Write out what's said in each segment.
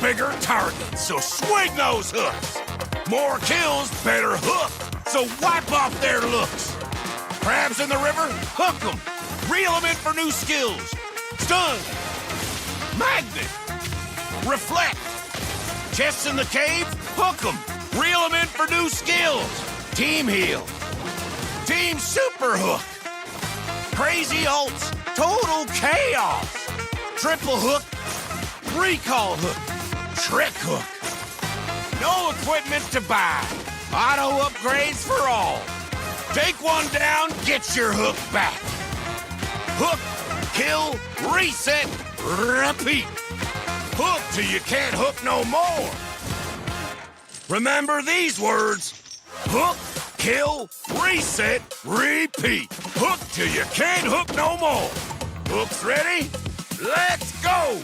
bigger targets, so swing those hooks. More kills, better hook, so wipe off their looks. Crabs in the river, hook them. Reel them in for new skills. Stun. Magnet. Reflect. Chests in the cave, hook them. Reel them in for new skills. Team heal. Team super hook. Crazy ults, total chaos. Triple hook, recall hook, trick hook. No equipment to buy. Auto upgrades for all. Take one down, get your hook back. Hook, kill, reset, repeat. Hook till you can't hook no more. Remember these words. Hook, kill, reset, repeat. Hook till you can't hook no more. Hooks ready? Let's go!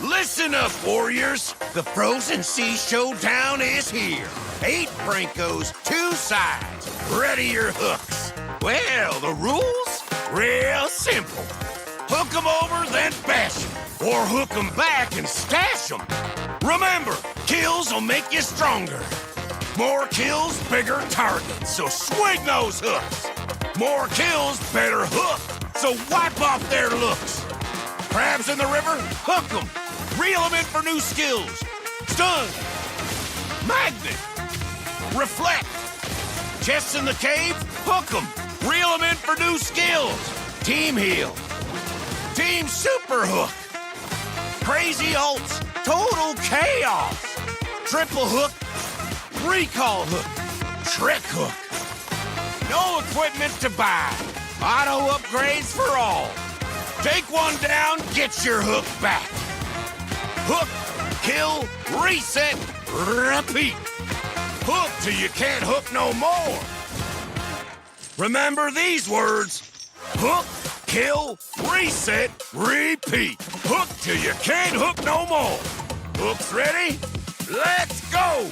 Listen up, warriors. The Frozen Sea Showdown is here. 8 Brancos, 2 sides. Ready your hooks. Well, the rules? Real simple. Hook 'em over, then bash 'em. Or hook 'em back and stash 'em. Remember, kills will make you stronger. More kills, bigger targets, so swing those hooks. More kills, better hook, so wipe off their looks. Crabs in the river, hook 'em. Reel them in for new skills. Stun. Magnet. Reflect. Chests in the cave, hook them. Reel them in for new skills. Team heal. Team super hook. Crazy ults, total chaos. Triple hook, recall hook, trick hook. No equipment to buy. Auto upgrades for all. Take one down, get your hook back. Hook, kill, reset, repeat. Hook till you can't hook no more. Remember these words. Hook, kill, reset, repeat. Hook till you can't hook no more. Hooks ready? Let's go!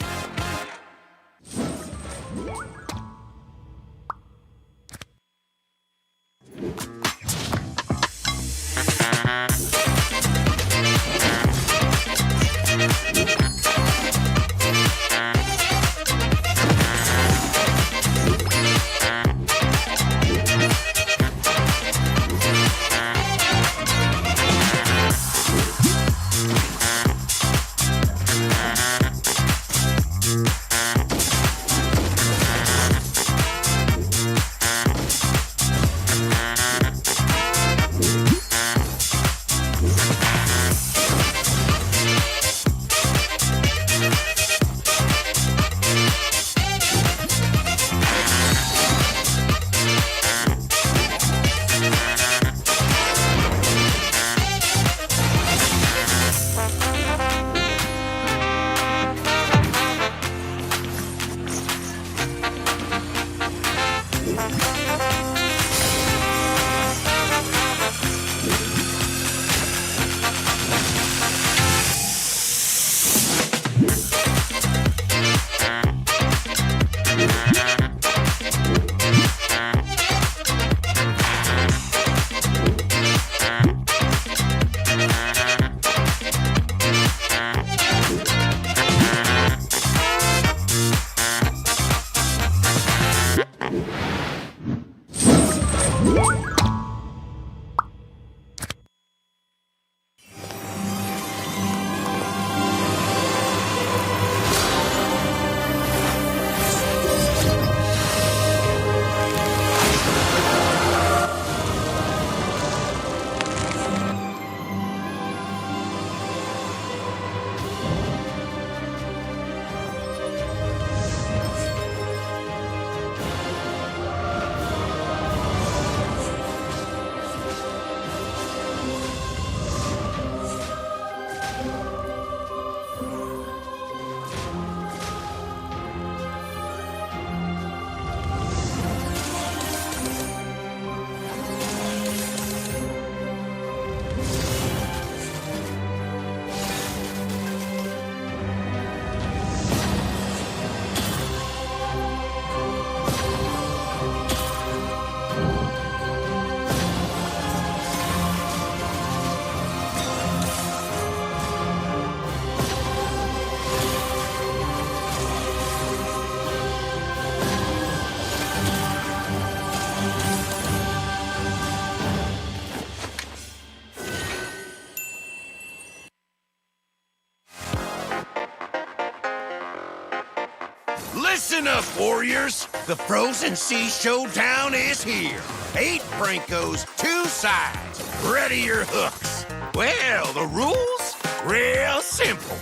Listen up, warriors! The Frozen Sea Showdown is here. 8 Brancos, 2 sides. Ready your hooks. Well, the rules? Real simple.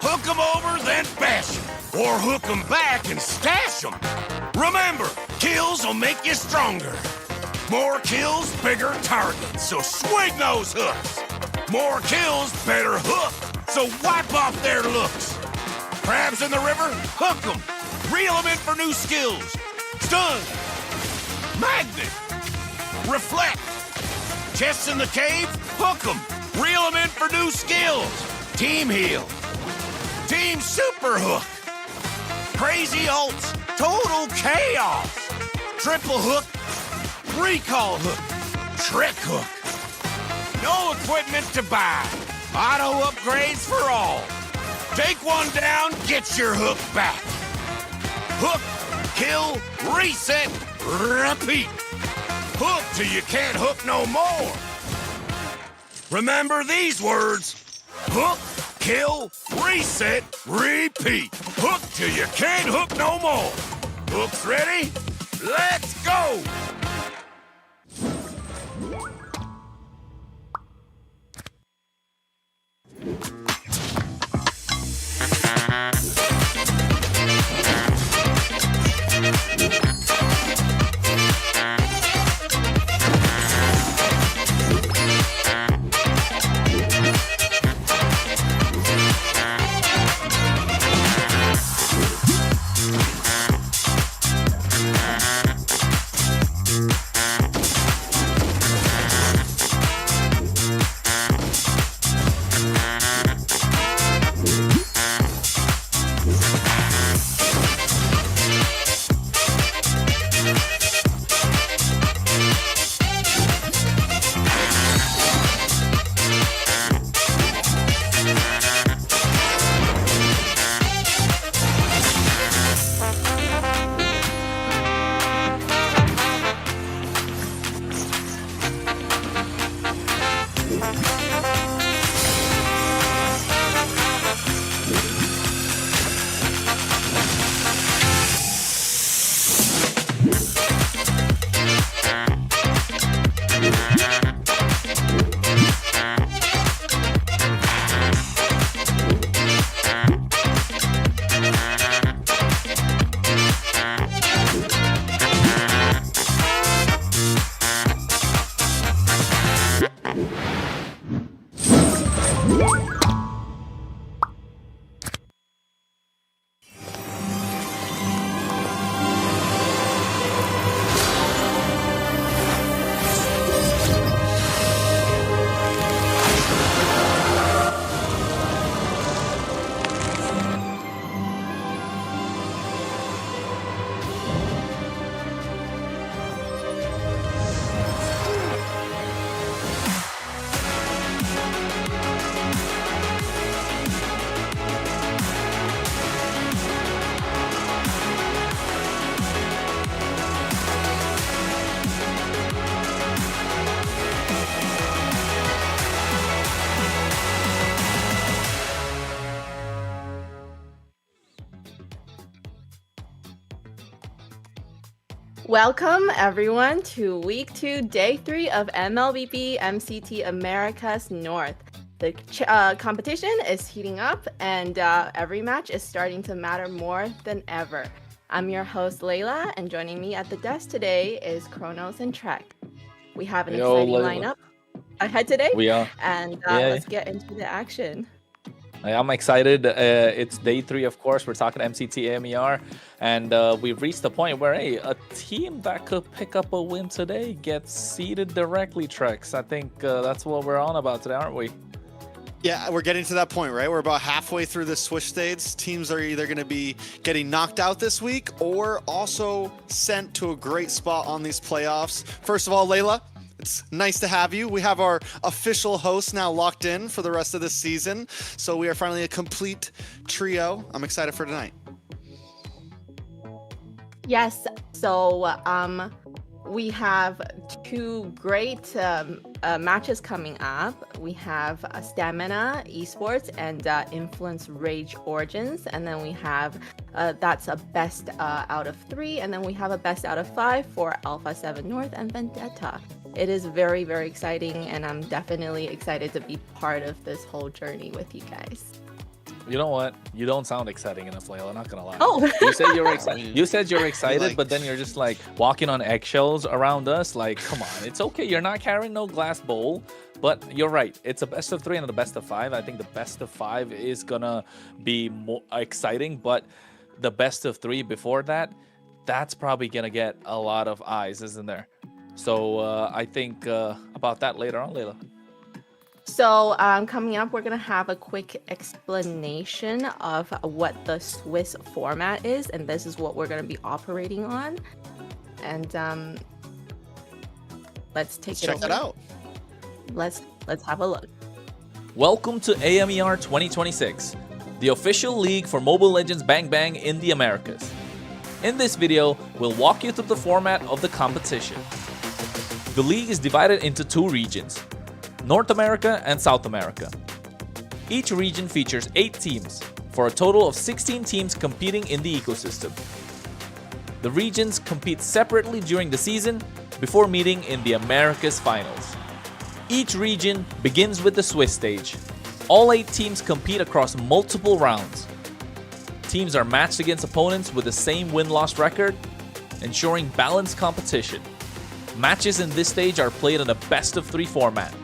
Hook 'em over, then bash 'em. Or hook 'em back and stash 'em. Remember, kills will make you stronger. More kills, bigger targets, so swing those hooks. More kills, better hook, so wipe off their looks. Crabs in the river, hook 'em. Reel 'em in for new skills. Stun. Magnet. Reflect. Chests in the cave, hook 'em. Reel 'em in for new skills. Team heal. Team super hook. Crazy ults, total chaos. Triple hook. Recall hook. Trick hook. No equipment to buy. Auto upgrades for all. Take one down, get your hook back. Hook, kill, reset, repeat. Hook till you can't hook no more. Remember these words. Hook, kill, reset, repeat. Hook till you can't hook no more. Hooks ready? Let's go! Welcome everyone to week 2, day 3 of MLBB MCT Americas North. The competition is heating up and every match is starting to matter more than ever. I'm your host Layla, and joining me at the desk today is Kronos and Trek. We have an exciting lineup ahead today, We are. and let's get into the action. I'm excited. It's day 3, of course. We're talking MCT AMER, and we've reached the point where, hey, a team that could pick up a win today gets seeded directly, Trex. I think that's what we're on about today, aren't we? Yeah, we're getting to that point, right? We're about halfway through the Swish stage. Teams are either going to be getting knocked out this week or also sent to a great spot on these playoffs. First of all, Layla, it's nice to have you. We have our official host now locked in for the rest of this season. So we are finally a complete trio. I'm excited for tonight. Yes, so we have 2 great matches coming up. We have Stamina Esports and Influence Rage Origins, and then we have that's a best out of 3, and then we have a best out of 5 for Alpha 7 North and Vendetta. It is very, very exciting, and I'm definitely excited to be part of this whole journey with you guys. You know what? You don't sound exciting enough, Layla. I'm not gonna lie. Oh, You said you're excited. You said you're excited, but then you're just like walking on eggshells around us. Like, come on, it's okay. You're not carrying no glass bowl. But you're right. It's a best of 3 and a best of 5. I think the best of 5 is gonna be more exciting, but the best of 3 before that, that's probably gonna get a lot of eyes, isn't there? So I think about that later on, Layla. so coming up, we're going to have a quick explanation of what the Swiss format is, and this is what we're going to be operating on. And let's Check that out. Let's have a look. Welcome to AMER 2026, the official league for Mobile Legends Bang Bang in the Americas. In this video, we'll walk you through the format of the competition. The league is divided into 2 regions, North America and South America. Each region features 8 teams, for a total of 16 teams competing in the ecosystem. The regions compete separately during the season before meeting in the Americas Finals. Each region begins with the Swiss stage. All 8 teams compete across multiple rounds. Teams are matched against opponents with the same win-loss record, ensuring balanced competition. Matches in this stage are played in a best-of-3 format.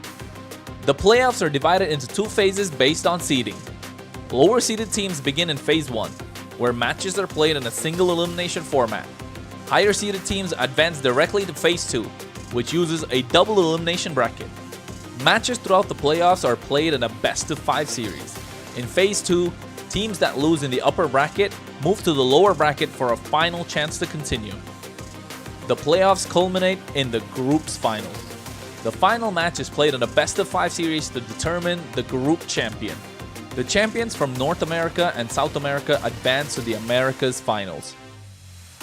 The playoffs are divided into 2 phases based on seeding. Lower-seeded teams begin in Phase 1, where matches are played in a single elimination format. Higher-seeded teams advance directly to Phase 2, which uses a double elimination bracket. Matches throughout the playoffs are played in a best-of-5 series. In Phase 2, teams that lose in the upper bracket move to the lower bracket for a final chance to continue. The playoffs culminate in the group's final. The final match is played in a best-of-5 series to determine the group champion. The champions from North America and South America advance to the Americas Finals.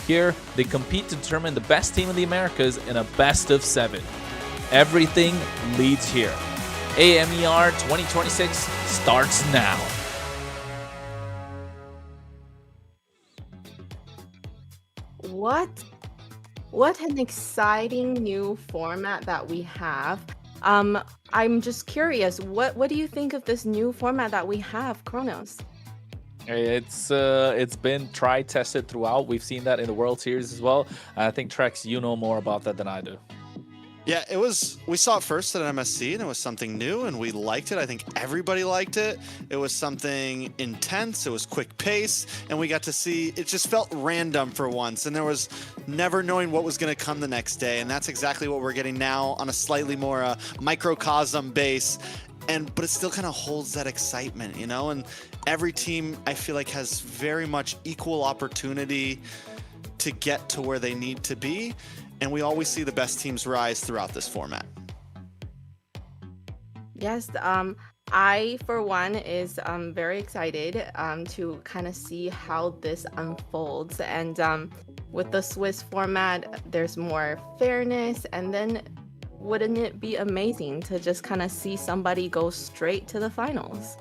Here, they compete to determine the best team in the Americas in a best-of-7. Everything leads here. AMER 2026 starts now. What an exciting new format that we have. I'm just curious, what do you think of this new format that we have, Kronos? It's been tried, tested throughout. We've seen that in the World Series as well. I think Trex, you know more about that than I do. Yeah, we saw it first at MSC, and it was something new, and we liked it. I think everybody liked it. It was something intense. It was quick pace, and we got to see, it just felt random for once, and there was never knowing what was going to come the next day, and that's exactly what we're getting now on a slightly more microcosm base. But it still kind of holds that excitement, you know? And every team, I feel like, has very much equal opportunity to get to where they need to be. And we always see the best teams rise throughout this format. Yes, I, for one, is very excited to kind of see how this unfolds. And with the Swiss format, there's more fairness. And then wouldn't it be amazing to just kind of see somebody go straight to the finals?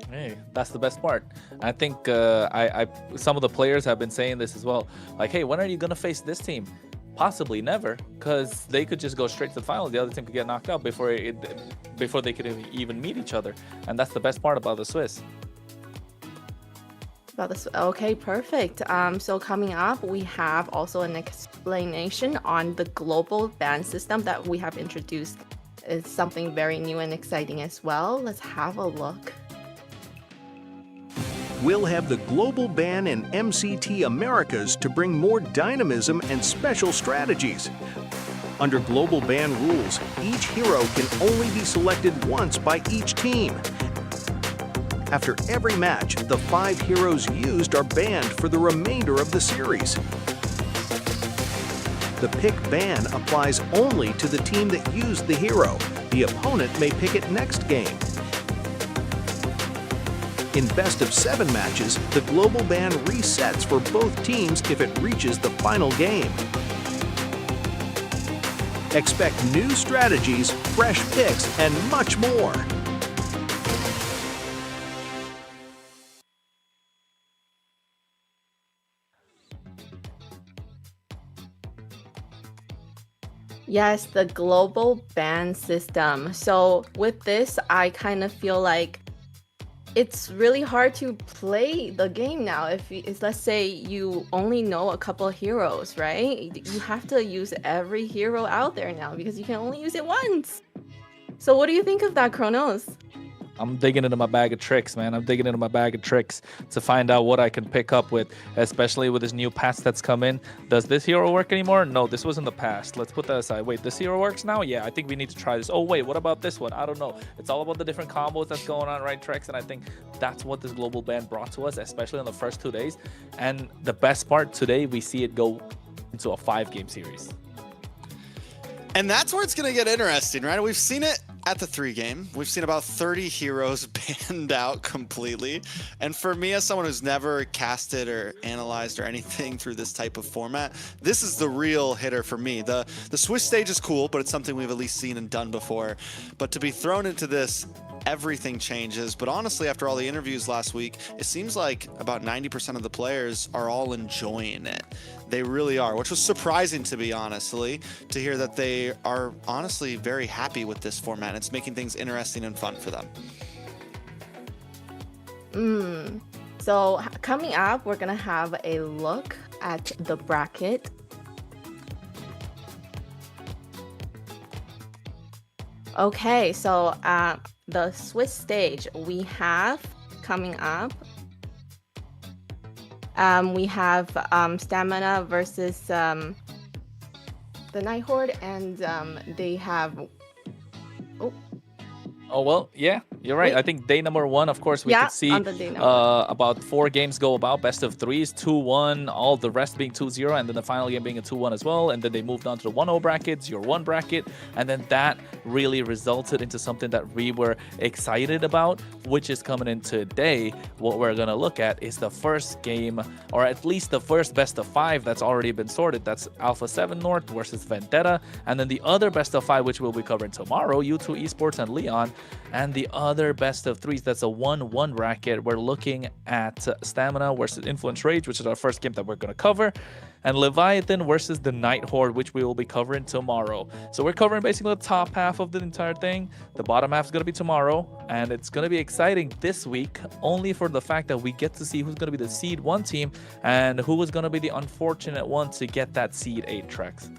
Hey, that's the best part. I think some of the players have been saying this as well. Like, hey, when are you gonna face this team? Possibly never, because they could just go straight to the final. The other team could get knocked out before they could even meet each other, and that's the best part about the Swiss. Okay, perfect. So coming up, we have also an explanation on the global ban system that we have introduced. It's something very new and exciting as well. Let's have a look. We'll have the global ban in MCT Americas to bring more dynamism and special strategies. Under global ban rules, each hero can only be selected once by each team. After every match, the 5 heroes used are banned for the remainder of the series. The pick ban applies only to the team that used the hero. The opponent may pick it next game. In best of 7 matches, the global ban resets for both teams if it reaches the final game. Expect new strategies, fresh picks, and much more. Yes, the global ban system. So with this, I kind of feel like it's really hard to play the game now. Let's say you only know a couple of heroes, right? You have to use every hero out there now because you can only use it once. So what do you think of that, Kronos? I'm digging into my bag of tricks, man. I'm digging into my bag of tricks to find out what I can pick up with, especially with this new patch that's come in. Does this hero work anymore? No, this was in the past. Let's put that aside. Wait, this hero works now? Yeah, I think we need to try this. Oh, wait, what about this one? I don't know. It's all about the different combos that's going on, right, Trex? And I think that's what this global ban brought to us, especially on the first 2 days. And the best part, today, we see it go into a 5-game series. And that's where it's going to get interesting, right? We've seen it at the 3-game. We've seen about 30 heroes banned out completely. And for me, as someone who's never casted or analyzed or anything through this type of format, this is the real hitter for me. The Swiss stage is cool, but it's something we've at least seen and done before. But to be thrown into this, everything changes. But honestly, after all the interviews last week, it seems like about 90% of the players are all enjoying it. They really are, which was surprising to me, honestly, to hear that they are honestly very happy with this format. It's making things interesting and fun for them. So coming up, we're gonna have a look at the bracket. Okay, so the Swiss stage we have coming up. We have Stamina versus the Night Horde, and they have. Oh, well, yeah, you're right. I think day number 1, of course, we could see about 4 games go about, best of 3s, 2-1, all the rest being 2-0, and then the final game being a 2-1 as well. And then they moved on to the 1-0 brackets, your 1 bracket, and then that really resulted into something that we were excited about, which is coming in today. What we're going to look at is the first game, or at least the first best of 5 that's already been sorted. That's Alpha 7 North versus Vendetta, and then the other best of 5, which we'll be covering tomorrow, U2 Esports and Leon. And the other best of 3s, that's a 1-1 bracket. We're looking at Stamina versus Influence Rage, which is our first game that we're going to cover. And Leviathan versus the Night Horde, which we will be covering tomorrow. So we're covering basically the top half of the entire thing. The bottom half is going to be tomorrow. And it's going to be exciting this week, only for the fact that we get to see who's going to be the Seed 1 team and who is going to be the unfortunate one to get that Seed 8 tracks.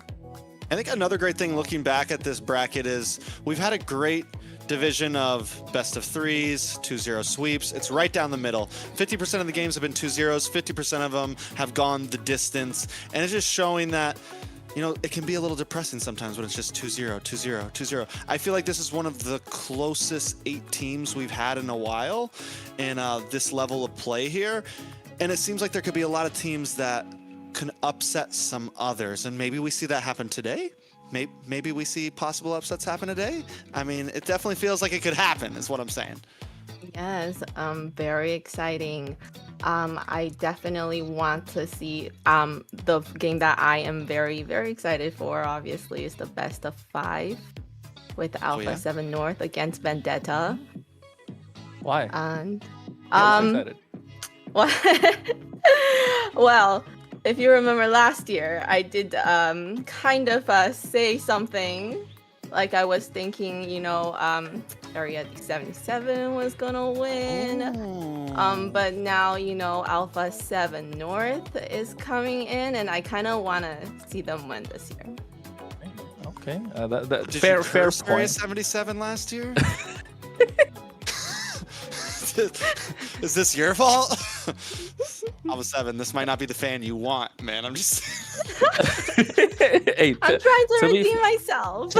I think another great thing looking back at this bracket is we've had a great division of best of 3s, 2-0 sweeps. It's right down the middle. 50% of the games have been 2-0s, 50% of them have gone the distance. And it's just showing that, you know, it can be a little depressing sometimes when it's just 2-0, 2-0, 2-0. I feel like this is one of the closest 8 teams we've had in a while in this level of play here. And it seems like there could be a lot of teams that can upset some others. And maybe we see that happen today. Maybe we see possible upsets happen today. I mean, it definitely feels like it could happen, is what I'm saying. Yes, very exciting. I definitely want to see the game that I am very, very excited for, obviously, is the best of 5 with Alpha 7 North against Vendetta. Why? And I'm excited. well, if you remember last year, I did kind of say something like I was thinking, Area 77 was gonna win. But now, Alpha 7 North is coming in, and I kind of want to see them win this year. Okay, Did fair you curse Area point. 77 last year? Is this your fault? Alpha 7, this might not be the fan you want, man. I'm just. Hey, I'm trying to be redeem myself.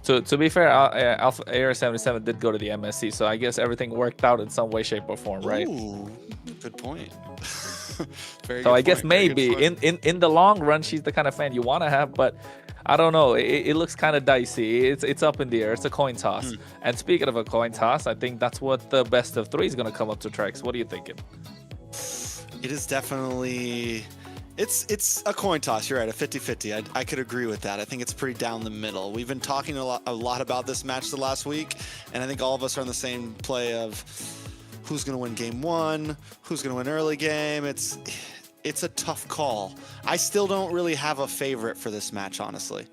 To be fair, Alpha Area 77 did go to the MSC, so I guess everything worked out in some way, shape, or form, right? Ooh, good point. Very So good I guess point, very maybe good point. in the long run, she's the kind of fan you want to have, but I don't know. It looks kind of dicey. It's up in the air. It's a coin toss. And speaking of a coin toss, I think that's what the best of three is going to come up to Trex. What are you thinking? It is definitely. It's a coin toss. You're right, a 50-50. I could agree with that. I think it's pretty down the middle. We've been talking a lot about this match the last week, and I think all of us are on the same play of who's going to win game one, who's going to win early game. It's a tough call. I still don't really have a favorite for this match, honestly.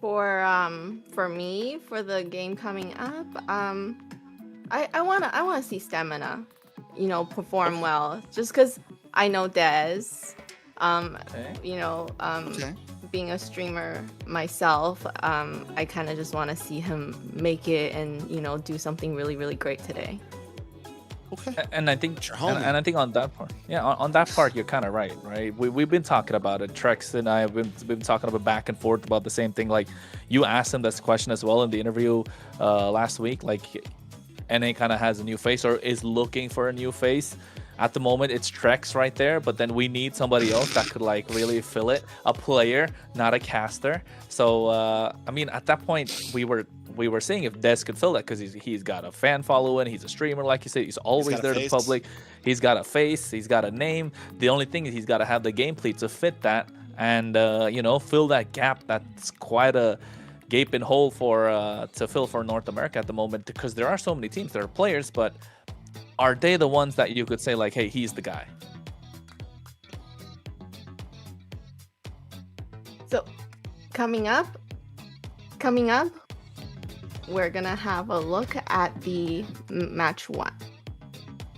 For me, for the game coming up, I wanna see Stamina, perform well. Just because I know Dez, Okay. being a streamer myself, I kind of just want to see him make it and do something really, really great today. Okay. And I think, Your homie. and I think on that part, on that part, you're kind of right? We've been talking about it. Trex and I have been talking about back and forth about the same thing. Like, you asked him this question as well in the interview last week. Like, NA kind of has a new face or is looking for a new face. At the moment, it's Trex right there, but then we need somebody else that could like really fill it. A player, not a caster. So I mean, at that point, we were saying if Des could fill that because he's got a fan following, he's a streamer, like you said, he's always there to the public. He's got a face, he's got a name. The only thing is he's got to have the gameplay to fit that and fill that gap. That's quite a gaping hole to fill for North America at the moment because there are so many teams, there are players, but are they the ones that you could say like, hey, he's the guy? So, coming up, we're gonna have a look at the match one.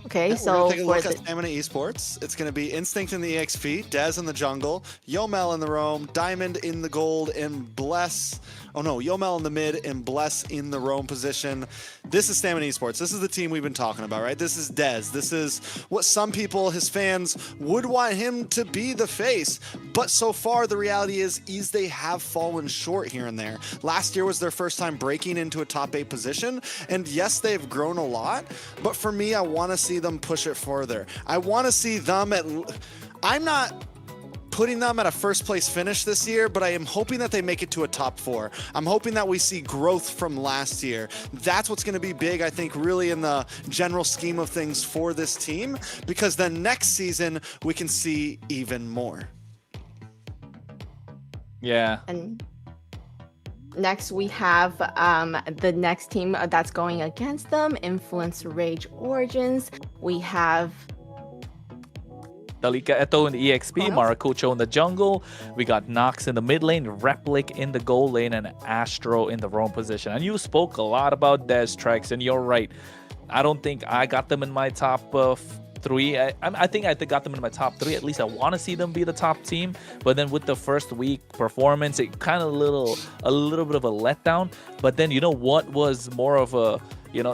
Okay, Yeah, so we're gonna take a for look the at Stamina Esports. It's gonna be Instinct in the EXP, Dez in the jungle, Yomel in the roam, Diamond in the gold, and Bless. Oh no, Yomel in the mid and Bless in the roam position. This is Stamina Esports. This is the team we've been talking about, right? This is Dez. This is what some people, his fans, would want him to be the face. But so far, the reality is they have fallen short here and there. Last year was their first time breaking into a top 8 position. And yes, they've grown a lot. But for me, I want to see them push it further. I want to see them I'm not putting them at a first place finish this year, but I am hoping that they make it to a top 4. I'm hoping that we see growth from last year. That's what's going to be big, I think, really in the general scheme of things for this team, because then next season we can see even more. Yeah. And next we have the next team that's going against them, Influence Rage Origins. We have Dalika Eto in the EXP, Maracucho in the jungle. We got Nox in the mid lane, Replic in the gold lane, and Astro in the roam position. And you spoke a lot about Dez, Trex, and you're right. I don't think I got them in my top 3. I think I got them in my top 3. At least I want to see them be the top team. But then with the first week performance, it kind of a little bit of a letdown. But then what was more of a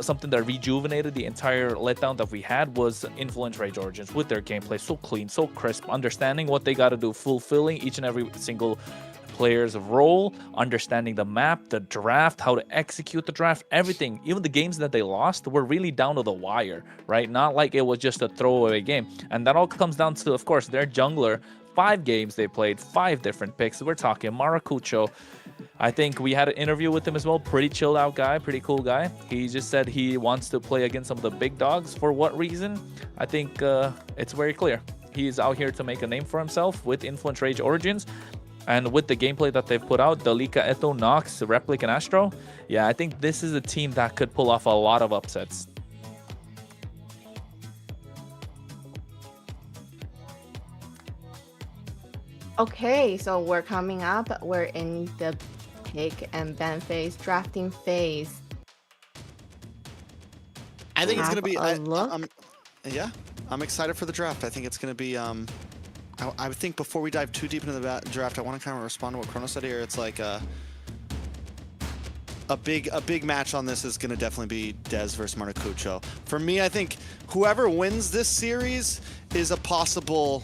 something that rejuvenated the entire letdown that we had was Influence Rage Origins with their gameplay so clean, so crisp, understanding what they got to do, fulfilling each and every single player's role, understanding the map, the draft, how to execute the draft, everything. Even the games that they lost were really down to the wire, right? Not like it was just a throwaway game. And that all comes down to, of course, their jungler. 5 games they played, 5 different picks. We're talking Maracucho. I think we had an interview with him as well. Pretty chilled out guy, pretty cool guy. He just said he wants to play against some of the big dogs. For what reason? I think it's very clear. He's out here to make a name for himself with Influence Rage Origins. And with the gameplay that they've put out, Dalika, Eto, Nox, Replic, and Astro, yeah, I think this is a team that could pull off a lot of upsets. Okay, so we're coming up. We're in the pick and ban phase, drafting phase. I think it's going to be. Have a look. Yeah, I'm excited for the draft. I think it's going to be. I think before we dive too deep into the draft, I want to kind of respond to what Chrono said here. It's like a big match on this is going to definitely be Dez versus Maracucho. For me, I think whoever wins this series is a possible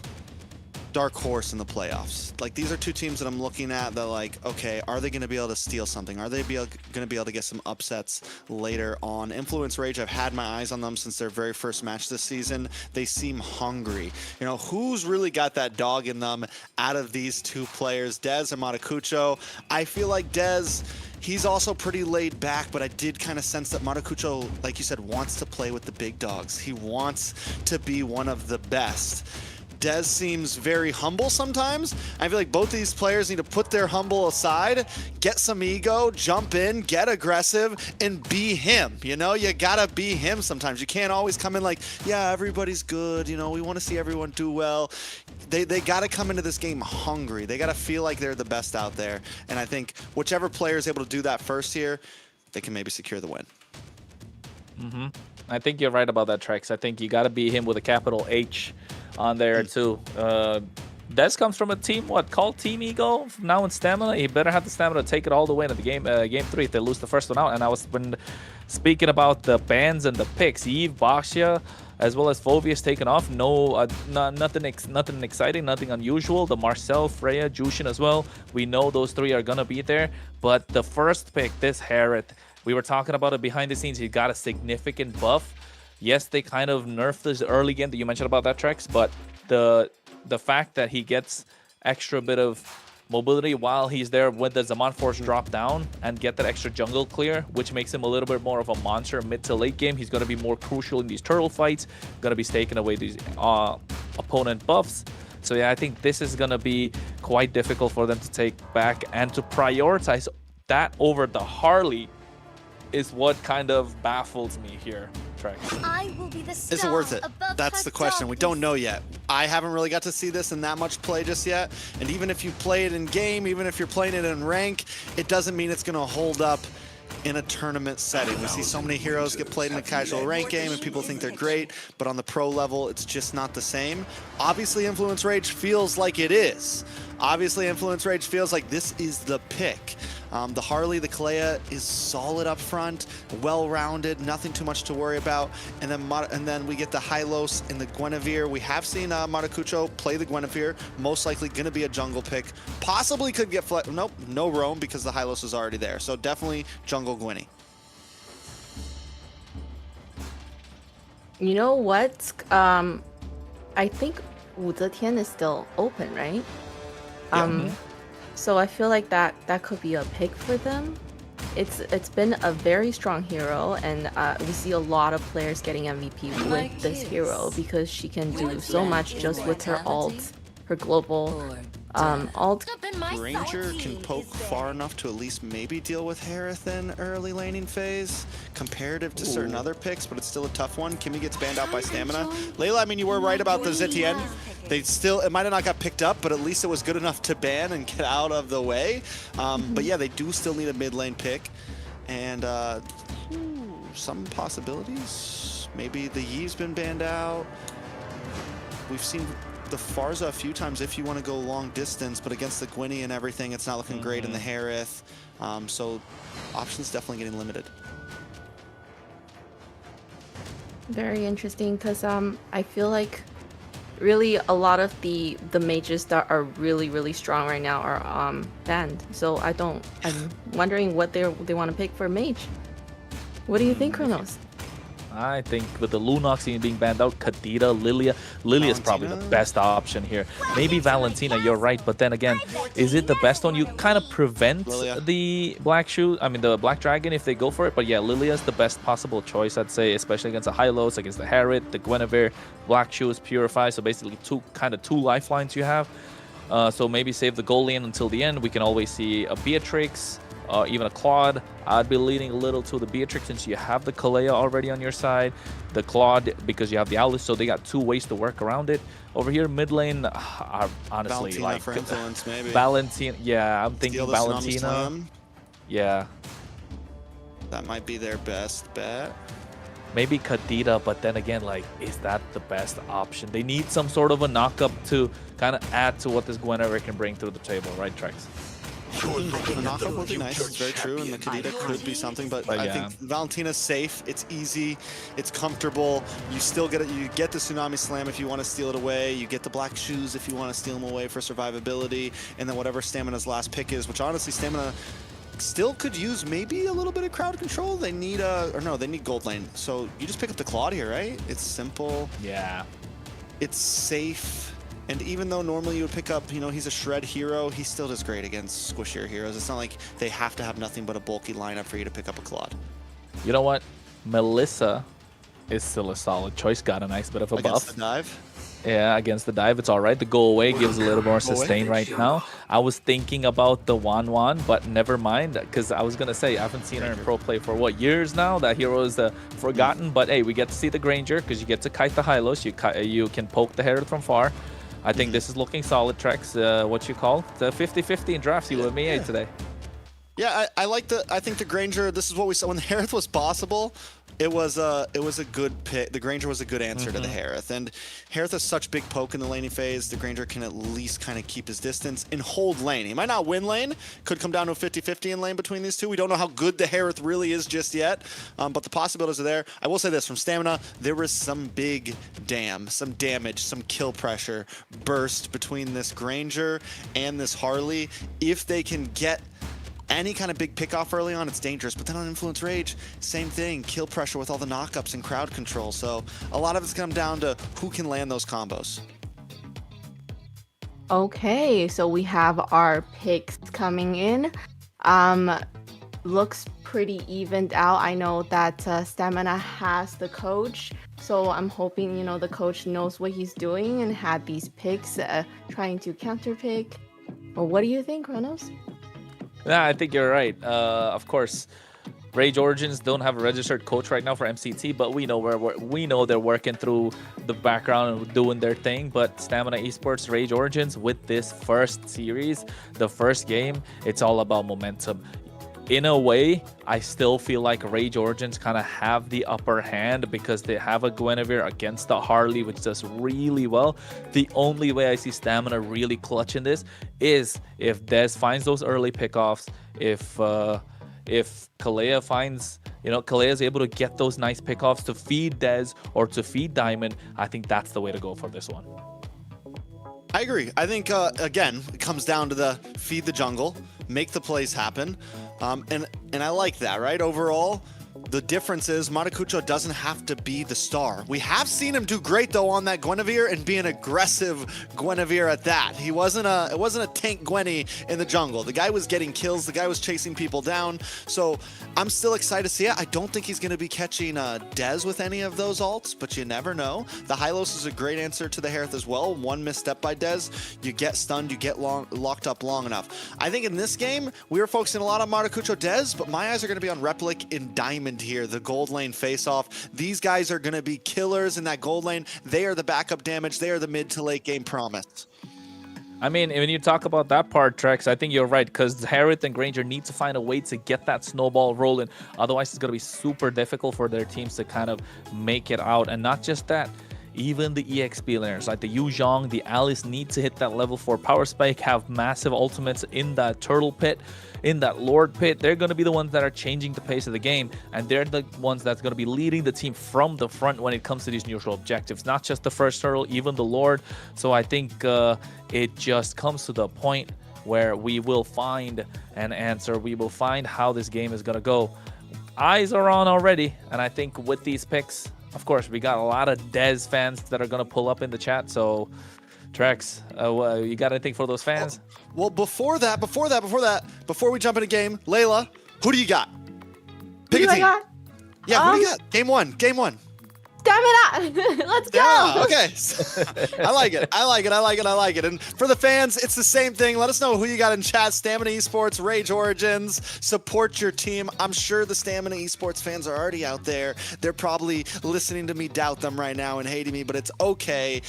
dark horse in the playoffs. Like, these are two teams that I'm looking at that, like, okay, are they going to be able to steal something? Are they going to be able to get some upsets later on? Influence Rage, I've had my eyes on them since their very first match this season. They seem hungry. You know, who's really got that dog in them out of these two players, Dez or Maracucho? I feel like Dez, he's also pretty laid back, but I did kind of sense that Maracucho, like you said, wants to play with the big dogs. He wants to be one of the best. Dez seems very humble sometimes. I feel like both these players need to put their humble aside, get some ego, jump in, get aggressive, and be him. You know, you gotta be him sometimes. You can't always come in like, yeah, everybody's good. You know, we want to see everyone do well. They gotta come into this game hungry. They gotta feel like they're the best out there. And I think whichever player is able to do that first here, they can maybe secure the win. I think you're right about that, Trex. I think you gotta be him with a capital H on there too. Dez comes from a team called Team Ego now in Stamina. He better have the stamina to take it all the way into the game. Game 3 if they lose the first one out. And I was when speaking about the bans and the picks, Eve, Baxia, as well as Fovius taken off. No, nothing exciting, nothing unusual. The Marcel, Freya, Jushin as well. We know those three are gonna be there. But the first pick, this Harriet, we were talking about it behind the scenes. He got a significant buff. Yes, they kind of nerfed this early game that you mentioned about that, Trex, but the fact that he gets extra bit of mobility while he's there with the Zaman Force drop down and get that extra jungle clear, which makes him a little bit more of a monster mid to late game. He's going to be more crucial in these turtle fights, going to be taking away these opponent buffs. So yeah, I think this is going to be quite difficult for them to take back, and to prioritize that over the Harley is what kind of baffles me here. I will be the star. Is it worth it? That's the question. We don't know yet. I haven't really got to see this in that much play just yet. And even if you play it in game, even if you're playing it in rank, it doesn't mean it's going to hold up in a tournament setting. We see so many heroes get played in a casual rank game and people think they're great, but on the pro level, it's just not the same. Obviously, Influence Rage feels like it is. Obviously, Influence Rage feels like this is the pick. The Harley, the Kalea is solid up front, well-rounded, nothing too much to worry about. And then we get the Hylos and the Guinevere. We have seen Maracucho play the Guinevere, most likely going to be a jungle pick. Possibly could get nope, no roam because the Hylos is already there. So definitely jungle Gwynny. You know what? I think Wu Zetian is still open, right? So I feel like that could be a pick for them. It's been a very strong hero, and we see a lot of players getting MVP with this hero because she can do so much just with her ult, her global ult. Ranger can poke far enough to at least maybe deal with Harith in early laning phase, comparative to certain other picks, but it's still a tough one. Kimmy gets banned out by Stamina. Layla, I mean, you were right about the Zetienne. It might have not got picked up, but at least it was good enough to ban and get out of the way. But yeah, they do still need a mid lane pick. And some possibilities. Maybe the Yi's been banned out. We've seen the Farza a few times if you want to go long distance, but against the Gwynny and everything, it's not looking great in the Harith. So options definitely getting limited. Very interesting, because I feel like really a lot of the mages that are really strong right now are banned. So I'm wondering what they want to pick for mage. What do you think, Kronos? I think with the Lunox being banned out, Kadita, Lilia is probably the best option here. Maybe Valentina, you're right, but then again, is it the best one? You kind of prevent the the Black Dragon if they go for it, but yeah, Lilia is the best possible choice, I'd say, especially against the Hylos, against the Harriet, the Guinevere, Black Shoes, Purify, so basically two lifelines you have. So maybe save the goal lane until the end. We can always see a Beatrix, even a Claude. I'd be leaning a little to the Beatrix since you have the Kalea already on your side. The Claude because you have the Alice, so they got 2 ways to work around it. Over here, mid lane, honestly, Valentina like for influence, maybe. Valentina. Yeah, I'm thinking Steal the Tsunami Valentina. Slam. Yeah, That might be their best bet. maybe Kadita, but then again, like, is that the best option? They need some sort of a knockup to kind of add to what this Guinevere can bring to the table, right, Trex? The knockup would be nice, it's very true, and the Kadita could be something, but I yeah. think Valentina's safe, it's easy, it's comfortable, you still get it, you get the Tsunami Slam if you want to steal it away, you get the Black Shoes if you want to steal them away for survivability, and then whatever Stamina's last pick is, which honestly Stamina still could use maybe a little bit of crowd control. They need they need gold lane, so you just pick up the Claude here, right? It's simple, Yeah. it's safe. And even though normally you would pick up, he's a shred hero, he still does great against squishier heroes. It's not like they have to have nothing but a bulky lineup for you to pick up a Claude. You know what? Melissa is still a solid choice. Got a nice bit of a Against buff. the dive? Yeah, against the dive, it's all right. The go away gives a little more sustain right now. I was thinking about the Wan, but never mind, because I was going to say, I haven't seen her in pro play for, what, years now? That hero is forgotten, but hey, we get to see the Granger, because you get to kite the Hylos. You can poke the Herald from far. I think this is looking solid, Trex. What you call the 50-50 in drafts you with me today. Yeah, I think the Granger, this is what we saw when the Herald was possible. It was a good pick. The Granger was a good answer to the Herald, and Herald has such big poke in the laning phase. The Granger can at least kind of keep his distance and hold lane. He might not win lane. Could come down to a 50-50 in lane between these two. We don't know how good the Herald really is just yet, but the possibilities are there. I will say this, from Stamina, there was some big some damage, some kill pressure burst between this Granger and this Harley. If they can get any kind of big pickoff early on, it's dangerous. But then on Influence Rage, same thing. Kill pressure with all the knockups and crowd control. So a lot of it's come down to who can land those combos. Okay, so we have our picks coming in. Looks pretty evened out. I know that Stamina has the coach, so I'm hoping, the coach knows what he's doing and had these picks trying to counter pick. Well, what do you think, Kronos? Yeah, I think you're right. Of course, Rage Origins don't have a registered coach right now for MCT, but we know they're working through the background and doing their thing. But Stamina Esports, Rage Origins, with this first series, the first game, it's all about momentum. In a way, I still feel like Rage Origins kind of have the upper hand because they have a Guinevere against the Harley, which does really well. The only way I see Stamina really clutching this is if Dez finds those early pickoffs, if Kalea finds, Kalea is able to get those nice pickoffs to feed Dez or to feed Diamond. I think that's the way to go for this one. I agree. I think, again, it comes down to the feed the jungle, make the plays happen. And I like that, right? Overall, the difference is Maracucho doesn't have to be the star. We have seen him do great, though, on that Guinevere and be an aggressive Guinevere at that. It wasn't a tank Gwenny in the jungle. The guy was getting kills. The guy was chasing people down. So I'm still excited to see it. I don't think he's going to be catching Dez with any of those ults, but you never know. The Hylos is a great answer to the Herald as well. One misstep by Dez, you get stunned, you get locked up long enough. I think in this game, we were focusing a lot on Maracucho Dez, but my eyes are going to be on Replic and Diamond here, the gold lane face-off. These guys are going to be killers in that gold lane. They are the backup damage. They are the mid to late game promise. I mean, when you talk about that part, Trex, I think you're right, because Harriet and Granger need to find a way to get that snowball rolling. Otherwise, it's going to be super difficult for their teams to kind of make it out. And not just that, even the EXP laners, like the Yu Zhong, the Alice, need to hit that level 4 power spike, have massive ultimates in that turtle pit, in that Lord pit. They're going to be the ones that are changing the pace of the game, and they're the ones that's going to be leading the team from the front when it comes to these neutral objectives, not just the first turtle, even the Lord. So I think it just comes to the point where we will find an answer. We will find how this game is going to go. Eyes are on already, and I think with these picks, of course, we got a lot of Dez fans that are going to pull up in the chat. So, Trex, you got anything for those fans? Well, before we jump into game, Layla, who do you got? Pick a team. Yeah, who do you got? Game one. Stamina! Let's go! Yeah, okay. I like it. I like it. I like it. I like it. And for the fans, it's the same thing. Let us know who you got in chat. Stamina Esports, Rage Origins. Support your team. I'm sure the Stamina Esports fans are already out there. They're probably listening to me doubt them right now and hating me, but it's okay.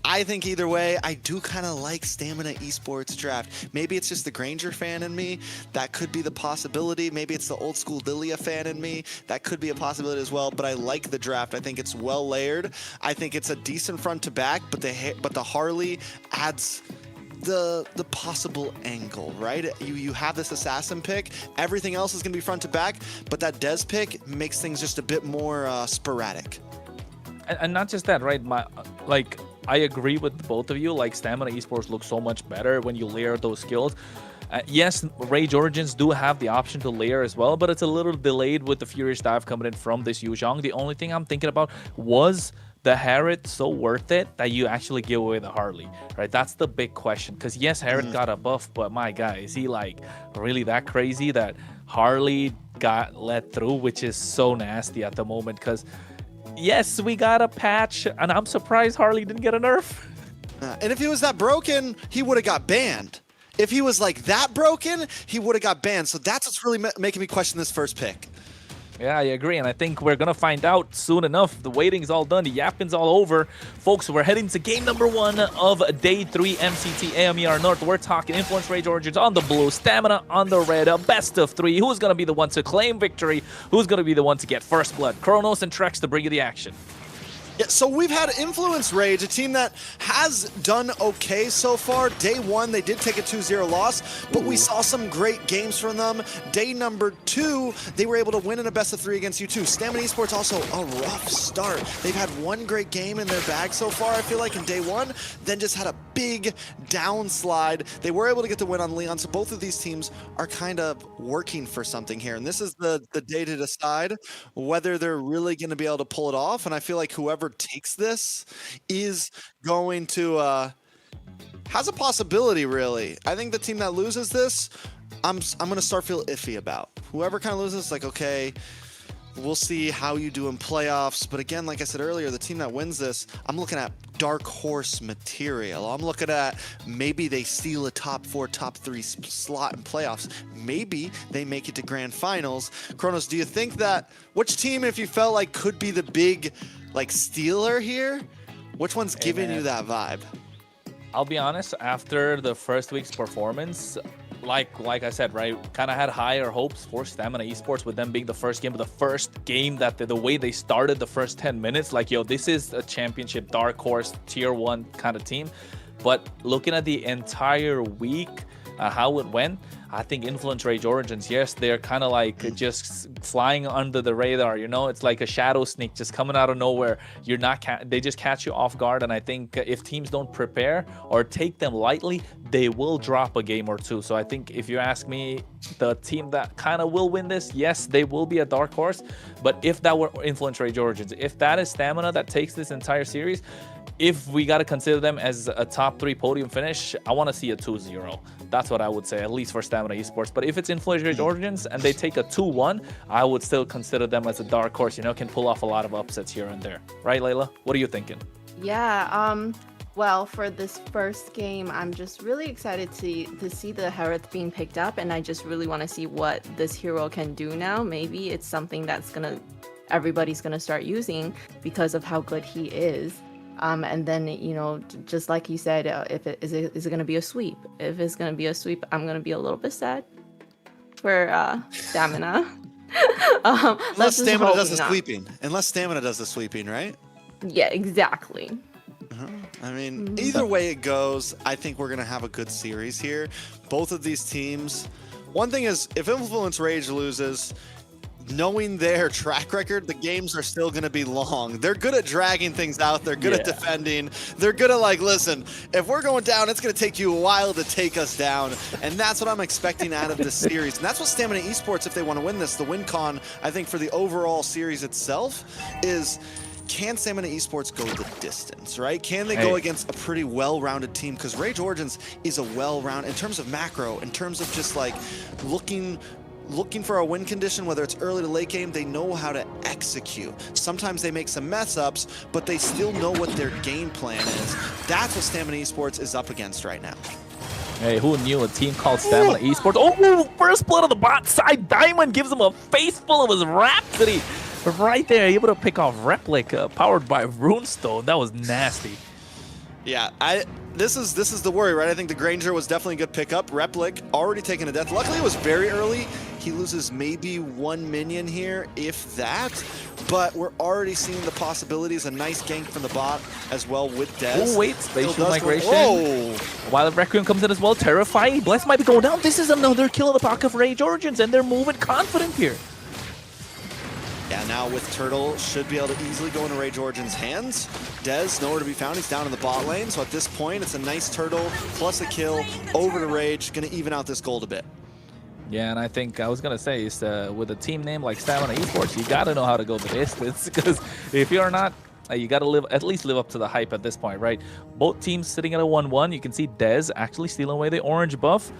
I think either way, I do kind of like Stamina Esports draft. Maybe it's just the Granger fan in me. That could be the possibility. Maybe it's the old school Lilia fan in me. That could be a possibility as well. But I like the draft. I think it's well layered. I think it's a decent front to back. But the Harley adds the possible angle, right? You have this assassin pick. Everything else is going to be front to back. But that Dez pick makes things just a bit more sporadic. And not just that, right? I agree with both of you. Like, Stamina Esports looks so much better when you layer those skills. Yes, Rage Origins do have the option to layer as well, but it's a little delayed with the Furious Dive coming in from this Yuzhong. The only thing I'm thinking about was the Harriet so worth it that you actually give away the Harley, right? That's the big question. Because yes, Harriet got a buff, but my guy, is he like really that crazy that Harley got let through, which is so nasty at the moment? Because yes, we got a patch, and I'm surprised Harley didn't get a nerf. And if he was that broken, he would have got banned. If he was like that broken, he would have got banned. So that's what's really making me question this first pick. Yeah, I agree, and I think we're gonna find out soon enough. The waiting's all done, the yapping's all over. Folks, we're heading to game number 1 of day 3 MCT AMER North. We're talking Influence Rage Origins on the blue, Stamina on the red, a best of 3. Who's gonna be the one to claim victory? Who's gonna be the one to get first blood? Kronos and Trex to bring you the action. Yeah, so we've had Influence Rage, a team that has done okay so far. Day 1, they did take a 2-0 loss, but we saw some great games from them. Day number 2, they were able to win in a best of 3 against U2. Stamina Esports also a rough start. They've had one great game in their bag so far, I feel like, in day 1, then just had a big downslide. They were able to get the win on Leon, so both of these teams are kind of working for something here, and this is the day to decide whether they're really going to be able to pull it off, and I feel like whoever takes this is going to has a possibility, really. I think the team that loses this, I'm gonna start feel iffy about. Whoever kind of loses, like, okay, we'll see how you do in playoffs. But again, like I said earlier, the team that wins this, I'm looking at dark horse material. I'm looking at maybe they steal a top 4, top 3 slot in playoffs. Maybe they make it to grand finals. Kronos, do you think that, which team, if you felt like could be the big like stealer here, which one's giving you that vibe? I'll be honest, after the first week's performance, like I said, right, kind of had higher hopes for Stamina Esports with them being the first game, but the first game that the way they started the first 10 minutes, like, yo, this is a championship dark horse tier 1 kind of team. But looking at the entire week, how it went, I think Influence Rage Origins, yes, they're kind of like just flying under the radar, you know? It's like a shadow sneak just coming out of nowhere. You're not they just catch you off guard, and I think if teams don't prepare or take them lightly, they will drop a game or two. So I think if you ask me, the team that kind of will win this, yes, they will be a dark horse. But if that were Influence Rage Origins, if that is Stamina that takes this entire series, if we got to consider them as a top 3 podium finish, I want to see a 2-0. That's what I would say, at least for Stamina Esports. But if it's Influence Rage Origins and they take a 2-1, I would still consider them as a dark horse. You know, can pull off a lot of upsets here and there. Right, Layla? What are you thinking? Yeah, well, for this first game, I'm just really excited to see the Harith being picked up, and I just really want to see what this hero can do now. Maybe it's something that's everybody's gonna start using because of how good he is. And then, you know, just like you said, is it going to be a sweep? If it's going to be a sweep, I'm going to be a little bit sad for Stamina. Unless Stamina does the sweeping. Unless Stamina does the sweeping, right? Yeah, exactly. I mean, either way it goes, I think we're going to have a good series here. Both of these teams. One thing is, if Influence Rage loses, knowing their track record, the games are still going to be long. They're good at dragging things out. They're good at defending. They're good at, like, listen, if we're going down, it's going to take you a while to take us down. And that's what I'm expecting out of this series. And that's what Stamina Esports, if they want to win this, the win con, I think, for the overall series itself is, can Stamina Esports go the distance, right? Can they go against a pretty well-rounded team? Because Rage Origins is a well-rounded, in terms of macro, in terms of just, like, looking looking for a win condition, whether it's early to late game, they know how to execute. Sometimes they make some mess ups, but they still know what their game plan is. That's what Stamina Esports is up against right now. Hey, who knew a team called Stamina Esports? Oh, first blood on the bot side. Diamond gives him a face full of his Rhapsody. Right there, able to pick off Replic, powered by Runestone. That was nasty. Yeah, this is the worry, right? I think the Granger was definitely a good pickup. Replic already taken a death. Luckily, it was very early. He loses maybe 1 minion here, if that. But we're already seeing the possibilities. A nice gank from the bot as well with Dez. Oh, wait, spatial migration. Whoa! While the Requiem comes in as well, terrifying. Bless might be going down. This is another kill in the pocket of Rage Origins, and they're moving confident here. Yeah, now with Turtle, should be able to easily go into Rage Origin's hands. Dez, nowhere to be found. He's down in the bot lane. So at this point, it's a nice Turtle plus a kill over to Rage. Going to even out this gold a bit. Yeah, and I think I was going to say, is with a team name like Stamina Esports, you got to know how to go the distance. Because if you're not, you got to at least live up to the hype at this point, right? Both teams sitting at a 1-1. You can see Dez actually stealing away the orange buff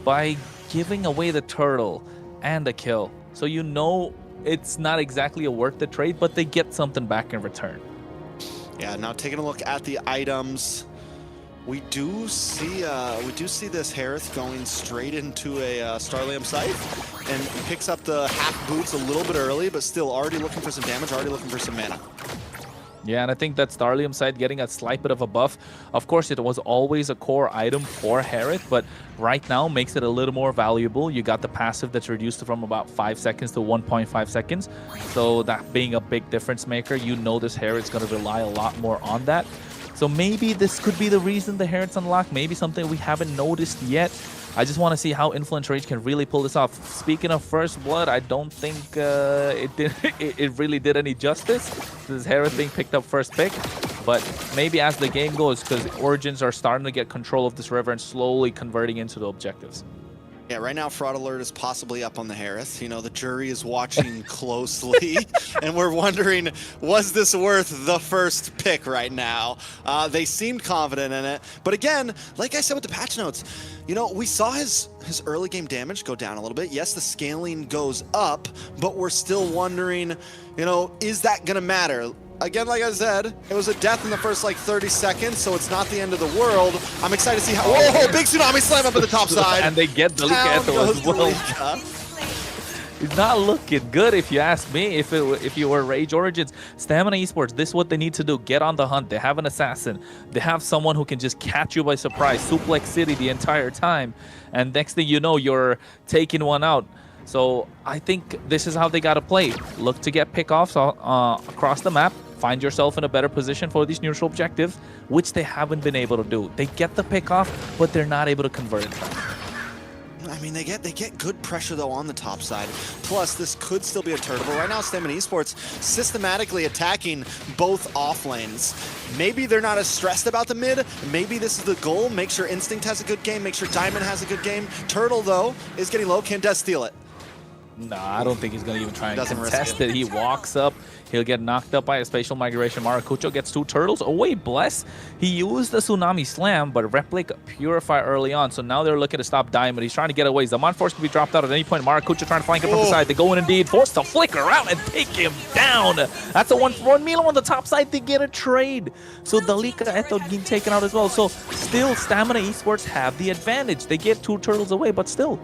by giving away the Turtle and a kill. So you know it's not exactly a worth the trade, but they get something back in return. Yeah, now taking a look at the items, we do see this Harith going straight into a Starlium Scythe and picks up the half boots a little bit early, but still already looking for some damage, already looking for some mana. Yeah, and I think that Starlium side getting a slight bit of a buff. Of course, it was always a core item for Harith, but right now makes it a little more valuable. You got the passive that's reduced from about 5 seconds to 1.5 seconds. So that being a big difference maker, you know this Harith's going to rely a lot more on that. So maybe this could be the reason the Harith's unlocked. Maybe something we haven't noticed yet. I just want to see how Influence Rage can really pull this off. Speaking of First Blood, I don't think it really did any justice. This is Harith being picked up first pick. But maybe as the game goes, because Origins are starting to get control of this river and slowly converting into the objectives. Yeah, right now Fraud Alert is possibly up on the Harith. You know, the jury is watching closely, and we're wondering, was this worth the first pick right now? They seemed confident in it. But again, like I said with the patch notes, you know, we saw his early game damage go down a little bit. Yes, the scaling goes up, but we're still wondering, you know, is that going to matter? Again, like I said, it was a death in the first, like, 30 seconds, so it's not the end of the world. I'm excited to see how... Oh, big Tsunami Slam up at the top side. And they get the Dalika as well. It's not looking good, if you ask me. If you were Rage Origins, Stamina Esports, this is what they need to do. Get on the hunt. They have an assassin. They have someone who can just catch you by surprise, suplex City the entire time, and next thing you know, you're taking one out. So I think this is how they got to play. Look to get pickoffs across the map. Find yourself in a better position for these neutral objectives, which they haven't been able to do. They get the pickoff, but they're not able to convert it. I mean, they get good pressure, though, on the top side. Plus, this could still be a turtle. But right now, Stamina Esports systematically attacking both off lanes. Maybe they're not as stressed about the mid. Maybe this is the goal. Make sure Instinct has a good game. Make sure Diamond has a good game. Turtle, though, is getting low. Can Death steal it? No, I don't think he's going to even try and Doesn't contest it. He walks up. He'll get knocked up by a spatial migration. Maracucho gets 2 turtles. Oh, wait, Bless. He used the Tsunami Slam, but Replic Purify early on. So now they're looking to stop Diamond. He's trying to get away. Zaman forced to be dropped out at any point. Maracucho trying to flank him from the side. They go in indeed. Forced to flicker out and take him down. That's a 1-for-1. Milo on the top side. They get a trade. So Dalika Eto getting taken out as well. So still, Stamina Esports have the advantage. They get 2 turtles away, but still.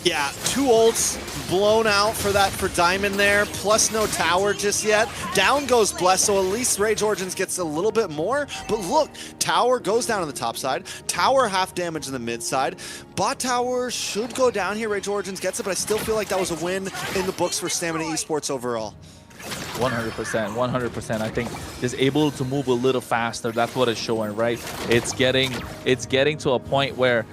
Yeah, 2 ults blown out for Diamond there, plus no tower just yet. Down goes Bless, so at least Rage Origins gets a little bit more. But look, tower goes down on the top side. Tower half damage in the mid side. Bot tower should go down here. Rage Origins gets it, but I still feel like that was a win in the books for Stamina Esports overall. 100%, 100%. I think is able to move a little faster. That's what it's showing, right? It's getting to a point where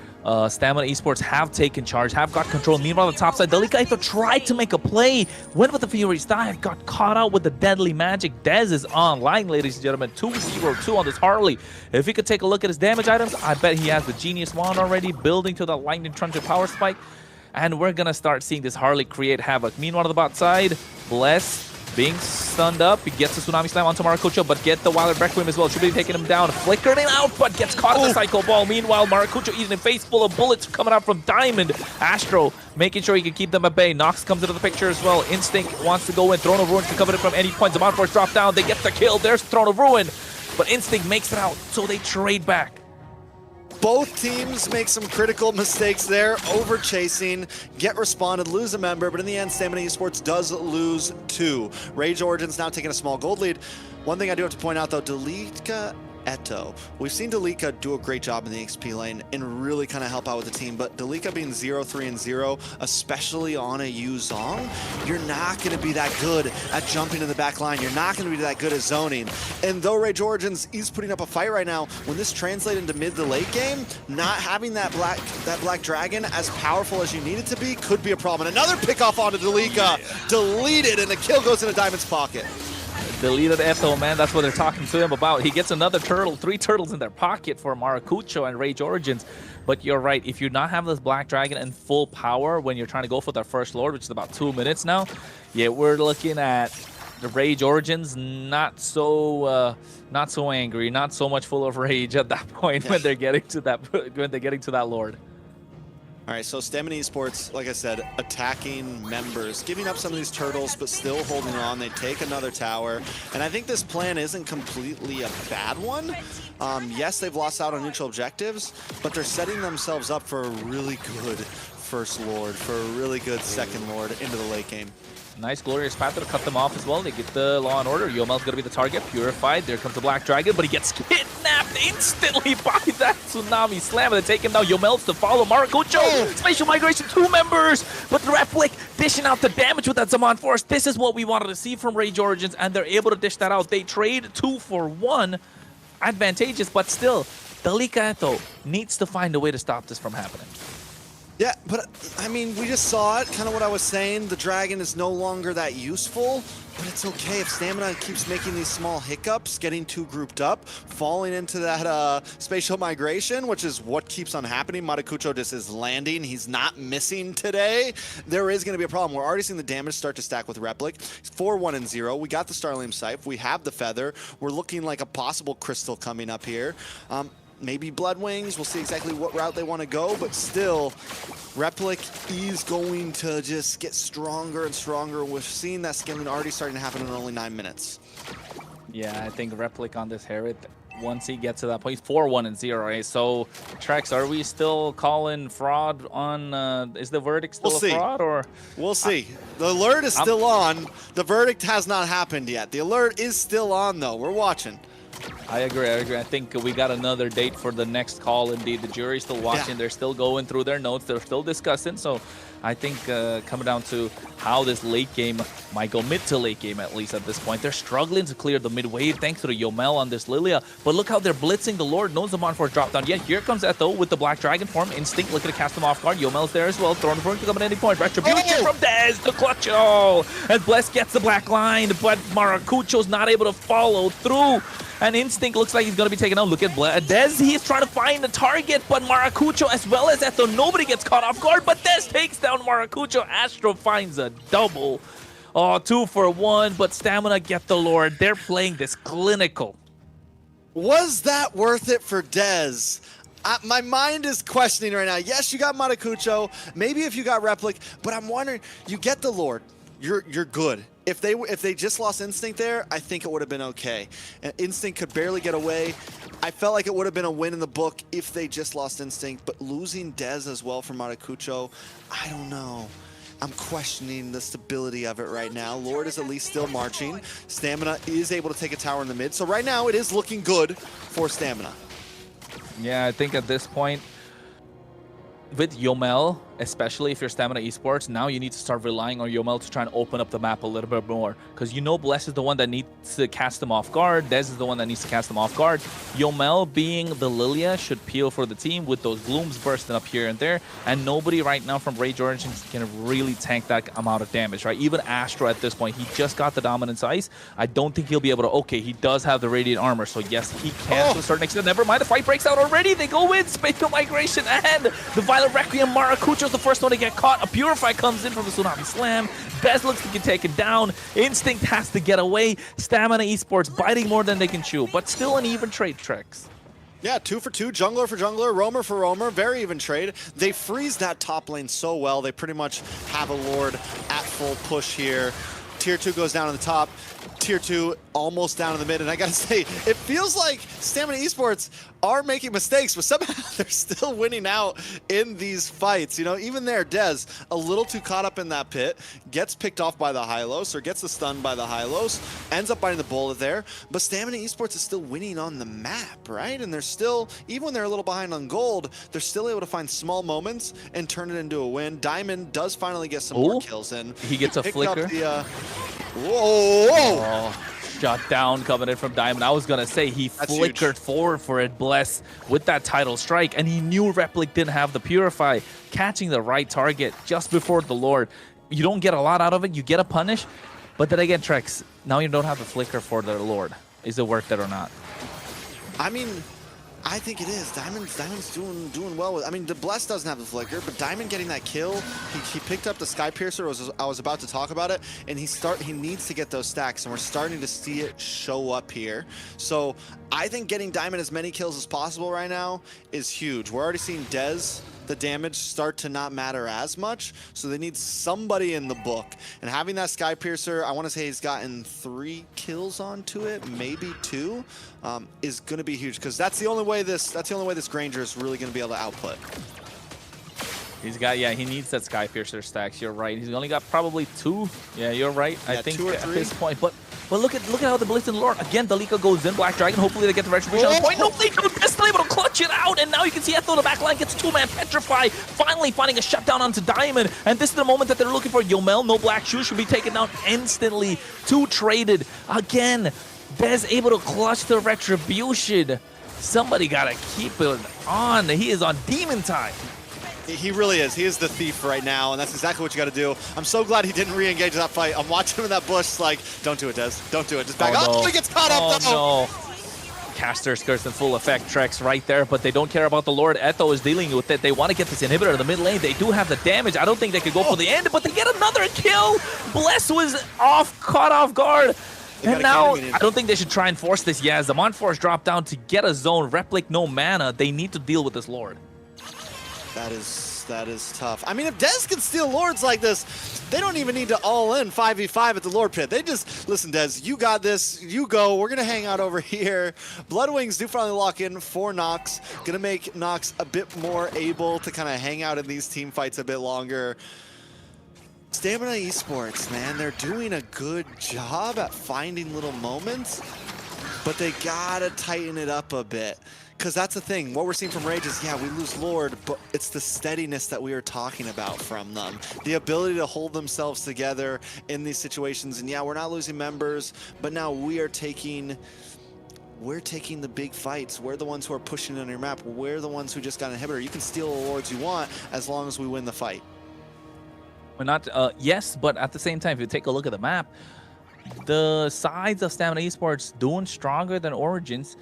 Stamina Esports have taken charge, have got control. Meanwhile, on the top side, Dalika Eto tried to make a play, went with the Fury's dive, got caught out with the deadly magic. Dez is online, ladies and gentlemen. 2-0-2 on this Harley. If you could take a look at his damage items, I bet he has the Genius Wand already, building to the Lightning Truncheon Power Spike. And we're going to start seeing this Harley create havoc. Meanwhile, on the bot side, Bless being stunned up. He gets the Tsunami Slam onto Maracucho, but get the Wild Requiem as well. Should be taking him down. Flickering him out, but gets caught in the Psycho Ball. Meanwhile, Maracucho eating a face full of bullets coming out from Diamond. Astro making sure he can keep them at bay. Nox comes into the picture as well. Instinct wants to go in. Throne of Ruin can cover it from any point. Zaman Force drop down. They get the kill. There's Throne of Ruin. But Instinct makes it out, so they trade back. Both teams make some critical mistakes there, over chasing, get responded, lose a member, but in the end, Stamina Esports does lose 2. Rage Origins now taking a small gold lead. One thing I do have to point out though, Delika Eto. We've seen Delika do a great job in the XP lane and really kind of help out with the team, but Delika being 0-3-0, especially on a Yuzong, you're not going to be that good at jumping in the back line. You're not going to be that good at zoning. And though Rage Origins is putting up a fight right now, when this translates into mid to late game, not having that black dragon as powerful as you need it to be could be a problem. And another pick off onto Delika, deleted, and the kill goes into Diamond's pocket. Deleted Eto, man, that's what they're talking to him about. He gets another turtle, 3 turtles in their pocket for Maracucho and Rage Origins. But you're right, if you not have this Black Dragon in full power when you're trying to go for their first Lord, which is about 2 minutes now, yeah, we're looking at the Rage Origins not so angry, not so much full of rage at that point when they're getting to that Lord. All right, so Stamina Esports, like I said, attacking members, giving up some of these turtles, but still holding on. They take another tower, and I think this plan isn't completely a bad one. Yes, they've lost out on neutral objectives, but they're setting themselves up for a really good first Lord, for a really good second Lord into the late game. Nice glorious path to cut them off as well. They get the Law and Order. Yomel's gonna be the target. Purified. There comes the Black Dragon, but he gets kidnapped instantly by that Tsunami Slam. They take him now. Yomel's to follow. Maracucho, Spatial Migration, 2 members, but the Replic dishing out the damage with that Zaman Force. This is what we wanted to see from Rage Origins, and they're able to dish that out. They trade 2 for 1. Advantageous, but still, Delika Eto needs to find a way to stop this from happening. Yeah, but I mean, we just saw it, kind of what I was saying. The dragon is no longer that useful, but it's okay if Stamina keeps making these small hiccups, getting too grouped up, falling into that spatial migration, which is what keeps on happening. Maracucho just is landing. He's not missing today. There is going to be a problem. We're already seeing the damage start to stack with Replic. 4-1-0. We got the Starlium Scythe. We have the Feather. We're looking like a possible Crystal coming up here. Maybe Blood Wings. We'll see exactly what route they want to go, but still, Replic is going to just get stronger and stronger. We've seen that scaling already starting to happen in only 9 minutes. Yeah, I think Replic on this Herod, once he gets to that point, he's 4-1-0, right? So, Trex, are we still calling fraud on, is the verdict still a fraud, or? We'll see. The alert is still on. The verdict has not happened yet. The alert is still on, though. We're watching. I agree. I think we got another date for the next call. Indeed, the jury's still watching. Yeah. They're still going through their notes. They're still discussing. So I think coming down to how this late game might go, mid to late game at least at this point. They're struggling to clear the mid wave thanks to the Yomel on this Lilia. But look how they're blitzing the Lord. No Zaman for a drop down. Yeah, here comes Eto with the Black Dragon form. Instinct looking to cast him off guard. Yomel's there as well. Throne of Ruin to come at any point. Retribution from Dez to clutch it all. As Bless gets the black line, but Maracucho's not able to follow through. And Instinct looks like he's going to be taken out. Look at Dez. He's trying to find the target, but Maracucho as well as Eto. Nobody gets caught off guard, but Dez takes down Maracucho. Astro finds a double. Oh, 2 for 1, but Stamina get the Lord. They're playing this clinical. Was that worth it for Dez? My mind is questioning right now. Yes, you got Maracucho. Maybe if you got Replic, but I'm wondering, you get the Lord. You're good. If they just lost Instinct there, I think it would have been okay. Instinct could barely get away. I felt like it would have been a win in the book if they just lost Instinct, but losing Dez as well for Maracucho, I don't know. I'm questioning the stability of it right now. Lord is at least still marching. Stamina is able to take a tower in the mid. So right now it is looking good for Stamina. Yeah, I think at this point, with Yomel, especially if you're Stamina Esports, now you need to start relying on Yomel to try and open up the map a little bit more. Because you know Bless is the one that needs to cast them off guard. Dez is the one that needs to cast them off guard. Yomel being the Lilia should peel for the team with those blooms bursting up here and there. And nobody right now from Rage Origins can really tank that amount of damage, right? Even Astro at this point, he just got the Dominance Ice. I don't think he'll be able to... Okay, he does have the Radiant Armor, so yes, he can to a certain extent. Never mind, the fight breaks out already. They go in, Spatial Migration, and the Violet Requiem. Maracucho Sho's the first one to get caught. A Purify comes in from the Tsunami Slam. Bez looks to get taken down. Instinct has to get away. Stamina Esports biting more than they can chew, but still an even trade, Trex. Yeah, 2 for 2, jungler for jungler, roamer for roamer, very even trade. They freeze that top lane so well. They pretty much have a Lord at full push here. Tier 2 goes down on the top. Tier 2 almost down in the mid, and I gotta say, it feels like Stamina Esports are making mistakes, but somehow they're still winning out in these fights. You know, even there, Dez, a little too caught up in that pit, gets picked off by the Hylos, or gets the stun by the Hylos, ends up biting the bullet there, but Stamina Esports is still winning on the map, right? And they're still, even when they're a little behind on gold, they're still able to find small moments and turn it into a win. Diamond does finally get some more kills in. He gets a flicker. Whoa! Oh, shut down coming in from Diamond. I was going to say he flickered forward for it, Bless, with that title strike, and he knew Replic didn't have the Purify, catching the right target just before the Lord. You don't get a lot out of it. You get a punish, but then again, Trex, now you don't have the flicker for the Lord. Is it worth it or not? I mean, I think it is. Diamond's doing well with. I mean, the Bless doesn't have the flicker, but Diamond getting that kill, he picked up the Sky Piercer. I was about to talk about it, and he needs to get those stacks, and we're starting to see it show up here. So I think getting Diamond as many kills as possible right now is huge. We're already seeing Dez, the damage start to not matter as much, so they need somebody in the book. And having that Sky Piercer, I want to say he's gotten 3 kills onto it, maybe 2, is going to be huge, because that's the only way this Granger is really going to be able to output. He's got, yeah, he needs that Sky Piercer stacks. You're right. He's only got probably 2. Yeah, you're right. Yeah, I think 2 or at 3. this point, but look at how the Blitz and Lord again. Dalika goes in, Black Dragon. Hopefully they get the retribution on the point. No, they don't. They're still able to clutch it out, and now you can see Ethel, the back line gets 2-man Petrify, finally finding a shutdown onto Diamond, and this is the moment that they're looking for. Yomel, no Black Shoes, should be taken down instantly. 2 traded again. Bez able to clutch the retribution. Somebody gotta keep it on. He is on demon time. He really is. He is the thief right now, and that's exactly what you got to do. I'm so glad he didn't re-engage that fight. I'm watching him in that bush like, don't do it, Dez. Don't do it. Just back up. No. Oh, he gets caught up, though. No. Caster skirts in full effect, Trex right there, but they don't care about the Lord. Etho is dealing with it. They want to get this inhibitor to the mid lane. They do have the damage. I don't think they could go for the end, but they get another kill. Bless was caught off guard. And now, I don't think they should try and force this. Yeah, as the Monforce dropped down to get a zone, Replic no mana, they need to deal with this Lord. That is tough. I mean, if Dez can steal Lords like this, they don't even need to all in 5v5 at the Lord pit. They just, listen, Dez, you got this. You go. We're going to hang out over here. Bloodwings do finally lock in for Nox. Going to make Nox a bit more able to kind of hang out in these team fights a bit longer. Stamina Esports, man, they're doing a good job at finding little moments, but they got to tighten it up a bit. Because that's the thing. What we're seeing from Rage is, yeah, we lose Lord, but it's the steadiness that we were talking about from them. The ability to hold themselves together in these situations. And yeah, we're not losing members, but now we're taking the big fights. We're the ones who are pushing on your map. We're the ones who just got an inhibitor. You can steal the Lords you want as long as we win the fight. We're not, yes, but at the same time, if you take a look at the map, the sides of Stamina Esports doing stronger than Origins.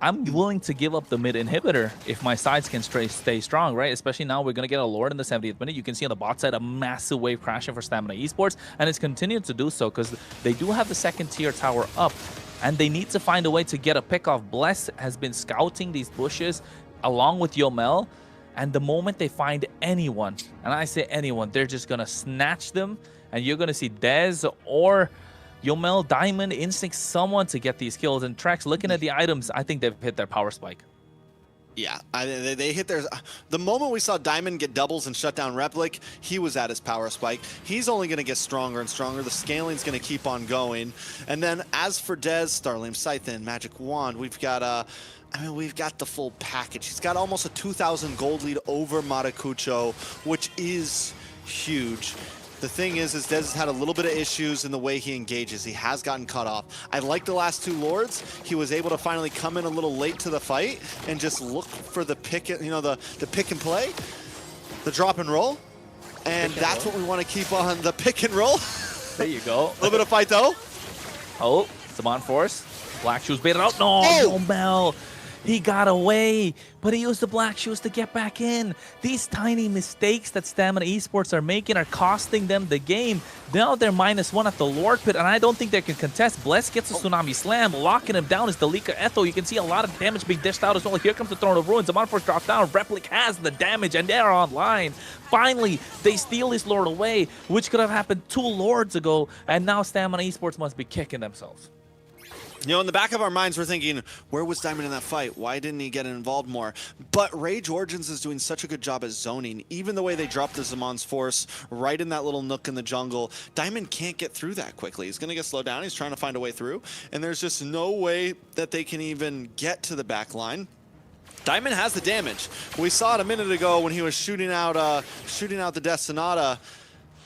I'm willing to give up the mid inhibitor if my sides can stay strong, right? Especially now we're going to get a Lord in the 70th minute. You can see on the bot side a massive wave crashing for Stamina Esports, and it's continued to do so because they do have the 2nd tier tower up, and they need to find a way to get a pick off. Bless has been scouting these bushes along with Yomel, and the moment they find anyone, and I say anyone, they're just going to snatch them, and you're going to see Dez or Yomel, Diamond, Instinct, someone to get these kills. And Trex, looking at the items, I think they've hit their power spike. Yeah, they hit theirs. The moment we saw Diamond get doubles and shut down Replic, he was at his power spike. He's only going to get stronger and stronger. The scaling's going to keep on going. And then as for Dez, Starlame Scythe, Magic Wand, we've got we've got the full package. He's got almost a 2,000 gold lead over Maracucho, which is huge. The thing is Dez has had a little bit of issues in the way he engages. He has gotten cut off. I like the last 2 Lords. He was able to finally come in a little late to the fight and just look for the pick, the pick and play, the drop and roll. And that's what we want to keep on, the pick and roll. There you go. A little bit of fight though. Oh, it's a Monforce. Black Shoes baited out. No, Yomel. He got away, but he used the black shoes to get back in. These tiny mistakes that Stamina Esports are making are costing them the game. Now they're -1 at the Lord Pit, and I don't think they can contest. Bless gets a Tsunami Slam. Locking him down is Delika Etho. You can see a lot of damage being dished out as well. Here comes the Throne of Ruins. The Force drops down. Replic has the damage, and they're online. Finally, they steal his Lord away, which could have happened 2 Lords ago, and now Stamina Esports must be kicking themselves. You know, in the back of our minds, we're thinking, where was Diamond in that fight? Why didn't he get involved more? But Rage Origins is doing such a good job at zoning. Even the way they dropped the Zamon's Force right in that little nook in the jungle, Diamond can't get through that quickly. He's going to get slowed down. He's trying to find a way through. And there's just no way that they can even get to the back line. Diamond has the damage. We saw it a minute ago when he was shooting out the Death Sonata.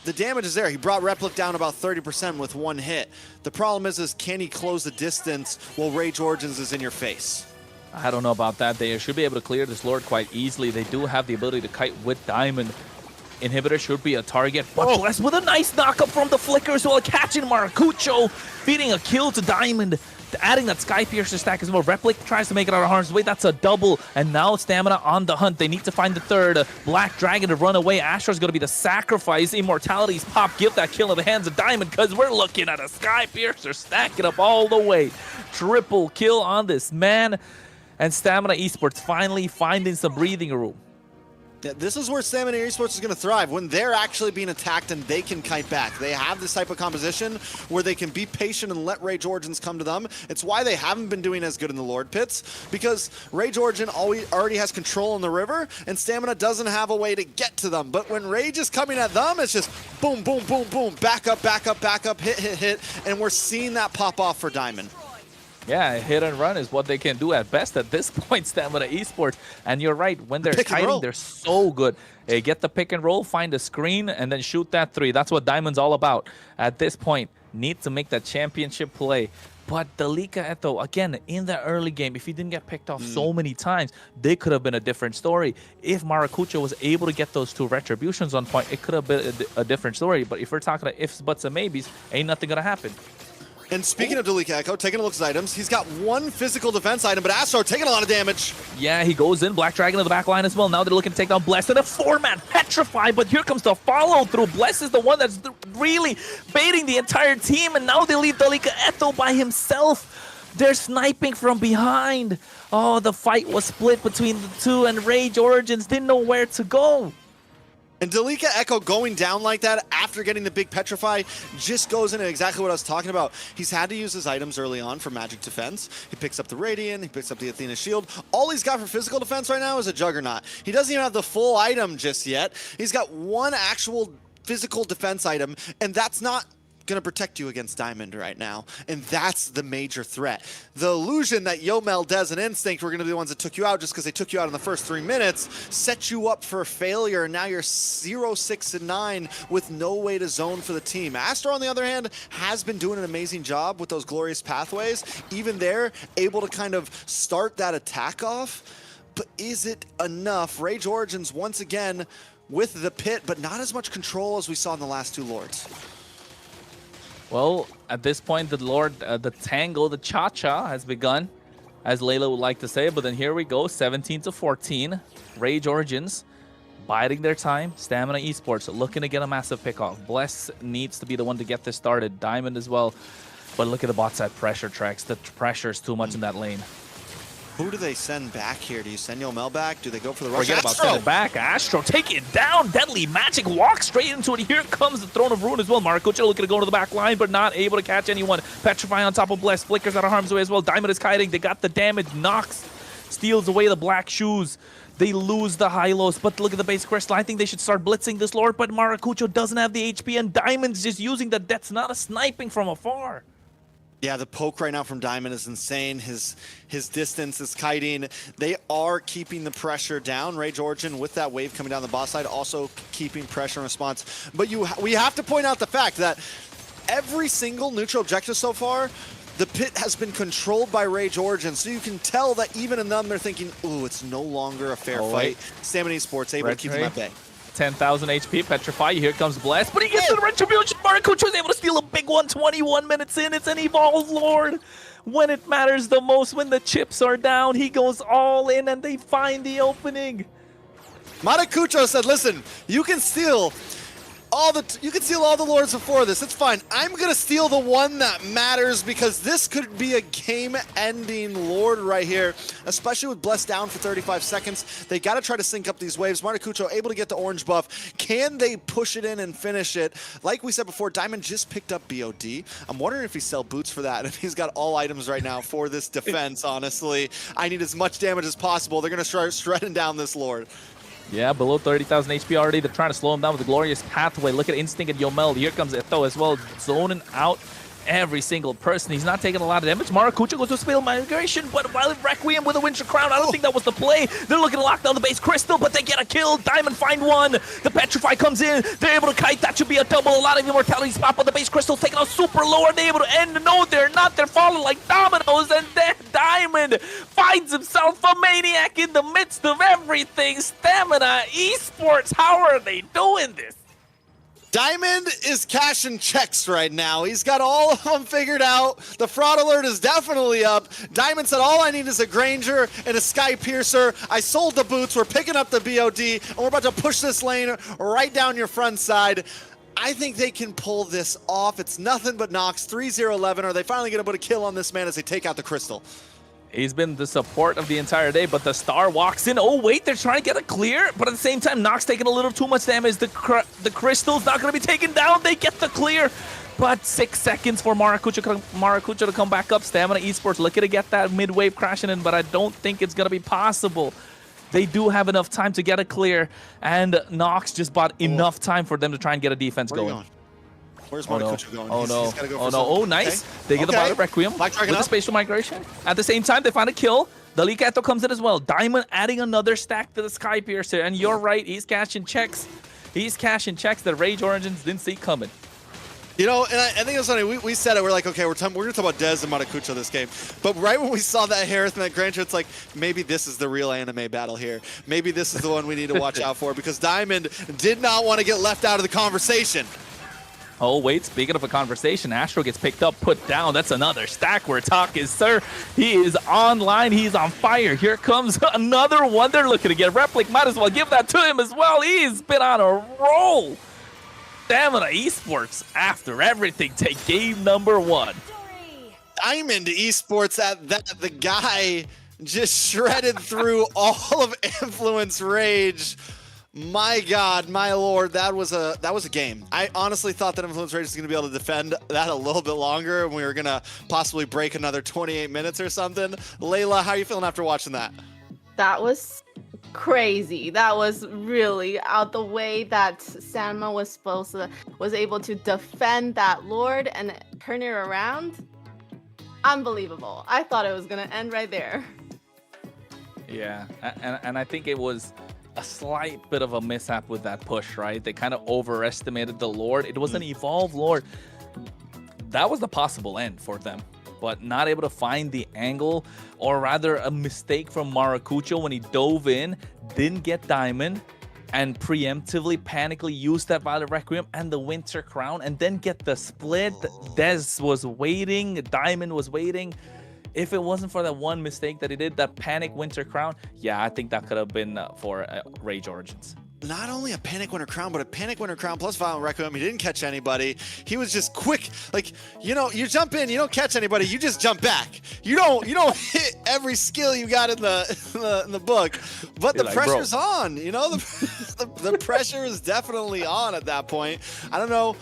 The damage is there. He brought Replic down about 30% with 1 hit. The problem is can he close the distance while Rage Origins is in your face? I don't know about that. They should be able to clear this Lord quite easily. They do have the ability to kite with Diamond. Inhibitor should be a target, but Bless with a nice knockup from the Flicker as well, catching Maracucho, feeding a kill to Diamond. Adding that Sky Piercer stack as well. Replic tries to make it out of harm's way. That's a double. And now Stamina on the hunt. They need to find the third. Black Dragon to run away. Astro's going to be the sacrifice. Immortality's pop. Give that kill in the hands of Diamond because we're looking at a Sky Piercer stacking up all the way. Triple kill on this man. And Stamina Esports finally finding some breathing room. Yeah, this is where Stamina Esports is going to thrive, when they're actually being attacked and they can kite back. They have this type of composition where they can be patient and let Rage Origins come to them. It's why they haven't been doing as good in the Lord Pits, because Rage Origin already has control in the river, and Stamina doesn't have a way to get to them. But when Rage is coming at them, it's just boom, boom, boom, boom, back up, back up, back up, hit, hit, hit, and we're seeing that pop off for Diamond. Yeah, hit and run is what they can do at best at this point, Stamina Esports. And you're right, when they're kiting, they're so good. Hey, get the pick and roll, find a screen, and then shoot that 3. That's what Diamond's all about. At this point, need to make that championship play. But Delika Etho, again, in the early game, if he didn't get picked off so many times, they could have been a different story. If Maracucho was able to get those 2 retributions on point, it could have been a different story. But if we're talking about ifs, buts, and maybes, ain't nothing going to happen. And speaking of Delika Echo, taking a look at his items, he's got 1 physical defense item, but Astro taking a lot of damage. Yeah, he goes in. Black Dragon to the back line as well. Now they're looking to take down Bless and a 4-man Petrify, but here comes the follow-through. Bless is the one that's really baiting the entire team, and now they leave Delika Etho by himself. They're sniping from behind. Oh, the fight was split between the 2, and Rage Origins didn't know where to go. And Delika Echo going down like that after getting the big Petrify just goes into exactly what I was talking about. He's had to use his items early on for magic defense. He picks up the Radiant, he picks up the Athena Shield. All he's got for physical defense right now is a Juggernaut. He doesn't even have the full item just yet. He's got 1 actual physical defense item, and that's not going to protect you against Diamond right now, and that's the major threat. The illusion that Yomel, Dez, and Instinct were going to be the ones that took you out just because they took you out in the first 3 minutes set you up for failure, and now you're 0-6-9 with no way to zone for the team. Astro, on the other hand, has been doing an amazing job with those glorious pathways. Even there, able to kind of start that attack off, but is it enough? Rage Origins, once again, with the pit, but not as much control as we saw in the last 2 Lords. Well, at this point, the tango, the cha-cha has begun, as Layla would like to say. But then here we go, 17-14. Rage Origins biding their time. Stamina Esports looking to get a massive pick-off. Bless needs to be the one to get this started. Diamond as well. But look at the bot side pressure tracks. The pressure is too much in that lane. Who do they send back here? Do you send Yomel back? Do they go for the rush? Forget about sending back. Astro take it down. Deadly Magic walks straight into it. Here comes the Throne of Ruin as well. Maracucho looking to go to the back line, but not able to catch anyone. Petrify on top of Bless. Flickers out of harm's way as well. Diamond is kiting. They got the damage. Nox steals away the black shoes. They lose the Hylos, but look at the base crystal. I think they should start blitzing this Lord, but Maracucho doesn't have the HP, and Diamond's just using the Death Sonata, sniping from afar. Yeah, the poke right now from Diamond is insane. His distance is kiting. They are keeping the pressure down. Rage Origin with that wave coming down the boss side, also keeping pressure and response. But we have to point out the fact that every single neutral objective so far, the pit has been controlled by Rage Origin, so you can tell that even in them, they're thinking, ooh, it's no longer a fair fight. Stamina Esports able to keep them at bay. 10,000 HP, Petrify, here comes Bless, but he gets the Retribution. Maracucho is able to steal a big one, 21 minutes in. It's an Evolved Lord. when it matters the most, when the chips are down, he goes all in and they find the opening. Maracucho said, listen, you can steal all the lords before this. It's fine. I'm going to steal the one that matters because this could be a game-ending lord right here, especially with Bless down for 35 seconds. They got to try to sync up these waves. Maracucho able to get the orange buff. Can they push it in and finish it? Like we said before, Diamond just picked up BOD. I'm wondering if he sell boots for that. And he's got all items right now for this defense, honestly. I need as much damage as possible. They're going to start shredding down this lord. Yeah, below 30,000 HP already. They're trying to slow him down with the glorious pathway. Look at Instinct and Yomel. Here comes Eto as well, zoning out every single person. He's not taking a lot of damage. Maracucho goes to Spell Migration, but Violet Requiem with a Winter Crown. I don't think that was the play. They're looking to lock down the base crystal, but they get a kill. Diamond find one. The Petrify comes in. They're able to kite. That should be a double. A lot of immortality spot, but the base crystal taking out super low. Are they able to end? No, they're not. They're falling like dominoes, and then Diamond finds himself a maniac in the midst of everything. Stamina Esports, how are they doing this? Diamond is cashing checks right now. He's got all of them figured out. The fraud alert is definitely up. Diamond said, all I need is a Granger and a Sky Piercer. I sold the boots. We're picking up the BOD, and we're about to push this lane right down your front side. I think they can pull this off. It's nothing but Nox. 3-0-11. Are they finally going to put a kill on this man as they take out the crystal? He's been the support of the entire day, but the star walks in. Oh, wait, they're trying to get a clear, but at the same time, Nox taking a little too much damage. The crystal's not going to be taken down. They get the clear, but 6 seconds for Maracucho to come back up. Stamina Esports looking to get that mid-wave crashing in, but I don't think it's going to be possible. They do have enough time to get a clear, and Nox just bought enough time for them to try and get a defense going. Where's Maracucho going? Oh, no. He's gotta go for Oh, nice. Okay. They get the Violet Requiem with the spatial migration. At the same time, they find a kill. The Likato comes in as well. Diamond adding another stack to the Sky Piercer. And you're right, he's cashing checks. He's cashing checks that Rage Origins didn't see coming. You know, and I think it was funny. We said it. We're like, okay, we're going to talk about Dez and Maracucho this game. But right when we saw that Harris and that Granger, it's like, maybe this is the real anime battle here. Maybe this is the one we need to watch out for because Diamond did not want to get left out of the conversation. Oh, wait, speaking of a conversation, Astro gets picked up, put down. That's another stack we're talking, sir. He is online. He's on fire. Here comes another one. They're looking to get Replic. Might as well give that to him as well. He's been on a roll. Stamina Esports, after everything, take game number 1. Diamond Esports at that. The guy just shredded through all of Influence Rage. My God, my Lord, that was a game. I honestly thought that Influence Rage was going to be able to defend that a little bit longer, and we were going to possibly break another 28 minutes or something. Layla, how are you feeling after watching that? That was crazy. That was really out the way that Sanma was able to defend that Lord and turn it around. Unbelievable. I thought it was going to end right there. Yeah, and I think it was a slight bit of a mishap with that push, right? They kind of overestimated the Lord. It was an evolved Lord. That was the possible end for them, but not able to find the angle, or rather a mistake from Maracucho when he dove in, didn't get Diamond, and preemptively, panically used that Violet Requiem and the Winter Crown, and then get the split. Dez was waiting, Diamond was waiting. If it wasn't for that one mistake that he did, that panic Winter Crown, yeah, I think that could have been for Rage Origins. Not only a panic Winter Crown, but a panic Winter Crown plus Violent Requiem. He didn't catch anybody. He was just quick. Like, you know, you jump in, you don't catch anybody, you just jump back. You don't hit every skill you got in the book. But the pressure's on. You know, the pressure is definitely on at that point. I don't know.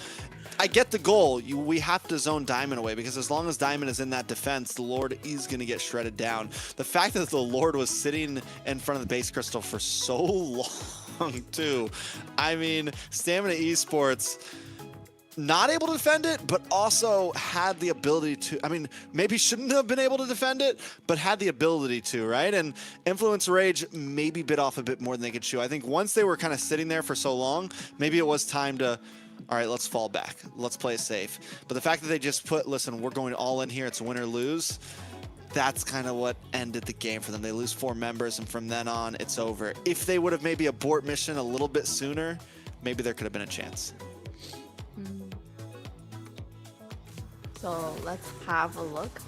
I get the goal. We have to zone Diamond away because as long as Diamond is in that defense, the Lord is going to get shredded down. The fact that the Lord was sitting in front of the base crystal for so long, too. I mean, Stamina Esports, not able to defend it, but also had the ability to, I mean, maybe shouldn't have been able to defend it, but had the ability to, right? And Influence Rage maybe bit off a bit more than they could chew. I think once they were kind of sitting there for so long, maybe it was time to, all right, let's fall back. Let's play safe. But the fact that they just put, listen, we're going all in here. It's win or lose. That's kind of what ended the game for them. They lose 4 members, and from then on, it's over. If they would have maybe abort mission a little bit sooner, maybe there could have been a chance. So let's have a look.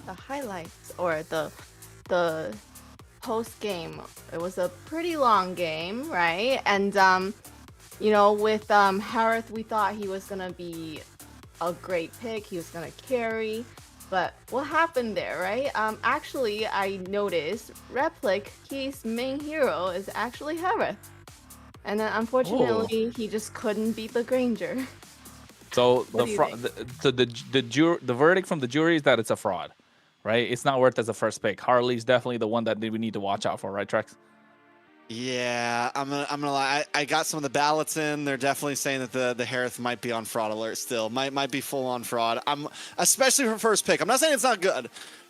the highlights or the post game. It was a pretty long game, right? And you know, with Harith, we thought he was gonna be a great pick. He was gonna carry. But what happened there, right? Actually, I noticed Replic, his main hero is actually Harith. And then unfortunately, he just couldn't beat the Granger. So What do you think? the verdict from the jury is that it's a fraud, right? It's not worth as a first pick. Harley's definitely the one that we need to watch out for, right, Trex? Yeah, I'm gonna lie. I got some of the ballots in. They're definitely saying that the Harith might be on fraud alert still. Might be full on fraud. Especially for first pick. I'm not saying it's not good.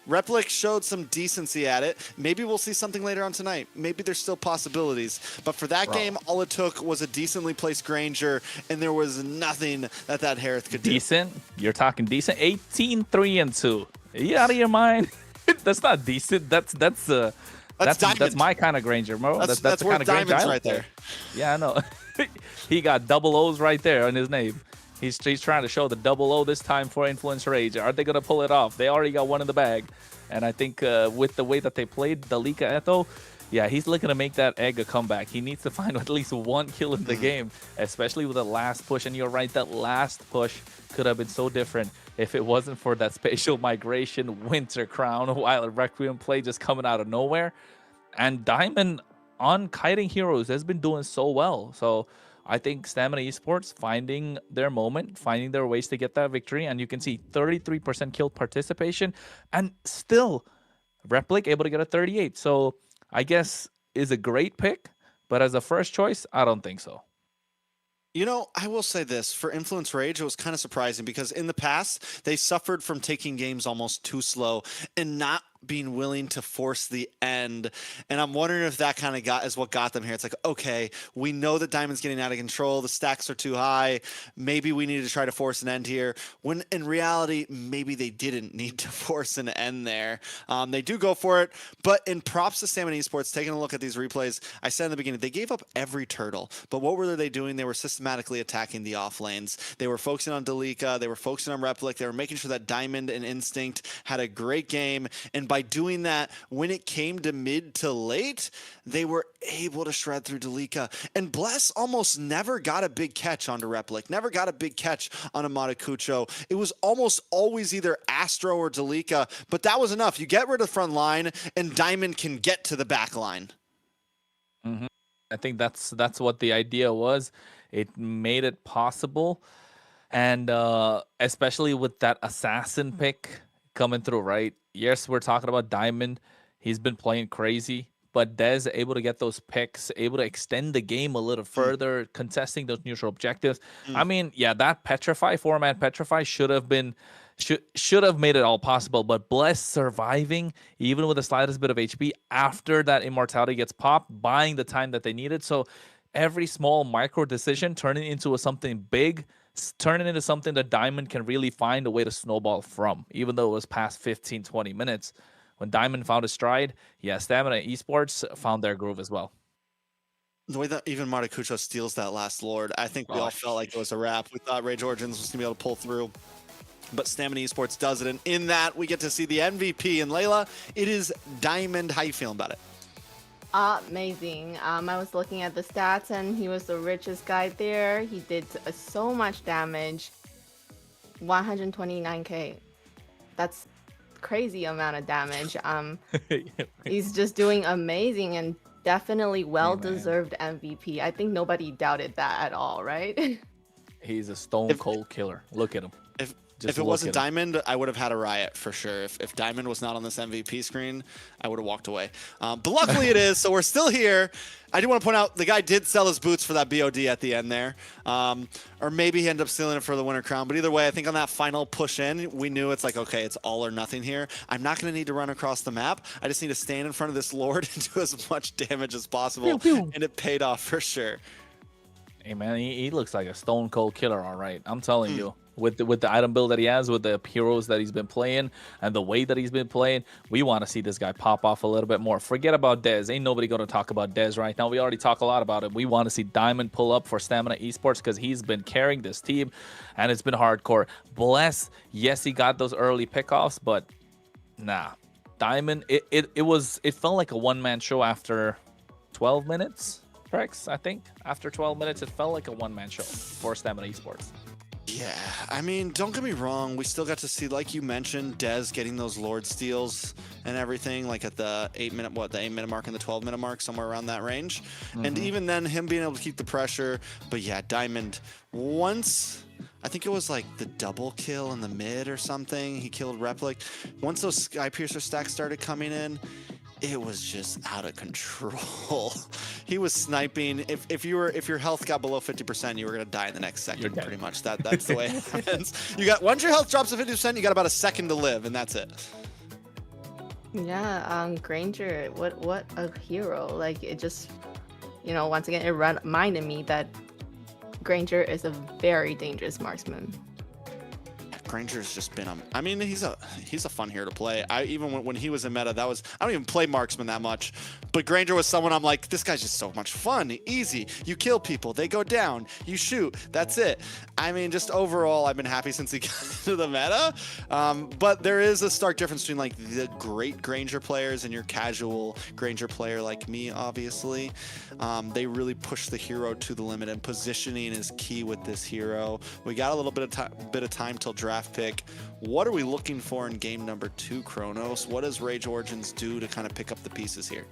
Replic showed some decency at it. Maybe we'll see something later on tonight. Maybe there's still possibilities. But for that game, all it took was a decently placed Granger, and there was nothing that Harith could do. Decent? You're talking decent? 18-3-2. Are you out of your mind? That's not decent. That's my kind of Granger, bro. That's the kind of Granger I right there. Yeah, I know. He got double O's right there on his name. He's trying to show the double O this time for Influence Rage. Are they going to pull it off? They already got one in the bag. And I think with the way that they played Dalika Eto, yeah, he's looking to make that egg a comeback. He needs to find at least one kill in the game, especially with the last push. And you're right, that last push could have been so different if it wasn't for that spatial migration Winter Crown while Requiem play just coming out of nowhere. And Diamond on kiting heroes has been doing so well. So I think Stamina Esports finding their moment, finding their ways to get that victory. And you can see 33% kill participation and still Replic able to get a 38. So I guess is a great pick, but as a first choice, I don't think so. You know, I will say this, for Influence Rage, it was kind of surprising because in the past, they suffered from taking games almost too slow and not being willing to force the end. And I'm wondering if that kind of is what got them here. It's like, okay, we know that Diamond's getting out of control. The stacks are too high. Maybe we need to try to force an end here. When in reality, maybe they didn't need to force an end there. They do go for it. But in props to Stamina Esports, taking a look at these replays, I said in the beginning, they gave up every turtle. But what were they doing? They were systematically attacking the off lanes. They were focusing on Dalika. They were focusing on Replic. They were making sure that Diamond and Instinct had a great game. And by doing that, when it came to mid to late, they were able to shred through Dalika. And Bless almost never got a big catch onto Replic, never got a big catch on a Matakucho. It was almost always either Astro or Dalika, but that was enough. You get rid of the front line, and Diamond can get to the back line. Mm-hmm. I think that's what the idea was. It made it possible. And especially with that assassin pick coming through, right? Yes, we're talking about Diamond. He's been playing crazy, but Dez able to get those picks, able to extend the game a little further, contesting those neutral objectives. I mean, yeah, that Petrify, 4-man Petrify should have made it all possible, but Bless surviving, even with the slightest bit of HP, after that immortality gets popped, buying the time that they needed. So every small micro decision turning into something big, turning into something that Diamond can really find a way to snowball from, even though it was past 15, 20 minutes. When Diamond found his stride, yeah, Stamina Esports found their groove as well. The way that even Matakucho steals that last Lord, I think we all felt like it was a wrap. We thought Rage Origins was going to be able to pull through, but Stamina Esports does it. And in that, we get to see the MVP. And Layla, it is Diamond. How you feeling about it? Amazing. I was looking at the stats and he was the richest guy there. He did so much damage. 129k. That's crazy amount of damage. He's just doing amazing and definitely well-deserved MVP. I think nobody doubted that at all, right? He's a stone cold killer. Look at him. If it wasn't Diamond, I would have had a riot for sure. If Diamond was not on this MVP screen, I would have walked away. But luckily it is, so we're still here. I do want to point out the guy did sell his boots for that BOD at the end there. Or maybe he ended up stealing it for the Winter Crown. But either way, I think on that final push in, we knew it's like, okay, it's all or nothing here. I'm not going to need to run across the map. I just need to stand in front of this Lord and do as much damage as possible. Pew, pew. And it paid off for sure. Hey, man, he looks like a stone cold killer, all right. I'm telling you. With the item build that he has, with the heroes that he's been playing, and the way that he's been playing, we want to see this guy pop off a little bit more. Forget about Dez. Ain't nobody going to talk about Dez right now. We already talk a lot about it. We want to see Diamond pull up for Stamina Esports because he's been carrying this team, and it's been hardcore. Bless, yes, he got those early pickoffs, but Nah. Diamond, it felt like a one-man show after 12 minutes, Trex, I think. After 12 minutes, it felt like a one-man show for Stamina Esports. Yeah, I mean, don't get me wrong. We still got to see, like you mentioned, Dez getting those Lord steals and everything, like at the 8-minute, the 8-minute mark and the 12-minute mark, somewhere around that range. And even then, him being able to keep the pressure. But yeah, Diamond, once, I think it was like the double kill in the mid or something, he killed Replic. Once those Sky Piercer stacks started coming in, it was just out of control. He was sniping. If your health got below 50%, you were gonna die in the next second. Pretty much. That's the way it happens. Once your health drops to 50%, you got about a second to live, and that's it. Yeah, Granger, what a hero. Like, it just, once again, it reminded me that Granger is a very dangerous marksman. Granger's just been I mean, he's a fun hero to play. Even when he was in meta, I don't even play marksman that much, but Granger was someone I'm like, this guy's just so much fun, easy. You kill people, they go down, you shoot, that's it. I mean, just overall, I've been happy since he got into the meta. But there is a stark difference between like the great Granger players and your casual Granger player like me, obviously. They really push the hero to the limit, and positioning is key with this hero. We got a little bit of time till draft pick. What are we looking for in game number 2, Kronos? What does Rage Origins do to kind of pick up the pieces here?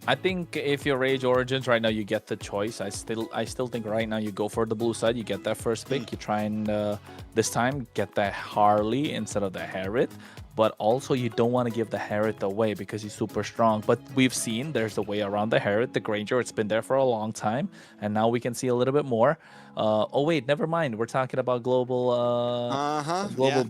I think if you're Rage Origins right now, you get the choice. I still think right now you go for the blue side. You get that first pick. You try and this time get the Harley instead of the Harriet. But also you don't want to give the Harriet away because he's super strong. But we've seen there's a way around the Harriet, the Granger. It's been there for a long time, and now we can see a little bit more. Oh wait, never mind. We're talking about global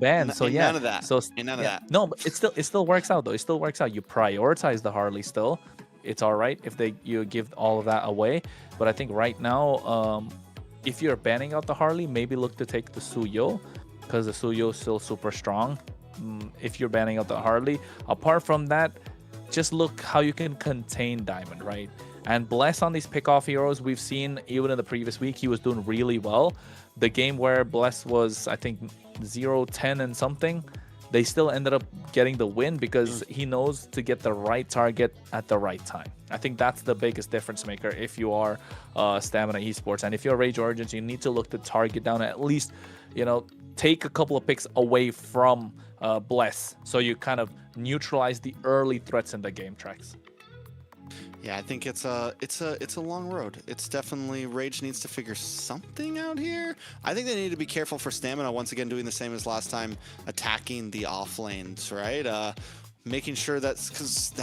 ban. So yeah, none of that. So none of that. No, but it still works out though. It still works out. You prioritize the Harley still. It's all right if you give all of that away. But I think right now, if you're banning out the Harley, maybe look to take the Suyo, because the Suyo is still super strong. If you're banning out the Harley, apart from that, just look how you can contain Diamond, right? And Bless on these pick-off heroes, we've seen even in the previous week, he was doing really well. The game where Bless was, I think, 0-10 and something, they still ended up getting the win because he knows to get the right target at the right time. I think that's the biggest difference maker if you are Stamina Esports. And if you're Rage Origins, you need to look to target down at least, take a couple of picks away from Bless, so you kind of neutralize the early threats in the game tracks. Yeah, I think it's a long road. It's definitely Rage needs to figure something out here. I think they need to be careful for Stamina once again doing the same as last time, attacking the off lanes, right? Making sure they just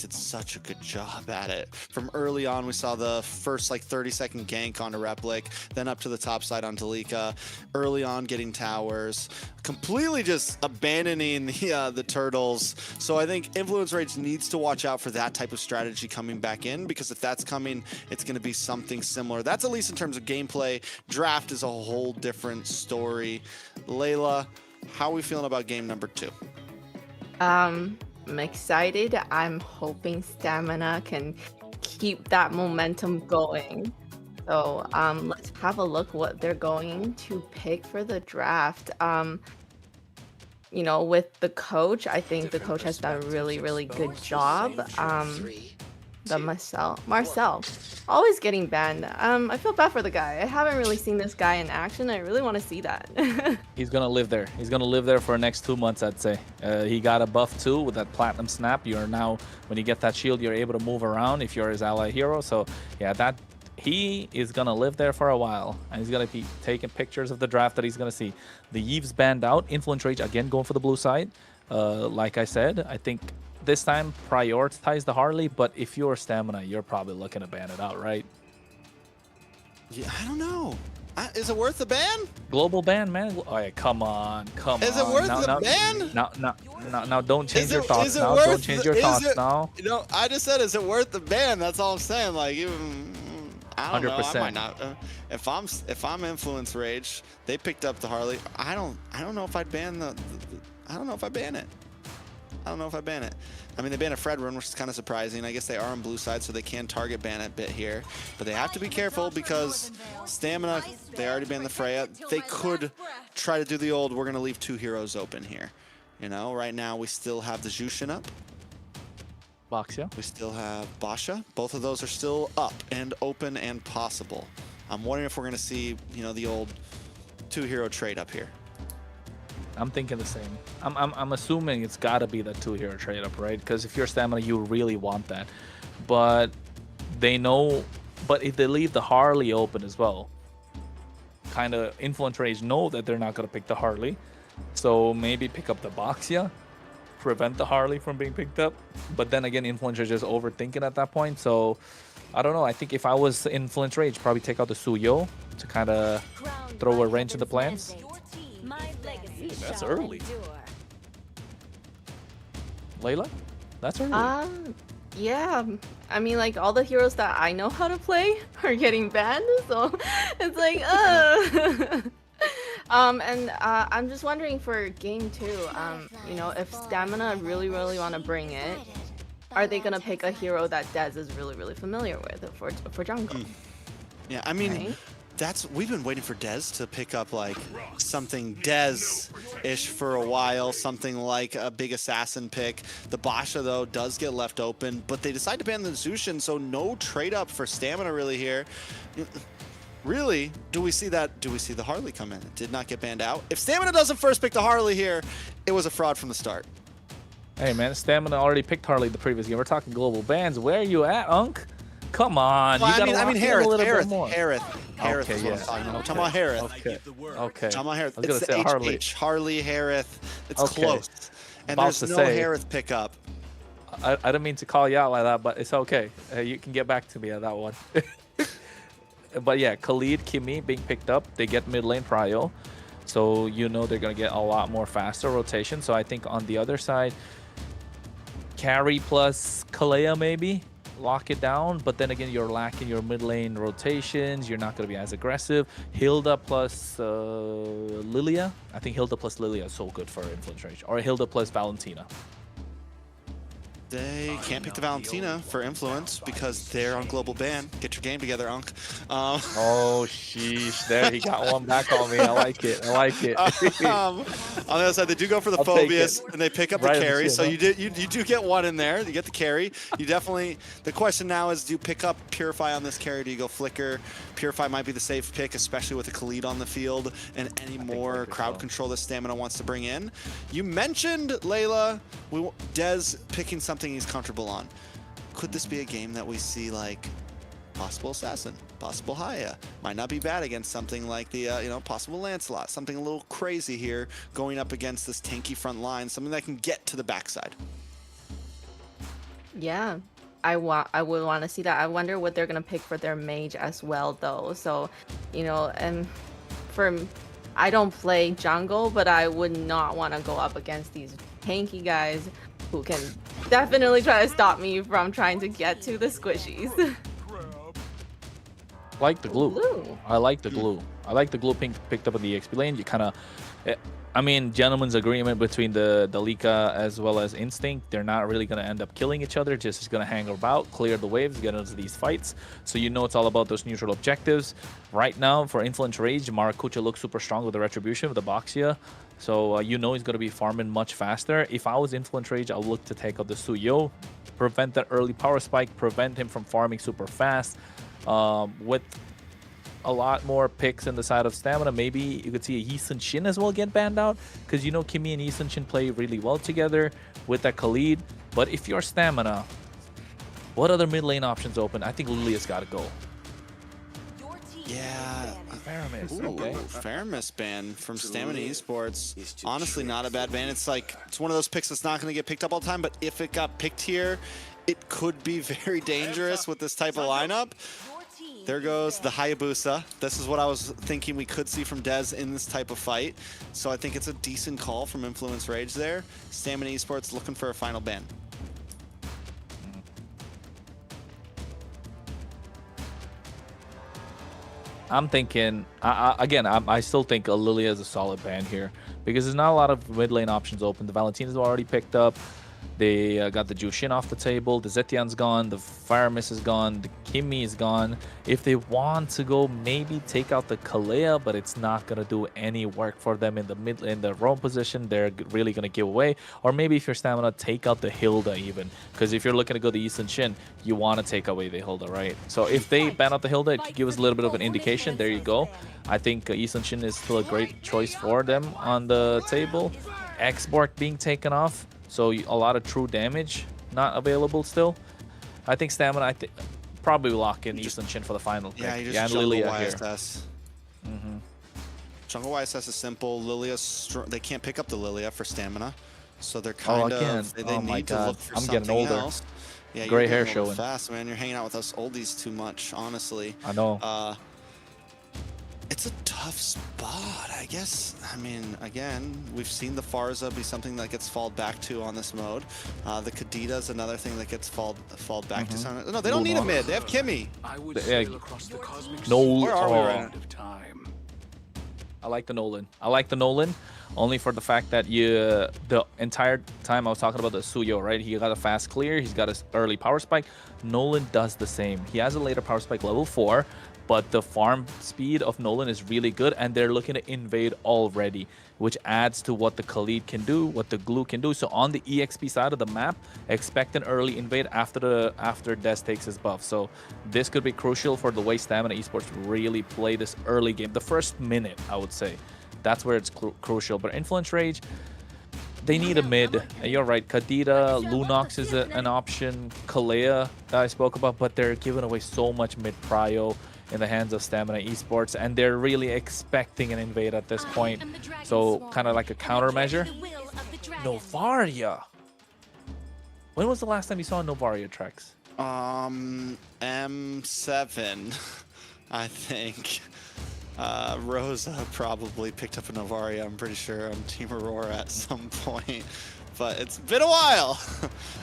did such a good job at it. From early on, we saw the first 30-second gank onto Replic, then up to the top side on Talika. Early on, getting towers, completely just abandoning the turtles. So I think Influence Rage needs to watch out for that type of strategy coming back in, because if that's coming, it's going to be something similar. That's at least in terms of gameplay. Draft is a whole different story. Layla, how are we feeling about game number 2? I'm excited. I'm hoping Stamina can keep that momentum going. So let's have a look what they're going to pick for the draft. With the coach, I think the coach has done a really, really good job. The Marcel, always getting banned. I feel bad for the guy. I haven't really seen this guy in action. I really want to see that. He's gonna live there. He's gonna live there for the next 2 months, I'd say. He got a buff too with that platinum snap. You're now, when you get that shield, you're able to move around if you're his ally hero. So yeah, he is gonna live there for a while, and he's gonna be taking pictures of the draft that he's gonna see. The Yves banned out. Influence Rage again going for the blue side. Like I said, I think this time prioritize the Harley, but if you're Stamina, you're probably looking to ban it out, right? Yeah, I don't know. Is it worth the ban? Global ban, man. Oh, yeah, come on. Is it worth the ban? Now, don't change your thoughts now. Don't change your thoughts now. I just said, is it worth the ban? That's all I'm saying. Like, I don't 100%. Know. I might not. If I'm Influence Rage, they picked up the Harley. I don't know if I'd ban I don't know if I ban it. I mean, they ban a Fred run, which is kind of surprising. I guess they are on blue side, so they can target ban it a bit here. But they have to be careful because Stamina, they already banned the Freya. They could try to do the old, we're going to leave 2 heroes open here. You know, right now we still have the Jushin up. Boxia. We still have Basha. Both of those are still up and open and possible. I'm wondering if we're going to see, you know, the old 2-hero trade up here. I'm thinking the same. I'm assuming it's got to be the 2-hero trade up, right? Because if you're Stamina, you really want that. But they know, but if they leave the Harley open as well, kind of Influence Rage know that they're not going to pick the Harley. So maybe pick up the Boxia, prevent the Harley from being picked up. But then again, Influence Rage is overthinking at that point. So I don't know. I think if I was Influence Rage, probably take out the Suyo to kind of throw a wrench in the plans. That's early. Layla? That's early. Yeah. I mean, like, all the heroes that I know how to play are getting banned, so it's like, and I'm just wondering for game 2, you know, if Stamina really want to bring it, are they gonna pick a hero that Dez is really familiar with for jungle? Yeah, I mean, Right? we've been waiting for Dez to pick up like something Dez-ish for a while, something like a big assassin pick. The Basha though does get left open, but they decide to ban the Zushin, so no trade up for Stamina really here. Really, do we see that? Do we see the Harley come in? It did not get banned out. If Stamina doesn't first pick the Harley here, it was a fraud from the start. Hey man, Stamina already picked Harley the previous game. We're talking global bans. Where are you at, Unk? Come on, Well, you gotta I mean, Harith, a little bit more. Harith Okay, is what I'm yeah. talking about. I'm Okay. talking about Harith. Okay. I'm talking about Harith. I was gonna It's say the Harley. Harley, Harith. It's Okay. close. And About there's to no say. Harith pickup. I didn't mean to call you out like that, but it's okay. You can get back to me on that one. But yeah, Khalid, Kimi being picked up. They get mid lane prio. So you know they're going to get a lot more faster rotation. So I think on the other side, carry plus Kalea maybe. Lock it down. But then again, you're lacking your mid lane rotations. You're not going to be as aggressive. Hilda plus Lilia. I think Hilda plus Lilia is so good for Influence Rage. Or Hilda plus Valentina. They can't pick the Valentina for influence because they're on global ban. Get your game together, Unk. Oh, sheesh. There, he got one back on me. I like it. I like it. On the other side, they do go for the I'll take Phobius, it. and they pick up Right the on the carry. chin, So huh? you do get one in there. You get the carry. You definitely. The question now is, do you pick up Purify on this carry? Do you go Flicker? Purify might be the safe pick, especially with the Khalid on the field and any more Flicker's crowd well. control that Stamina wants to bring in. You mentioned Layla. Dez picking something he's comfortable on. Could this be a game that we see like possible Assassin, possible Haya? Might not be bad against something like the possible Lancelot. Something a little crazy here going up against this tanky front line. Something that can get to the backside. Yeah, I would want to see that. I wonder what they're gonna pick for their mage as well, though. So, you know, and I don't play jungle, but I would not want to go up against these tanky guys who can definitely try to stop me from trying to get to the squishies. Like the glue. Glue. I like the glue. I like the glue picked up in the XP lane. You kind of, I mean, gentleman's agreement between the Lika as well as Instinct. They're not really going to end up killing each other. Just going to hang about, clear the waves, get into these fights. So you know it's all about those neutral objectives. Right now, for Influence Rage, Maracuja looks super strong with the Retribution, with the Boxia. So you know he's going to be farming much faster. If I was Influence Rage, I would look to take out the Suyo, prevent that early power spike, prevent him from farming super fast. With a lot more picks in the side of Stamina, maybe you could see a Yisun Shin as well get banned out, because you know Kimi and Yisun Shin play really well together with that Khalid. But if you're Stamina, what other mid lane options open? I think Lilia's got to go. Yeah. Faramis, Ooh, okay. Faramis ban from Stamina Esports. Honestly, not a bad ban. It's one of those picks that's not going to get picked up all the time, but if it got picked here, it could be very dangerous with this type of lineup. There goes the Hayabusa. This is what I was thinking we could see from Dez in this type of fight. So I think it's a decent call from Influence Rage there. Stamina Esports looking for a final ban. I'm thinking, I still think Lilia is a solid ban here, because there's not a lot of mid lane options open. The Valentina's already picked up. They got the Jushin off the table. The Zetian's gone. The Fire Mist is gone. The Kimmy is gone. If they want to go, maybe take out the Kalea, but it's not gonna do any work for them in the roam position. They're really gonna give away. Or maybe if you're Stamina, take out the Hilda even, because if you're looking to go the East and Shin, you want to take away the Hilda, right? So if they ban out the Hilda, it could give us a little bit of an indication. There you go. I think East and Shin is still a great choice for them on the table. X-Borg being taken off. So a lot of true damage not available still. I think Stamina, probably lock in East and Shin for the final pick. Yeah, you just and jungle Lilia YSS. Jungle YSS is simple. Lilia's they can't pick up the Lilia for Stamina, so they're kind of they need to look for something else. Yeah, gray hair getting showing. Fast, man. You're hanging out with us oldies too much, honestly. I know. It's a tough spot, I guess. I mean, again, we've seen the Farza be something that gets falled back to on this mode. The Kadita is another thing that gets falled back to. Some, no, they don't need a mid. They have Kimmy. No. Where are we right now? I like the Nolan. I like the Nolan only for the fact that the entire time I was talking about the Suyo, right? He got a fast clear. He's got an early power spike. Nolan does the same. He has a later power spike level 4. But the farm speed of Nolan is really good, and they're looking to invade already, which adds to what the Khalid can do, what the Glue can do. So on the EXP side of the map, expect an early invade after Des takes his buff. So this could be crucial for the way Stamina Esports really play this early game. The first minute, I would say, that's where it's crucial. But Influence Rage, they need a mid. You're right, Kadita, Lunox is an option, Kalea that I spoke about, but they're giving away so much mid prio in the hands of Stamina Esports, and they're really expecting an invade at this point. So kind of like a countermeasure. Novaria. When was the last time you saw Novaria tracks? M7, I think. Rosa probably picked up a Novaria, I'm pretty sure, on Team Aurora at some point. But it's been a while.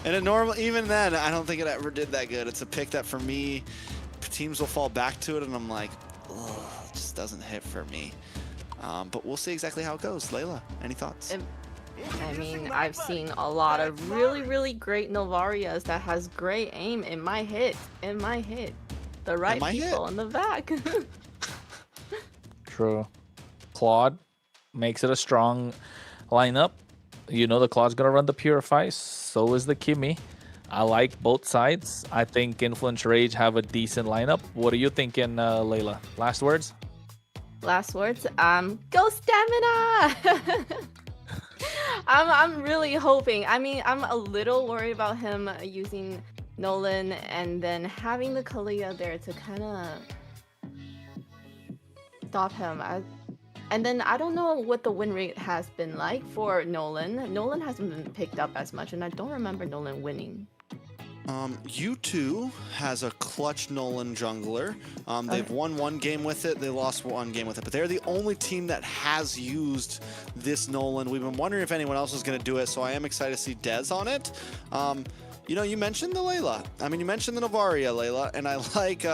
And even then, I don't think it ever did that good. It's a pick that for me, teams will fall back to it, and I'm like, ugh, it just doesn't hit for me. But we'll see exactly how it goes. Layla, any thoughts? I mean, I've seen a lot of really great Novarias that has great aim. It might hit. It might hit. The right people in the back. True. Claude makes it a strong lineup. You know the Claude's gonna run the Purify, so is the Kimmy. I like both sides. I think Influence Rage have a decent lineup. What are you thinking, Layla? Last words? Last words? Go Stamina! I'm really hoping. I mean, I'm a little worried about him using Nolan and then having the Kalea there to kind of stop him. And then I don't know what the win rate has been like for Nolan. Nolan hasn't been picked up as much, and I don't remember Nolan winning. U2 has a clutch Nolan jungler. They've won one game with it. They lost one game with it. But they're the only team that has used this Nolan. We've been wondering if anyone else is going to do it, so I am excited to see Dez on it. You know, you mentioned the Layla. I mean, you mentioned the Novaria, Layla, and I like...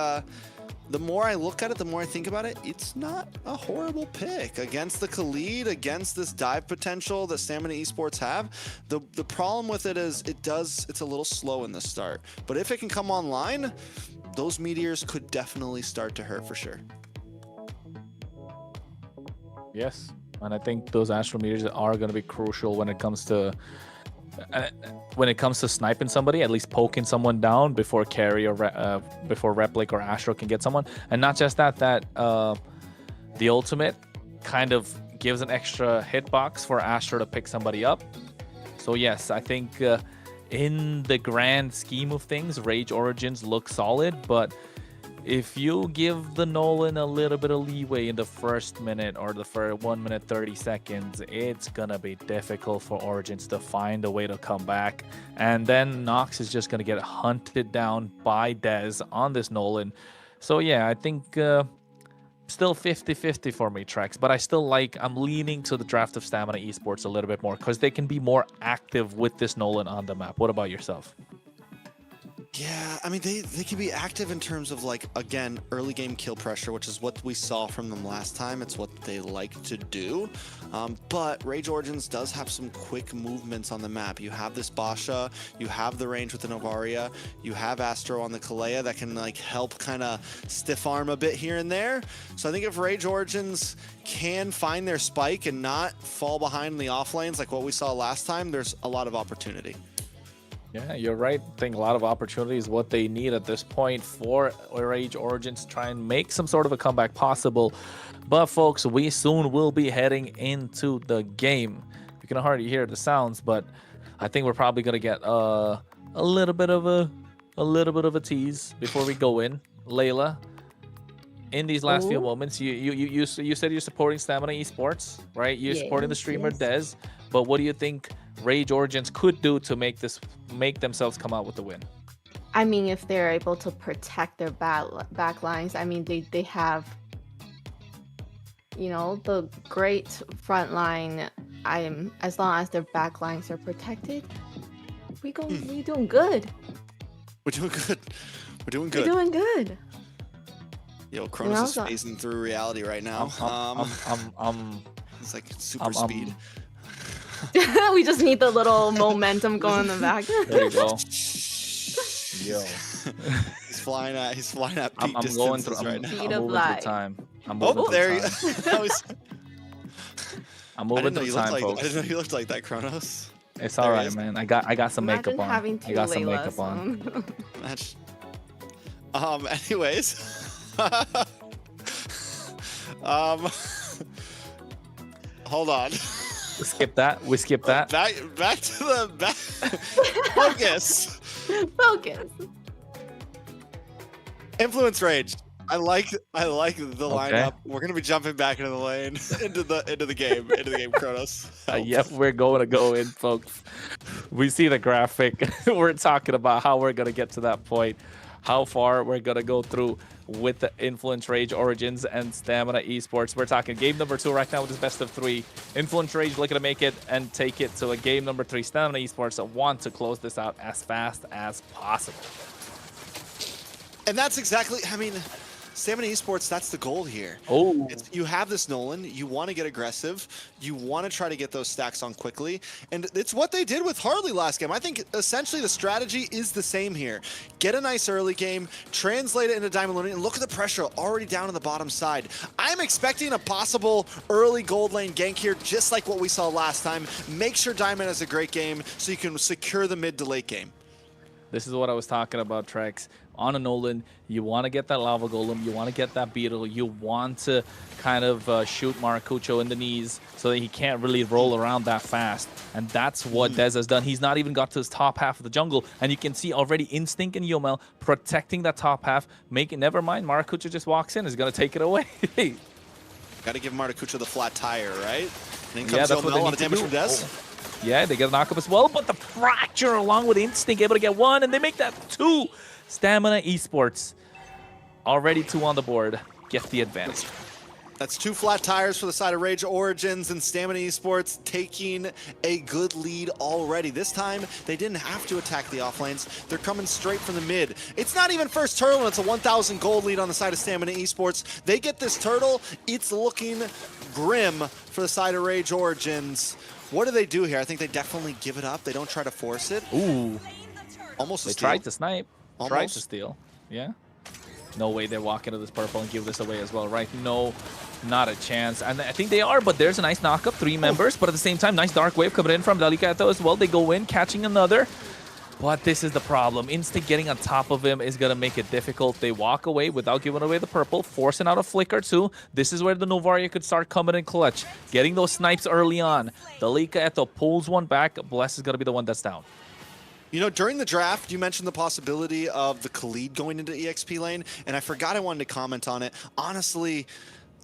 the more I look at it, the more I think about it, it's not a horrible pick. Against the Khalid, against this dive potential that Stamina Esports have, the problem with it is it's a little slow in the start. But if it can come online, those meteors could definitely start to hurt for sure. Yes, and I think those Astral Meteors are going to be crucial when it comes to sniping somebody, at least poking someone down before carry or before Replic or Astro can get someone. And not just that the ultimate kind of gives an extra hitbox for Astro to pick somebody up. So yes, I think in the grand scheme of things, Rage Origins look solid, but if you give the Nolan a little bit of leeway in the first minute or the first 1 minute 30 seconds, it's gonna be difficult for Origins to find a way to come back. And then Nox is just gonna get hunted down by Dez on this Nolan. So yeah, I think still 50-50 for me, Trex, but I'm leaning to the draft of Stamina Esports a little bit more because they can be more active with this Nolan on the map. What about yourself? Yeah, I mean, they can be active in terms of, like, again, early game kill pressure, which is what we saw from them last time. It's what they like to do. But Rage Origins does have some quick movements on the map. You have this Basha, you have the range with the Novaria, you have Astro on the Kalea that can, like, help kind of stiff arm a bit here and there. So I think if Rage Origins can find their spike and not fall behind in the off lanes like what we saw last time, there's a lot of opportunity. Yeah, you're right. I think a lot of opportunity is what they need at this point for Rage Origins to try and make some sort of a comeback possible. But folks, we soon will be heading into the game. You can hardly hear the sounds, but I think we're probably gonna get a little bit of a tease before we go in. Layla, in these last few moments, you said you're supporting Stamina Esports, right? You're supporting the streamer Dez. But what do you think Rage Origins could do to make themselves come out with the win? I mean, if they're able to protect their back lines, I mean, they have, you know, the great front line. As long as their back lines are protected, we doing good. We're doing good. We're doing good. We're doing good. Yo, Kronos is phasing through reality right now. It's like super speed. We just need the little momentum going in the back. There you go. Yo. He's flying at peak I'm going through right now. Speed of moving light. through time. I'm Oh, moving there you through time. I'm moving through time, I folks. didn't know you looked like that, Kronos. It's all right, man. I got some Imagine makeup on. having two I got some Laylas makeup on. Anyways. Hold on. We skip that. Back to the back. Focus. Focus. Influence Rage. I like the lineup. We're gonna be jumping back into the lane, into the game, Kronos. Yep, we're going to go in, folks. We see the graphic. We're talking about how we're gonna get to that point, how far we're gonna go through with the Influence Rage Origins and Stamina Esports. We're talking game number 2 right now with this best of 3. Influence Rage looking to make it and take it to a game number 3. Stamina Esports want to close this out as fast as possible. And that's exactly, I mean, Stamina Esports, that's the goal here. Oh, You have this Nolan, you want to get aggressive, you want to try to get those stacks on quickly, and it's what they did with Harley last game. I think essentially the strategy is the same here. Get a nice early game, translate it into Diamond Lune, and look at the pressure already down on the bottom side. I'm expecting a possible early gold lane gank here, just like what we saw last time. Make sure Diamond has a great game so you can secure the mid to late game. this is what I was talking about, Trex. On a Nolan, you want to get that Lava Golem, you want to get that Beetle, you want to kind of shoot Maracucho in the knees so that he can't really roll around that fast. And that's what Dez has done. He's not even got to his top half of the jungle. And you can see already Instinct and Yomel protecting that top half. Never mind, Maracucho just walks in, is going to take it away. Got to give Maracucho the flat tire, right? And then Yeah, comes that's what Yomel, they a lot need of to damage do. from Dez. Yeah, they get a knock up as well, but the Fracture along with Instinct able to get 1, and they make that 2. Stamina Esports already 2 on the board, get the advantage. That's 2 flat tires for the side of Rage Origins, and Stamina Esports taking a good lead already. This time, they didn't have to attack the off lanes. They're coming straight from the mid. It's not even first turtle, and it's a 1,000 gold lead on the side of Stamina Esports. They get this turtle. It's looking grim for the side of Rage Origins. What do they do here? I think they definitely give it up. They don't try to force it. Ooh, Almost a they steal. tried to snipe, tried Almost. to steal. Yeah. No way they walk into this purple and give this away as well, right? No, not a chance. And I think they are, but there's a nice knock-up, 3 members. But at the same time, nice Dark Wave coming in from Dalika Eto as well. They go in, catching another. But this is the problem. Instinct getting on top of him is going to make it difficult. They walk away without giving away the purple, forcing out a flicker too. This is where the Novaria could start coming in clutch, getting those snipes early on. Dalika Eto pulls one back. Bless is going to be the one that's down. You know, during the draft, you mentioned the possibility of the Khalid going into EXP lane, and I forgot I wanted to comment on it. Honestly,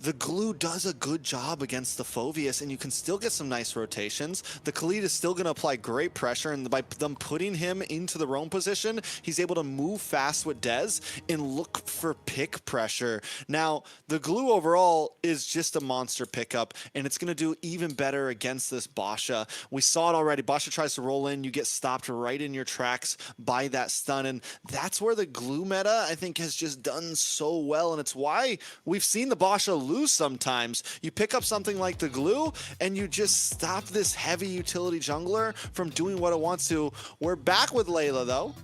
the glue does a good job against the Phoveus, and you can still get some nice rotations. The Khalid is still going to apply great pressure, and by them putting him into the roam position, he's able to move fast with Dez and look for pick pressure. Now, the glue overall is just a monster pickup, and it's going to do even better against this Basha. We saw it already. Basha tries to roll in, you get stopped right in your tracks by that stun, and that's where the glue meta, I think, has just done so well, and it's why we've seen the Basha lose sometimes. You pick up something like the glue, and you just stop this heavy utility jungler from doing what it wants to. We're back with Layla, though.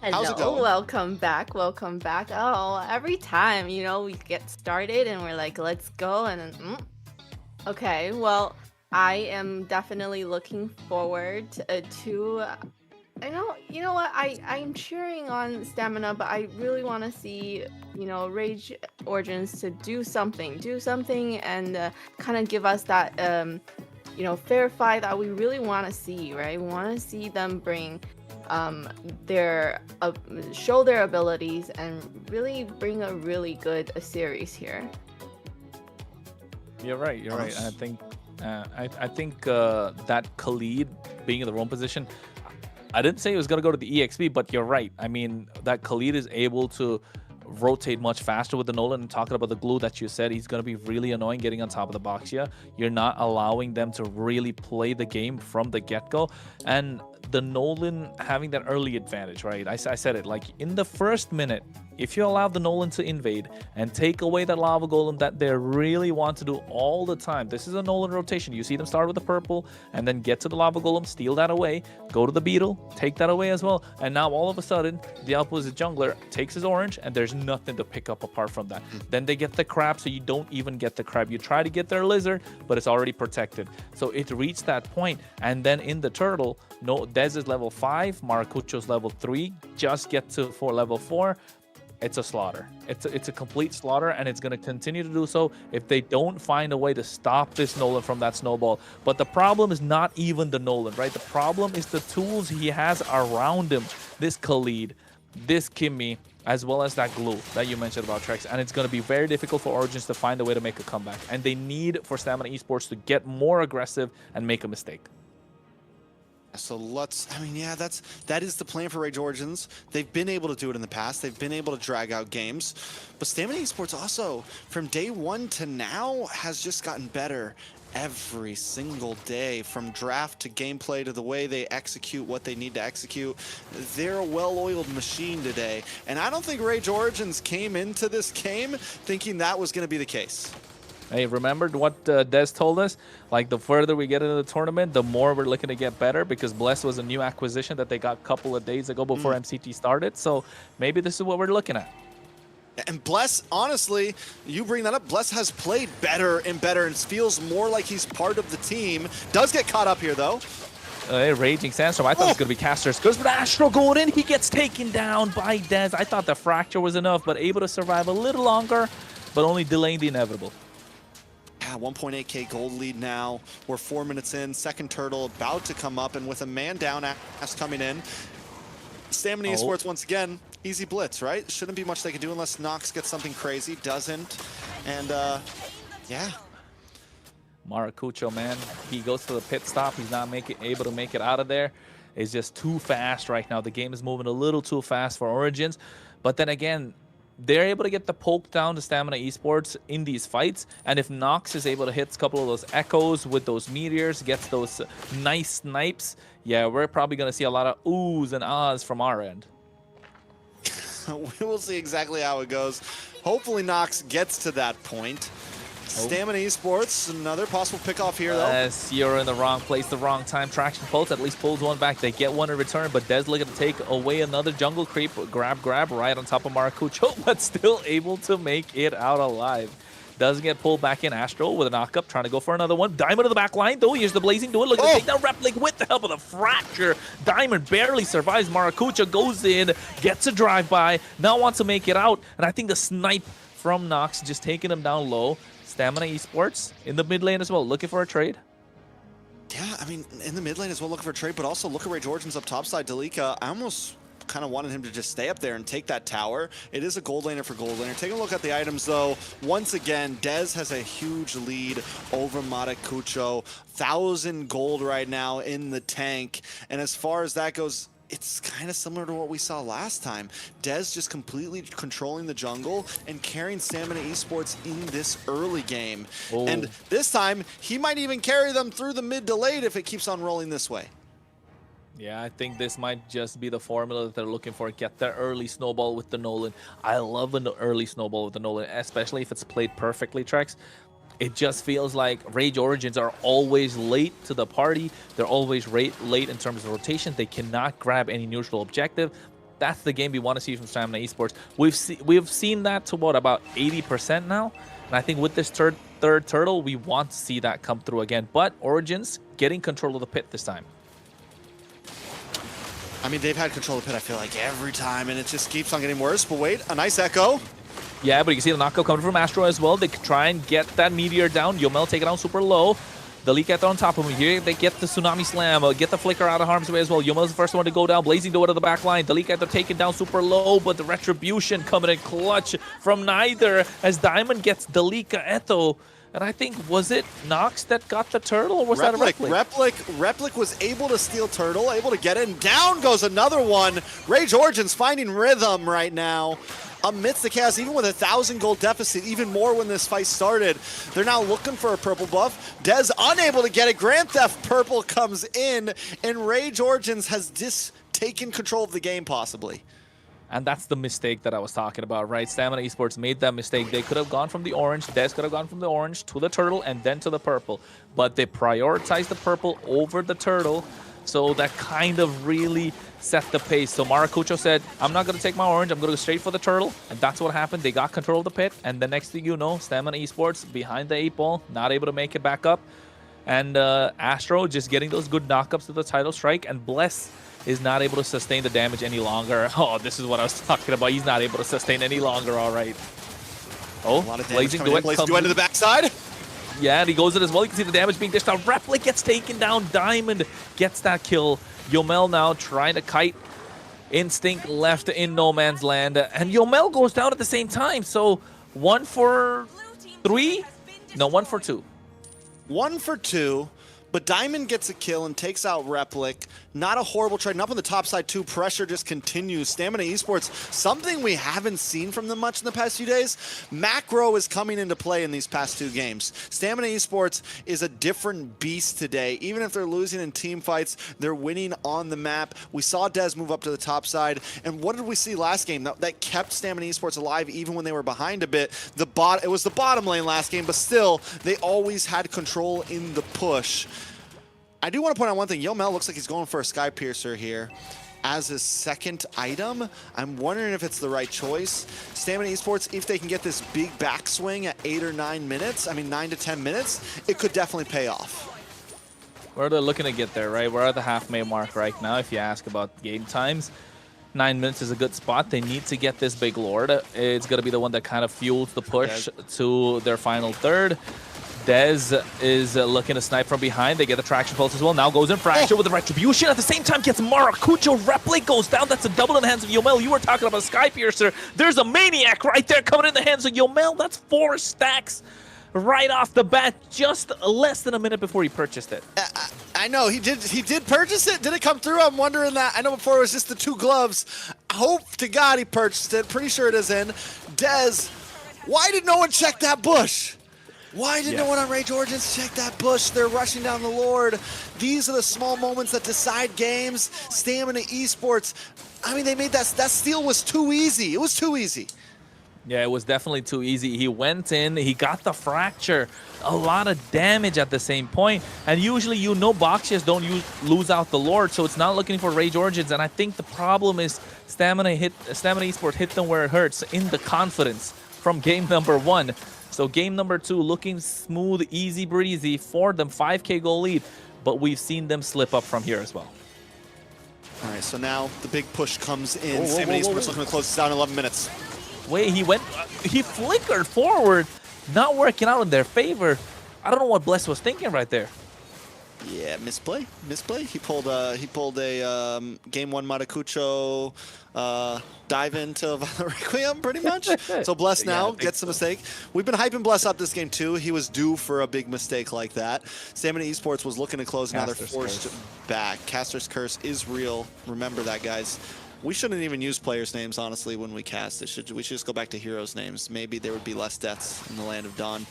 How's it Hello, going? welcome back, welcome back. Oh, every time, you know, we get started and we're like, let's go, and then, okay, well, I am definitely looking forward to you know what, I'm cheering on Stamina, but I really want to see, you know, Rage Origins to do something and kind of give us that you know, fair fight that we really want to see, right? We want to see them bring their show their abilities and really bring a really good series here. You're right. You're right. I think that Khalid being in the roam position, I didn't say he was going to go to the EXP, but you're right. I mean, that Khalid is able to rotate much faster with the Nolan, and talking about the glue that you said, he's going to be really annoying getting on top of the box here. You're not allowing them to really play the game from the get-go, and the Nolan having that early advantage, right? I said it, like in the first minute, if you allow the Nolan to invade and take away that lava golem that they really want to do all the time. This is a Nolan rotation. You see them start with the purple and then get to the lava golem, steal that away, go to the beetle, take that away as well. And now all of a sudden, the opposite jungler takes his orange and there's nothing to pick up apart from that. Then they get the crab, so you don't even get the crab. You try to get their lizard, but it's already protected. So it reached that point, and then in the turtle, no, Dez is level 5, Maracucho's level 3, just get to level 4. It's a slaughter. It's a complete slaughter, and it's going to continue to do so if they don't find a way to stop this Nolan from that snowball. But the problem is not even the Nolan, right? The problem is the tools he has around him. This Khalid, this Kimmy, as well as that glue that you mentioned about Trex. And it's going to be very difficult for Origins to find a way to make a comeback. And they need for Stamina Esports to get more aggressive and make a mistake. So I mean, yeah, that is the plan for Rage Origins. They've been able to do it in the past. They've been able to drag out games. But Stamina Esports also, from day one to now, has just gotten better every single day, from draft to gameplay to the way they execute what they need to execute. They're a well-oiled machine today. And I don't think Rage Origins came into this game thinking that was going to be the case. Hey, remembered what Des told us? Like, the further we get into the tournament, the more we're looking to get better, because Bless was a new acquisition that they got a couple of days ago before MCT started. So maybe this is what we're looking at. And Bless, honestly, you bring that up, Bless has played better and better and feels more like he's part of the team. Does get caught up here, though. Raging Sandstorm. I thought it was going to be Casters. Goes with Astro going in. He gets taken down by Dez. I thought the fracture was enough, but able to survive a little longer, but only delaying the inevitable. 1.8k gold lead now. We're 4 minutes in. Second turtle about to come up, and with a man down, Ass coming in. Stamina Esports once again, easy blitz, right? Shouldn't be much they can do unless Nox gets something crazy. Doesn't. And yeah. Maracucho, man, he goes for the pit stop. He's not able to make it out of there. It's just too fast right now. The game is moving a little too fast for Origins. But then again, they're able to get the poke down to Stamina Esports in these fights. And if Nox is able to hit a couple of those echoes with those meteors, gets those nice snipes, yeah, we're probably going to see a lot of oohs and ahs from our end. We will see exactly how it goes. Hopefully Nox gets to that point. Stamina Esports, another possible pickoff here, though. Yes, you're in the wrong place, the wrong time. Traction Pulse at least pulls one back. They get one in return, but Dez looking to take away another jungle creep. Grab right on top of Maracucho, but still able to make it out alive. Doesn't get pulled back in. Astro with a knock-up, trying to go for another one. Diamond to the back line, though. Here's the Blazing Duel. Look at the takedown. Replic with the help of the fracture. Diamond barely survives. Maracucho goes in, gets a drive-by, now wants to make it out. And I think the snipe from Nox just taking him down low. Stamina Esports in the mid lane as well, looking for a trade. Yeah, I mean, in the mid lane as well, looking for a trade, but also look at Rage Origins up topside. Delika, I almost kind of wanted him to just stay up there and take that tower. It is a gold laner for gold laner. Take a look at the items, though. Once again, Dez has a huge lead over Maracucho. 1,000 gold right now in the tank. And as far as that goes, it's kind of similar to what we saw last time. Dez just completely controlling the jungle and carrying Stamina Esports in this early game. Oh. And this time, he might even carry them through the mid to late if it keeps on rolling this way. Yeah, I think this might just be the formula that they're looking for. Get that early snowball with the Nolan. I love an early snowball with the Nolan, especially if it's played perfectly, Trex. It just feels like Rage Origins are always late to the party. They're always late in terms of rotation. They cannot grab any neutral objective. That's the game we want to see from Stamina Esports. We've seen that to what, about 80% now? And I think with this third turtle, we want to see that come through again. But Origins getting control of the pit this time. I mean, they've had control of the pit, I feel like, every time, and it just keeps on getting worse. But wait, a nice echo. Yeah, but you can see the knockout coming from Astro as well. They try and get that meteor down. Yomel take it down super low. The Leak Ether on top of him here. They get the Tsunami Slam. Get the Flicker out of harm's way as well. Yomel's the first one to go down. Blazing Door to the back line. The Leak Ether taken down super low, but the Retribution coming in clutch from neither as Diamond gets the Leak Ether. And I think, was it Nox that got the turtle, or was that a Replic? Replic was able to steal turtle, able to get it, and down goes another one. Rage Origins finding rhythm right now. Amidst the chaos, even with a 1,000 gold deficit, even more when this fight started. They're now looking for a purple buff. Dez unable to get it. Grand Theft Purple comes in, and Rage Origins has taken control of the game, possibly. And that's the mistake that I was talking about, right? Stamina Esports made that mistake. They could have gone from the orange. Dez could have gone from the orange to the turtle and then to the purple. But they prioritized the purple over the turtle. So that kind of really set the pace. So Maracucho said, I'm not going to take my orange. I'm going to go straight for the turtle. And that's what happened. They got control of the pit. And the next thing you know, Stamina Esports behind the 8-ball, not able to make it back up. And Astro just getting those good knockups to the title strike. And Bless is not able to sustain the damage any longer. Oh, this is what I was talking about. He's not able to sustain any longer. All right. Oh, a lot of Blazing Duet Duet to the backside. Yeah, and he goes in as well. You can see the damage being dished out. Replic gets taken down. Diamond gets that kill. Yomel now trying to kite. Instinct left in no man's land. And Yomel goes down at the same time. So 1 for 3? No, 1 for 2. 1 for 2. But Diamond gets a kill and takes out Replic. Not a horrible trade. And up on the top side, too, pressure just continues. Stamina Esports, something we haven't seen from them much in the past few days. Macro is coming into play in these past 2 games. Stamina Esports is a different beast today. Even if they're losing in team fights, they're winning on the map. We saw Dez move up to the top side. And what did we see last game? That kept Stamina Esports alive even when they were behind a bit. It was the bottom lane last game, but still, they always had control in the push. I do want to point out one thing. Yomel looks like he's going for a Sky Piercer here as his second item. I'm wondering if it's the right choice. Stamina Esports, if they can get this big backswing at 8 or 9 minutes, I mean 9 to 10 minutes, it could definitely pay off. Where they're looking to get there, right? We're at the half-May mark right now if you ask about game times. 9 minutes is a good spot. They need to get this big Lord. It's going to be the one that kind of fuels the push to their final third. Dez is looking to snipe from behind. They get the traction pulse as well. Now goes in Fracture with the Retribution. At the same time, gets Maracucho. Replic goes down. That's a double in the hands of Yomel. You were talking about Sky Piercer. There's a Maniac right there coming in the hands of Yomel. That's 4 stacks right off the bat, just less than a minute before he purchased it. I know, he did purchase it. Did it come through? I'm wondering that. I know before it was just the 2 gloves. Hope to God he purchased it. Pretty sure it is in. Dez, why did no one check that bush? Why did no one on Rage Origins check that bush? They're rushing down the Lord. These are the small moments that decide games. Stamina Esports, I mean, they made that steal was too easy. It was too easy. Yeah, it was definitely too easy. He went in, he got the Fracture, a lot of damage at the same point. And usually, boxes don't lose out the Lord, so it's not looking for Rage Origins. And I think the problem is Stamina Esports hit them where it hurts, in the confidence from game number 1. So game number 2 looking smooth, easy breezy for them, 5K goal lead, but we've seen them slip up from here as well. All right, so now the big push comes in. Stamina Esports looking to close this down in 11 minutes. Wait, he flickered forward, not working out in their favor. I don't know what Bless was thinking right there. Yeah, misplay. He pulled a game one Maracucho dive into Requiem, pretty much. So Bless now gets the mistake. We've been hyping Bless up this game too. He was due for a big mistake like that. Stamina Esports was looking to close, now they're forced back. Caster's Curse is real. Remember that, guys. We shouldn't even use players' names, honestly, when we cast. We should just go back to heroes' names. Maybe there would be less deaths in the Land of Dawn.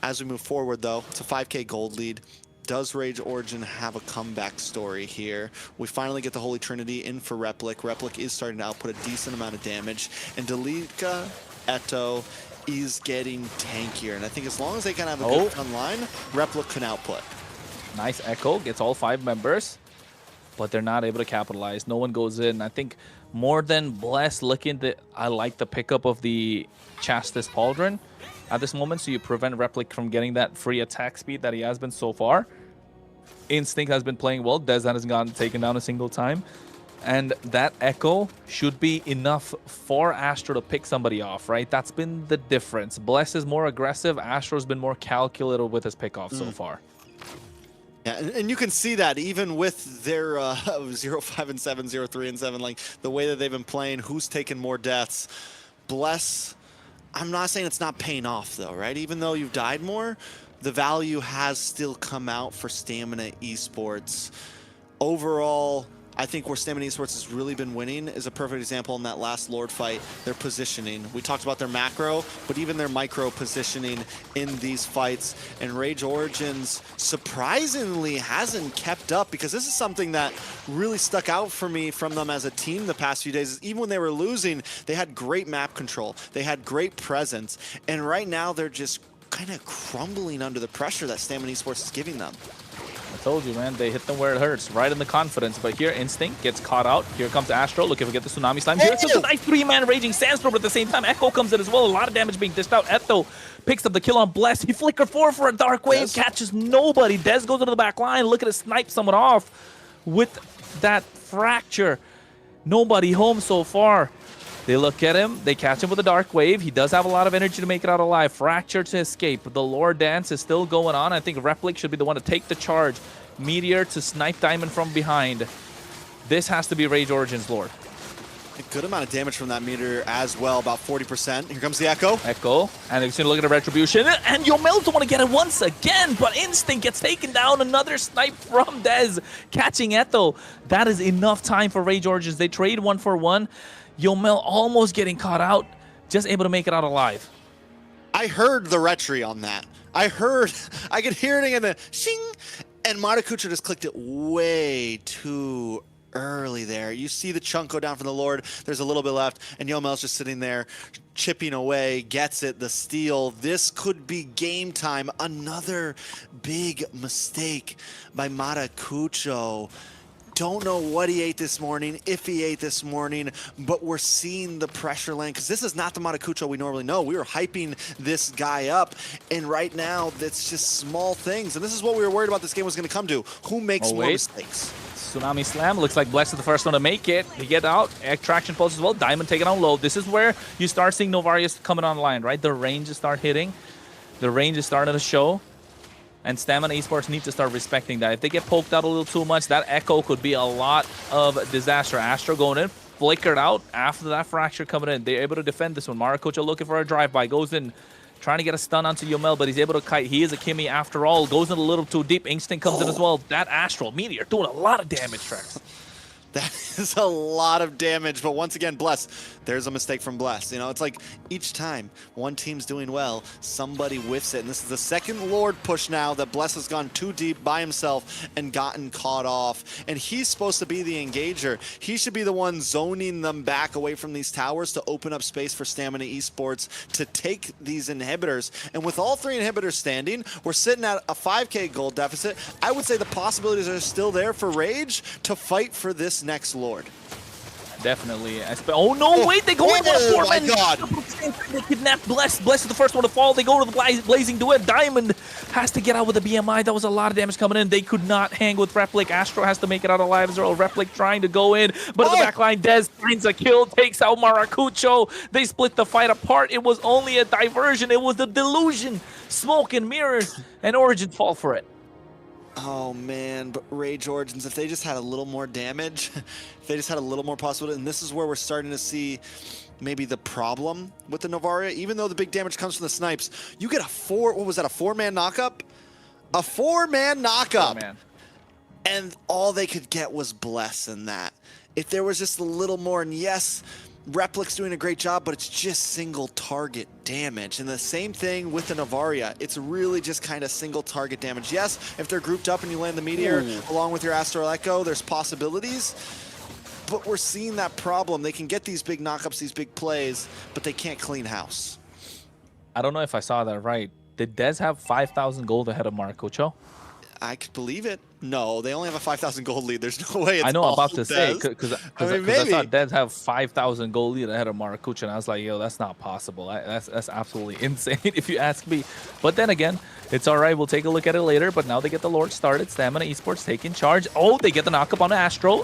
As we move forward, though, it's a 5K gold lead. Does Rage Origin have a comeback story here? We finally get the Holy Trinity in for Replic. Replic is starting to output a decent amount of damage. And Delika Eto is getting tankier. And I think as long as they can have a good front line, Replic can output. Nice Echo, gets all 5 members, but they're not able to capitalize. No one goes in. I think more than Bless looking that I like the pickup of the Chastis Pauldron at this moment, so you prevent Replic from getting that free attack speed that he has been so far. Instinct has been playing well. Dez hasn't gotten taken down a single time. And that Echo should be enough for Astro to pick somebody off, right? That's been the difference. Bless is more aggressive. Astro's been more calculated with his pickoff so far. Yeah, and you can see that even with their 0-5 and 7, 0-3 and 7, like the way that they've been playing, who's taken more deaths. Bless, I'm not saying it's not paying off though, right? Even though you've died more, the value has still come out for Stamina Esports. Overall, I think where Stamina Esports has really been winning is a perfect example in that last Lord fight, their positioning. We talked about their macro, but even their micro positioning in these fights. And Rage Origins surprisingly hasn't kept up, because this is something that really stuck out for me from them as a team the past few days. Is even when they were losing, they had great map control. They had great presence. And right now they're just kind of crumbling under the pressure that Stamina Esports is giving them. I told you, man, they hit them where it hurts, right in the confidence. But here, Instinct gets caught out. Here comes Astro, looking to get the Tsunami Slam. Here comes a nice 3-man Raging Sandstorm, but at the same time, Echo comes in as well. A lot of damage being dished out. Etho picks up the kill on Bless. He flickered forward for a Dark Wave, catches nobody. Dez goes into the back line, looking to snipe someone off with that Fracture. Nobody home so far. They look at him, they catch him with a Dark Wave. He does have a lot of energy to make it out alive. Fracture to escape. The lore dance is still going on. I think Replic should be the one to take the charge. Meteor to snipe Diamond from behind. This has to be Rage Origins lore. A good amount of damage from that Meteor as well, about 40%. Here comes the Echo. Echo, and he's gonna look at the Retribution. And Yomel don't want to get it once again, but Instinct gets taken down. Another snipe from Dez, catching Etho. That is enough time for Rage Origins. They trade 1 for 1. Yomel almost getting caught out, just able to make it out alive. I heard the retry on that. I could hear it in the shing, and Maracucho just clicked it way too early there. You see the chunk go down from the Lord. There's a little bit left, and Yomel's just sitting there, chipping away, gets it, the steal. This could be game time. Another big mistake by Maracucho. Don't know what he ate this morning, if he ate this morning, but we're seeing the pressure land, because this is not the Maracucho we normally know. We were hyping this guy up, and right now, it's just small things. And this is what we were worried about this game was going to come to. Who makes more mistakes? Tsunami Slam, looks like Bless is the first one to make it. He get out, Extraction Pulse as well, Diamond taking on low. This is where you start seeing Novarius coming online, right? The ranges start hitting. The range is starting to show. And Stamina Esports need to start respecting that. If they get poked out a little too much, that Echo could be a lot of disaster. Astro going in, flickered out after that Fracture coming in. They're able to defend this one. Maracucho looking for a drive-by, goes in, trying to get a stun onto Yomel, but he's able to kite. He is a Kimmy after all. Goes in a little too deep. Instinct comes in as well. That Astral Meteor doing a lot of damage, Trex. That is a lot of damage, but once again, Bless, there's a mistake from Bless. You know, it's like each time one team's doing well, somebody whiffs it. And this is the second Lord push now that Bless has gone too deep by himself and gotten caught off. And he's supposed to be the engager. He should be the one zoning them back away from these towers to open up space for Stamina Esports to take these inhibitors. And with all 3 inhibitors standing, we're sitting at a 5K gold deficit. I would say the possibilities are still there for Rage to fight for this next Lord. Definitely. Oh no, wait, they go in for a 4-man. Oh my God. They kidnap Bless. Bless is the first one to fall. They go to the Blazing Duet. Diamond has to get out with a BMI. That was a lot of damage coming in. They could not hang with Replic. Astro has to make it out alive as well. Replic trying to go in, but in the back line, Dez finds a kill, takes out Maracucho. They split the fight apart. It was only a diversion. It was the delusion. Smoke and mirrors, and Origin fall for it. Oh man, but Rage Origins, if they just had a little more damage, if they just had a little more possibility, and this is where we're starting to see maybe the problem with the Novaria. Even though the big damage comes from the snipes, you get a what was that, a 4-man knockup? A 4-man knockup! 4-man. And all they could get was Bless in that. If there was just a little more, and yes, Replic's doing a great job, but it's just single target damage. And the same thing with the Novaria. It's really just kind of single target damage. Yes, if they're grouped up and you land the Meteor along with your Astral Echo, there's possibilities. But we're seeing that problem. They can get these big knockups, these big plays, but they can't clean house. I don't know if I saw that right. Did Dez have 5,000 gold ahead of Maracucho? I could believe it. No, they only have a 5,000 gold lead. There's no way it's I know, I'm about to say, Dez. because I mean, I saw Dez have 5,000 gold lead ahead of Maracucho, and I was like, yo, that's not possible. That's absolutely insane if you ask me. But then again, it's all right. We'll take a look at it later. But now they get the Lord started. Stamina Esports taking charge. Oh, they get the knockup on Astro.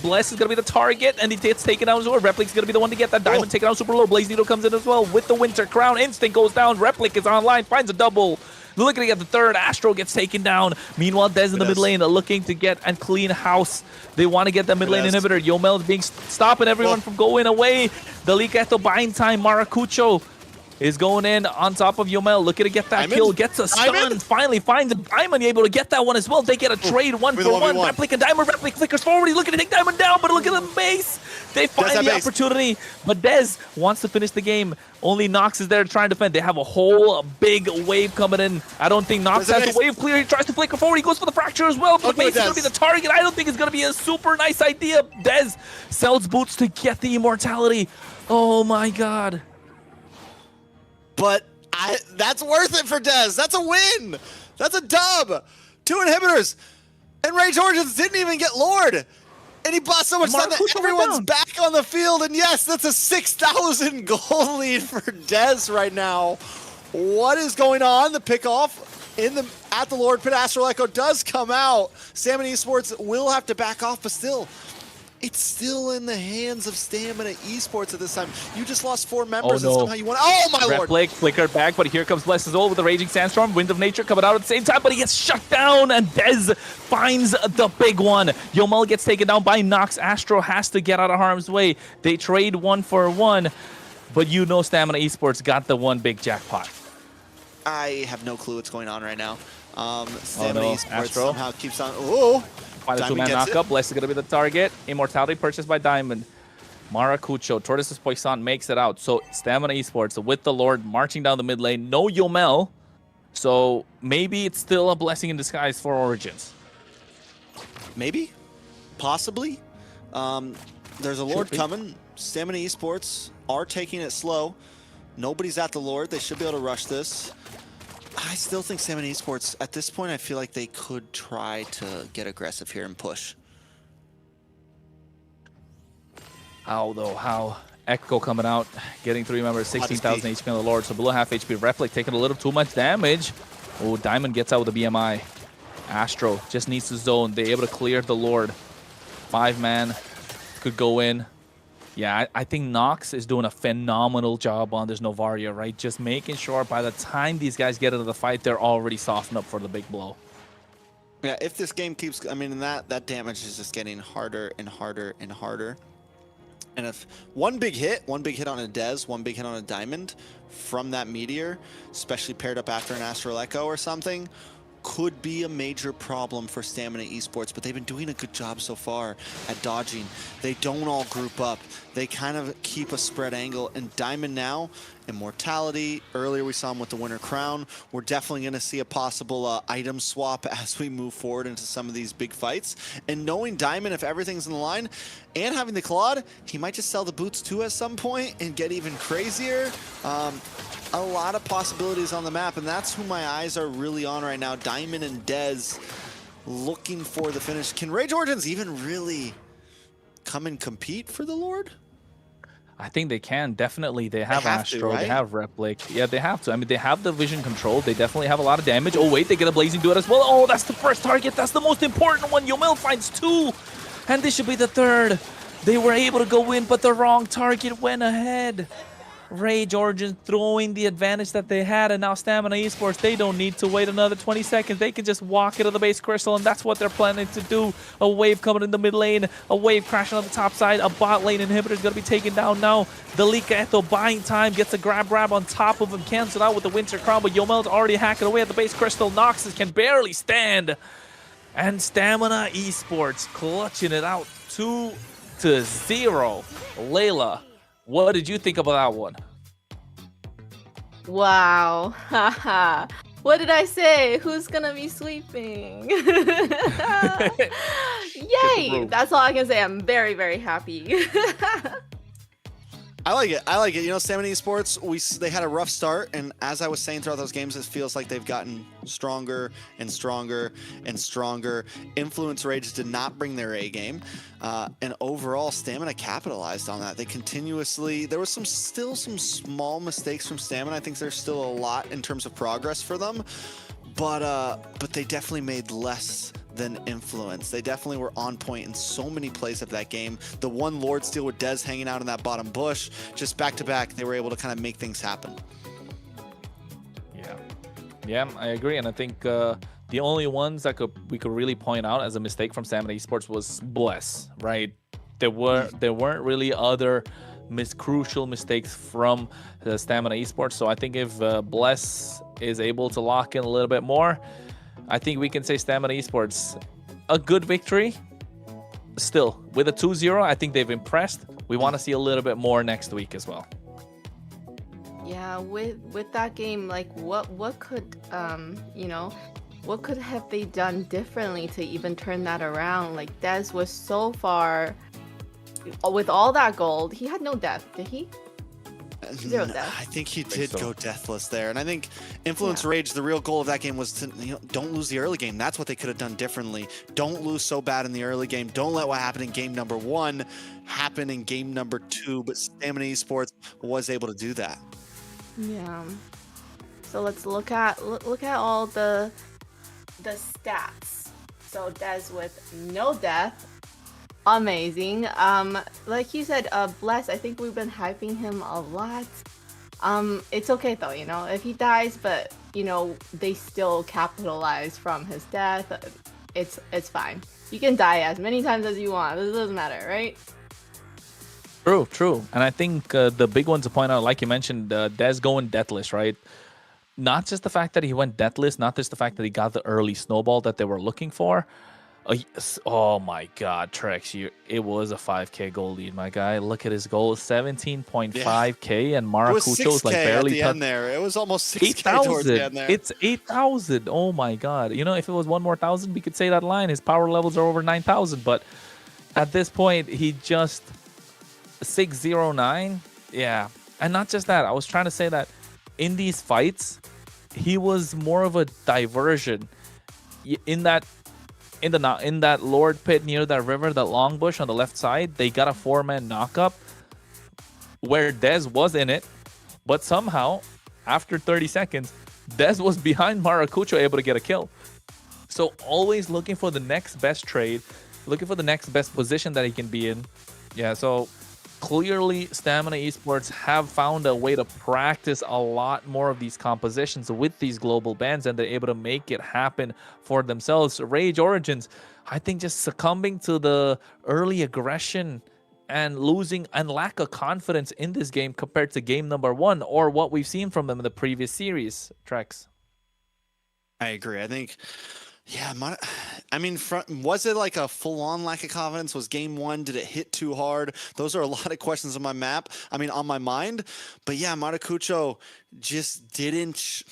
Bless is going to be the target, and he gets taken out as well. Replic's going to be the one to get that diamond taken out super low. Blaze Needle comes in as well with the Winter Crown. Instinct goes down. Replic is online, finds a double. Looking to get the third. Astro gets taken down. Meanwhile, Dez in the mid lane looking to get and clean house. They want to get the mid lane inhibitor. Yomel is being stopping everyone from going away. The Liqueto buying time. Maracucho is going in on top of Yomel. Looking to get that kill. Gets a stun. Finally finds a Diamond, able to get that one as well. They get a trade 1-for-1. Replic and Diamond. Replic flickers forward. He's looking to take Diamond down, but look at the base. They find the opportunity, but Dez wants to finish the game. Only Nox is there trying to defend. They have a whole big wave coming in. I don't think Nox has the wave clear. He tries to flicker forward. He goes for the fracture as well. But Mace is going to be the target. I don't think it's going to be a super nice idea. Dez sells boots to get the immortality. Oh my god. But that's worth it for Dez. That's a win. That's a dub. 2 inhibitors. And Rage Origins didn't even get Lord. And he bought so much time that everyone's back on the field. And yes, that's a 6,000 goal lead for Dez right now. What is going on? The pickoff at the Lord Pit. Astral Echo does come out. Stamina Esports will have to back off, but still, it's still in the hands of Stamina Esports at this time. You just lost 4 members and somehow you won. Oh my lord! Replic flickered back, but here comes Bless as well with the Raging Sandstorm. Wind of Nature coming out at the same time, but he gets shut down, and Dez finds the big one. Yomel gets taken down by Nox. Astro has to get out of harm's way. They trade 1-for-1, but you know Stamina Esports got the one big jackpot. I have no clue what's going on right now. Stamina Esports Astro somehow keeps on. Oh! By the 2-man knockup, Bless is going to be the target. Immortality purchased by Diamond. Maracucho, Tortoise's Poison makes it out. So Stamina Esports with the Lord marching down the mid lane. No Yomel. So maybe it's still a blessing in disguise for Origins. Maybe. Possibly. There's a Lord coming. Stamina Esports are taking it slow. Nobody's at the Lord. They should be able to rush this. I still think Stamina Esports, at this point, I feel like they could try to get aggressive here and push. How, though? How? Echo coming out, getting 3 members, 16,000 HP on the Lord, so below half HP. Replic taking a little too much damage. Oh, Diamond gets out with the BMI. Astro just needs to zone. They're able to clear the Lord. 5-man could go in. Yeah, I think Nox is doing a phenomenal job on this Novaria, right? Just making sure by the time these guys get into the fight, they're already softened up for the big blow. Yeah, if this game keeps, I mean, that damage is just getting harder and harder and harder. And if one big hit on a Dez, one big hit on a Diamond from that Meteor, especially paired up after an Astral Echo or something, could be a major problem for Stamina Esports, but they've been doing a good job so far at dodging. They don't all group up. They kind of keep a spread angle, and Diamond now, Immortality. Earlier we saw him with the Winter Crown. We're definitely going to see a possible item swap as we move forward into some of these big fights. And knowing Diamond, if everything's in the line, and having the Claude, he might just sell the boots too at some point and get even crazier. A lot of possibilities on the map, and that's who my eyes are really on right now. Diamond and Dez looking for the finish. Can Rage Origins even really come and compete for the Lord? I think they can, definitely. They have Astro, right? They have Replic. Yeah, they have to. I mean, they have the vision control. They definitely have a lot of damage. Oh, wait, they get a Blazing Duet as well. Oh, that's the first target. That's the most important one. Yomel finds 2, and this should be the 3rd. They were able to go in, but the wrong target went ahead. Rage Origins throwing the advantage that they had, and now Stamina Esports, they don't need to wait another 20 seconds. They can just walk into the base crystal, and that's what they're planning to do. A wave coming in the mid lane, a wave crashing on the top side, a bot lane inhibitor is going to be taken down now. Delika Eto buying time, gets a grab on top of him, canceled out with the Winter Crown, but Yomel's already hacking away at the base crystal. Noxus can barely stand. And Stamina Esports clutching it out 2-0. Layla, what did you think about that one? Wow. Haha. What did I say? Who's gonna be sweeping? Yay! That's all I can say. I'm very, very happy. I like it. I like it. You know, Stamina Esports, they had a rough start, and as I was saying throughout those games, it feels like they've gotten stronger and stronger and stronger. Influence Rage did not bring their A game, and overall, Stamina capitalized on that. They continuously, there was still some small mistakes from Stamina. I think there's still a lot in terms of progress for them, but they definitely made less than Influence. They definitely were on point in so many plays of that game. The one Lord Steal with Dez hanging out in that bottom bush, just back to back, they were able to kind of make things happen. Yeah, I agree, and I think the only ones that we could really point out as a mistake from Stamina Esports was Bless, right? There weren't really other crucial mistakes from the Stamina Esports, so I think if Bless is able to lock in a little bit more, I think we can say Stamina Esports, a good victory. Still, with a 2-0, I think they've impressed. We want to see a little bit more next week as well. Yeah, with that game, like what could what could have they done differently to even turn that around? Like Dez was so far with all that gold, he had no death, did he? Zero death. I think he did go deathless there, and I think Influence Rage, the real goal of that game was to don't lose the early game. That's what they could have done differently. Don't lose so bad in the early game. Don't let what happened in game number 1 happen in game number 2. But Stamina Esports was able to do that. Yeah. So let's look at all the stats. So Dez with no death. Amazing. Like you said, Bless, I think we've been hyping him a lot. It's okay though, if he dies, but they still capitalize from his death. It's fine. You can die as many times as you want. It doesn't matter, right? True. And I think the big one to point out, like you mentioned, Dez going deathless, right? Not just the fact that he went deathless, not just the fact that he got the early snowball that they were looking for. Oh my God, Trex, it was a 5K goal lead, my guy. Look at his goal, 17.5K, and Maracucho's like barely at the end there. It was almost 6K towards the end there. It's 8,000. Oh my God. If it was one more 1,000, we could say that line. His power levels are over 9,000, but at this point, he just 609. Yeah, and not just that. I was trying to say that in these fights, he was more of a diversion in that Lord pit near that river, that long bush on the left side. They got a 4-man knockup where Dez was in it, but somehow after 30 seconds Dez was behind Maracucho, able to get a kill. So always looking for the next best trade, looking for the next best position that he can be in. Yeah, so clearly Stamina Esports have found a way to practice a lot more of these compositions with these global bans, and they're able to make it happen for themselves. Rage Origins, I think, just succumbing to the early aggression and losing and lack of confidence in this game compared to game number 1 or what we've seen from them in the previous series. Trex. I agree. I think, yeah, was it like a full-on lack of confidence? Was game 1, did it hit too hard? Those are a lot of questions on my on my mind. But yeah, Maracucho just didn't,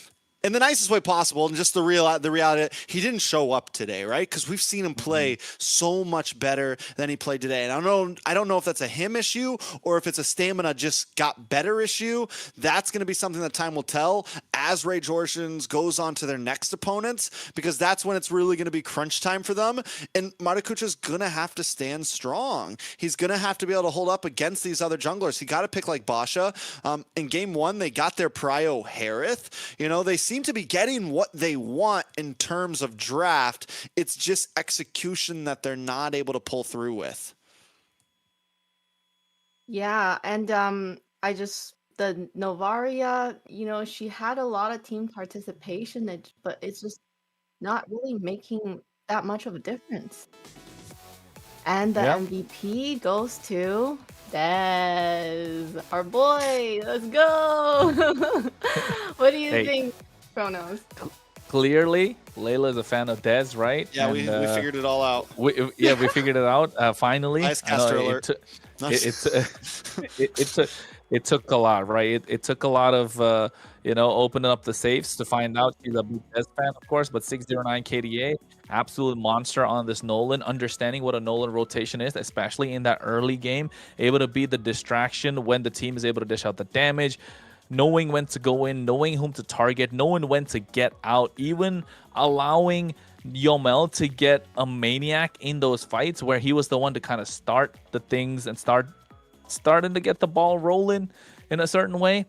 in the nicest way possible, and just the reality, he didn't show up today, right? Because we've seen him play so much better than he played today. And I don't know if that's a him issue or if it's a Stamina just got better issue. That's going to be something that time will tell as Rage Origins goes on to their next opponents, because that's when it's really going to be crunch time for them. And Maracucho's going to have to stand strong. He's going to have to be able to hold up against these other junglers. He got to pick like Basha. In game 1, they got their Prio Harith. They seem to be getting what they want in terms of draft. It's just execution that they're not able to pull through with. Yeah, and I just the Novaria, she had a lot of team participation, but it's just not really making that much of a difference. And the Yep. MVP goes to Des, our boy. Let's go. What do you Hey. think, Chronos? Clearly, Layla is a fan of Dez, right? Yeah, we figured it all out. we figured it out finally. Ice I know caster alert. It took a lot, right? It took a lot of opening up the safes to find out she's a big Dez fan, of course. But 609 KDA, absolute monster on this Nolan. Understanding what a Nolan rotation is, especially in that early game, able to be the distraction when the team is able to dish out the damage. Knowing when to go in, knowing whom to target, knowing when to get out, even allowing Yomel to get a Maniac in those fights where he was the one to kind of start the things and starting to get the ball rolling in a certain way.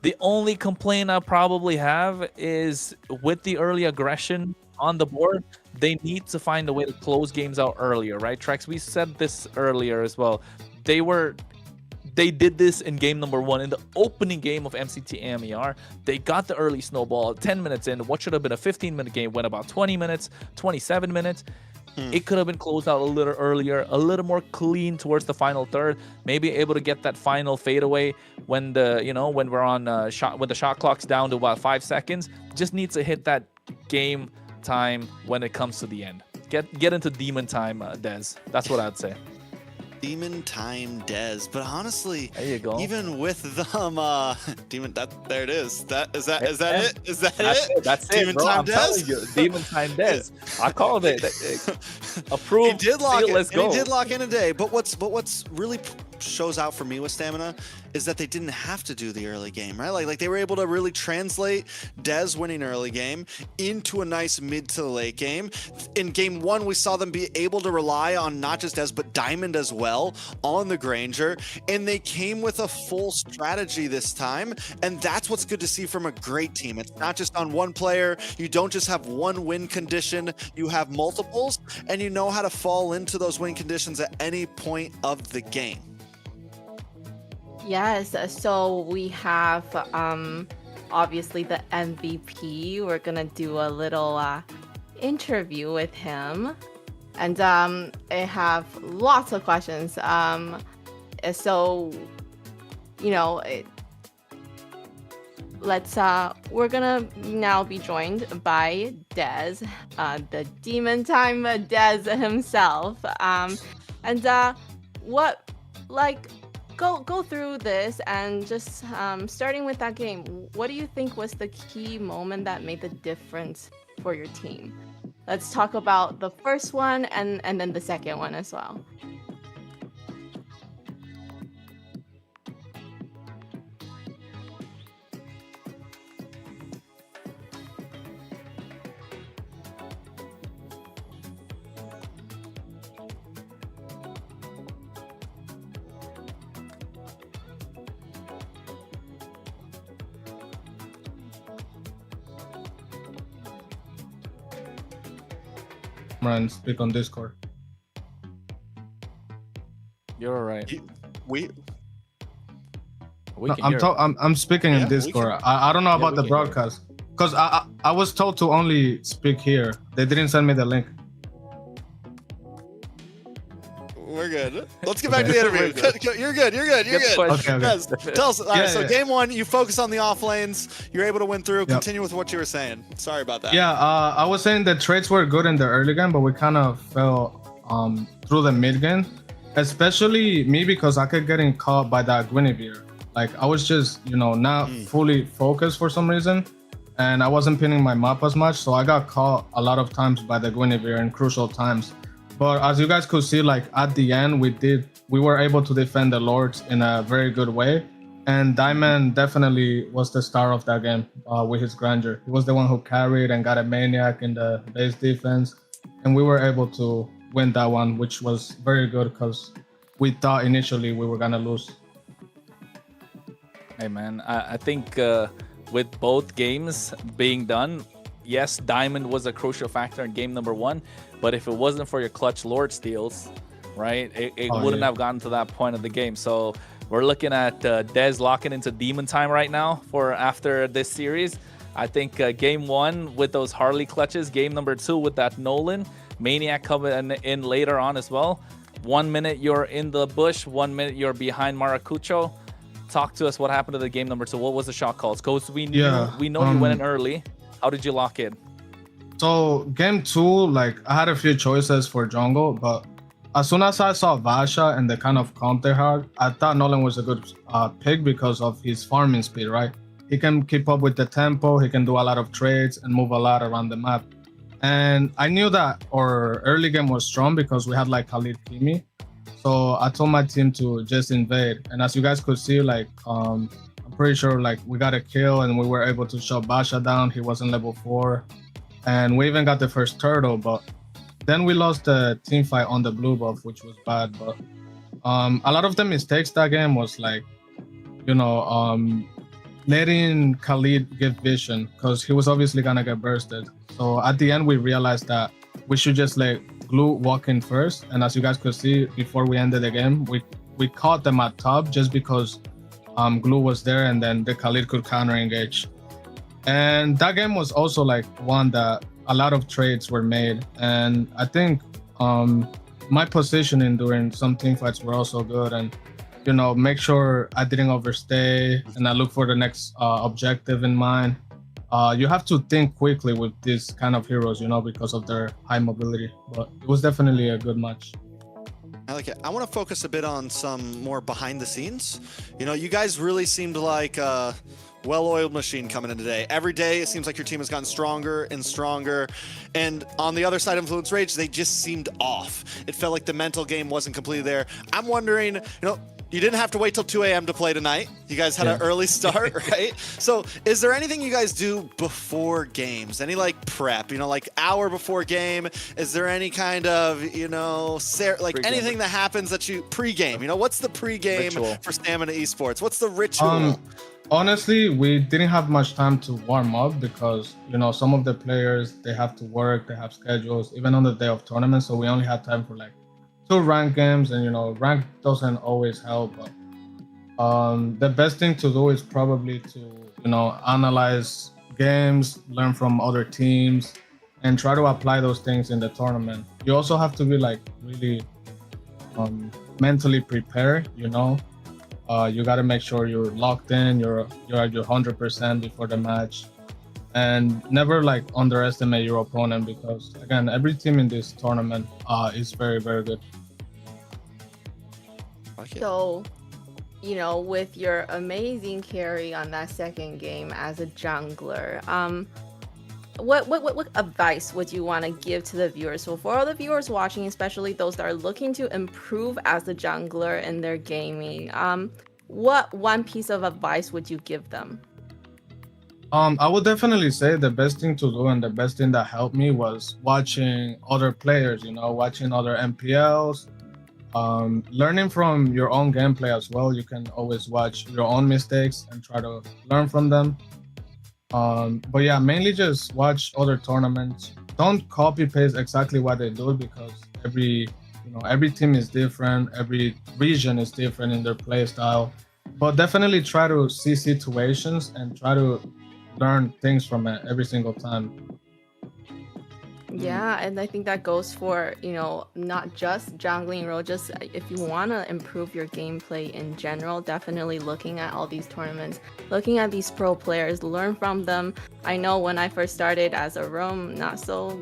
The only complaint I probably have is with the early aggression on the board, they need to find a way to close games out earlier, right? Trex, we said this earlier as well. They did this in game number 1 in the opening game of MCT AMER. They got the early snowball 10 minutes in. What should have been a 15-minute game went about 20 minutes, 27 minutes. It could have been closed out a little earlier, a little more clean towards the final third. Maybe able to get that final fadeaway when when we're on when the shot clock's down to about 5 seconds. Just needs to hit that game time when it comes to the end. Get into demon time, Dez. That's what I'd say. Demon time Dez, but honestly, There you go. even with them, demon. There it is. Is that it? Is that it? That's it, Demon bro. time I'm telling Dez. you, demon time Dez. I called it. Approved. He did lock seal, it. Let's And go. he did lock in a day. But what's really shows out for me with Stamina is that they didn't have to do the early game, right? Like they were able to really translate Dez winning early game into a nice mid to late game. In game 1, we saw them be able to rely on not just Dez but Diamond as well on the Granger, and they came with a full strategy this time, and that's what's good to see from a great team. It's not just on one player. You don't just have one win condition, you have multiples, and you know how to fall into those win conditions at any point of the game. Yes, so we have obviously the MVP. We're gonna do a little interview with him, and I have lots of questions. So we're gonna now be joined by Dez, the Demon Time Dez himself. Go through this and just starting with that game. What do you think was the key moment that made the difference for your team? Let's talk about the first one and then the second one as well. And speak on Discord. You're all right. We No, can hear it. I'm speaking Yeah, in we Discord. I don't know about we the can hear it. broadcast because I was told to only speak here. They didn't send me the link. We're good. Let's get back to the interview. You're good. You're Get the good. question. Okay. Guys, tell us. All right, Yeah, so yeah. game 1, you focus on the off lanes. You're able to win through. Yep. Continue with what you were saying. Sorry about that. Yeah, I was saying the trades were good in the early game, but we kind of fell through the mid game, especially me because I kept getting caught by that Guinevere. Like I was just not fully focused for some reason, and I wasn't pinning my map as much, so I got caught a lot of times by the Guinevere in crucial times. But as you guys could see, like at the end, we were able to defend the Lords in a very good way. And Diamond definitely was the star of that game with his grandeur. He was the one who carried and got a Maniac in the base defense. And we were able to win that one, which was very good because we thought initially we were going to lose. Hey, man. I think with both games being done, yes, Diamond was a crucial factor in game number 1. But if it wasn't for your clutch Lord steals, right, it wouldn't have gotten to that point of the game. So We're looking at Dez locking into demon time right now for after this series. I think game 1 with those Harley clutches, game number 2 with that Nolan, Maniac coming in later on as well. 1 minute you're in the bush, 1 minute you're behind Maracucho. Talk to us what happened to the game number 2. What was the shot calls? Because we know you went in early. How did you lock in? So game 2, like I had a few choices for jungle, but as soon as I saw Vasha and the kind of comp they had, I thought Nolan was a good pick because of his farming speed, right? He can keep up with the tempo, he can do a lot of trades and move a lot around the map. And I knew that our early game was strong because we had like Khalid Kimi. So I told my team to just invade. And as you guys could see, like I'm pretty sure like we got a kill and we were able to shut Basha down. He wasn't level 4. And we even got the first turtle, but then we lost the team fight on the blue buff, which was bad. But a lot of the mistakes that game was like, letting Khalid get vision because he was obviously gonna get bursted. So at the end, we realized that we should just let Glue walk in first. And as you guys could see, before we ended the game, we caught them at top just because Glue was there and then the Khalid could counter engage. And that game was also like one that a lot of trades were made. And I think my positioning during some team fights were also good. And make sure I didn't overstay and I look for the next objective in mind. You have to think quickly with these kind of heroes, because of their high mobility. But it was definitely a good match. I like it. I want to focus a bit on some more behind the scenes. You guys really seemed like a well-oiled machine coming in today. Every day, it seems like your team has gotten stronger and stronger. And on the other side of Influence Rage, they just seemed off. It felt like the mental game wasn't completely there. I'm wondering, you didn't have to wait till 2 a.m. to play tonight. You guys had an early start, right? So is there anything you guys do before games? Any like prep, like hour before game? Is there any kind of, Pre-game. anything that happens that you pre-game? What's the pre-game Ritual. for Stamina Esports? What's the ritual? Honestly, we didn't have much time to warm up because, some of the players, they have to work, they have schedules, even on the day of tournament. So we only had time for like 2 ranked games and, rank doesn't always help. But the best thing to do is probably to, analyze games, learn from other teams, and try to apply those things in the tournament. You also have to be like really mentally prepared, you got to make sure you're locked in, you're at your 100% before the match, and never like underestimate your opponent because again, every team in this tournament is very, very good. So, with your amazing carry on that second game as a jungler, what advice would you want to give to the viewers? So for all the viewers watching, especially those that are looking to improve as a jungler in their gaming, what one piece of advice would you give them? I would definitely say the best thing to do and the best thing that helped me was watching other players, watching other MPLs, learning from your own gameplay as well. You can always watch your own mistakes and try to learn from them. But yeah, mainly just watch other tournaments. Don't copy paste exactly what they do because every team is different, every region is different in their play style. But definitely try to see situations and try to learn things from it every single time. Yeah, and I think that goes for, not just jungling role, just if you want to improve your gameplay in general, definitely looking at all these tournaments, looking at these pro players, learn from them. I know when I first started as a roam, not so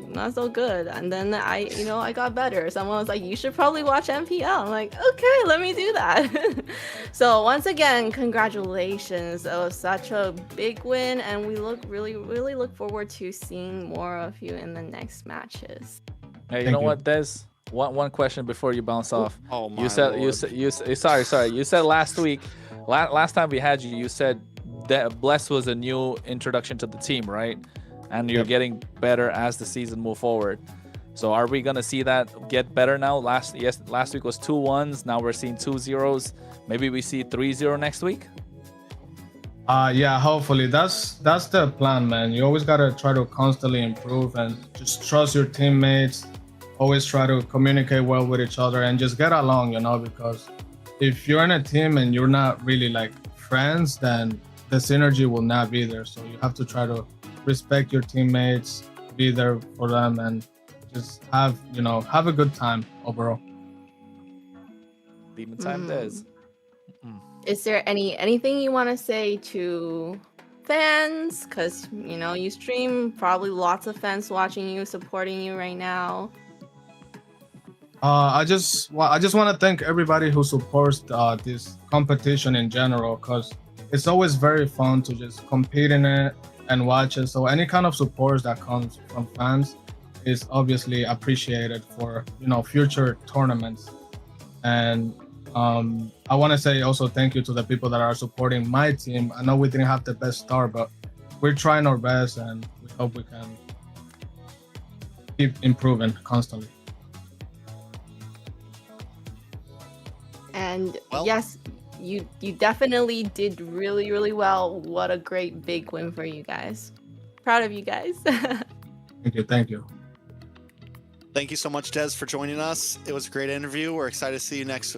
good. And then I got better. Someone was like, you should probably watch MPL. I'm like, okay, let me do that. So once again, congratulations. It was such a big win. And we really look forward to seeing more of you in the next matches. Hey, you know what, Des? One question before you bounce off. Oh my You said sorry. You said last week, last time we had you, you said that Bless was a new introduction to the team, right? And you're getting better as the season move forward. So are we gonna see that get better now? Last week was 2 1s. Now we're seeing 2 0s. Maybe we see 3-0 next week. Yeah, hopefully that's the plan, man. You always gotta try to constantly improve and just trust your teammates. Always try to communicate well with each other and just get along, because if you're in a team and you're not really like friends, then the synergy will not be there. So you have to try to respect your teammates, be there for them, and just have a good time overall. Demon time Des. Is there anything you want to say to fans? Because you stream, probably lots of fans watching you, supporting you right now. I just want to thank everybody who supports this competition in general, because it's always very fun to just compete in it and watch it. So any kind of support that comes from fans is obviously appreciated for future tournaments. And I want to say also thank you to the people that are supporting my team. I know we didn't have the best start, but we're trying our best, and we hope we can keep improving constantly. And Well- yes, you definitely did really, really well. What a great big win for you guys. Proud of you guys. Thank you. Thank you so much, Des, for joining us. It was a great interview. We're excited to see you next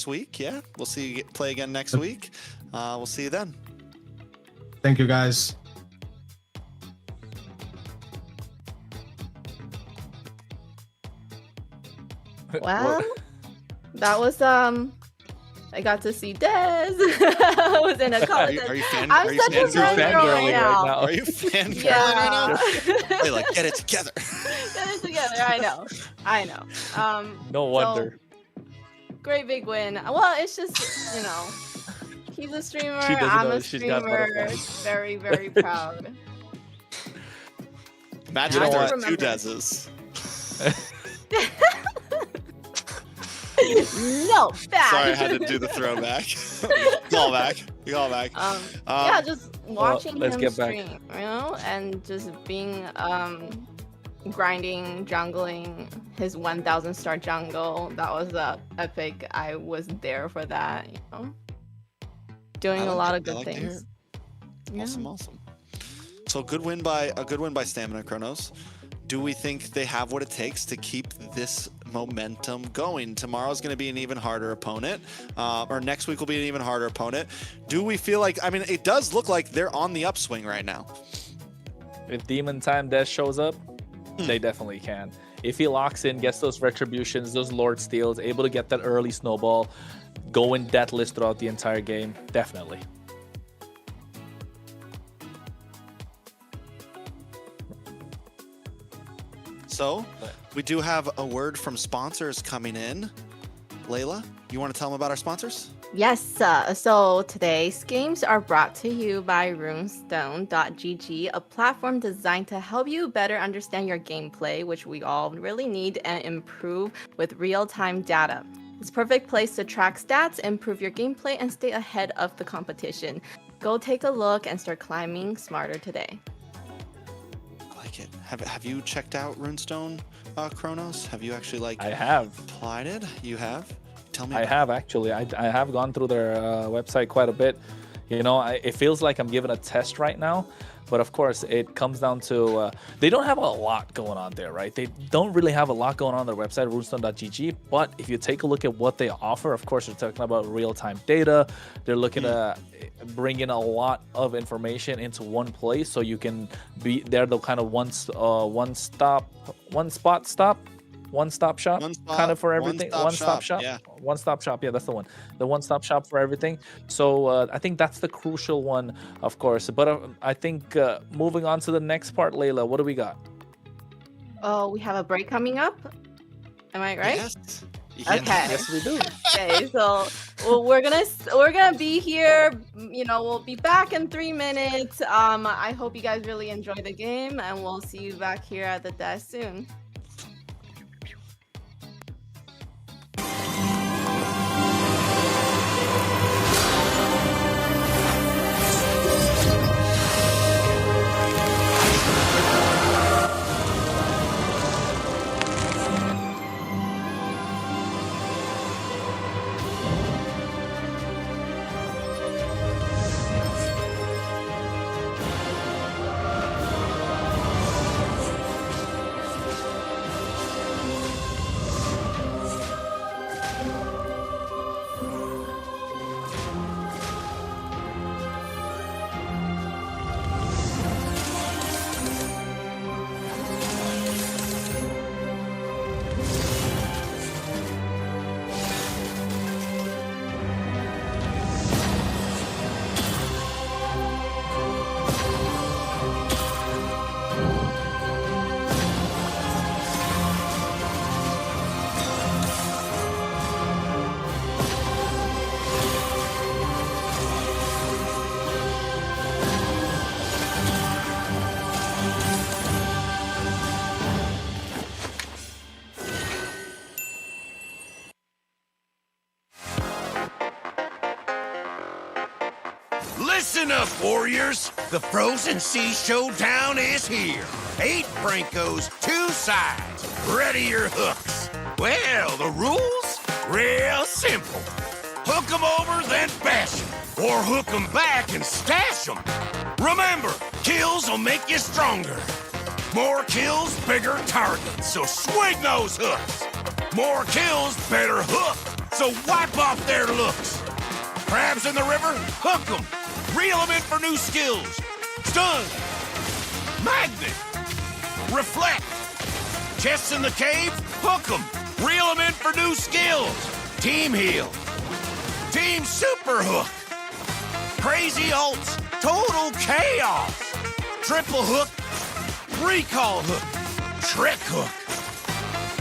week. Yeah, we'll see you play again next week. We'll see you then. Thank you, guys. Well, that was I got to see Des. I was in a call. Are you I'm fangirling such a fangirl right now. Are you fangirling Yeah. right now? Hey, like, get it together. Get it together. I know. No wonder. So, great big win. Well, it's just he's a streamer. She doesn't I'm know a she's got streamer. butterflies. Very, very proud. Imagine You if know there what? was two Deses. No, bad. Sorry, I had to do the throwback. Call back. Yeah, just watching let's him get back. stream, and just being grinding, jungling his 1,000 star jungle. That was epic. I was there for that. Doing I a like lot it. of good I like to hear things. it. Awesome. So a good win by Stamina Chronos. Do we think they have what it takes to keep this momentum going? Tomorrow's going to be an even harder opponent, or next week will be an even harder opponent. Do we feel like, it does look like they're on the upswing right now. If Demon Time Des shows up, they definitely can. If he locks in, gets those retributions, those Lord Steals, able to get that early snowball, going deathless throughout the entire game, definitely. So we do have a word from sponsors coming in. Layla, you want to tell them about our sponsors? Yes, so today's games are brought to you by runestone.gg, a platform designed to help you better understand your gameplay, which we all really need, and improve with real-time data. It's a perfect place to track stats, improve your gameplay, and stay ahead of the competition. Go take a look and start climbing smarter today. I like it. Have you checked out Runestone, Chronos? Have you actually I have. applied it? You have? Tell me. I have actually. I have gone through their website quite a bit. It feels like I'm giving a test right now, but of course it comes down to they don't have a lot going on there, right? They don't really have a lot going on their website, runestone.gg. But if you take a look at what they offer, of course, they're talking about real-time data. They're looking to bring in a lot of information into one place, so you can be there. The kind of one-stop shop kind of for everything. One-stop shop. Yeah. One-stop shop. Yeah, that's the one. The one-stop shop for everything. So I think that's the crucial one, of course. But I think moving on to the next part, Layla, what do we got? Oh, we have a break coming up. Am I right? Yes. Okay. Yes, we do. Okay, so we're gonna be here. We'll be back in 3 minutes. I hope you guys really enjoy the game, and we'll see you back here at the desk soon. Listen up, warriors. The Frozen Sea Showdown is here. 8 Brancos, 2 sides. Ready your hooks. Well, the rules? Real simple. Hook 'em over, then bash 'em. Or hook 'em back and stash 'em. Remember, kills will make you stronger. More kills, bigger targets, so swing those hooks. More kills, better hook, so wipe off their looks. Crabs in the river, hook 'em. Reel 'em in for new skills. Stun. Magnet. Reflect. Chests in the cave, hook 'em. Reel 'em in for new skills. Team heal. Team super hook. Crazy ults. Total chaos. Triple hook. Recall hook. Trick hook.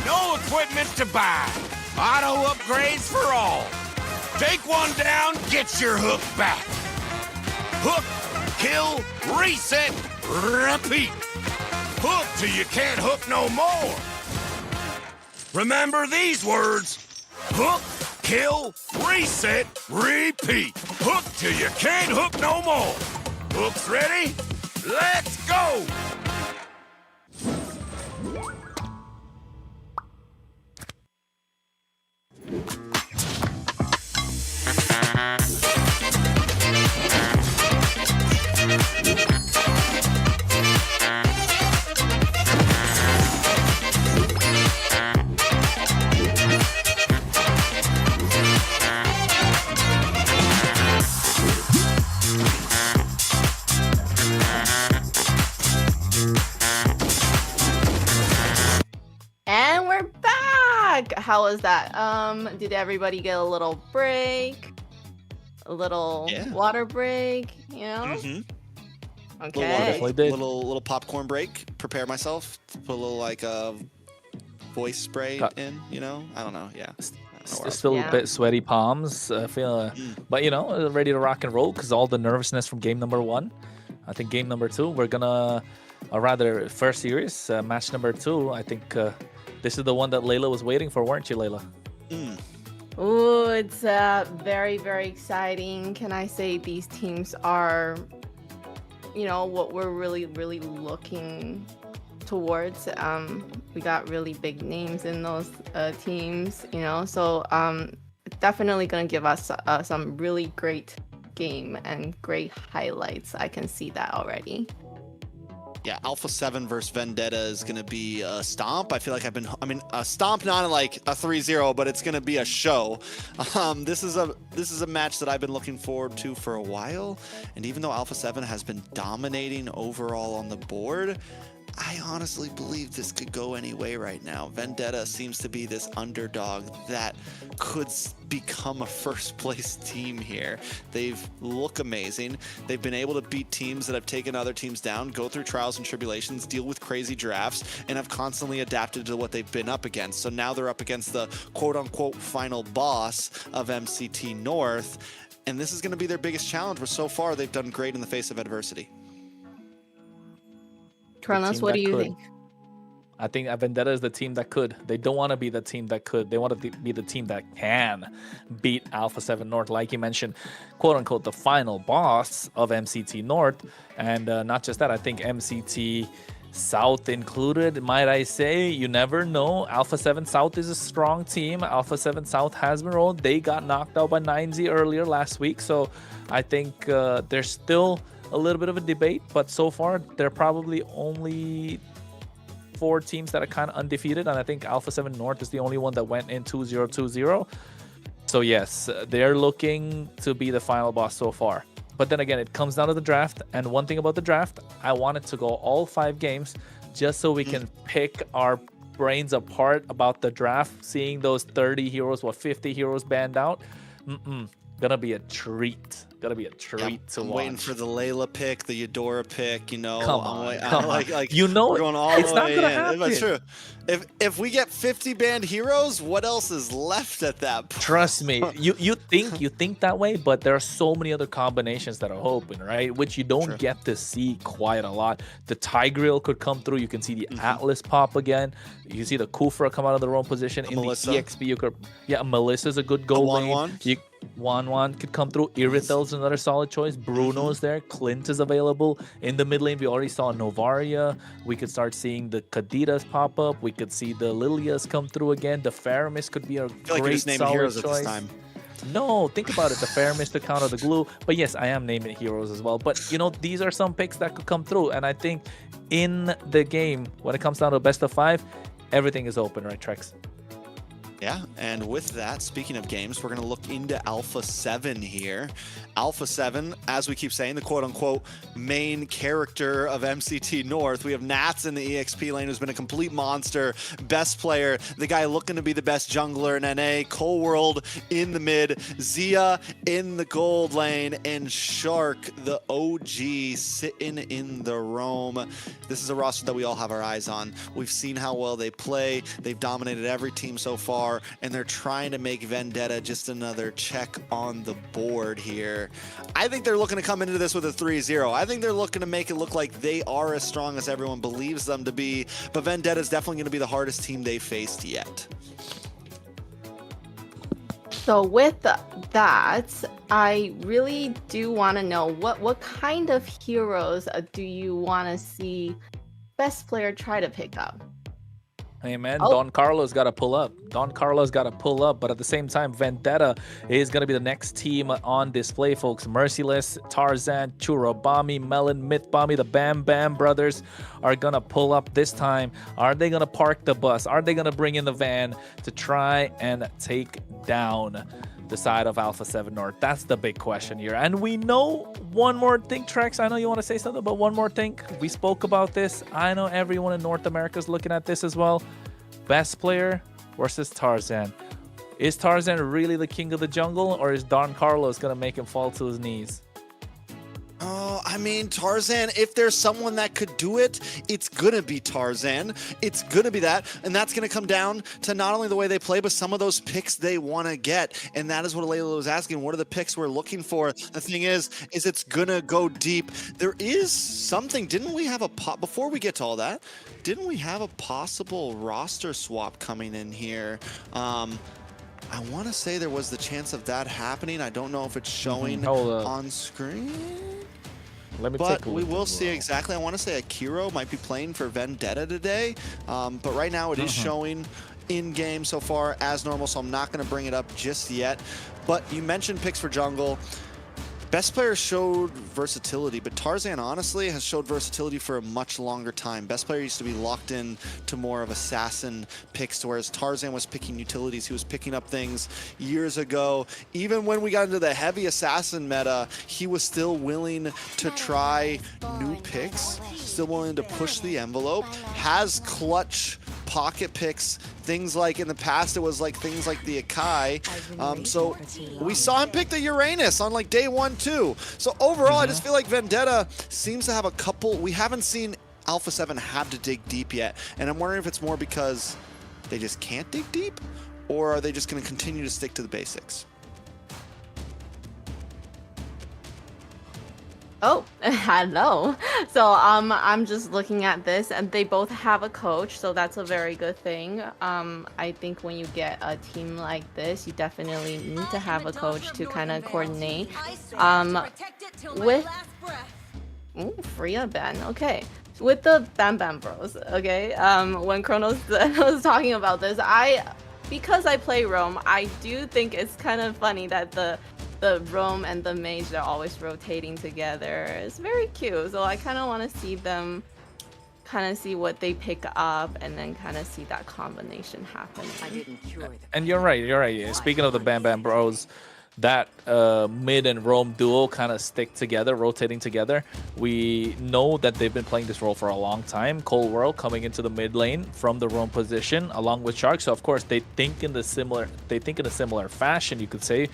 No equipment to buy. Auto upgrades for all. Take one down, get your hook back. Hook, kill, reset, repeat. Hook till you can't hook no more. Remember these words. Hook, kill, reset, repeat. Hook till you can't hook no more. Hooks ready? Let's go! And we're back. How was that? Did everybody get a little break? A little water break, you know? Okay. Little popcorn break. Prepare myself. Put a little like voice spray in. You know. I don't know. Yeah. Still a bit sweaty palms. But you know, ready to rock and roll because all the nervousness from game number 1. I think game number 2 we're gonna, or rather, first series match number 2. I think this is the one that Layla was waiting for, weren't you, Layla? Ooh, it's very, very exciting. Can I say these teams are, you know, what we're really, really looking towards. We got really big names in those teams, you know, so definitely gonna give us some really great game and great highlights. I can see that already. Yeah, Alpha 7 versus Vendetta is going to be a stomp. I feel like a stomp, not like a 3-0, but it's going to be a show. This is a match that I've been looking forward to for a while. And even though Alpha 7 has been dominating overall on the board, I honestly believe this could go any way right now. Vendetta seems to be this underdog that could become a first place team here. They look amazing. They've been able to beat teams that have taken other teams down, go through trials and tribulations, deal with crazy drafts, and have constantly adapted to what they've been up against. So now they're up against the quote-unquote final boss of MCT North, and this is going to be their biggest challenge, where so far they've done great in the face of adversity. Kronos, what do you think? I think Vendetta is the team that could. They don't want to be the team that could. They want to be the team that can beat Alpha 7 North, like you mentioned, quote unquote, the final boss of MCT North. And not just that, I think MCT South included, might I say. You never know. Alpha 7 South is a strong team. Alpha 7 South has been rolled. They got knocked out by 9Z earlier last week. So I think there's still a little bit of a debate, but so far there are probably only 4 teams that are kind of undefeated, and I think Alpha 7 North is the only one that went in 2-0-2-0. So yes, they're looking to be the final boss so far. But then again, it comes down to the draft, and one thing about the draft, I want it to go all 5 games just so we can pick our brains apart about the draft, seeing those 30 heroes, 50 heroes banned out. Gonna be a treat. Gotta be a treat to watch. Waiting for the Layla pick, the Eudora pick, you know. Come on. Like, you know, going all it's the not way gonna in. happen. That's true. If we get 50 banned heroes, what else is left at that point? Trust me, you think that way, but there are so many other combinations that are open, right? Which you don't get to see quite a lot. The Tigreal could come through. You can see the Atlas pop again. You can see the Kufra come out of the wrong position in Melissa. the EXP. You could, Melissa's a good goal lane. Juan could come through. Iritel's another solid choice. Bruno's there. Clint is available. In the mid lane, we already saw Novaria. We could start seeing the Kaditas pop up. We could see the Lilias come through again. The Faramis could be a I feel like you're great just naming solid heroes at choice. this time. No, think about it. The Faramis to counter the glue. But yes, I am naming heroes as well. But, you know, these are some picks that could come through. And I think in the game, when it comes down to best of 5, everything is open, right, Trex? Yeah, and with that, speaking of games, we're going to look into Alpha 7 here. Alpha 7, as we keep saying, the quote-unquote main character of MCT North. We have Nats in the EXP lane, who's been a complete monster, best player, the guy looking to be the best jungler in NA, Cole World in the mid, Zia in the gold lane, and Shark, the OG, sitting in the roam. This is a roster that we all have our eyes on. We've seen how well they play. They've dominated every team so far, and they're trying to make Vendetta just another check on the board here. I think they're looking to come into this with a 3-0. I think they're looking to make it look like they are as strong as everyone believes them to be, but Vendetta is definitely going to be the hardest team they've faced yet. So with that, I really do want to know what kind of heroes do you want to see best player try to pick up? Hey man, Don Carlos got to pull up. But at the same time, Vendetta is going to be the next team on display, folks. Merciless, Tarzan, Churabami, Melon, Mythbami, the Bam Bam brothers are going to pull up this time. Are they going to park the bus? Are they going to bring in the van to try and take down the side of Alpha 7 North? That's the big question here. And we know one more thing, Trex. I know you want to say something, but one more thing. We spoke about this. I know everyone in North America is looking at this as well. Best player versus Tarzan. Is Tarzan really the king of the jungle, or is Don Carlos going to make him fall to his knees? I mean, Tarzan, if there's someone that could do it, it's going to be Tarzan. It's going to be that. And that's going to come down to not only the way they play, but some of those picks they want to get. And that is what Layla was asking. What are the picks we're looking for? The thing is it's going to go deep. There is something. Didn't we have before we get to all that, didn't we have a possible roster swap coming in here? I want to say there was the chance of that happening. I don't know if it's showing on screen. Let me but take a we look will as see well. exactly. I want to say Akiro might be playing for Vendetta today. But right now it is showing in-game so far as normal, so I'm not going to bring it up just yet. But you mentioned picks for jungle. Best player showed versatility, but Tarzan honestly has showed versatility for a much longer time. Best player used to be locked in to more of assassin picks, whereas Tarzan was picking utilities. He was picking up things years ago. Even when we got into the heavy assassin meta, he was still willing to try new picks, still willing to push the envelope, has clutch pocket picks, things like in the past it was like things like the Akai. So we saw him pick the Uranus on like day 1 too. So overall I just feel like Vendetta seems to have a couple. We haven't seen Alpha 7 have to dig deep yet, and I'm wondering if it's more because they just can't dig deep, or are they just going to continue to stick to the basics? Oh, hello. So I'm just looking at this, and they both have a coach, so that's a very good thing. I think when you get a team like this, you definitely need to have a coach to kind of coordinate. With Freya Ben, okay. With the Bam Bam Bros, okay. When Kronos was talking about this, because I play Roam, I do think it's kind of funny that the Roam and the Mage, they're always rotating together. It's very cute. So I kind of want to see them, kind of see what they pick up, and then kind of see that combination happen. And you're right. Speaking of the Bam Bam Bros, that mid and Roam duo kind of stick together, rotating together. We know that they've been playing this role for a long time. Cole World coming into the mid lane from the Roam position along with Shark. So of course they think in a similar fashion, you could say.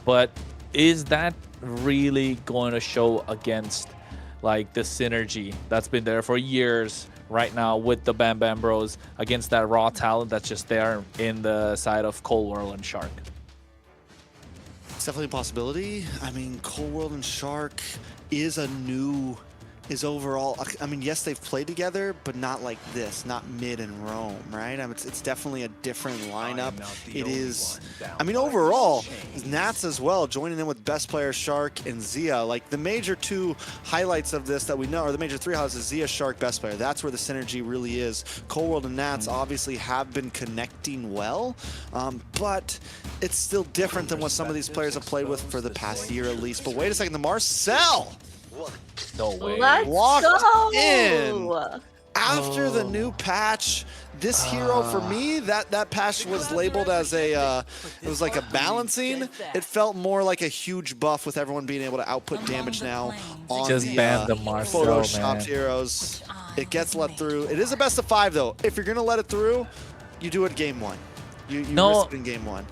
But is that really going to show against like the synergy that's been there for years right now with the Bam Bam Bros against that raw talent that's just there in the side of Cole World and Shark? It's definitely a possibility. I mean, Cole World and Shark is a new is overall, I mean, yes, they've played together, but not like this, not mid and Rome, right? I mean, it's definitely a different lineup. It is, I mean, overall, Nats as well, joining in with best player Shark and Zia. Like the major two highlights of this that we know, or the major three highlights is Zia, Shark, best player. That's where the synergy really is. Cold World and Nats obviously have been connecting well, but it's still different than what some of these players have played with for the past year at least. But wait a second, the Marcel! No way. Let's Walked go! in. After the new patch, this hero for me, that patch was labeled as a, it was like a balancing. It felt more like a huge buff with everyone being able to output damage now on Just the ban the Marcel, photoshopped man. heroes. It gets let through. It is a best of 5 though. If you're gonna let it through, you do it game 1. You No. risk it in game 1.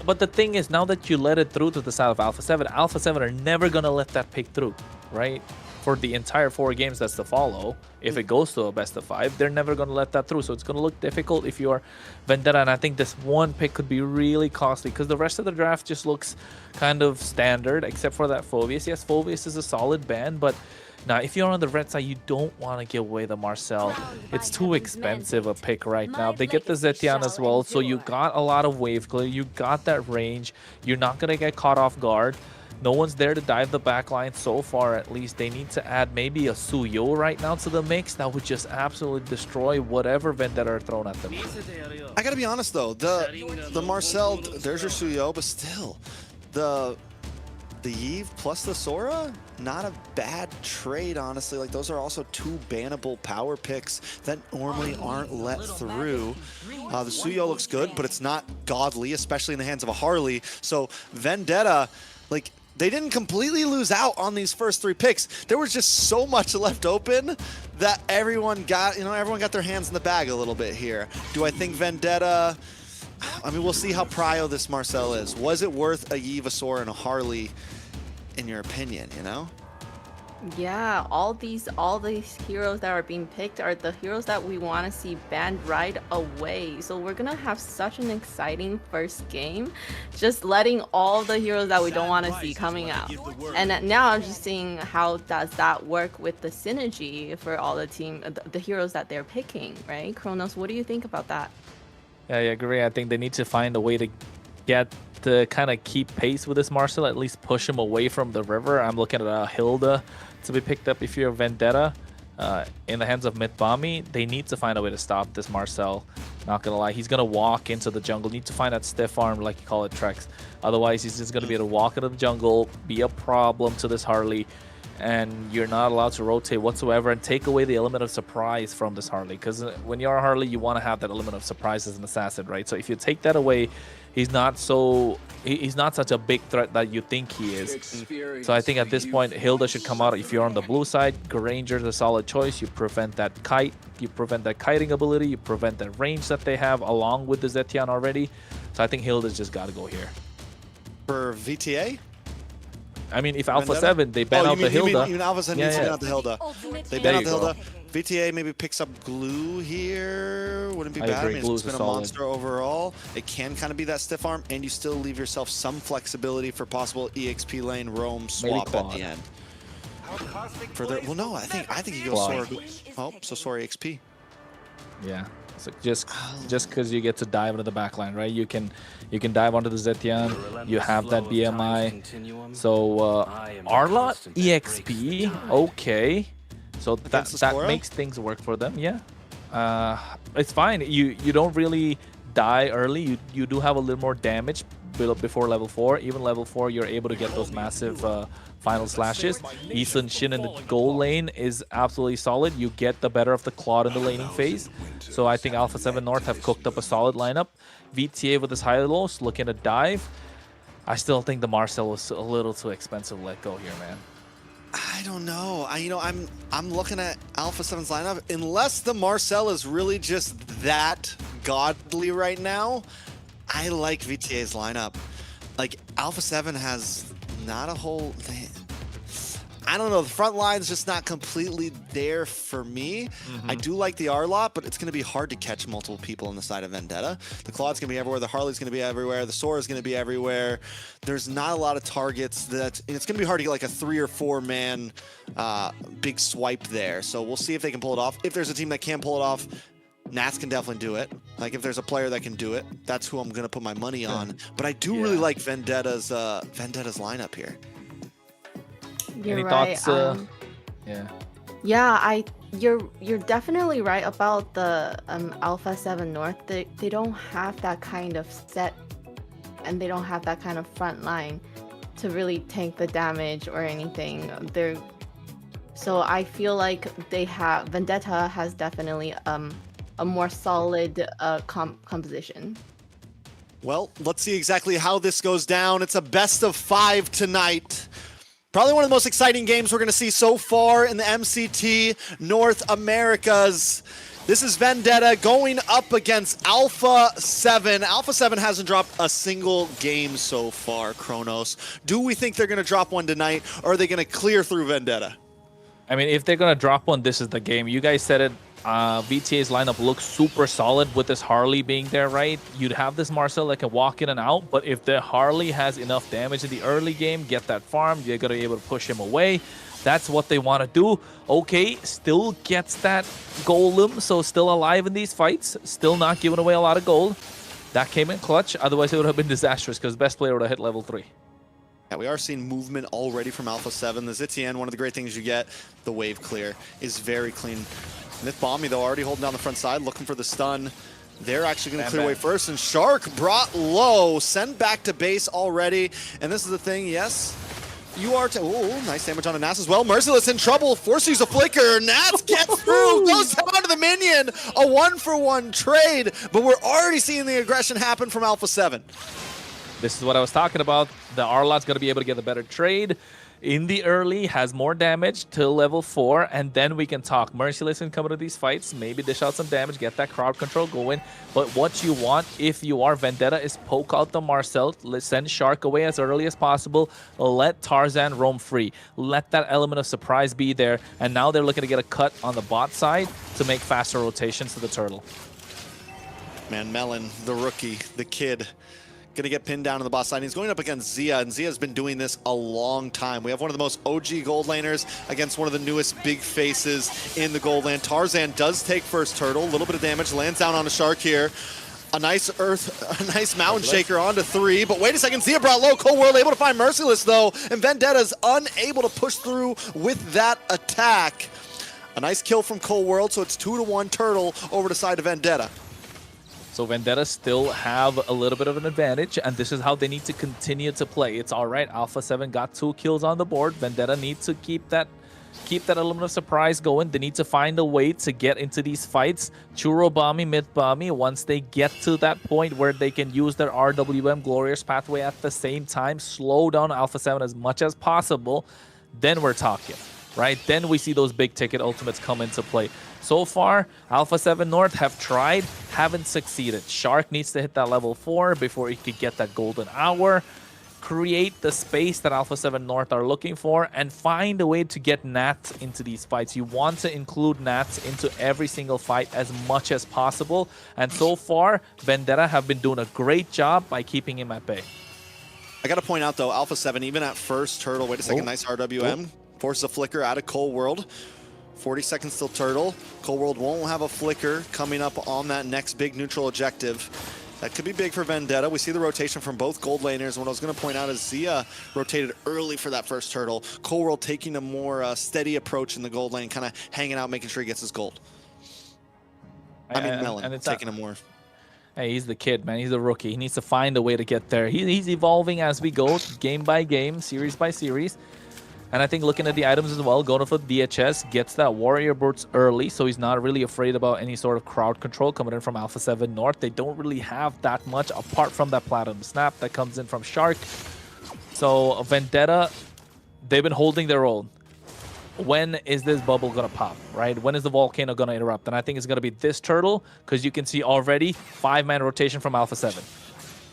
But the thing is, now that you let it through to the side of Alpha 7 are never gonna let that pick through, right? For the entire 4 games that's to follow, if it goes to a best of 5, they're never gonna let that through. So it's gonna look difficult if you're Vendetta, and I think this one pick could be really costly because the rest of the draft just looks kind of standard, except for that Phoveus. Yes, Phoveus is a solid ban, but now if you're on the red side, you don't want to give away the Marcel. It's too expensive a pick right now. They get the Zetian as well, so you got a lot of wave clear, you got that range, you're not gonna get caught off guard. No one's there to dive the backline so far, at least. They need to add maybe a Suyo right now to the mix. That would just absolutely destroy whatever Vendetta are thrown at them. I gotta be honest though, the Marcel, there's your Suyo, but still, the Yve plus the Sora, not a bad trade, honestly. Like those are also 2 bannable power picks that normally aren't let through. The Suyo looks good, but it's not godly, especially in the hands of a Harley. So Vendetta, like, they didn't completely lose out on these first 3 picks. There was just so much left open that everyone got, everyone got their hands in the bag a little bit here. Do I think Vendetta, I mean, we'll see how prio this Marcel is. Was it worth a Yve, a Sora, and a Harley, in your opinion, Yeah, all these heroes that are being picked are the heroes that we want to see banned right away. So we're gonna have such an exciting first game, just letting all the heroes that we don't want to see coming out. And now I'm just seeing how does that work with the synergy for all the heroes that they're picking, right? Kronos, what do you think about that? Yeah, I agree. I think they need to find a way to get to kind of keep pace with this Marcel, at least push him away from the river. I'm looking at Hilda to be picked up if you're Vendetta. In the hands of Mitbami, they need to find a way to stop this Marcel. Not gonna lie, he's gonna walk into the jungle. Need to find that stiff arm, like you call it, Trex. Otherwise, he's just gonna be able to walk into the jungle, be a problem to this Harley, and you're not allowed to rotate whatsoever and take away the element of surprise from this Harley. Because when you're a Harley, you want to have that element of surprise as an assassin, right? So if you take that away, he's not such a big threat that you think he is. So I think at this point, Hilda should come out. If you're on the blue side, Granger's a solid choice. You prevent that kite, you prevent that kiting ability, you prevent that range that they have along with the Zetian already. So I think Hilda's just got to go here. For VTA? I mean, if Alpha Vendetta? 7, they ban out the Hilda. You mean Alpha 7 needs to ban out the Hilda. They ban out the Hilda. VTA maybe picks up glue here. Wouldn't be bad. I mean, it's been a monster overall. It can kind of be that stiff arm, and you still leave yourself some flexibility for possible EXP lane roam swap at the end. Well, no, I think he goes Sora. Oh, so Sora EXP. Yeah. So just because you get to dive into the backline, right? You can dive onto the Zetian. You have that BMI. So Arlot EXP, okay. So that makes things work for them. Yeah, it's fine. You don't really die early. You do have a little more damage before level 4. Even level 4, you're able to get those massive final slashes. Ethan Shin in the goal lane is absolutely solid. You get the better of the Claude in the laning phase. So I think Alpha 7 North have cooked up a solid lineup. VTA with his high lows looking to dive. I still think the Marcel was a little too expensive to let go here, man. I don't know. I'm looking at Alpha 7's lineup. Unless the Marcel is really just that godly right now, I like VTA's lineup. Like Alpha 7 has not a whole. I don't know, the front line's just not completely there for me. I do like the R-Lot, but it's going to be hard to catch multiple people on the side of Vendetta. The Claw's going to be everywhere, the Harley's going to be everywhere, the Sora's going to be everywhere. There's not a lot of targets that, it's going to be hard to get like a 3 or 4 man big swipe there. So we'll see if they can pull it off. If there's a team that can pull it off, Nats can definitely do it. Like if there's a player that can do it, that's who I'm going to put my money on. But I do really like Vendetta's lineup here. You're Any right. thoughts? Yeah, you're definitely right about the Alpha 7 North. They don't have that kind of set, and they don't have that kind of front line to really tank the damage or anything. So I feel like Vendetta has definitely a more solid composition. Well, let's see exactly how this goes down. It's a best of 5 tonight. Probably one of the most exciting games we're going to see so far in the MCT North Americas. This is Vendetta going up against Alpha 7. Alpha 7 hasn't dropped a single game so far, Kronos. Do we think they're going to drop one tonight, or are they going to clear through Vendetta? I mean, if they're going to drop one, this is the game. You guys said it. VTA's lineup looks super solid with this Harley being there, right? You'd have this Marcel that can walk in and out, but if the Harley has enough damage in the early game, get that farm, you're going to be able to push him away. That's what they want to do. Okay, still gets that golem, so still alive in these fights, still not giving away a lot of gold. That came in clutch, otherwise it would have been disastrous because best player would have hit level 3. Yeah, we are seeing movement already from Alpha 7. The Zitian, one of the great things you get, the wave clear, is very clean. Myth Bomby, though, already holding down the front side, looking for the stun. They're actually going to clear away first, and Shark brought low, sent back to base already. And this is the thing, yes, you are... Oh, nice damage on a Nats as well. Merciless in trouble, forced to use a flicker. Nats gets through, goes down to the minion. A 1-for-1 trade, but we're already seeing the aggression happen from Alpha 7. This is what I was talking about. The R-Lot's going to be able to get a better trade. In the early, has more damage till level 4, and then we can talk. Merciless can come into these fights, maybe dish out some damage, get that crowd control going. But what you want, if you are Vendetta, is poke out the Marcel, send Shark away as early as possible, let Tarzan roam free. Let that element of surprise be there, and now they're looking to get a cut on the bot side to make faster rotations to the turtle. Man, Melon, the rookie, the kid, going to get pinned down on the boss side. He's going up against Zia, and Zia's been doing this a long time. We have one of the most OG gold laners against one of the newest big faces in the gold lane. Tarzan does take first turtle, a little bit of damage, lands down on a Shark here. A nice mountain shaker onto 3, but wait a second, Zia brought low. Cold World able to find Merciless though, and Vendetta's unable to push through with that attack. A nice kill from Cold World, so it's 2-1 turtle over the side of Vendetta. So Vendetta still have a little bit of an advantage, and this is how they need to continue to play. It's all right. Alpha 7 got 2 kills on the board. Vendetta needs to keep that element of surprise going. They need to find a way to get into these fights. Churro Bomby, Myth Bomby, once they get to that point where they can use their RWM Glorious Pathway at the same time, slow down Alpha 7 as much as possible, then we're talking, right? Then we see those big ticket ultimates come into play. So far, Alpha 7 North have tried, haven't succeeded. Shark needs to hit that level 4 before he could get that golden hour, create the space that Alpha 7 North are looking for, and find a way to get Nats into these fights. You want to include Nats into every single fight as much as possible, and so far, Vendetta have been doing a great job by keeping him at bay. I got to point out, though, Alpha 7, even at first turtle, wait a second, nice RWM, forces a flicker out of Cold World. 40 seconds till turtle. Cold World won't have a flicker coming up on that next big neutral objective. That could be big for Vendetta. We see the rotation from both gold laners. What I was going to point out is Zia rotated early for that first turtle. Cold World taking a more steady approach in the gold lane, kind of hanging out, making sure he gets his gold. Melon, and it's taking a more... Hey, he's the kid, man. He's the rookie. He needs to find a way to get there. He's evolving as we go, game by game, series by series. And I think looking at the items as well, going for DHS, gets that Warrior Boots early, so he's not really afraid about any sort of crowd control coming in from Alpha 7 North. They don't really have that much apart from that Platinum Snap that comes in from Shark. So Vendetta, they've been holding their own. When is this bubble going to pop, right? When is the volcano going to erupt? And I think it's going to be this turtle, because you can see already 5-man rotation from Alpha 7.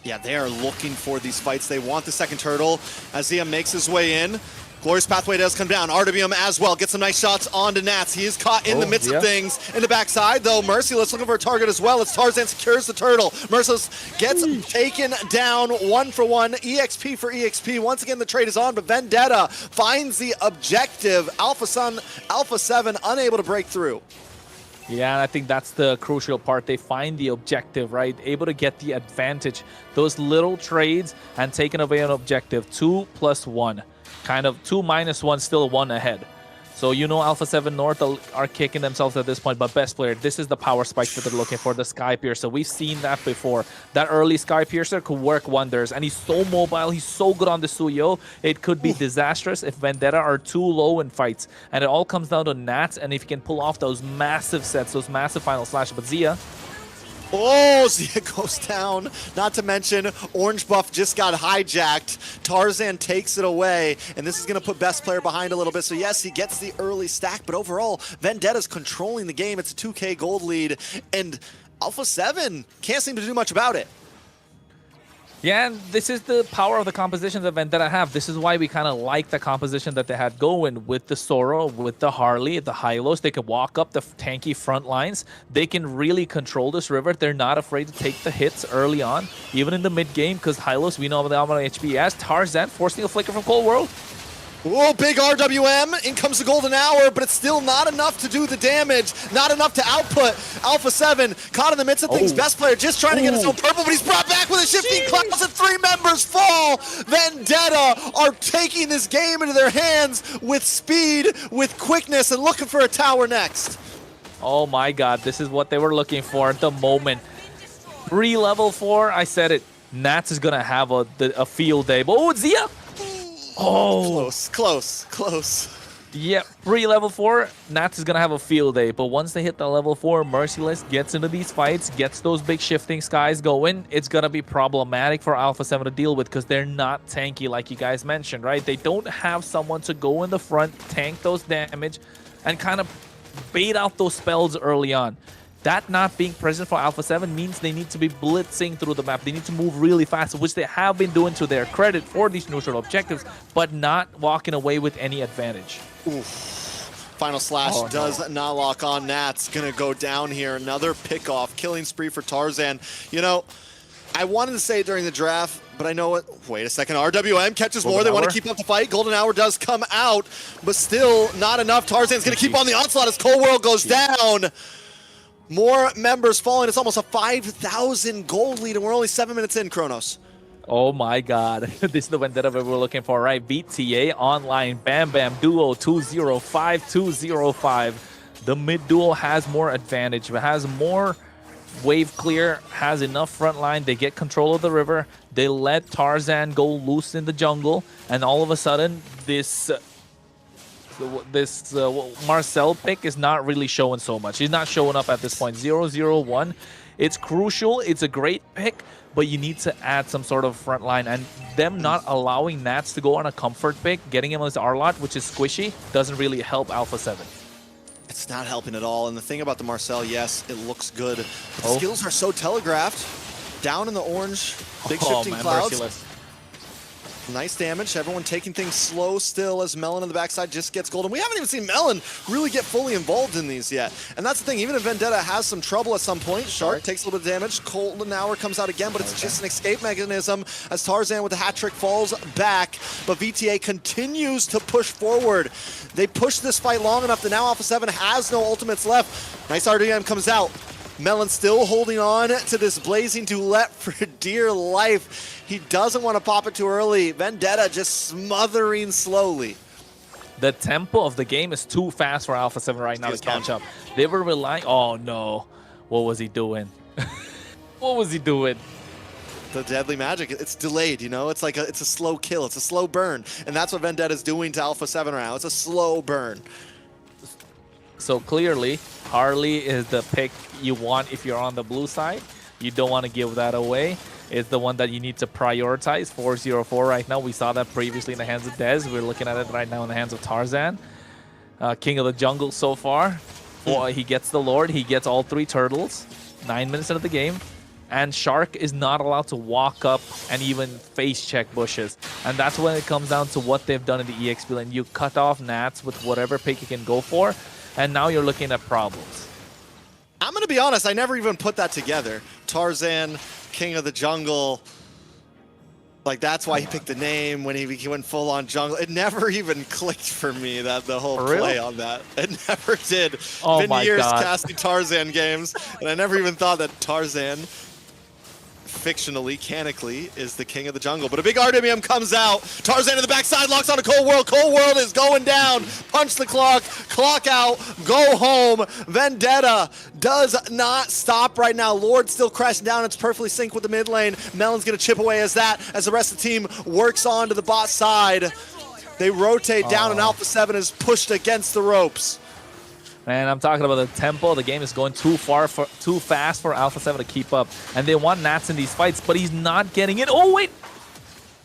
Yeah, they are looking for these fights. They want the second turtle. As Zia makes his way in, Glorious Pathway does come down. RWM as well. Gets some nice shots onto Nats. He is caught in the midst of things. In the backside, though, Merciless looking for a target as well. It's Tarzan secures the turtle. Merciless gets taken down 1 for 1. EXP for EXP. Once again, the trade is on, but Vendetta finds the objective. Alpha 7 unable to break through. Yeah, and I think that's the crucial part. They find the objective, right? Able to get the advantage. Those little trades and taking away an objective. 2 + 1. Kind of 2 - 1, still 1 ahead. So you know Alpha 7 North are kicking themselves at this point, but best player, this is the power spike that they're looking for, the Sky Piercer. We've seen that before. That early Sky Piercer could work wonders, and he's so mobile, he's so good on the Suyo. It could be disastrous if Vendetta are too low in fights. And it all comes down to Nats, and if he can pull off those massive sets, those massive final slash. But Zia, oh, Zia goes down. Not to mention, Orange Buff just got hijacked. Tarzan takes it away, and this is going to put best player behind a little bit. So yes, he gets the early stack, but overall, Vendetta's controlling the game. It's a 2K gold lead, and Alpha 7 can't seem to do much about it. yeah, and this is the power of the composition that Vendetta have. This is why we kind of like the composition that they had going with the Soro, with the Harley, the Hylos. They can walk up the tanky front lines. They can really control this river. They're not afraid to take the hits early on, even in the mid game, because Hylos, we know about the amount of HP as Tarzan forcing a flicker from Cold World. Whoa, big RWM. In comes the golden hour, but it's still not enough to do the damage. Not enough to output. Alpha 7 caught in the midst of things. Best player just trying to get his own purple, but he's brought back with a shifting clouds and 3 members fall. Vendetta are taking this game into their hands with speed, with quickness, and looking for a tower next. Oh my god, this is what they were looking for at the moment. Pre-level 4, I said it. Nats is going to have a field day. But oh, Zia! Oh, Close. yeah, pre-level 4, Nats is going to have a field day. But once they hit the level 4, Merciless gets into these fights, gets those big shifting skies going. It's going to be problematic for Alpha 7 to deal with because they're not tanky like you guys mentioned, right? They don't have someone to go in the front, tank those damage, and kind of bait out those spells early on. That not being present for Alpha 7 means they need to be blitzing through the map. They need to move really fast, which they have been doing to their credit for these neutral objectives, but not walking away with any advantage. Oof. Final slash does not lock on. Nats gonna go down here. Another pick off, killing spree for Tarzan. You know, I wanted to say it during the draft, but I know it. Wait a second, RWM catches more. They want to keep up the fight. Golden Hour does come out, but still not enough. Tarzan's gonna keep on the onslaught as Cold World goes down. More members falling. It's almost a 5,000 gold lead, and we're only 7 minutes in, Kronos. Oh my god. This is the Vendetta we were looking for, right? VTA online, Bam Bam Duo 205. The mid duo has more advantage, but has more wave clear, has enough front line. They get control of the river. They let Tarzan go loose in the jungle, and all of a sudden, this Marcel pick is not really showing so much. He's not showing up at this point. 0-0-1. It's crucial. It's a great pick, but you need to add some sort of front line. And them not allowing Nats to go on a comfort pick, getting him on his R-Lot, which is squishy, doesn't really help Alpha 7. It's not helping at all. And the thing about the Marcel, yes, it looks good. But the skills are so telegraphed. Down in the orange, big shifting clouds. Merciless. Nice damage. Everyone taking things slow still as Melon on the backside just gets gold. And we haven't even seen Melon really get fully involved in these yet. And that's the thing. Even if Vendetta has some trouble at some point, Shark takes a little bit of damage. Golden Hour comes out again, but it's just an escape mechanism as Tarzan with the hat trick falls back. But VTA continues to push forward. They push this fight long enough that now Alpha 7 has no ultimates left. Nice RDM comes out. Melon still holding on to this blazing Duet for dear life. He doesn't want to pop it too early. Vendetta just smothering slowly. The tempo of the game is too fast for Alpha 7 right now to catch up. They were relying... Oh, no. What was he doing? What was he doing? The deadly magic, it's delayed, you know? It's like it's a slow kill. It's a slow burn. And that's what Vendetta's doing to Alpha 7 right now. It's a slow burn. So clearly, Harley is the pick you want if you're on the blue side. You don't want to give that away. It's the one that you need to prioritize. 404 right now. We saw that previously in the hands of Dez. We're looking at it right now in the hands of Tarzan. King of the jungle so far. He gets the Lord. He gets all 3 turtles. 9 minutes into the game. And Shark is not allowed to walk up and even face check bushes. And that's when it comes down to what they've done in the EXP lane. You cut off Nats with whatever pick you can go for, and now you're looking at problems. I'm going to be honest, I never even put that together. Tarzan, King of the Jungle. Like, that's why he picked the name when he went full on jungle. It never even clicked for me, that the whole play on that. It never did. Oh Been my years God. casting Tarzan games, and I never even thought that Tarzan, fictionally, canically, is the king of the jungle. But a big RWM comes out. Tarzan to the backside, locks on a Cold World. Cold World is going down. Punch the clock, clock out, go home. Vendetta does not stop right now. Lord still crashing down. It's perfectly synced with the mid lane. Melon's going to chip away as the rest of the team works on to the bot side. They rotate down, and Alpha 7 is pushed against the ropes. And I'm talking about the tempo. The game is going too fast for Alpha 7 to keep up. And they want Nats in these fights, but he's not getting it. Oh, wait.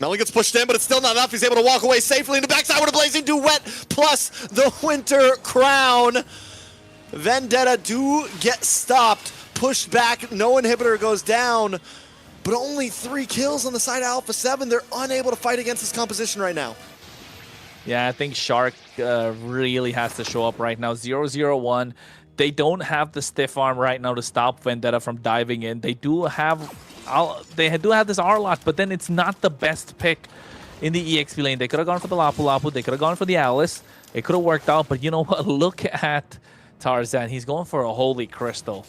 Melon gets pushed in, but it's still not enough. He's able to walk away safely in the backside with a Blazing Duet, plus the Winter Crown. Vendetta do get stopped, pushed back. No inhibitor goes down, but only 3 kills on the side of Alpha 7. They're unable to fight against this composition right now. Yeah, I think Shark really has to show up right now. 0-0-1. They don't have the stiff arm right now to stop Vendetta from diving in. They do have this R-Lock, but then it's not the best pick in the EXP lane. They could have gone for the Lapu Lapu. They could have gone for the Alice. It could have worked out, but you know what? Look at Tarzan. He's going for a Holy Crystal.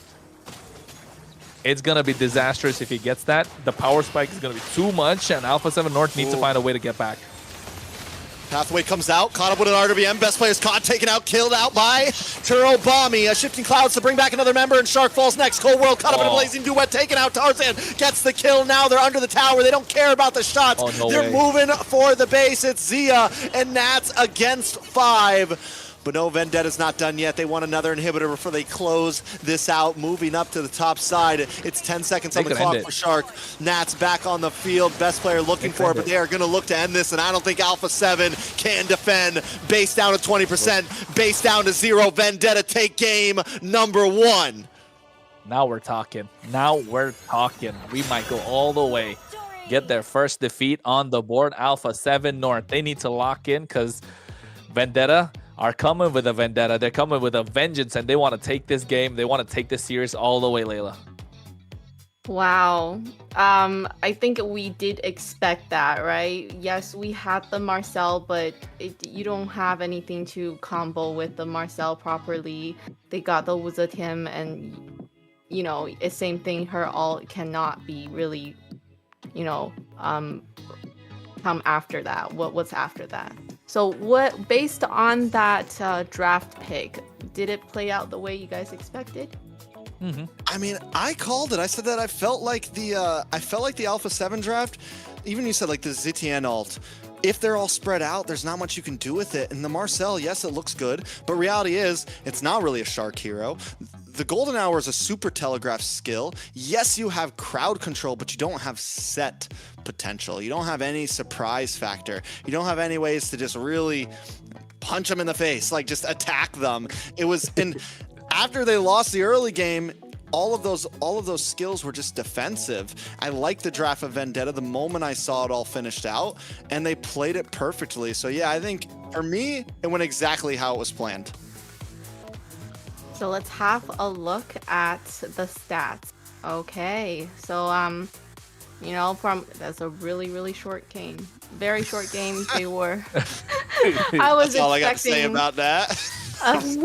It's going to be disastrous if he gets that. The power spike is going to be too much, and Alpha 7 North needs to find a way to get back. Pathway comes out, caught up with an RWM. Best player's caught, taken out, killed out by Turobami. Shifting Clouds to bring back another member, and Shark falls next. Cold World caught up in a Blazing Duet, taken out. Tarzan gets the kill. Now they're under the tower. They don't care about the shots. They're moving for the base. It's Zia and Nats against 5. But no, Vendetta's not done yet. They want another inhibitor before they close this out. Moving up to the top side. It's 10 seconds on the clock for Shark. Nats back on the field. Best player looking for it, but they are going to look to end this, and I don't think Alpha 7 can defend. Base down to 20%. Base down to 0. Vendetta take game number 1. Now we're talking. Now we're talking. We might go all the way. Get their first defeat on the board. Alpha 7 North. They need to lock in because Vendetta are coming with a vendetta. They're coming with a vengeance, and they want to take this game. They want to take this series all the way, Layla. Wow. I think we did expect that, right? Yes, we had the Marcel, but you don't have anything to combo with the Marcel properly. They got the Wuzatim, and, you know, it's same thing. Her ult cannot be really, you know, come after that. What's after that? So what, based on that draft pick, did it play out the way you guys expected? I mean, I called it. I said that I felt like the Alpha 7 draft, even you said like the Zitian ult, if they're all spread out, there's not much you can do with it. And the Marcel, yes, it looks good, but reality is it's not really a Shark hero. The Golden Hour is a super telegraph skill. Yes, you have crowd control, but you don't have set potential. You don't have any surprise factor. You don't have any ways to just really punch them in the face, like just attack them. It was after they lost the early game, all of those skills were just defensive. I like the draft of Vendetta the moment I saw it all finished out, and they played it perfectly. So yeah, I think for me, it went exactly how it was planned. So let's have a look at the stats. Okay, so you know, that's a really short game. Very short game. They were. I was That's all I got to say about that. It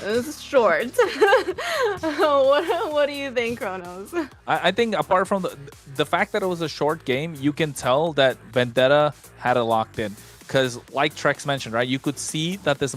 was short. What do you think, Kronos? I think apart from the fact that it was a short game, you can tell that Vendetta had it locked in. Because like Trex mentioned, right, you could see that this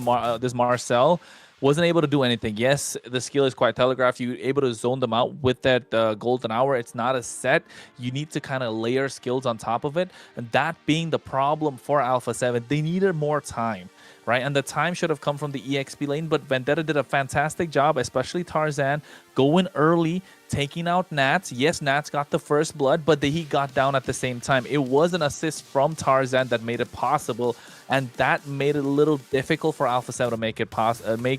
Marcel wasn't able to do anything. Yes, the skill is quite telegraphed. You're able to zone them out with that Golden Hour. It's not a set. You need to kind of layer skills on top of it. And that being the problem for Alpha 7, they needed more time, right? And the time should have come from the EXP lane, but Vendetta did a fantastic job, especially Tarzan, going early, taking out Nats. Yes, Nats got the first blood, but he got down at the same time. It was an assist from Tarzan that made it possible, and that made it a little difficult for Alpha 7 to make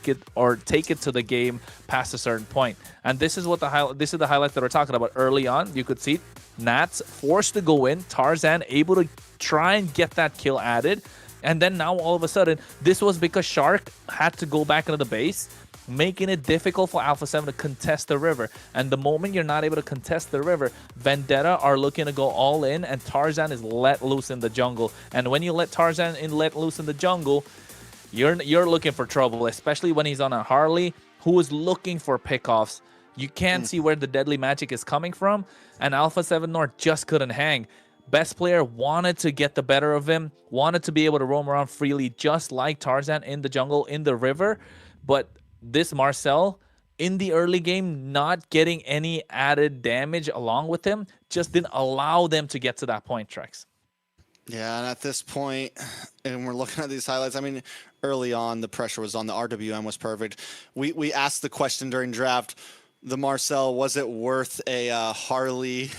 it or take it to the game past a certain point. And this is what the highlight that we're talking about. Early on, you could see Nats forced to go in, Tarzan able to try and get that kill added, and then now all of a sudden, this was because Shark had to go back into the base, making it difficult for Alpha 7 to contest the river. And the moment you're not able to contest the river, Vendetta are looking to go all in, and Tarzan is let loose in the jungle. And when you let Tarzan let loose in the jungle, you're looking for trouble, especially when he's on a Harley who is looking for pickoffs. You can't see where the deadly magic is coming from, and Alpha 7 North just couldn't hang. Best player wanted to get the better of him, wanted to be able to roam around freely just like Tarzan in the jungle, in the river, but this Marcel in the early game not getting any added damage along with him just didn't allow them to get to that point, Trex. Yeah, and at this point, and we're looking at these highlights, I mean, early on, the pressure was on. The RWM was perfect. We asked the question during draft, the Marcel, was it worth a Harley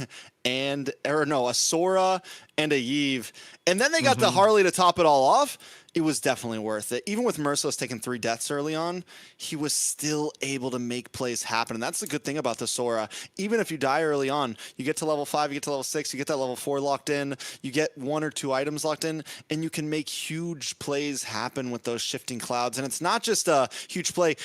a Sora and a Yves? And then they got the Harley to top it all off. It was definitely worth it. Even with Merciless taking 3 deaths early on, he was still able to make plays happen. And that's the good thing about the Sora. Even if you die early on, you get to level 5, you get to level 6, you get that level 4 locked in, you get 1 or 2 items locked in, and you can make huge plays happen with those shifting clouds. And it's not just a huge play,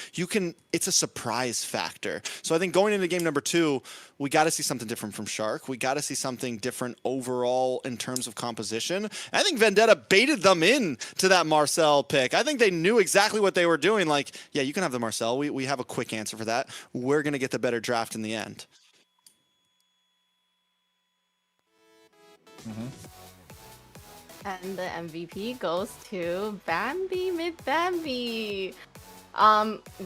it's a surprise factor. So I think going into game number 2, we got to see something different from Shark. We got to see something different overall in terms of composition. I think Vendetta baited them in to that Marcel pick. I think they knew exactly what they were doing. Like, yeah, you can have the Marcel. We have a quick answer for that. We're going to get the better draft in the end. And the MVP goes to Bambi mid Bambi.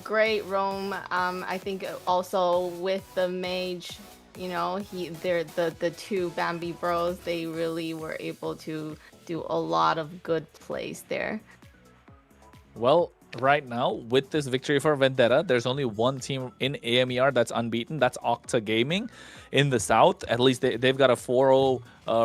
Great roam. I think also with the mage, you know, they're the 2 Bambi bros, they really were able to do a lot of good plays there. Well, right now, with this victory for Vendetta, there's only one team in AMER that's unbeaten. That's Octa Gaming in the South. At least they've got a 4-0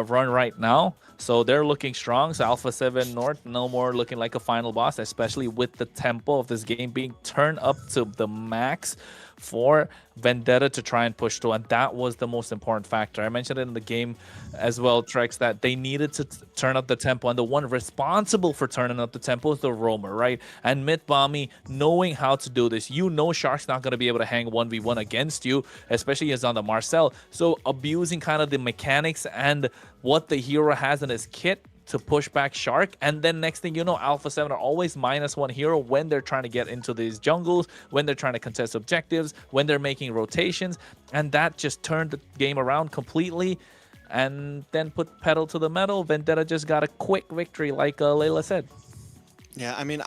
run right now. So they're looking strong. So Alpha 7 North no more looking like a final boss, especially with the tempo of this game being turned up to the max for Vendetta to try and push through. And that was the most important factor. I mentioned it in the game as well, Trex, that they needed to turn up the tempo. And the one responsible for turning up the tempo is the roamer, right? And MLBB knowing how to do this. You know Shark's not going to be able to hang 1v1 against you, especially as on the Marcel. So abusing kind of the mechanics and what the hero has in his kit to push back Shark. And then next thing you know, Alpha 7 are always -1 hero when they're trying to get into these jungles, when they're trying to contest objectives, when they're making rotations. And that just turned the game around completely and then put pedal to the metal. Vendetta just got a quick victory, like Layla said. Yeah, I mean,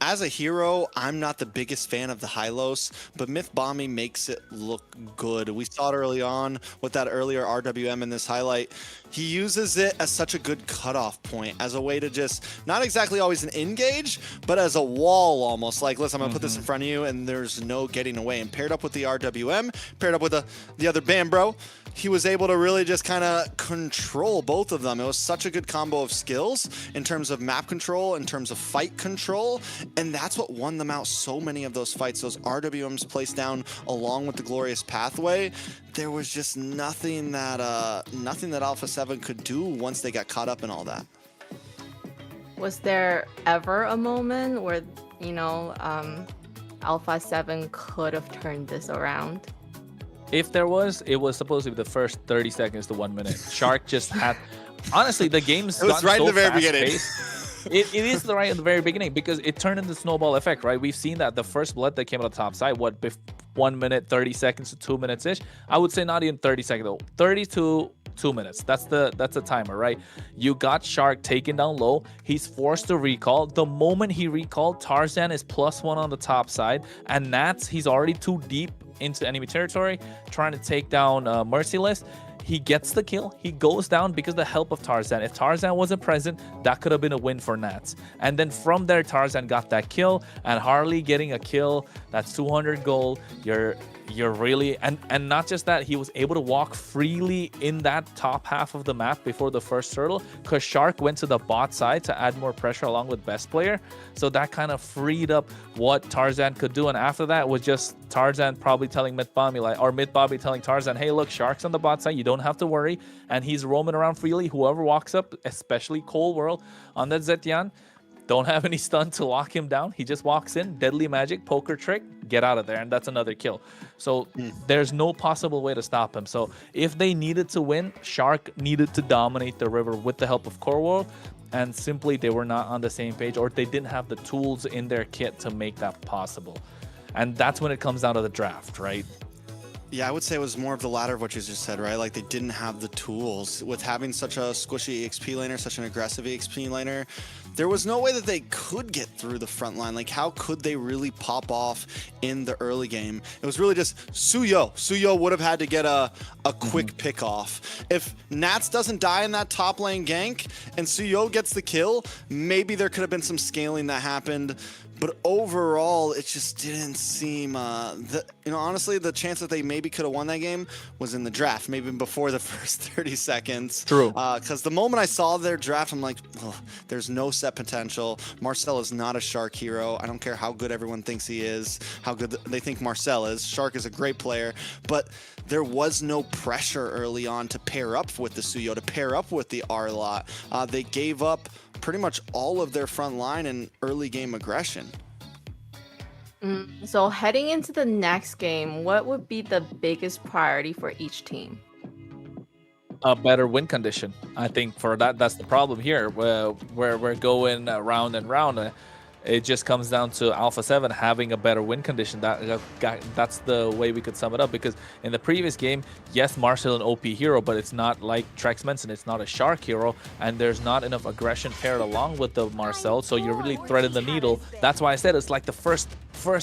as a hero, I'm not the biggest fan of the Hylos, but MLBB makes it look good. We saw it early on with that earlier RWM in this highlight. He uses it as such a good cutoff point, as a way to just, not exactly always an engage, but as a wall almost. Like, listen, I'm going to put this in front of you, and there's no getting away. And paired up with the RWM, paired up with the other Bambro, he was able to really just kind of control both of them. It was such a good combo of skills in terms of map control, in terms of fight control, and that's what won them out so many of those fights. Those RWMs placed down along with the glorious pathway. There was just nothing that Alpha 7 could do once they got caught up in all that. Was there ever a moment where, you know, Alpha 7 could have turned this around? If there was, it was supposed to be the first 30 seconds to 1 minute. Shark just had... Honestly, the game's it was right so in the very beginning. It is right in the very beginning because it turned into snowball effect, right? We've seen that the first blood that came out of the top side, 1 minute, 30 seconds to 2 minutes-ish. I would say not even 30 seconds, though. 30 to 2 minutes. That's the timer, right? You got Shark taken down low. He's forced to recall. The moment he recalled, Tarzan is +1 on the top side, and Nats, he's already too deep into enemy territory, trying to take down Merciless. He gets the kill. He goes down because of the help of Tarzan. If Tarzan wasn't present, that could have been a win for Nats. And then from there, Tarzan got that kill, and Harley getting a kill. That's 200 gold. you're really, and not just that, he was able to walk freely in that top half of the map before the first turtle, because Shark went to the bot side to add more pressure along with best player. So that kind of freed up what Tarzan could do. And after that was just Tarzan probably telling Mitbami, like, or Mitbami telling Tarzan, hey, look, Shark's on the bot side, you don't have to worry. And he's roaming around freely. Whoever walks up, especially Cold World on that Zetian, don't have any stun to lock him down. He just walks in, deadly magic, poker trick, get out of there, and that's another kill. So there's no possible way to stop him. So if they needed to win, Shark needed to dominate the river with the help of Core World, and simply they were not on the same page, or they didn't have the tools in their kit to make that possible. And that's when it comes down to the draft, right? Yeah, I would say it was more of the latter of what you just said, right? Like they didn't have the tools. With having such a squishy EXP laner, such an aggressive EXP laner, there was no way that they could get through the front line. Like how could they really pop off in the early game? It was really just Suyo. Suyo would have had to get a quick pick off. If Nats doesn't die in that top lane gank and Suyo gets the kill, maybe there could have been some scaling that happened. But overall, it just didn't seem, honestly, the chance that they maybe could have won that game was in the draft, maybe before the first 30 seconds. True. Because the moment I saw their draft, I'm like, oh, there's no set potential. Marcel is not a Shark hero. I don't care how good everyone thinks he is, how good they think Marcel is. Shark is a great player, but there was no pressure early on to pair up with the Suyo, to pair up with the Arlot. They gave up pretty much all of their front line and early game aggression. So heading into the next game, what would be the biggest priority for each team? A better win condition. I think for that's the problem here, where we're going round and round. It just comes down to Alpha 7 having a better win condition. That's the way we could sum it up, because in the previous game, yes, Marcel an OP hero, but it's not like Trex mentioned, it's not a Shark hero, and there's not enough aggression paired along with the Marcel, so you're really threading the needle. That's why I said it's like the first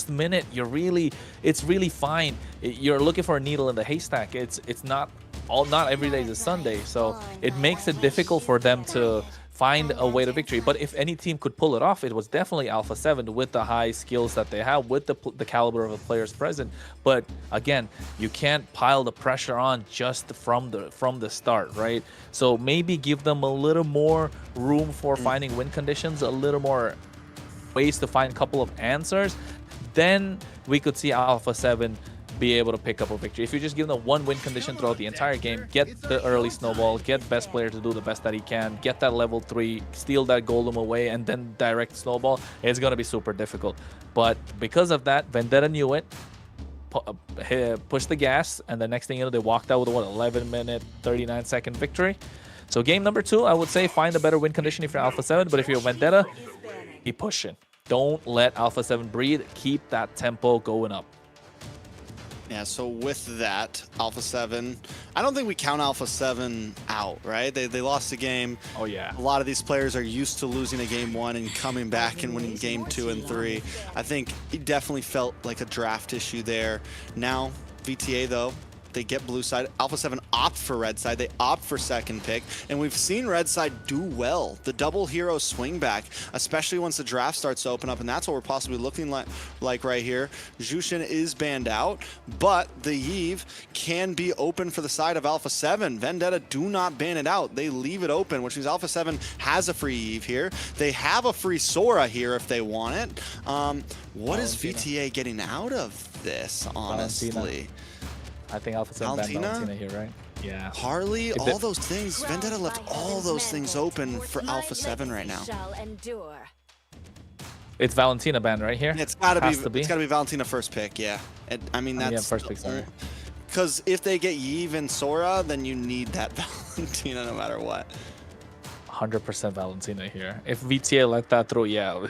minute, it's really fine. You're looking for a needle in the haystack. It's not every day is a Sunday, so it makes it difficult for them to find a way to victory. But if any team could pull it off, it was definitely Alpha 7 with the high skills that they have, with the caliber of the players present. But again, you can't pile the pressure on just from the start, right? So maybe give them a little more room for finding win conditions, a little more ways to find a couple of answers. Then we could see Alpha 7 be able to pick up a victory. If you just give them one win condition throughout the entire game, get the early snowball, get best player to do the best that he can, get that level 3, steal that golem away, and then direct snowball, it's going to be super difficult. But because of that, Vendetta knew it, pushed the gas, and the next thing you know, they walked out with a 11-minute, 39-second victory. So game number 2, I would say find a better win condition if you're Alpha 7, but if you're Vendetta, keep pushing. Don't let Alpha 7 breathe. Keep that tempo going up. Yeah, so with that, Alpha 7, I don't think we count Alpha 7 out, right? They lost the game. Oh, yeah. A lot of these players are used to losing a game 1 and coming back and winning game 2 and 3. I think it definitely felt like a draft issue there. Now, VTA, though, they get blue side. Alpha 7 opt for red side. They opt for second pick. And we've seen red side do well. The double hero swing back, especially once the draft starts to open up. And that's what we're possibly looking like right here. Jushin is banned out, but the Eve can be open for the side of Alpha 7. Vendetta do not ban it out. They leave it open, which means Alpha 7 has a free Eve here. They have a free Sora here if they want it. What is VTA getting out of this, honestly? Valentina. I think Alpha 7 banned Valentina here, right? Yeah. Harley, all those things. Vendetta left all those things open for Alpha 7 right now. It's Valentina banned right here. It's gotta be. It's gotta be Valentina first pick. Yeah. I mean that's. Yeah, first pick. Sorry. Because if they get Yve and Sora, then you need that Valentina no matter what. 100% Valentina here. If VTA let that through, yeah,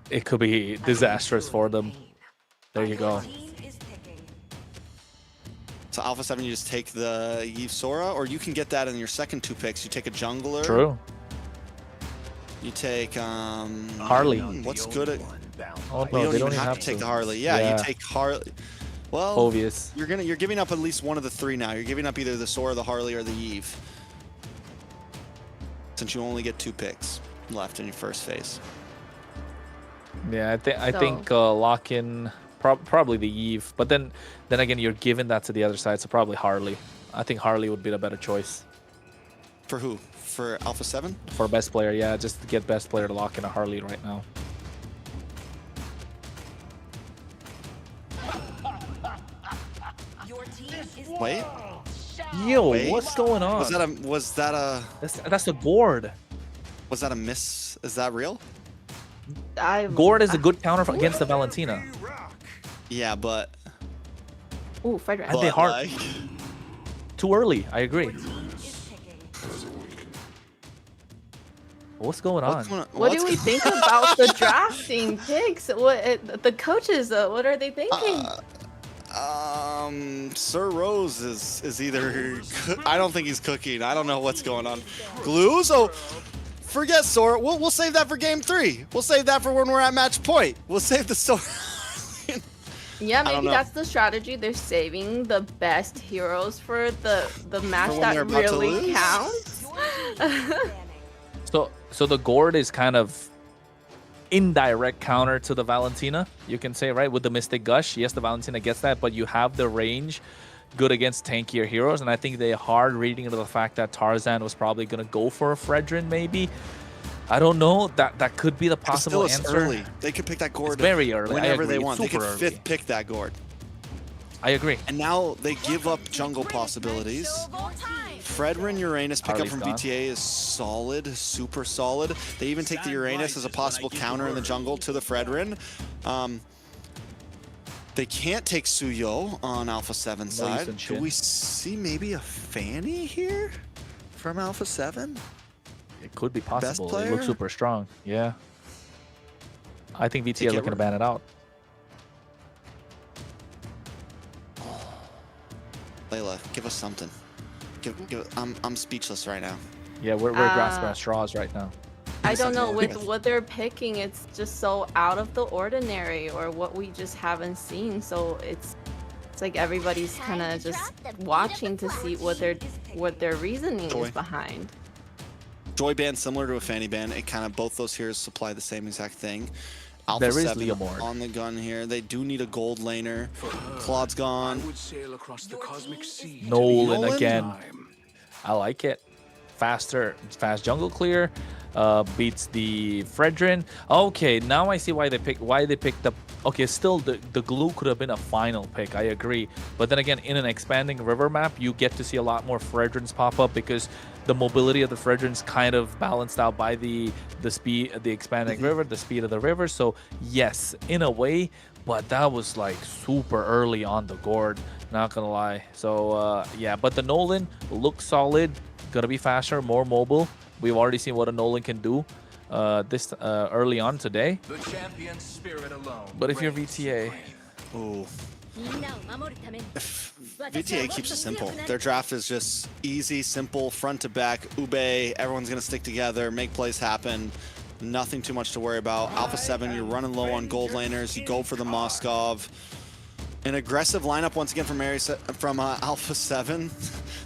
it could be disastrous for them. There you go. So Alpha 7, you just take the Yve Sora, or you can get that in your second 2 picks. You take a jungler. True. You take Harley. What's good at? Oh, No, no, you don't even have to take the Harley. Yeah, you take Harley. Well, obvious. You're giving up at least one of the 3 now. You're giving up either the Sora, the Harley, or the Yve. Since you only get 2 picks left in your first phase. Yeah, I think lock in probably the Eve. But then again, you're giving that to the other side, so probably Harley. I think Harley would be the better choice. For who? For Alpha 7? For best player, yeah, just to get best player to lock in a Harley right now. Wait. Yo, Wait. what's going on? That's the gourd. Was that a miss? Is that real? Gourd is a good counter against the Valentina. Yeah, but Ooh, Frederick. And they hard like, too early. I agree. What's going on? What do we think about the drafting picks? The coaches? What are they thinking? Sir Rose is either I don't think he's cooking. I don't know what's going on. Glue? So forget Sora. We'll save that for game 3. We'll save that for when we're at match point. We'll save the Sora. Yeah, maybe that's the strategy. They're saving the best heroes for the match when that they're about to really lose? counts. So the gourd is kind of indirect counter to the Valentina, you can say, right? With the Mystic Gush. Yes, the Valentina gets that, but you have the range good against tankier heroes, and I think they hard reading into the fact that Tarzan was probably going to go for a Fredrin, maybe. I don't know. That could be the possible It's answer. early. They could pick that gourd It's very early. whenever they It's want. They super could early. fifth pick that gourd. I agree. And now they give up jungle possibilities. Fredrin Uranus pickup Harley's from gone. VTA is solid, super solid. They even take the Uranus as a possible counter in the jungle to the Fredrin. They can't take Suyo on Alpha 7 side. and Do Shin. we see maybe a Fanny here from Alpha 7? It could be possible. It player? looks super strong. Yeah. I think VTA is looking to ban it out. Layla, give us something. I'm speechless right now. Yeah, we're grasping at straws right now. I don't know, with what they're picking, it's just so out of the ordinary, or what we just haven't seen. So it's like everybody's kind of just watching to see what their reasoning Joy. is behind. Joy band similar to a Fanny band. It kind of both those heroes supply the same exact thing. Alpha There is 7 Leomord. on the gun here. They do need a gold laner. Claude's gone. Nolan again. I like it. Fast jungle clear. Beats the Fredrin. Okay, now I see why they picked up. Okay, still the glue could have been a final pick. I agree, but then again, in an expanding river map, you get to see a lot more Fredrins pop up because the mobility of the Fredrins kind of balanced out by the speed, the expanding river, the speed of the river. So yes, in a way, but that was like super early on the gourd. Not gonna lie. So yeah, but the Nolan looks solid. Gonna be faster, more mobile. We've already seen what a Nolan can do this early on today. The champion spirit alone. But if you're VTA, Ooh. VTA keeps it simple. Their draft is just easy, simple, front to back. Ube, everyone's going to stick together, make plays happen. Nothing too much to worry about. Alpha 7, you're running low on gold laners. You go for the Moskov. An aggressive lineup once again from Alpha 7.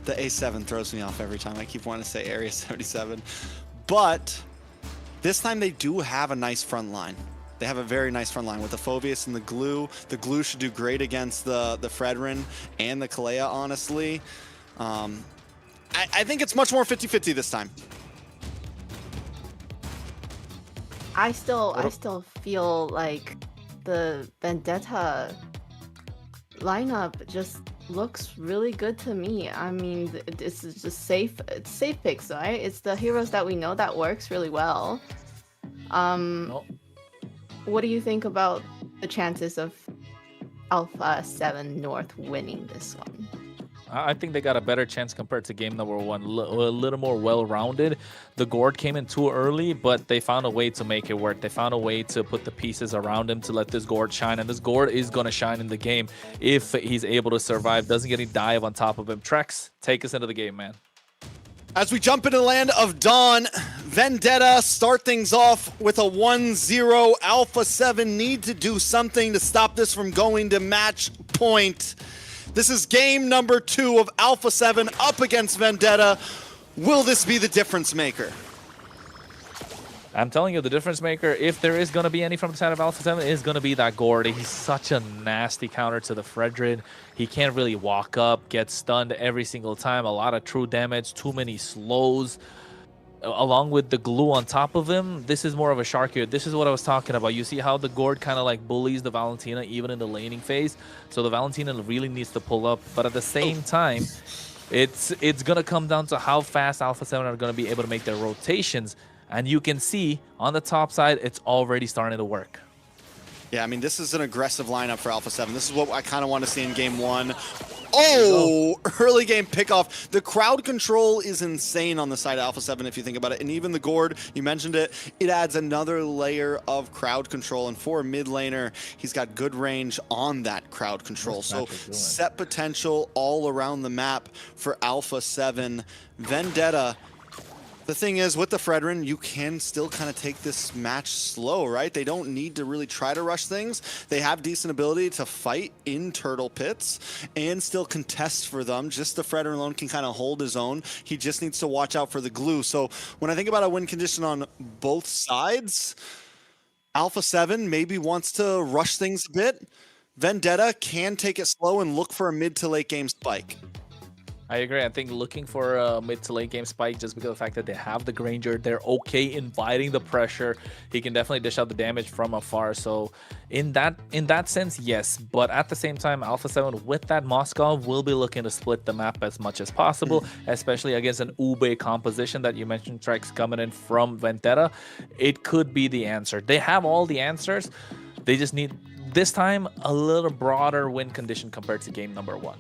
The A7 throws me off every time. I keep wanting to say Area 77. But this time they do have a nice front line. They have a very nice front line with the Phoveus and the Glue. The Glue should do great against the Fredrin and the Kalea, honestly. I think it's much more 50-50 this time. I still feel like the Vendetta lineup just looks really good to me. I mean, it's just safe picks, right? It's the heroes that we know that works really well. What do you think about the chances of Alpha 7 North winning this one? I think they got a better chance compared to game number 1. A little more well-rounded. The gourd came in too early, but they found a way to make it work. They found a way to put the pieces around him to let this gourd shine, and this gourd is going to shine in the game if he's able to survive, doesn't get any dive on top of him. Trex, take us into the game, man. As we jump into the land of Dawn, Vendetta start things off with a 1-0. Alpha 7 need to do something to stop this from going to match point. This is game number 2 of Alpha 7 up against Vendetta. Will this be the difference maker? I'm telling you, the difference maker, if there is going to be any from the side of Alpha 7, is going to be that Gord. He's such a nasty counter to the Fredrin. He can't really walk up, get stunned every single time. A lot of true damage, too many slows. Along with the glue on top of him, this is more of a shark here. This is what I was talking about. You see how the Gord kind of like bullies the Valentina even in the laning phase. So the Valentina really needs to pull up. But at the same time, it's going to come down to how fast Alpha 7 are going to be able to make their rotations. And you can see on the top side, it's already starting to work. Yeah, I mean, this is an aggressive lineup for Alpha 7. This is what I kind of want to see in game 1. Oh, early game pickoff. The crowd control is insane on the side of Alpha 7 if you think about it. And even the Gord, you mentioned it, it adds another layer of crowd control. And for a mid laner, he's got good range on that crowd control. So set potential all around the map for Alpha 7. Vendetta. The thing is, with the Fredrin, you can still kind of take this match slow, right? They don't need to really try to rush things. They have decent ability to fight in turtle pits and still contest for them. Just the Fredrin alone can kind of hold his own. He just needs to watch out for the glue. So when I think about a win condition on both sides, Alpha 7 maybe wants to rush things a bit. Vendetta can take it slow and look for a mid to late game spike. I agree. I think looking for a mid to late game spike just because of the fact that they have the Granger, they're okay inviting the pressure. He can definitely dish out the damage from afar. So in that sense, yes. But at the same time, Alpha 7 with that Moskov will be looking to split the map as much as possible, especially against an Ube composition that you mentioned, Trex, coming in from Vendetta. It could be the answer. They have all the answers. They just need, this time, a little broader win condition compared to game number 1.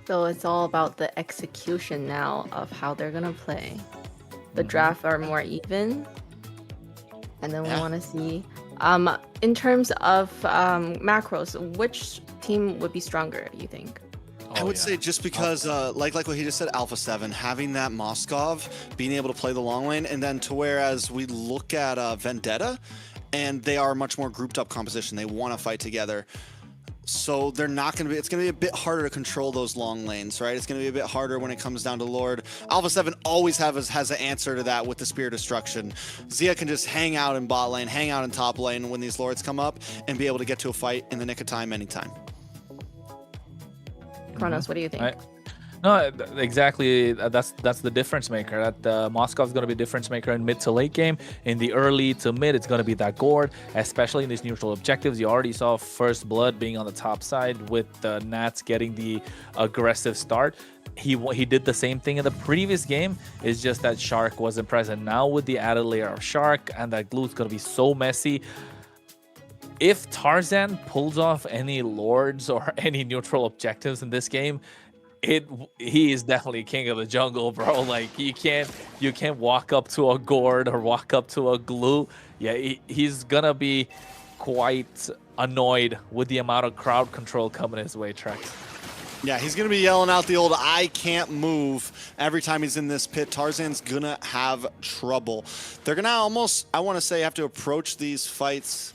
So it's all about the execution now of how they're gonna play. The draft are more even, and then we want to see, in terms of macros, which team would be stronger? You think? I would say just because, like what he just said, Alpha 7, having that Moskov, being able to play the long lane, and then to whereas we look at Vendetta, and they are much more grouped up composition. They want to fight together. So they're not going to be, it's going to be a bit harder to control those long lanes, right? It's going to be a bit harder when it comes down to Lord. Alpha 7 always has an answer to that with the Spear Destruction. Zia can just hang out in bot lane, hang out in top lane when these Lords come up, and be able to get to a fight in the nick of time anytime. Kronos, what do you think? No, exactly. That's the difference maker. That Moscow's going to be a difference maker in mid to late game. In the early to mid, it's going to be that Gord, especially in these neutral objectives. You already saw First Blood being on the top side with the Nats getting the aggressive start. He did the same thing in the previous game. It's just that Shark wasn't present. Now with the added layer of Shark and that glue, it's going to be so messy. If Tarzan pulls off any Lords or any neutral objectives in this game, he is definitely king of the jungle, bro. Like you can't walk up to a Gord or walk up to a glue. Yeah, he's gonna be quite annoyed with the amount of crowd control coming his way, Trex. Yeah, he's gonna be yelling out the old "I can't move" every time he's in this pit. Tarzan's gonna have trouble. They're gonna almost, I want to say, have to approach these fights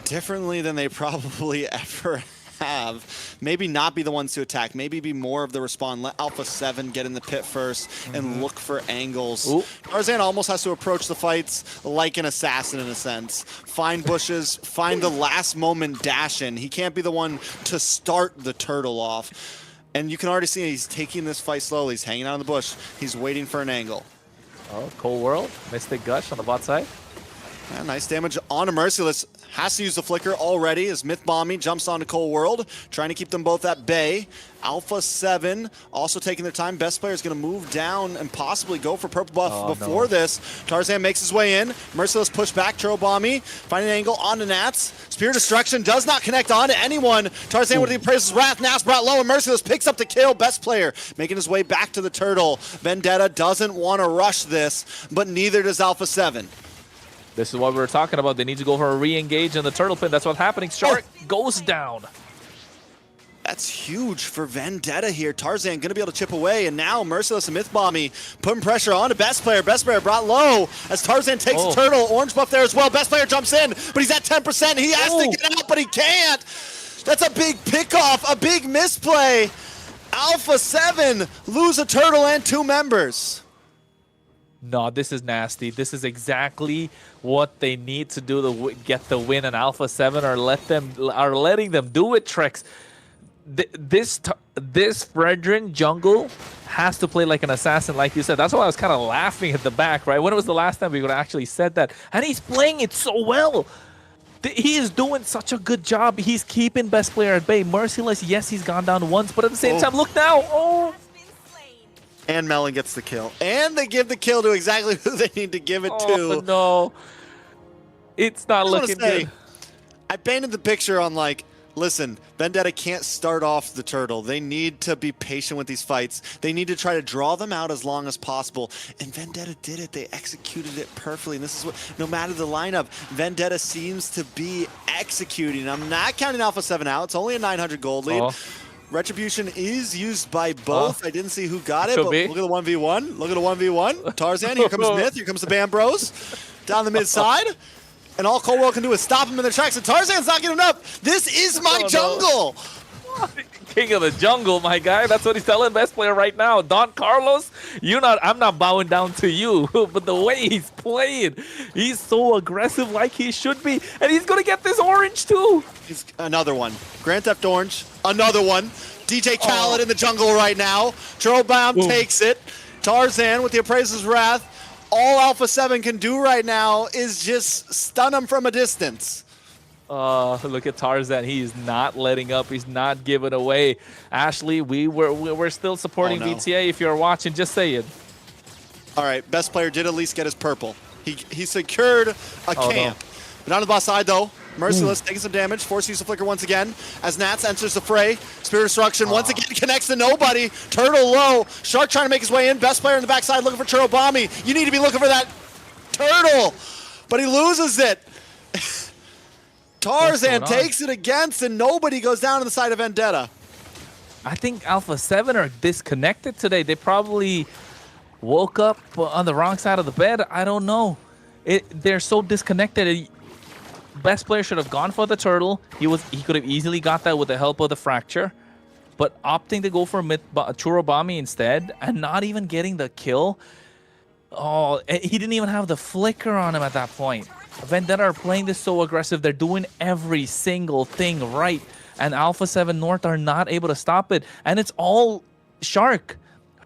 differently than they probably ever have. Maybe not be the ones to attack, maybe be more of the respawn. Let Alpha 7 get in the pit first and look for angles. Ooh. Tarzan almost has to approach the fights like an assassin in a sense. Find bushes, find the last moment dash in. He can't be the one to start the turtle off. And you can already see he's taking this fight slowly. He's hanging out in the bush. He's waiting for an angle. Oh, Cold World, Mystic Gush on the bot side. Yeah, nice damage on a Merciless. Has to use the flicker already as Myth Bombing jumps onto Cold World, trying to keep them both at bay. Alpha 7 also taking their time. Best player is going to move down and possibly go for purple buff before this. Tarzan makes his way in. Merciless push back. Churro Bomby finding an angle onto Nats. Spear Destruction does not connect onto anyone. Tarzan with the Appraiser's Wrath. Nats brought low and Merciless picks up the kill. Best player making his way back to the turtle. Vendetta doesn't want to rush this, but neither does Alpha 7. This is what we were talking about. They need to go for a re-engage in the turtle pit. That's what's happening. Shark goes down. That's huge for Vendetta here. Tarzan going to be able to chip away, and now Merciless and Myth Bombing putting pressure on to Best Player. Best Player brought low as Tarzan takes the turtle. Orange buff there as well. Best Player jumps in, but he's at 10%. He has to get out, but he can't. That's a big pickoff, a big misplay. Alpha 7 lose a turtle and 2 members. No, this is nasty. This is exactly what they need to do to get the win. And Alpha 7 are letting them do it, Trex. This Fredrin jungle has to play like an assassin, like you said. That's why I was kind of laughing at the back, right? When was the last time we would actually said that? And he's playing it so well. He is doing such a good job. He's keeping best player at bay. Merciless, yes, he's gone down once, but at the same time, look now. Oh. And Melon gets the kill. And they give the kill to exactly who they need to give it to. No. It's not looking good. I painted the picture on like, listen, Vendetta can't start off the turtle. They need to be patient with these fights. They need to try to draw them out as long as possible. And Vendetta did it. They executed it perfectly. And this is what, no matter the lineup, Vendetta seems to be executing. I'm not counting Alpha 7 out. It's only a 900 gold lead. Retribution is used by both. I didn't see who got it, but look at the 1v1. Look at the 1v1. Tarzan, here comes Myth, here comes the Bam Bros. Down the mid side. And all Cold World can do is stop him in their tracks, and Tarzan's not getting up. This is my jungle. King of the jungle, my guy. That's what he's telling best player right now. Don Carlos, I'm not bowing down to you, but the way he's playing, he's so aggressive like he should be, and he's gonna get this orange too. He's another one. Grand Theft Orange, another one. DJ Khaled in the jungle right now. Trobaum takes it. Tarzan with the Appraiser's Wrath. All Alpha 7 can do right now is just stun him from a distance. Look at Tarzan. He's not letting up. He's not giving away. Ashley, we're still supporting VTA. If you're watching, just say it. All right, best player did at least get his purple. He secured a camp. But on the boss side, though, Merciless taking some damage, forced use of Flicker once again, as Nats enters the fray. Spirit Destruction once again connects to nobody. Turtle low. Shark trying to make his way in. Best player in the backside looking for Turtle Bomby. You need to be looking for that turtle, but he loses it. Tarzan takes it against, and nobody goes down on the side of Vendetta. I think Alpha 7 are disconnected today. They probably woke up on the wrong side of the bed. I don't know. They're so disconnected. Best player should have gone for the turtle. He could have easily got that with the help of the fracture, but opting to go for Churobami instead and not even getting the kill. Oh, he didn't even have the flicker on him at that point. Vendetta are playing this so aggressive. They're doing every single thing right, and Alpha 7 North are not able to stop it. And it's all Shark.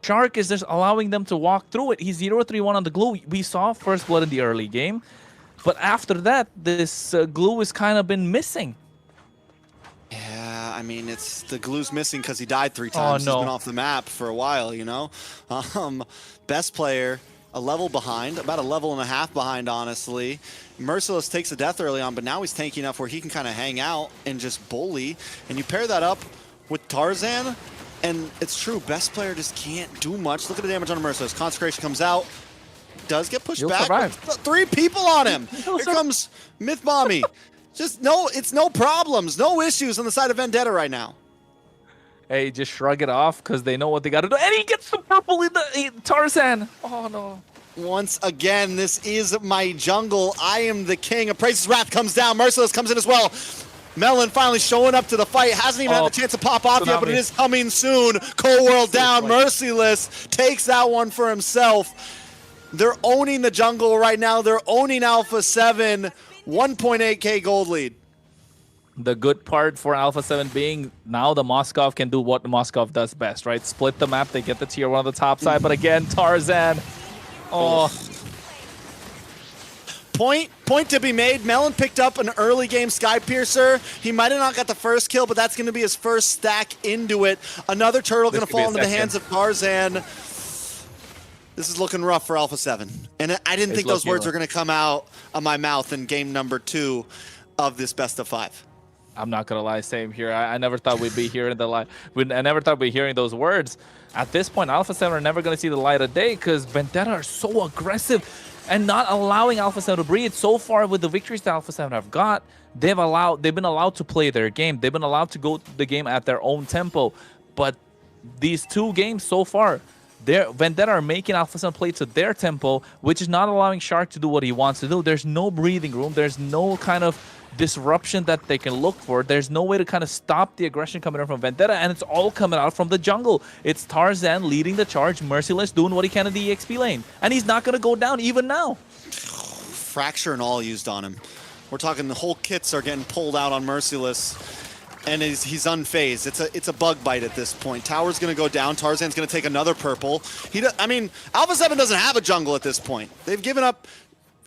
Shark is just allowing them to walk through it. He's 0-3-1 on the glue. We saw first blood in the early game. But after that, this glue has kind of been missing. Yeah, I mean, the glue's missing because he died 3 times. He's been off the map for a while, you know? Best player, a level behind, about a level and a half behind, honestly. Merciless takes a death early on, but now he's tanky enough where he can kind of hang out and just bully. And you pair that up with Tarzan, and it's true, best player just can't do much. Look at the damage on Merciless. Consecration comes out. Does get pushed back. 3 people on him. Here comes Myth Mommy. It's no problems, no issues on the side of Vendetta right now. Hey, just shrug it off because they know what they got to do. And he gets the purple in the Tarzan. Oh, no. Once again, this is my jungle. I am the king. Appraiser's Wrath comes down. Merciless comes in as well. Melon finally showing up to the fight. Hasn't even had the chance to pop off yet, but it is coming soon. Cold World down. Merciless takes that one for himself. They're owning the jungle right now. They're owning Alpha 7. 1.8k gold lead. The good part for Alpha 7 being now the Moskov can do what the Moskov does best, right? Split the map. They get the tier 1 on the top side. But again, Tarzan. Oh. Point to be made. Melon picked up an early game Skypiercer. He might have not got the first kill, but that's going to be his first stack into it. Another turtle going to fall into the hands of Tarzan. This is looking rough for Alpha 7. And I didn't think those words were going to come out of my mouth in game number 2 of this best of 5. I'm not going to lie, same here. I never thought we'd be hearing I never thought we'd be hearing those words. At this point, Alpha 7 are never going to see the light of day because Vendetta are so aggressive and not allowing Alpha 7 to breathe. So far with the victories that Alpha 7 have got, they've been allowed to play their game. They've been allowed to go the game at their own tempo. But these 2 games so far, Vendetta are making Alpha 7 play to their tempo, which is not allowing Shark to do what he wants to do. There's no breathing room. There's no kind of disruption that they can look for. There's no way to kind of stop the aggression coming in from Vendetta, and it's all coming out from the jungle. It's Tarzan leading the charge, Merciless doing what he can in the EXP lane, and he's not going to go down even now. Fracture and all used on him. We're talking the whole kits are getting pulled out on Merciless, and he's unfazed. It's a bug bite at this point. Tower's going to go down. Tarzan's going to take another purple. I mean, Alpha 7 doesn't have a jungle at this point. They've given up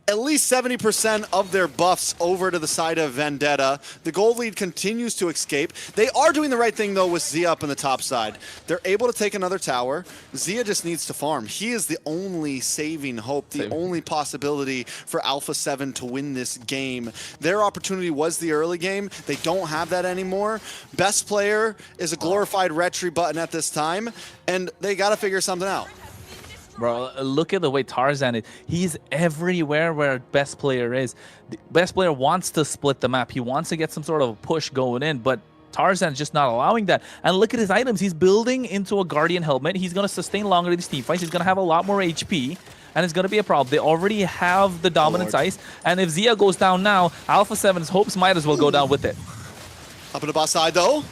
at least 70% of their buffs over to the side of Vendetta. The gold lead continues to escape. They are doing the right thing, though, with Zia up on the top side. They're able to take another tower. Zia just needs to farm. He is the only saving hope, the only possibility for Alpha 7 to win this game. Their opportunity was the early game. They don't have that anymore. Best player is a glorified retry button at this time, and they got to figure something out. Bro, look at the way Tarzan is. He's everywhere where best player is. The best player wants to split the map. He wants to get some sort of push going in, but Tarzan's just not allowing that. And look at his items. He's building into a Guardian helmet. He's going to sustain longer in these team fights. He's going to have a lot more HP, and it's going to be a problem. They already have the dominance ice, and if Zia goes down now, Alpha 7's hopes might as well go down with it. Up in the boss side, though.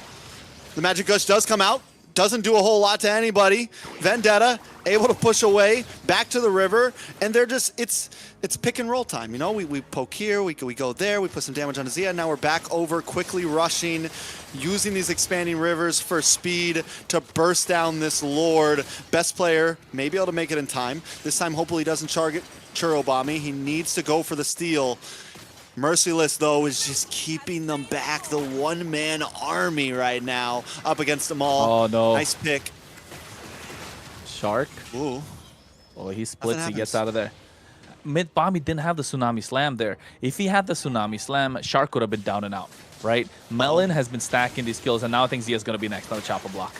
The Magic Gush does come out. Doesn't do a whole lot to anybody. Vendetta able to push away back to the river, and they're just it's pick and roll time. You know, we poke here, we go there, we put some damage on Zia. Now we're back over, quickly rushing, using these expanding rivers for speed to burst down this Lord. Best player may be able to make it in time. This time, hopefully, he doesn't target Churro Bomby. He needs to go for the steal. Merciless, though, is just keeping them back. The one-man army right now up against them all. Oh, no. Nice pick. Shark. Ooh. Oh, he splits. He gets out of there. MLBB didn't have the Tsunami Slam there. If he had the Tsunami Slam, Shark would have been down and out, right? Melon has been stacking these kills, and now I think Zia's going to be next on the chopper block.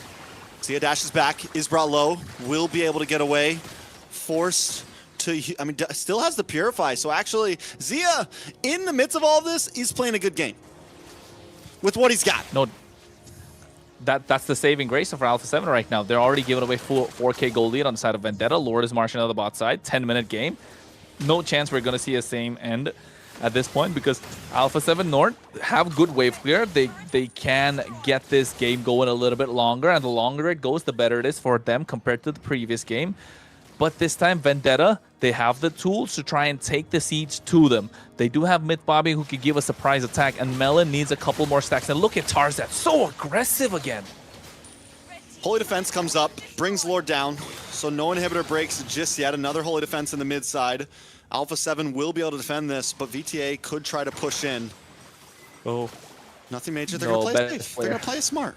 Zia dashes back, is brought low, will be able to get away. Forced to, I mean, still has the Purify. So actually, Zia, in the midst of all of this, he's playing a good game with what he's got. No, that's the saving grace for Alpha 7 right now. They're already giving away 4K gold lead on the side of Vendetta. Lord is marching on the bot side. 10-minute game. No chance we're going to see a same end at this point because Alpha 7 North have good wave clear. They can get this game going a little bit longer, and the longer it goes, the better it is for them compared to the previous game. But this time, Vendetta, they have the tools to try and take the siege to them. They do have MLBB who could give a surprise attack, and Melon needs a couple more stacks. And look at Tarzan, so aggressive again. Holy Defense comes up, brings Lord down, so no inhibitor breaks just yet. Another Holy Defense in the mid side. Alpha 7 will be able to defend this, but VTA could try to push in. Oh. Nothing major, they're going to play safe. They're going to play smart.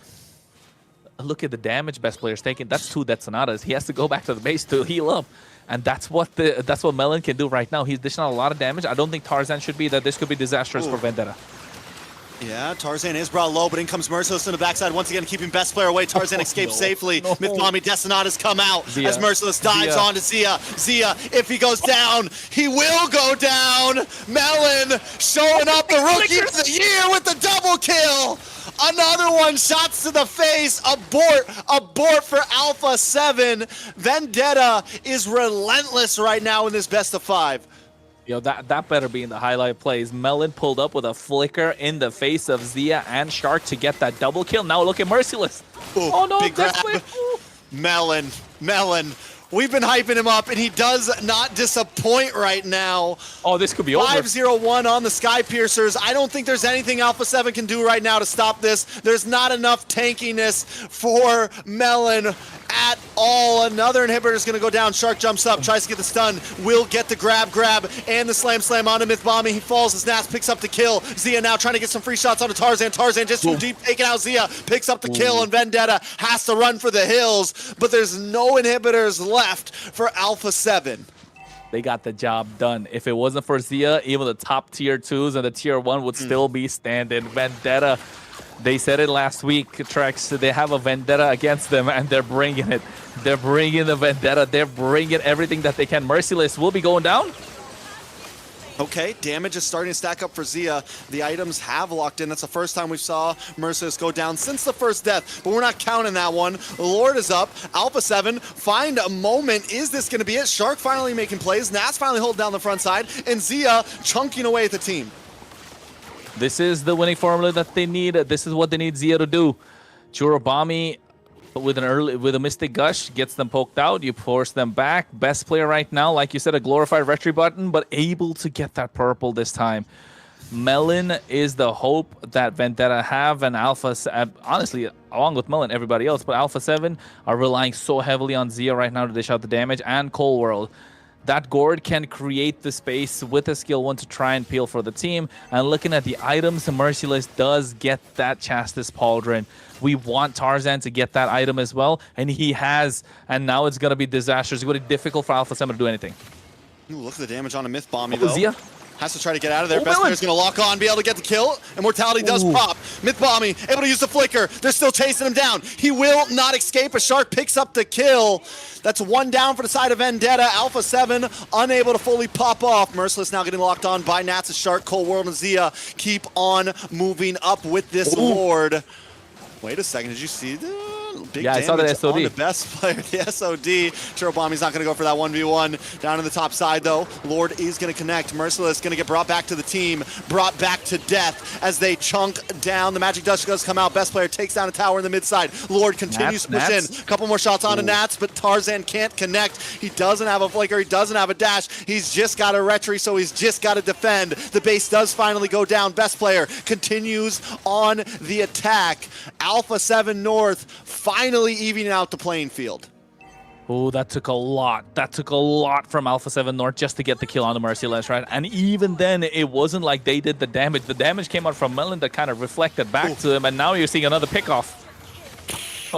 Look at the damage best player's taking. That's 2 Death Sonatas. He has to go back to the base to heal up. And that's what Melon can do right now. He's dishing out a lot of damage. I don't think Tarzan should be that. This could be disastrous for Vendetta. Yeah, Tarzan is brought low, but in comes Merciless on the backside. Once again, keeping best player away. Tarzan escapes safely. MLBB Death Sonatas come out as Merciless dives onto Zia. Zia, if he goes down, he will go down. Melon showing up the Rookie of the Year with the double kill. Another one, shots to the face. Abort for Alpha 7. Vendetta is relentless right now in this best of 5. Yo, that better be in the highlight plays. Melon pulled up with a flicker in the face of Zia and Shark to get that double kill. Now look at Merciless. Ooh, oh no, big grab. Melon. We've been hyping him up, and he does not disappoint right now. Oh, this could be over. 5-0-1 on the Sky Piercers. I don't think there's anything Alpha 7 can do right now to stop this. There's not enough tankiness for Melon at all. Another inhibitor is going to go down. Shark jumps up, tries to get the stun, will get the grab, and the slam onto MLBB. He falls, his Nas picks up the kill. Zia now trying to get some free shots onto Tarzan. Tarzan just too deep, taking out Zia, picks up the kill, and Vendetta has to run for the hills, but there's no inhibitors left for Alpha 7. They got the job done. If it wasn't for Zia, even the top tier 2s and the tier 1 would still be standing. Vendetta, they said it last week, Trex, they have a Vendetta against them, and they're bringing it. They're bringing the Vendetta. They're bringing everything that they can. Merciless will be going down. Okay, damage is starting to stack up for Zia. The items have locked in. That's the first time we saw Merciless go down since the first death, but we're not counting that one. Lord is up. Alpha 7 find a moment. Is this going to be it? Shark finally making plays. Nas finally holding down the front side, and Zia chunking away at the team. This is the winning formula that they need. This is what they need Zia to do. Churobami with a Mystic Gush gets them poked out. You force them back. Best player right now, like you said, a glorified retry button, but able to get that purple this time. Melon is the hope that Vendetta have, and Alpha, honestly, along with Melon, everybody else, but Alpha 7 are relying so heavily on Zia right now to dish out the damage, and Cold World. That Gourd can create the space with a skill 1 to try and peel for the team. And looking at the items, Merciless does get that Chastis Pauldron. We want Tarzan to get that item as well, and he has. And now it's going to be disastrous. It's going to be difficult for Alpha 7 to do anything. Ooh, look at the damage on a Myth Bomb, though. Zia. Has to try to get out of there. Best player's going to lock on, be able to get the kill. Immortality does pop. Myth Bomby able to use the flicker. They're still chasing him down. He will not escape. A Shark picks up the kill. That's 1 down for the side of Vendetta. Alpha 7 unable to fully pop off. Merciless now getting locked on by Nats. A Shark, Cold World, and Zia keep on moving up with this Lord. Wait a second. Did you see the big damage I saw that SOD. on the best player, the SOD? Churobami's not going to go for that 1v1. Down in the top side, though, Lord is going to connect. Merciless going to get brought back to the team, brought back to death as they chunk down. The Magic Dust does come out. Best player takes down a tower in the mid side. Lord continues to push in. A couple more shots onto Nats, but Tarzan can't connect. He doesn't have a flicker. He doesn't have a dash. He's just got a retry, so he's just got to defend. The base does finally go down. Best player continues on the attack. Alpha 7 North finally evening out the playing field. Oh, that took a lot. That took a lot from Alpha 7 North just to get the kill on the Merciless, right? And even then, it wasn't like they did the damage. The damage came out from Melon that kind of reflected back to him, and now you're seeing another pickoff.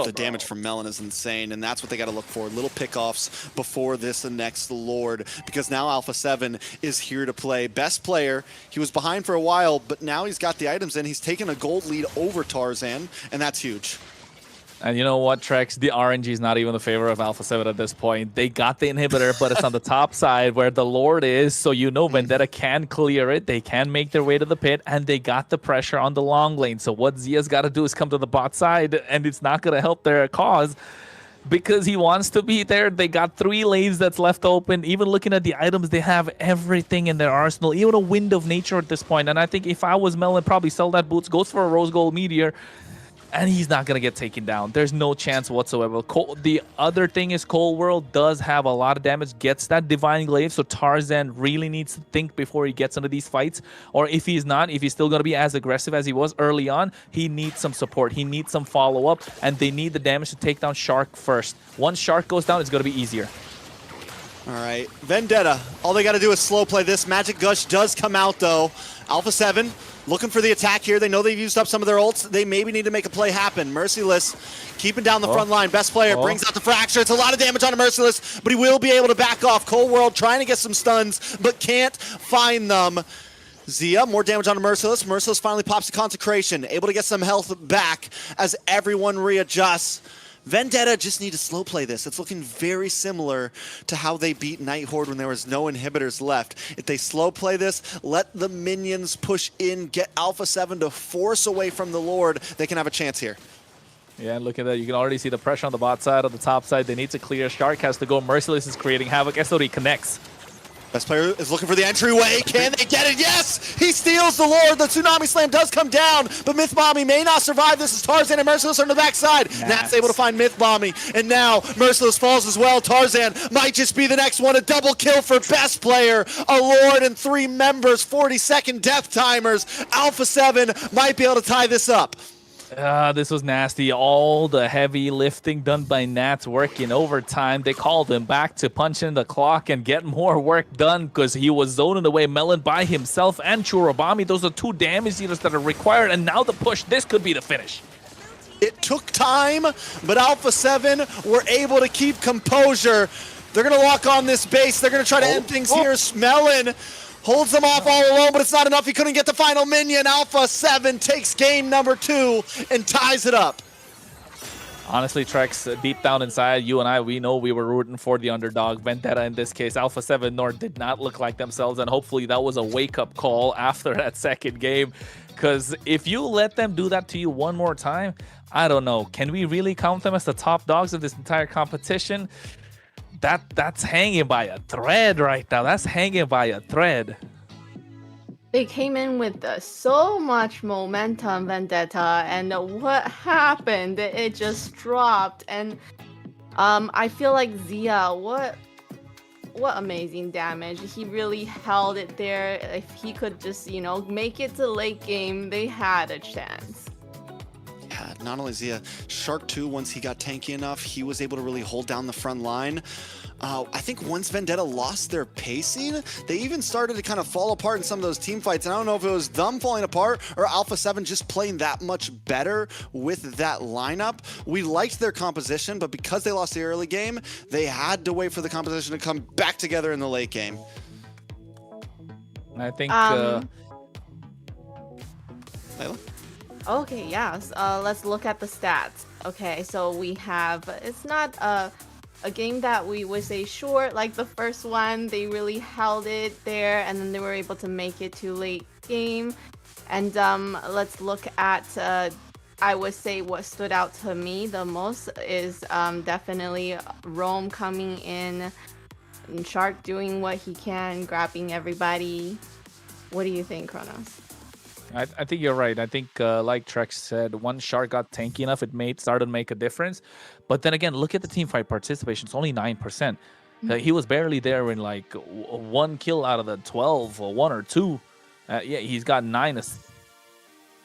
The damage from Melon is insane, and that's what they got to look for. Little pickoffs before this and next Lord, because now Alpha 7 is here to play. Best player, he was behind for a while, but now he's got the items, and he's taken a gold lead over Tarzan, and that's huge. And you know what, Trex? The RNG is not even the favor of Alpha 7 at this point. They got the inhibitor, but it's on the top side where the Lord is, so you know Vendetta can clear it. They can make their way to the pit, and they got the pressure on the long lane. So what Zia's got to do is come to the bot side, and it's not going to help their cause because he wants to be there. They got 3 lanes that's left open. Even looking at the items, they have everything in their arsenal, even a Wind of Nature at this point. And I think if I was Melon, probably sell that boots, goes for a Rose Gold Meteor, and he's not going to get taken down. There's no chance whatsoever. The other thing is Cold World does have a lot of damage, gets that Divine Glaive, so Tarzan really needs to think before he gets into these fights. Or if he's not, if he's still going to be as aggressive as he was early on, he needs some support. He needs some follow-up, and they need the damage to take down Shark first. Once Shark goes down, it's going to be easier. All right, Vendetta, all they got to do is slow play this. Magic Gush does come out, though. Alpha 7 looking for the attack here. They know they've used up some of their ults. They maybe need to make a play happen. Merciless keeping down the front line. Best player brings out the Fracture. It's a lot of damage on a Merciless, but he will be able to back off. Cold World trying to get some stuns, but can't find them. Zia, more damage on a Merciless. Merciless finally pops the Consecration, able to get some health back as everyone readjusts. Vendetta just need to slow play this. It's looking very similar to how they beat Night Horde when there was no inhibitors left. If they slow play this, let the minions push in, get Alpha 7 to force away from the Lord, they can have a chance here. Yeah, look at that. You can already see the pressure on the bot side, on the top side. They need to clear. Shark has to go. Merciless is creating havoc. SOD connects. Best player is looking for the entryway. Can they get it? Yes! He steals the Lord. The Tsunami Slam does come down, but Myth Bomby may not survive. This is Tarzan and Merciless on the backside. Nat's able to find Myth Bomby, and now Merciless falls as well. Tarzan might just be the next one. A double kill for best player. A Lord and 3 members, 40-second death timers. Alpha 7 might be able to tie this up. This was nasty. All the heavy lifting done by Nats working overtime. They called him back to punch in the clock and get more work done because he was zoning away Melon by himself and Churobami. Those are 2 damage dealers that are required, and now the push. This could be the finish. It took time, but Alpha 7 were able to keep composure. They're going to lock on this base. They're going to try to end things here. Melon holds them off all alone, but it's not enough. He couldn't get the final minion. Alpha 7 takes game number 2 and ties it up. Honestly, Trex, deep down inside, you and I, we know we were rooting for the underdog. Vendetta in this case. Alpha 7 North did not look like themselves, and hopefully that was a wake-up call after that second game. Because if you let them do that to you one more time, I don't know. Can we really count them as the top dogs of this entire competition? That's hanging by a thread right now. That's hanging by a thread. They came in with so much momentum, Vendetta, and what happened? It just dropped. And I feel like Zia, what amazing damage. He really held it there. If he could just, make it to late game, they had a chance. Yeah, not only Zia, Shark 2, once he got tanky enough, he was able to really hold down the front line. I think once Vendetta lost their pacing, they even started to kind of fall apart in some of those team fights. And I don't know if it was them falling apart or Alpha 7 just playing that much better with that lineup. We liked their composition, but because they lost the early game, they had to wait for the composition to come back together in the late game. I think Layla? Okay, yes. Let's look at the stats. Okay, so we have, it's not a game that we would say short like the first one. They really held it there, and then they were able to make it to late game. And let's look at, I would say what stood out to me the most is definitely Rome coming in, and Shark doing what he can, grabbing everybody. What do you think, Kronos? I think you're right. I think, like Trex said, once Shark got tanky enough, it started to make a difference. But then again, look at the team fight participation. It's only 9%. He was barely there in like 1 kill out of the 12, or 1 or 2. Yeah, he's got 9.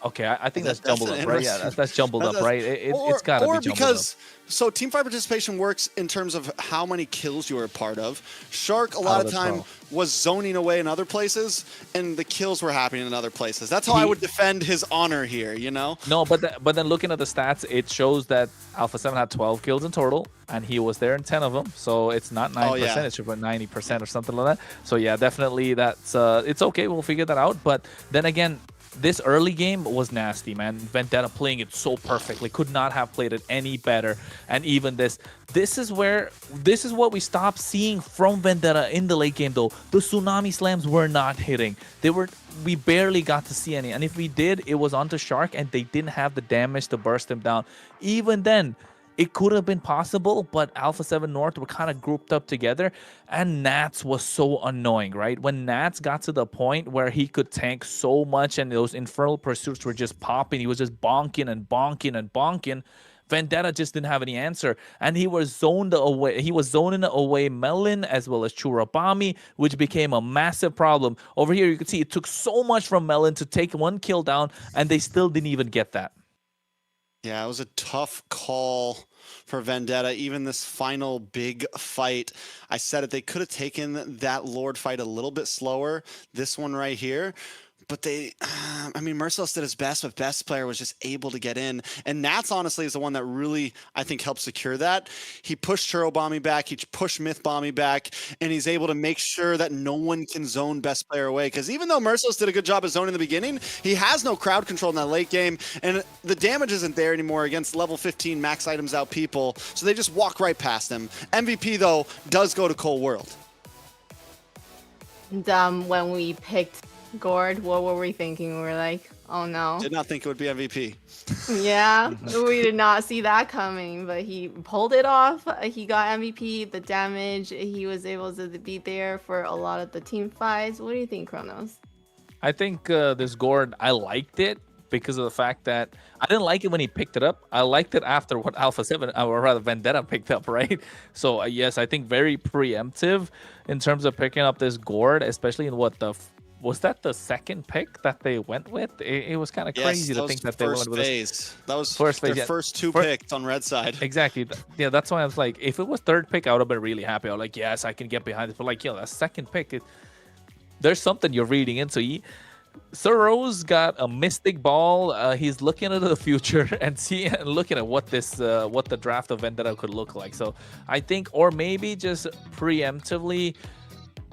Okay, I think that's jumbled up, right? Yeah, that's jumbled up, right? It's got to be jumbled because, so team fight participation works in terms of how many kills you are a part of. Shark, a lot of time, was zoning away in other places, and the kills were happening in other places. That's how I would defend his honor here, you know? No, but then looking at the stats, it shows that Alpha 7 had 12 kills in total, and he was there in 10 of them. So it's not 9%, it's about 90% or something like that. So yeah, definitely that's it's okay. We'll figure that out. But then again, this early game was nasty, man. Vendetta playing it so perfectly. Could not have played it any better. And even this is what we stopped seeing from Vendetta in the late game, though. The tsunami slams were not hitting. We barely got to see any. And if we did, it was onto Shark, and they didn't have the damage to burst him down. Even then, it could have been possible, but Alpha 7 North were kind of grouped up together, and Nats was so annoying, right? When Nats got to the point where he could tank so much and those Infernal Pursuits were just popping, he was just bonking and bonking and bonking, Vendetta just didn't have any answer, and he was zoned away. He was zoning away Melon as well as Churabami, which became a massive problem. Over here, you can see it took so much from Melon to take 1 kill down, and they still didn't even get that. Yeah, it was a tough call for Vendetta. Even this final big fight, I said it, they could have taken that Lord fight a little bit slower. This one right here. But Merciless did his best, but Best Player was just able to get in. And Nats, honestly, is the one that really, I think, helped secure that. He pushed Churobami back, he pushed Mythbommy back, and he's able to make sure that no one can zone Best Player away. Because even though Merciless did a good job of zoning in the beginning, he has no crowd control in that late game, and the damage isn't there anymore against level 15 max items out people, so they just walk right past him. MVP, though, does go to Cold World. And when we picked Gord, what were we thinking? We were like, oh no. Did not think it would be MVP. Yeah, we did not see that coming, but he pulled it off. He got MVP, the damage. He was able to be there for a lot of the team fights. What do you think, Kronos? I think this Gord, I liked it because of the fact that I didn't like it when he picked it up. I liked it after what Alpha 7, or rather Vendetta picked up, right? So yes, I think very preemptive in terms of picking up this Gord, especially in what was that the second pick that they went with? It was kind of crazy to think that they went with this. That was their first two picks on red side. Exactly. Yeah, that's why I was like, if it was third pick, I would have been really happy. I was like, yes, I can get behind it. But like, that second pick, there's something you're reading into. Sir Rose got a mystic ball. He's looking into the future and looking at what the draft of Vendetta could look like. So I think, or maybe just preemptively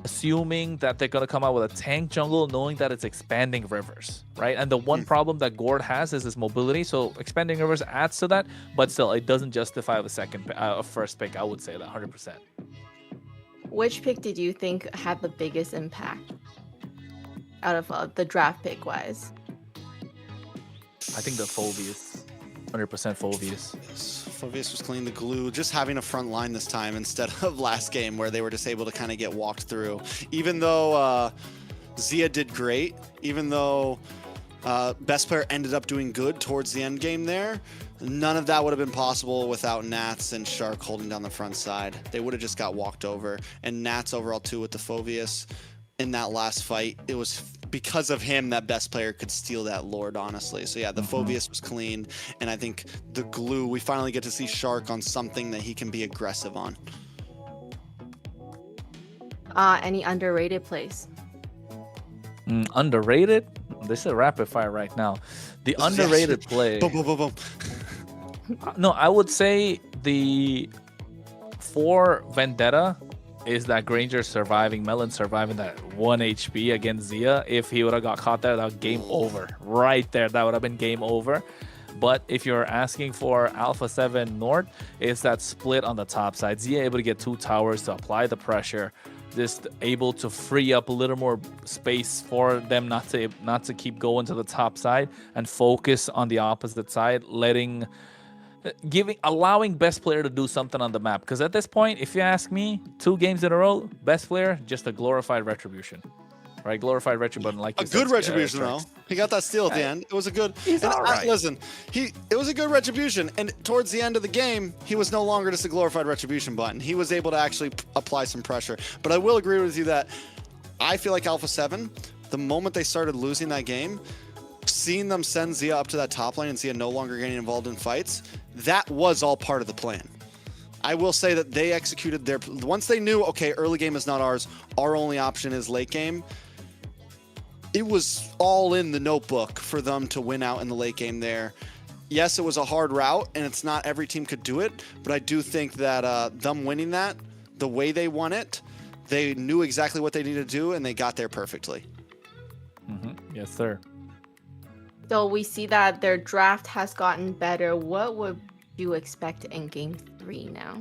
assuming that they're going to come out with a tank jungle, knowing that it's expanding rivers, right? And the one problem that Gord has is his mobility, so expanding rivers adds to that, but still it doesn't justify a first pick. I would say that 100%. Which pick did you think had the biggest impact out of the draft pick wise? I think the Phoveus, 100% Phoveus. Phoveus was clean the glue, just having a front line this time instead of last game where they were just able to kind of get walked through. Even though Zia did great, even though best player ended up doing good towards the end game there. None of that would have been possible without Nats and Shark holding down the front side. They would have just got walked over. And Nats overall too with the Phoveus in that last fight. It was because of him that best player could steal that Lord, honestly. So yeah, the Phoveus was clean. And I think the glue, we finally get to see Shark on something that he can be aggressive on. Any underrated plays? Underrated? This is a rapid fire right now. The underrated play. Boom, boom, boom, boom. No, I would say for Vendetta is that Granger surviving, Melon surviving that 1 HP against Zia. If he would have got caught there, that was game over. Right there, that would have been game over. But if you're asking for Alpha 7 North, it's that split on the top side. Zia able to get 2 towers to apply the pressure. Just able to free up a little more space for them not to keep going to the top side and focus on the opposite side, allowing best player to do something on the map. Because at this point, if you ask me, 2 games in a row, best player just a glorified retribution, right? Glorified retribution, like a good retribution though. He got that steal at the end. It was a good. He's all right. Listen, it was a good retribution, and towards the end of the game, he was no longer just a glorified retribution button. He was able to actually apply some pressure. But I will agree with you that I feel like Alpha 7, the moment they started losing that game, seeing them send Zia up to that top lane and Zia no longer getting involved in fights, that was all part of the plan. I will say that they executed once they knew, okay, early game is not ours, our only option is late game. It was all in the notebook for them to win out in the late game there. Yes, it was a hard route, and it's not every team could do it, but I do think that them winning that, the way they won it, they knew exactly what they needed to do, and they got there perfectly. Yes, sir. So we see that their draft has gotten better. What would you expect in Game 3 now?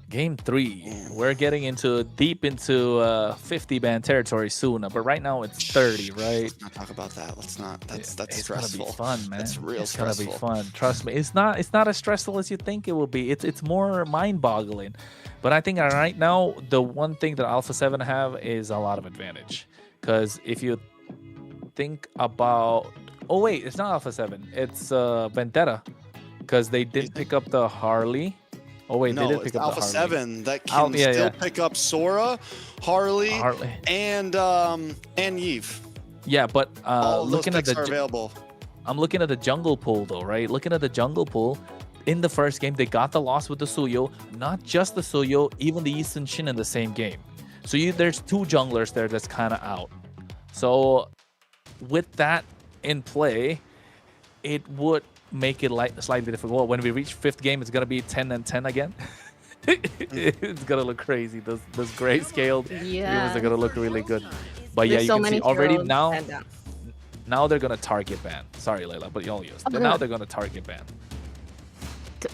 Game 3, we're getting deep into 50 ban territory soon, but right now it's 30, right? Let's not talk about that. Let's not. That's it's stressful. It's gonna be fun, man. That's real it's stressful. It's gonna be fun. Trust me. It's not as stressful as you think it will be. It's more mind-boggling. But I think right now the one thing that Alpha 7 have is a lot of advantage, because if you think about, oh wait, it's not Alpha 7. It's Vendetta, because they didn't pick up the Harley. Oh wait, no, they did pick up Alpha the Harley. 7 that can still pick up Sora, Harley, and Yves. Yeah, but all looking those at picks are available. I'm looking at the jungle pool though, right? Looking at the jungle pool, in the first game they got the loss with the Suyo, not just the Suyo, even the Easton Shin in the same game. So there's 2 junglers there that's kind of out. So with that in play, it would make it slightly difficult. When we reach 5th game, it's gonna be 10 and 10 again. It's gonna look crazy. Those grayscale humans are gonna look really good. But yeah, you can see already now they're gonna target ban. Sorry, Layla, but y'all used. But now they're gonna target ban.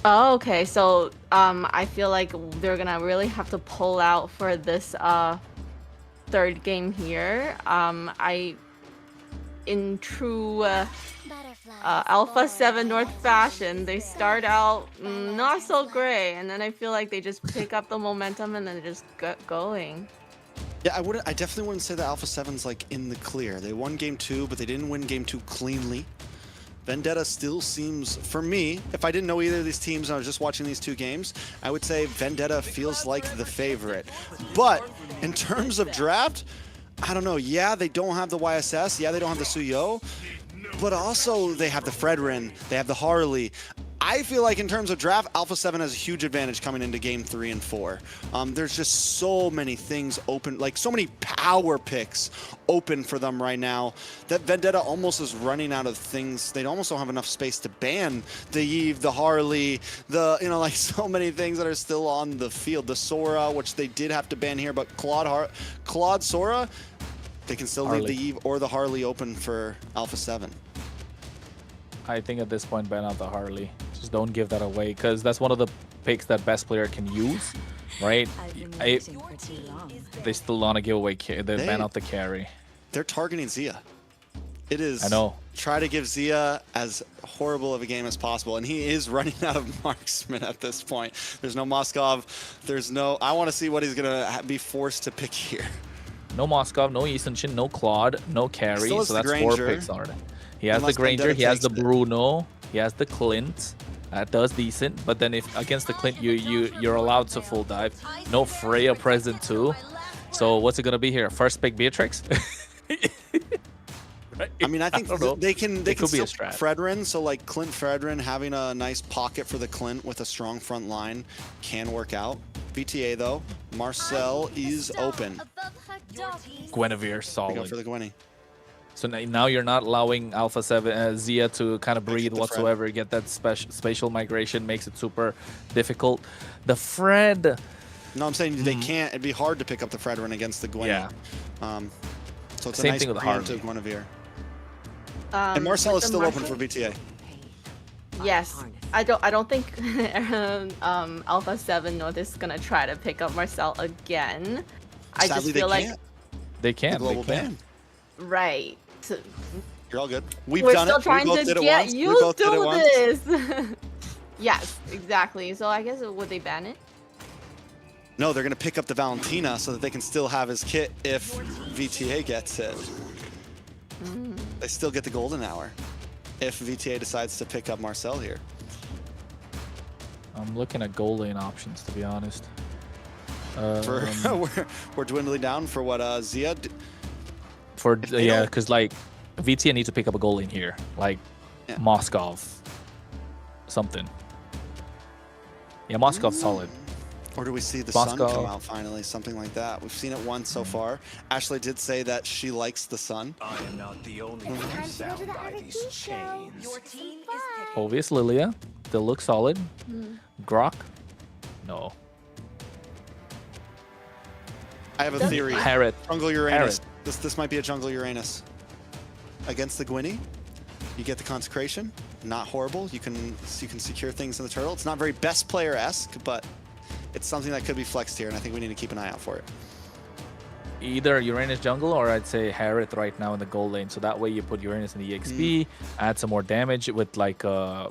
Oh, okay. So I feel like they're gonna really have to pull out for this 3rd game here. In true Alpha 7 North fashion, they start out not so great, and then I feel like they just pick up the momentum and then just get going. Yeah, I definitely wouldn't say that Alpha 7's like in the clear. They won game 2, but they didn't win game 2 cleanly. Vendetta still seems, for me, if I didn't know either of these teams and I was just watching these 2 games, I would say Vendetta feels like the favorite. But in terms of draft, I don't know. Yeah, they don't have the YSS. Yeah, they don't have the Suyo. But also, they have the Fredrin. They have the Harley. I feel like in terms of draft, Alpha 7 has a huge advantage coming into game 3 and 4. There's just so many things open, like so many power picks open for them right now that Vendetta almost is running out of things. They almost don't have enough space to ban the Yves, the Harley, like so many things that are still on the field. The Sora, which they did have to ban here, but Claude Sora, they can still leave the Yves or the Harley open for Alpha 7. I think at this point, ban out the Harley. Just don't give that away, because that's one of the picks that best player can use, right? They still want to give away, they ban out the carry. They're targeting Zia. It is, I know. Try to give Zia as horrible of a game as possible, and he is running out of marksman at this point. There's no Moskov. There's no, I want to see what he's going to be forced to pick here. No Moskov, no Easton, no Claude, no Carry. Still has So the that's 4 Granger. picks already. He has Unless the Granger, Vendetta he has the takes it. Bruno, he has the Clint. That does decent, but then if against the Clint you're allowed to full dive. No Freya present too. So what's it gonna be here? First pick Beatrix? Right? I mean, I think don't know. they can It could be still a strat. Fredrin, so like Clint Fredrin having a nice pocket for the Clint with a strong front line can work out. VTA though, Marcel is open. Guinevere We go solid. for the Gwenny. So now you're not allowing Alpha 7 Zia to kind of breathe the whatsoever, get that spatial migration, makes it super difficult. The Fred, No, I'm saying they can't. It'd be hard to pick up the Fredrin against the Gwenny. yeah, So it's Same a nice thing with Harvey. preemptive Guinevere. And Marcel with is the still open Marshall? for VTA. Yes, I don't think Alpha 7 North is gonna try to pick up Marcel again. I Sadly, just they feel like can't. they The can't. global They can't. right. ban. So You're all good. We've we're done still it. trying we both to did it get once. We used both did it to once. this. Yes, exactly. So I guess would they ban it? No, they're gonna pick up the Valentina so that they can still have his kit if VTA gets it. They still get the golden hour if VTA decides to pick up Marcel here. I'm looking at goal lane options, to be honest. For we're dwindling down for what Zia. For if they yeah, don't- because like VTA needs to pick up a goal lane here, like Yeah. Moskov, something. Yeah, Moskov's solid. Or do we see the sun Moscow. come out finally? Something like that. We've seen it once so far. Ashley did say that she likes the sun. I am not the only Time one to go to bound the by RT these show. chains. Your team is Obvious Lilia, still looks solid. Grok, no. I have a theory. Harriet, Jungle Uranus. Harriet. This might be a Jungle Uranus. Against the Gwynny, you get the consecration. Not horrible. You can secure things in the turtle. It's not very best player-esque, but it's something that could be flexed here, and I think we need to keep an eye out for it. either Uranus jungle or I'd say Harriet right now in the goal lane. So that way you put Uranus in the EXP, add some more damage with like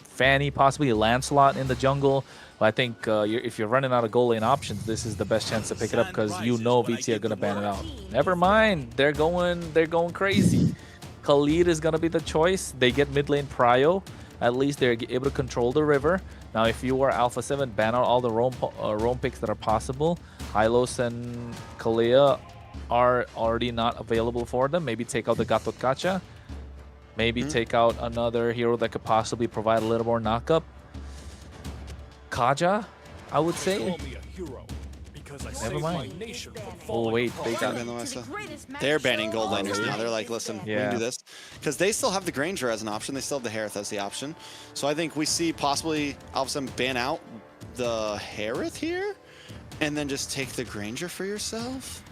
Fanny, possibly Lancelot in the jungle. But I think if you're running out of goal lane options, this is the best chance to pick it up because you know VT are gonna ban it out. Never mind, they're going crazy. Khalid is gonna be the choice. They get mid lane prio. At least they're able to control the river. Now, if you are Alpha 7, ban out all the roam picks that are possible. Hylos and Kalia are already not available for them. Maybe take out the Gatot Kacha. Maybe take out another hero that could possibly provide a little more knockup. Kaja, I would say. Never mind. Oh wait, they got They're banning gold laners now. They're like, listen, we Yeah. can do this. Because they still have the Granger as an option. They still have the Harith as the option. So I think we see possibly Alpha 7 ban out the Harith here and then just take the Granger for yourself.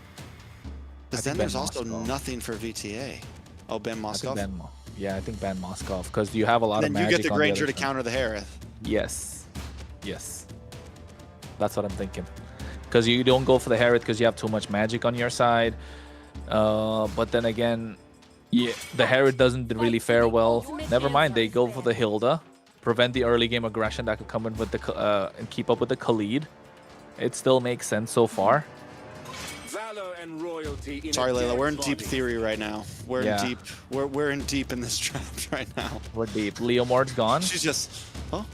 Because then think there's ban also Moskov. nothing for VTA. Oh, Ben I think Moskov? yeah, I think ban Moskov because you have a lot Then of you magic get the on Granger other to side. counter the Harith. Yes. Yes. That's what I'm thinking. Because you don't go for the Harriet because you have too much magic on your side. But then again, yeah, the Harriet doesn't really fare well. Never mind, they go for the Hilda. Prevent the early game aggression that could come in with the and keep up with the Khalid. It still makes sense so far. Sorry, Layla, we're in deep theory right now. We're Yeah. in deep. We're in deep in this draft right now. We're deep. Leo Mord's gone. She's just, oh,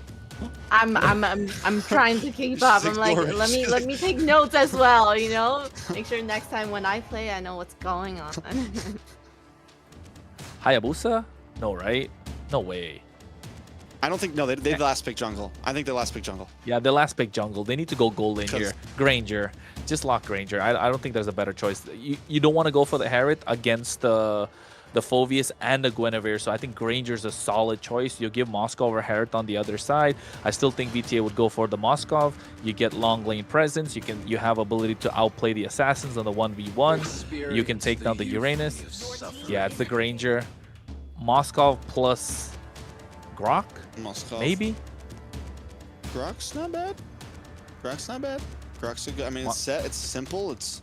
I'm trying to keep up. I'm like, ignoring. let me take notes as well, you know? Make sure next time when I play I know what's going on. Hayabusa? No, right? No way. I don't think, no, they last pick jungle. I think they last pick jungle. Yeah, the last pick jungle. They need to go gold in here. Because- Granger. Just lock Granger. I don't think there's a better choice. You don't want to go for the Harriet against the Phoveus and the Guinevere. So I think Granger's a solid choice. You give Moskov or Harriet on the other side. I still think VTA would go for the Moskov. You get long lane presence. You have ability to outplay the assassins on the 1v1. You can take down the Uranus. Yeah, it's the Granger. Moskov plus Grok? Moskov. Maybe? Grok's not bad. Grok's not bad. Grok's a good, I mean, it's set, it's simple, it's...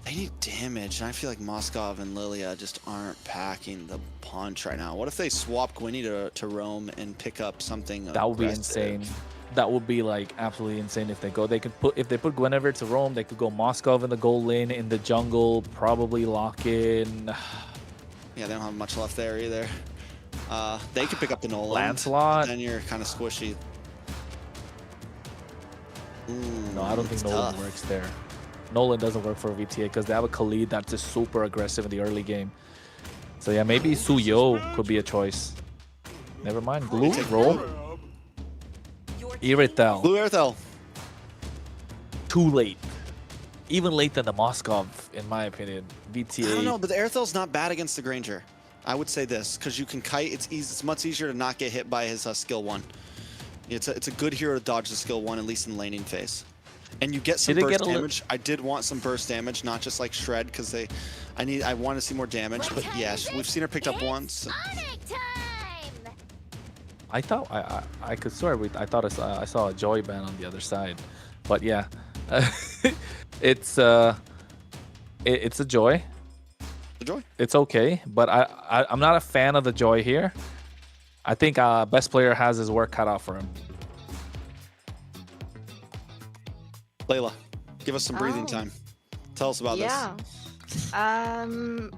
They need damage, and I feel like Moskov and Lilia just aren't packing the punch right now. What if they swap Gwynny to roam and pick up something That would be aggressive? insane. that would be like absolutely insane if they go. They could put, if they put Guinevere to roam, they could go Moskov in the gold lane, in the jungle, probably lock in. Yeah, they don't have much left there either. They could pick up the Nolan. Lancelot. Then you're kind of squishy. Ooh, No, I don't think Nolan works there. Nolan doesn't work for VTA because they have a Khalid that's just super aggressive in the early game. So yeah, maybe Suyo could be a choice. Never mind. Blue, roll. Irithel. Blue Airthel. Too late. Even later than the Moskov, in my opinion. VTA. I don't know, but the Airthel's not bad against the Granger. I would say this, because you can kite. It's easy. It's much easier to not get hit by his skill 1. It's a good hero to dodge the skill 1, at least in laning phase. And you get some burst damage. I did want some burst damage, not just like shred, because I want to see more damage. But yes, we've seen her picked up once. I thought I could swear I thought I saw a Joy ban on the other side, but yeah, it's a Joy. The Joy. It's okay, but I'm not a fan of the Joy here. I think best player has his work cut out for him. Layla, give us some breathing time. Tell us about this. I'm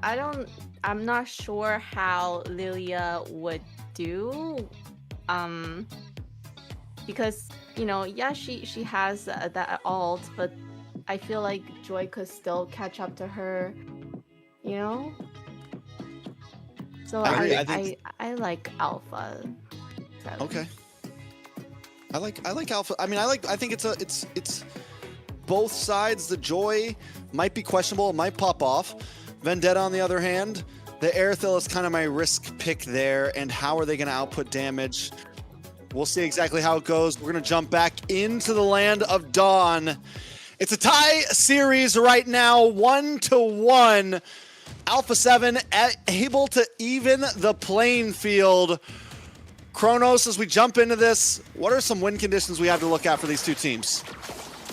not sure how Lilia would do. Because, you know, yeah, she has that ult, but I feel like Joy could still catch up to her, you know? So I like Alpha 7. Okay. I like Alpha. I mean, I think it's both sides. The Joy might be questionable. It might pop off. Vendetta, on the other hand, the Airthil is kind of my risk pick there. And how are they going to output damage? We'll see exactly how it goes. We're going to jump back into the land of Dawn. It's a tie series right now, 1-1. Alpha 7 able to even the playing field. Kronos, as we jump into this, what are some win conditions we have to look at for these two teams?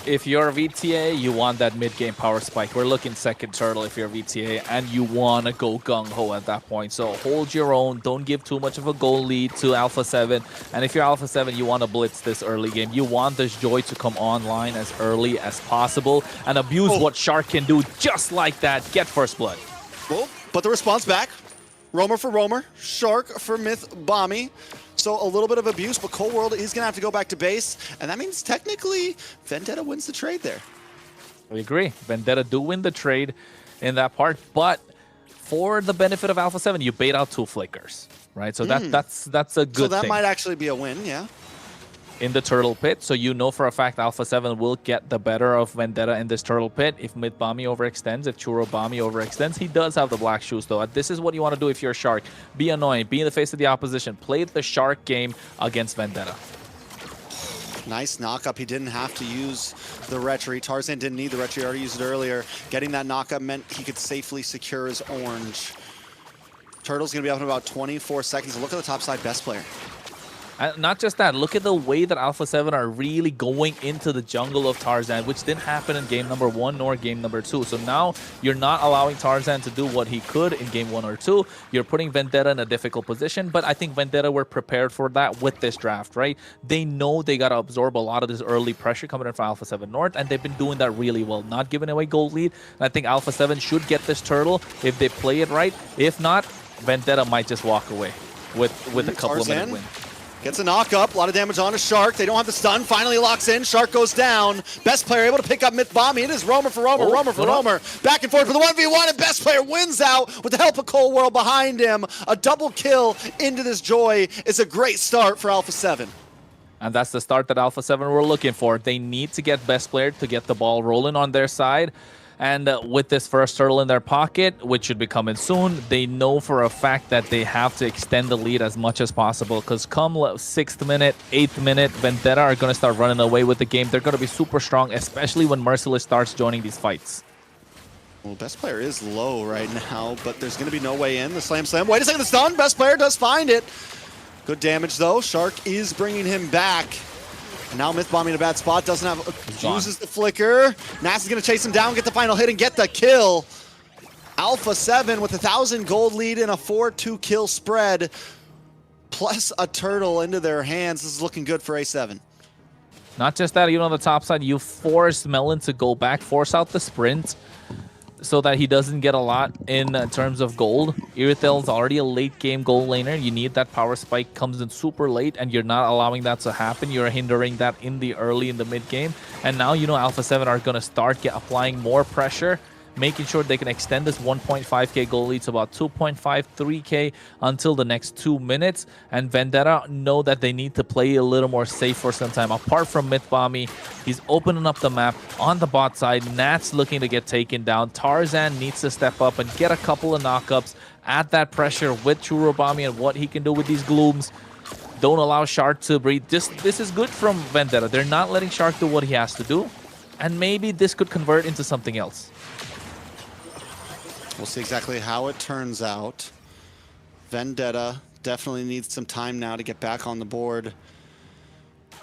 If you're a VTA, you want that mid-game power spike. We're looking second turtle if you're a VTA, and you want to go gung-ho at that point. So hold your own. Don't give too much of a goal lead to Alpha 7. And if you're Alpha 7, you want to blitz this early game. You want this Joy to come online as early as possible and abuse what Shark can do just like that. Get first blood. Well, but the response back. Roamer for Roamer. Shark for Myth Bommy. So a little bit of abuse, but Cold World is going to have to go back to base. And that means technically Vendetta wins the trade there. We agree. Vendetta do win the trade in that part, but for the benefit of Alpha 7, you bait out 2 flickers, right? So that's a good thing. So that might actually be a win, yeah. In the turtle pit, so you know for a fact Alpha 7 will get the better of Vendetta in this turtle pit. If Mid Bommy overextends, if Churro Bommy overextends, he does have the black shoes though. This is what you want to do if you're a Shark. Be annoying, be in the face of the opposition, play the Shark game against Vendetta. Nice knock-up. He didn't have to use the Retry. Tarzan didn't need the Retry, already used it earlier. Getting that knock-up meant he could safely secure his orange. Turtle's going to be up in about 24 seconds. Look at the top side best player. Not just that, look at the way that Alpha 7 are really going into the jungle of Tarzan, which didn't happen in game number 1 nor game number 2. So now you're not allowing Tarzan to do what he could in game 1 or 2. You're putting Vendetta in a difficult position, but I think Vendetta were prepared for that with this draft, right? They know they got to absorb a lot of this early pressure coming in from Alpha 7 North, and they've been doing that really well, not giving away gold lead. And I think Alpha 7 should get this turtle if they play it right. If not, Vendetta might just walk away with a couple of minute win. Gets a knock up, a lot of damage on a Shark. They don't have the stun, finally locks in. Shark goes down. Best player able to pick up Myth Bomby. It is Roamer for Roamer, Roamer for Roamer. Back and forth for the 1v1, and best player wins out with the help of Cold World behind him. A double kill into this Joy is a great start for Alpha 7. And that's the start that Alpha 7 were looking for. They need to get best player to get the ball rolling on their side. And with this first turtle in their pocket, which should be coming soon, they know for a fact that they have to extend the lead as much as possible. Because come 6th minute, 8th minute, Vendetta are going to start running away with the game. They're going to be super strong, especially when Merciless starts joining these fights. Well, best player is low right now, but there's going to be no way in. The slam. Wait a second, the stun. Best player does find it. Good damage, though. Shark is bringing him back. And now Myth Bomby in a bad spot, doesn't have, uses the flicker. Nass is going to chase him down, get the final hit, and get the kill. Alpha 7 with 1,000 gold lead in a 4-2 kill spread, plus a turtle into their hands. This is looking good for A7. Not just that, even on the top side, you force Melon to go back, force out the sprint, so that he doesn't get a lot in terms of gold. Irithel's already a late game gold laner. You need that power spike, comes in super late, and you're not allowing that to happen. You're hindering that in the early, in the mid game. And now, you know, Alpha 7 are going to start applying more pressure, making sure they can extend this 1.5k goal lead to about 2.53k until the next 2 minutes. And Vendetta know that they need to play a little more safe for some time. Apart from Mythbommy, he's opening up the map on the bot side. Nat's looking to get taken down. Tarzan needs to step up and get a couple of knockups, add that pressure with Churubami and what he can do with these glooms. Don't allow Shark to breathe. This is good from Vendetta. They're not letting Shark do what he has to do. And maybe this could convert into something else. We'll see exactly how it turns out. Vendetta definitely needs some time now to get back on the board.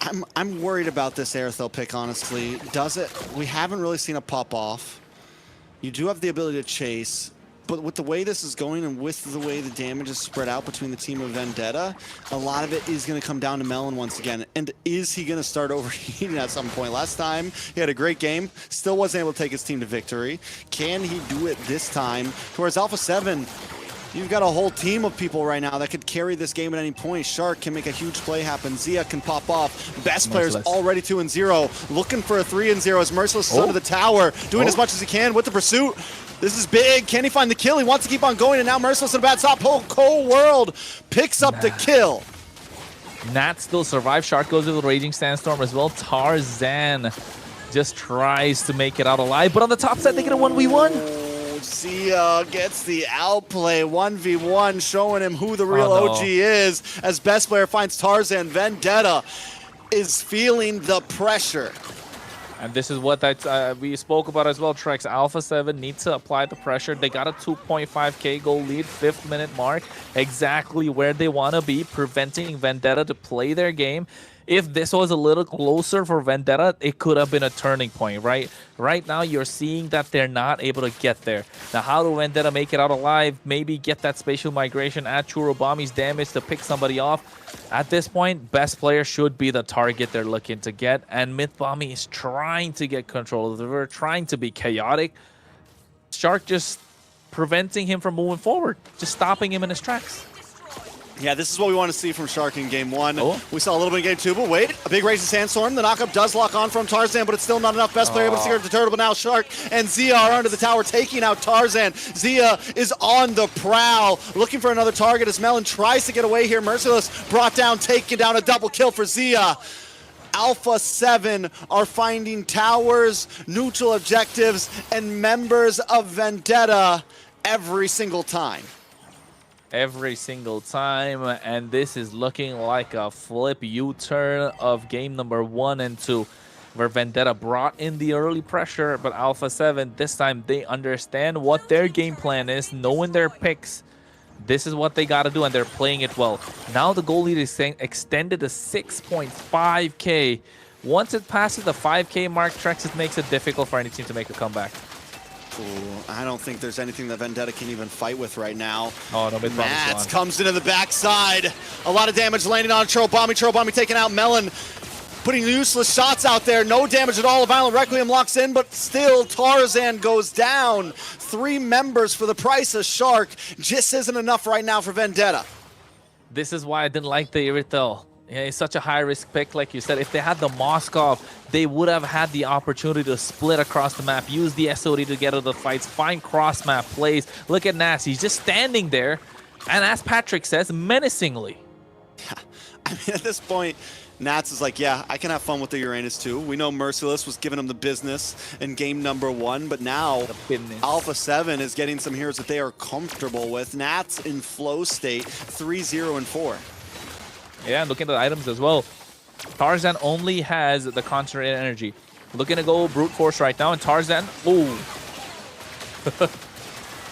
I'm worried about this Airthel pick, honestly. Does it? We haven't really seen it pop off. You do have the ability to chase, but with the way this is going and with the way the damage is spread out between the team of Vendetta, a lot of it is going to come down to Melon once again. And is he going to start overheating at some point? Last time, he had a great game, still wasn't able to take his team to victory. Can he do it this time? Whereas Alpha 7, you've got a whole team of people right now that could carry this game at any point. Shark can make a huge play happen. Zia can pop off. Best players already 2-0. Looking for a 3-0 as Merciless is under the tower, doing as much as he can with the pursuit. This is big. Can he find the kill? He wants to keep on going, and now Merciless in a bad stop. Cold World picks up the kill. Nat still survives. Shark goes with a Raging Sandstorm as well. Tarzan just tries to make it out alive, but on the top side, they get a 1v1. Zia gets the outplay, 1v1, showing him who the real OG is, as best player finds Tarzan. Vendetta is feeling the pressure. And this is what we spoke about as well, Trex. Alpha 7 needs to apply the pressure. They got a 2.5k goal lead, 5th minute mark, exactly where they want to be, preventing Vendetta to play their game. If this was a little closer for Vendetta, it could have been a turning point, right? Right now, you're seeing that they're not able to get there. Now, how do Vendetta make it out alive? Maybe get that spatial migration, add Churubami's damage to pick somebody off. At this point, best player should be the target they're looking to get, and Mythbommy is trying to get control of the river, trying to be chaotic. Shark just preventing him from moving forward, just stopping him in his tracks. Yeah, this is what we want to see from Shark in game one. We saw a little bit in game two, but wait, a big Raging Sandstorm. The knockup does lock on from Tarzan, but it's still not enough. Best player able to secure the turtle, but now Shark and Zia are under the tower, taking out Tarzan. Zia is on the prowl, looking for another target as Melon tries to get away here. Merciless brought down, taking down a double kill for Zia. Alpha 7 are finding towers, neutral objectives, and members of Vendetta every single time. Every single time, and this is looking like a flip U-turn of game number 1 and 2, where Vendetta brought in the early pressure, but Alpha 7, this time they understand what their game plan is, knowing their picks. This is what they got to do, and they're playing it well. Now the goal lead is extended to 6.5k. Once it passes the 5k mark, Trex, it makes it difficult for any team to make a comeback. Ooh, I don't think there's anything that Vendetta can even fight with right now. Oh, no, Mats comes into the backside. A lot of damage landing on Churubami. Churubami taking out Melon, putting useless shots out there. No damage at all. A Violent Requiem locks in, but still Tarzan goes down. 3 members for the price of Shark. Just isn't enough right now for Vendetta. This is why I didn't like the Irithel. Yeah, it's such a high-risk pick, like you said. If they had the Moskov, they would have had the opportunity to split across the map, use the SOD to get out of the fights, find cross-map plays. Look at Nas. He's just standing there, and as Patrick says, menacingly. Yeah. I mean, at this point, Nats is like, yeah, I can have fun with the Uranus too. We know Merciless was giving him the business in game number 1, but now Alpha 7 is getting some heroes that they are comfortable with. Nats in flow state, 3-0-4. Yeah, and looking at the items as well. Tarzan only has the concentrated energy. Looking to go brute force right now, and Tarzan, ooh.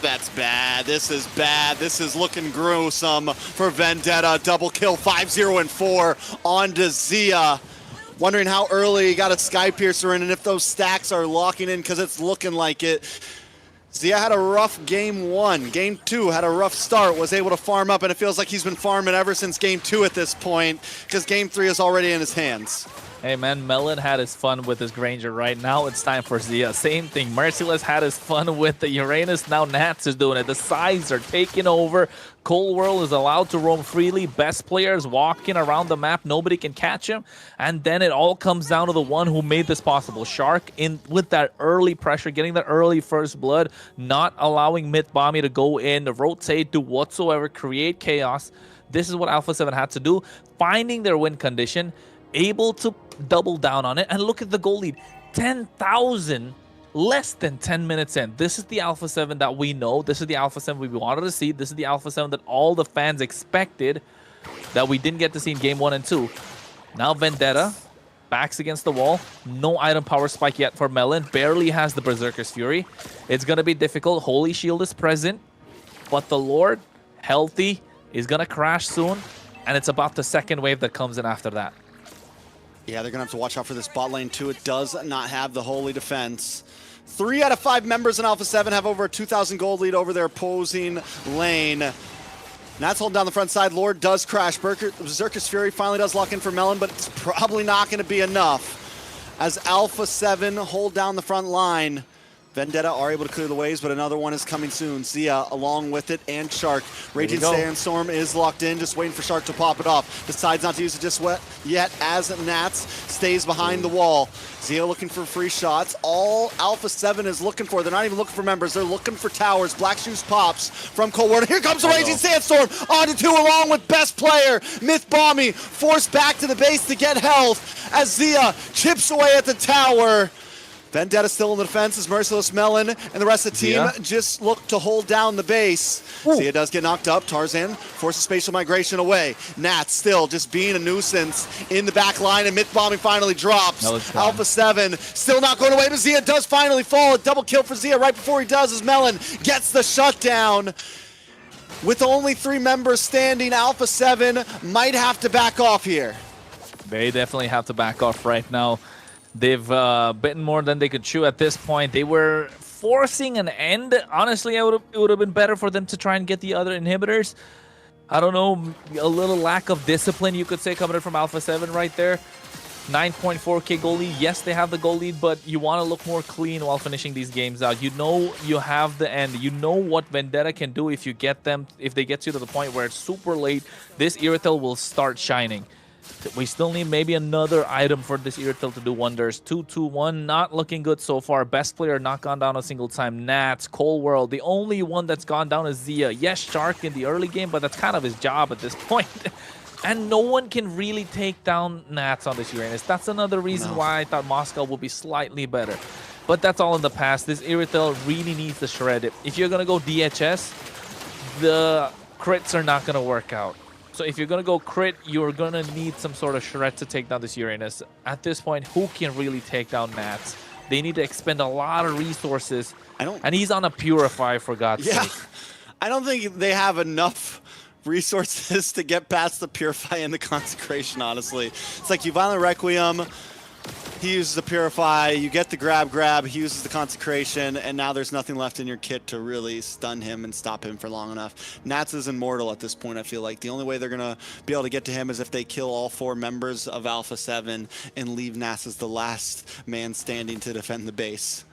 That's bad. This is bad. This is looking gruesome for Vendetta. Double kill, 5-0-4 onto Zia. Wondering how early he got a Sky Piercer in and if those stacks are locking in, because it's looking like it. Zia had a rough game 1. Game 2 had a rough start, was able to farm up, and it feels like he's been farming ever since game 2 at this point, because game 3 is already in his hands. Hey man, Melon had his fun with his Granger. Right now it's time for Zia. Same thing. Merciless had his fun with the Uranus. Now Nats is doing it. The sides are taking over. Cold World is allowed to roam freely. Best players walking around the map. Nobody can catch him. And then it all comes down to the one who made this possible. Shark in with that early pressure, getting the early first blood, not allowing MLBB to go in, rotate, do whatsoever, create chaos. This is what Alpha 7 had to do. Finding their win condition, able to double down on it, and look at the goal lead. 10,000 less than 10 minutes in. This is the Alpha 7 that we know. This is the Alpha 7 we wanted to see. This is the Alpha 7 that all the fans expected that we didn't get to see in game 1 and 2. Now Vendetta backs against the wall. No item power spike yet for Melon. Barely has the Berserker's Fury. It's going to be difficult. Holy Shield is present, but the Lord, healthy, is going to crash soon, and it's about the second wave that comes in after that. Yeah, they're going to have to watch out for this bot lane, too. It does not have the holy defense. 3 out of 5 members in Alpha 7 have over a 2,000 gold lead over their opposing lane. Nats holding down the front side. Lord does crash. Berserker's Fury finally does lock in for Melon, but it's probably not going to be enough. As Alpha 7 hold down the front line, Vendetta are able to clear the waves, but another one is coming soon. Zia along with it, and Shark. Raging Sandstorm is locked in, just waiting for Shark to pop it off. Decides not to use it just yet as Nats stays behind the wall. Zia looking for free shots. All Alpha 7 is looking for, they're not even looking for members, they're looking for towers. Black Shoes pops from Cold War. Here comes the Raging Sandstorm onto 2 along with best player. MLBB forced back to the base to get health as Zia chips away at the tower. Vendetta still in the defense as Merciless, Melon, and the rest of the team just look to hold down the base. Zia does get knocked up. Tarzan forces spatial migration away. Nats still just being a nuisance in the back line, and MLBB finally drops. Alpha 7 still not going away, but Zia does finally fall. A double kill for Zia right before he does as Melon gets the shutdown. With only 3 members standing, Alpha 7 might have to back off here. They definitely have to back off right now. They've bitten more than they could chew at this point. They were forcing an end. Honestly, it would have been better for them to try and get the other inhibitors. I don't know, a little lack of discipline, you could say, coming in from Alpha 7 right there. 9.4k goal lead. Yes, they have the goal lead, but you want to look more clean while finishing these games out. You know you have the end. You know what Vendetta can do if you get them, if they get you to the point where it's super late. This Irithel will start shining. We still need maybe another item for this Irithel to do wonders. 2-2-1, not looking good so far. Best player not gone down a single time. Nats, Cold World. The only one that's gone down is Zia. Yes, Shark in the early game, but that's kind of his job at this point. And no one can really take down Nats on this Uranus. That's another reason why I thought Moscow would be slightly better. But that's all in the past. This Irithel really needs to shred it. If you're going to go DHS, the crits are not going to work out. So if you're going to go crit, you're going to need some sort of shred to take down this Uranus. At this point, who can really take down Nats? They need to expend a lot of resources. And he's on a Purify, for God's sake. I don't think they have enough resources to get past the Purify and the Consecration, honestly. It's like you Violent Requiem, he uses the Purify, you get the grab, he uses the Consecration, and now there's nothing left in your kit to really stun him and stop him for long enough. Nats is immortal at this point, I feel like. The only way they're going to be able to get to him is if they kill all 4 members of Alpha 7 and leave Nats as the last man standing to defend the base.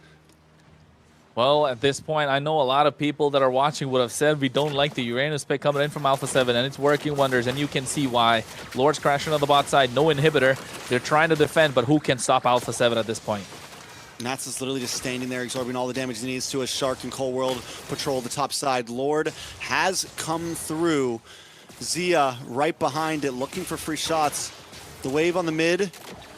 Well, at this point, I know a lot of people that are watching would have said we don't like the Uranus pick coming in from Alpha 7, and it's working wonders, and you can see why. Lord's crashing on the bot side, no inhibitor. They're trying to defend, but who can stop Alpha 7 at this point? Nats is literally just standing there, absorbing all the damage he needs to as Shark and Cold World patrol the top side. Lord has come through. Zia right behind it, looking for free shots. The wave on the mid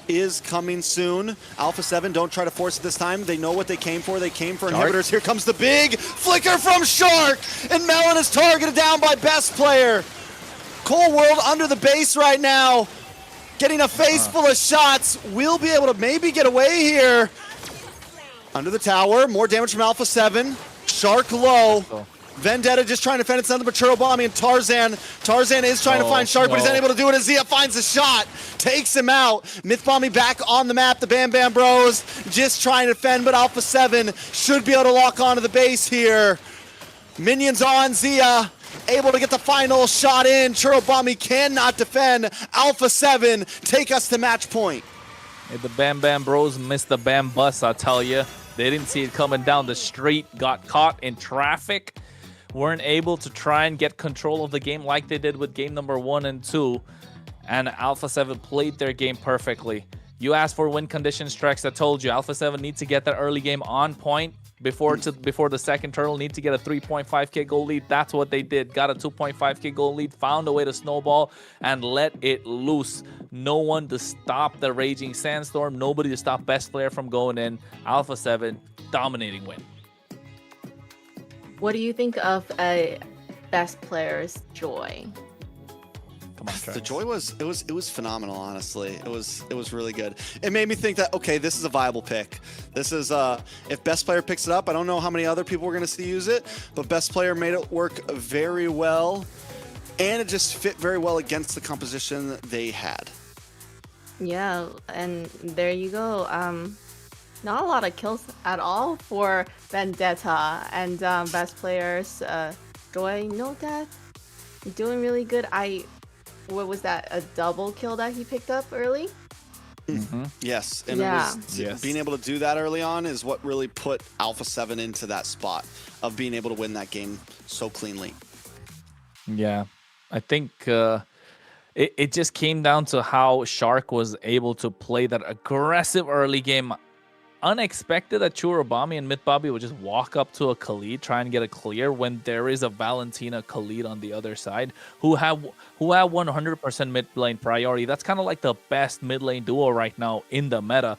is coming soon. Alpha 7 don't try to force it this time. They know what they came for. They came for inhibitors. Here comes the big flicker from Shark, and Melon is targeted down by best player. Cold World under the base right now, getting a face full of shots. We'll be able to maybe get away here. Under the tower, more damage from Alpha 7. Shark low. Vendetta just trying to defend itself, but Churro and Tarzan. Tarzan is trying to find Shark, but he's unable to do it as Zia finds a shot. Takes him out. MLBB back on the map. The Bam Bam Bros just trying to defend, but Alpha 7 should be able to lock onto the base here. Minions on Zia. Able to get the final shot in. Churro cannot defend. Alpha 7 take us to match point. The Bam Bam Bros missed the Bam bus, I tell you. They didn't see it coming down the street, got caught in traffic, weren't able to try and get control of the game like they did with game number 1 and 2. And Alpha 7 played their game perfectly. You asked for win conditions, Trex. I told you, Alpha 7 needs to get that early game on point before the second turtle, need to get a 3.5k goal lead. That's what they did. Got a 2.5k goal lead, found a way to snowball and let it loose. No one to stop the raging sandstorm, nobody to stop best player from going in. Alpha 7 dominating win. What do you think of a best player's joy? Come on, Trex. The joy was phenomenal, honestly. It was really good. It made me think that, okay, this is a viable pick. This is if best player picks it up, I don't know how many other people we're going to see use it, but best player made it work very well, and it just fit very well against the composition they had. Yeah, and there you go. Not a lot of kills at all for Vendetta, and best players Joy, no death, doing really good. What was that, a double kill that he picked up early? Yes, and Yeah. it was being able to do that early on is what really put Alpha 7 into that spot of being able to win that game so cleanly. Yeah, I think it just came down to how Shark was able to play that aggressive early game. Unexpected that Churubami and MLBB would just walk up to a Khalid, try and get a clear when there is a Valentina Khalid on the other side who have 100% mid lane priority. That's kind of like the best mid lane duo right now in the meta.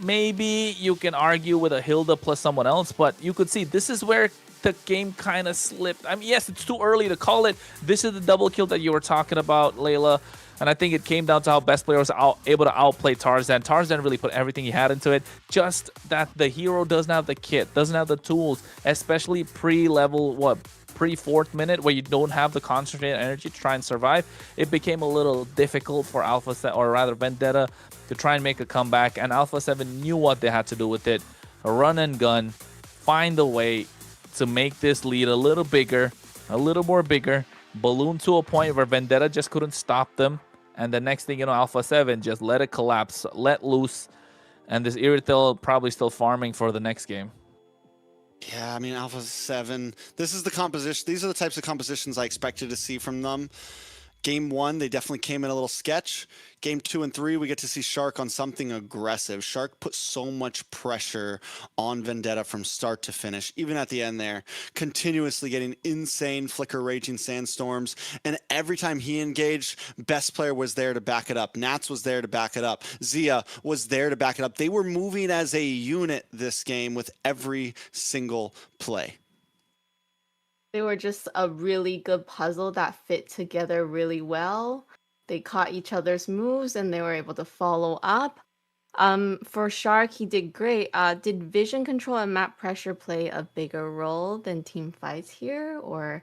Maybe you can argue with a Hilda plus someone else, but you could see this is where the game kind of slipped. I mean, yes, it's too early to call it. This is the double kill that you were talking about, Layla. And I think it came down to how best player was able to outplay Tarzan. Tarzan really put everything he had into it. Just that the hero doesn't have the kit, doesn't have the tools, especially pre-level, pre-4th minute, where you don't have the concentrated energy to try and survive. It became a little difficult for Alpha 7, or rather Vendetta, to try and make a comeback. And Alpha 7 knew what they had to do with it. A run and gun, find a way to make this lead a little bigger, a little more bigger, balloon to a point where Vendetta just couldn't stop them. And the next thing you know, Alpha 7 just let it collapse, let loose. And this Irithel probably still farming for the next game. Yeah, I mean, Alpha 7, this is the composition. These are the types of compositions I expected to see from them. Game 1, they definitely came in a little sketch. Game 2 and 3, we get to see Shark on something aggressive. Shark put so much pressure on Vendetta from start to finish, even at the end there, continuously getting insane flicker raging sandstorms. And every time he engaged, best player was there to back it up. Nats was there to back it up. Zia was there to back it up. They were moving as a unit this game with every single play. They were just a really good puzzle that fit together really well. They caught each other's moves and they were able to follow up. For Shark, he did great. Did vision control and map pressure play a bigger role than team fights here? Or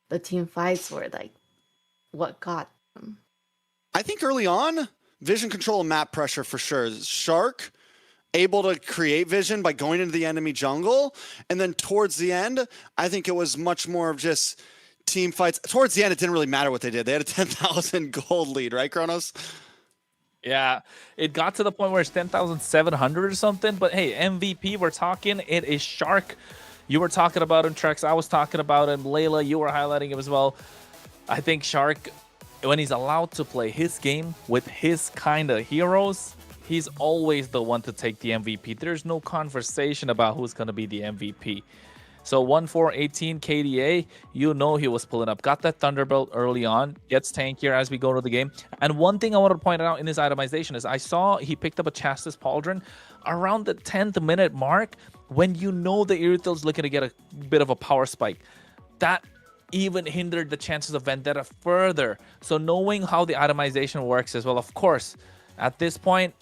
the team fights were like what got them? I think early on, vision control and map pressure for sure. Shark able to create vision by going into the enemy jungle. And then towards the end, I think it was much more of just team fights. Towards the end, it didn't really matter what they did. They had a 10,000 gold lead, right, Kronos? Yeah, it got to the point where it's 10,700 or something. But hey, MVP, we're talking. It is Shark. You were talking about him, Trex. I was talking about him. Layla, you were highlighting him as well. I think Shark, when he's allowed to play his game with his kind of heroes, he's always the one to take the MVP. There's no conversation about who's going to be the MVP. So 1-4-18 KDA, you know he was pulling up. Got that Thunderbolt early on. Gets tankier as we go to the game. And one thing I want to point out in his itemization is I saw he picked up a Chastis Pauldron around the 10th minute mark when you know the Irithel's looking to get a bit of a power spike. That even hindered the chances of Vendetta further. So knowing how the itemization works as well, of course, at this point,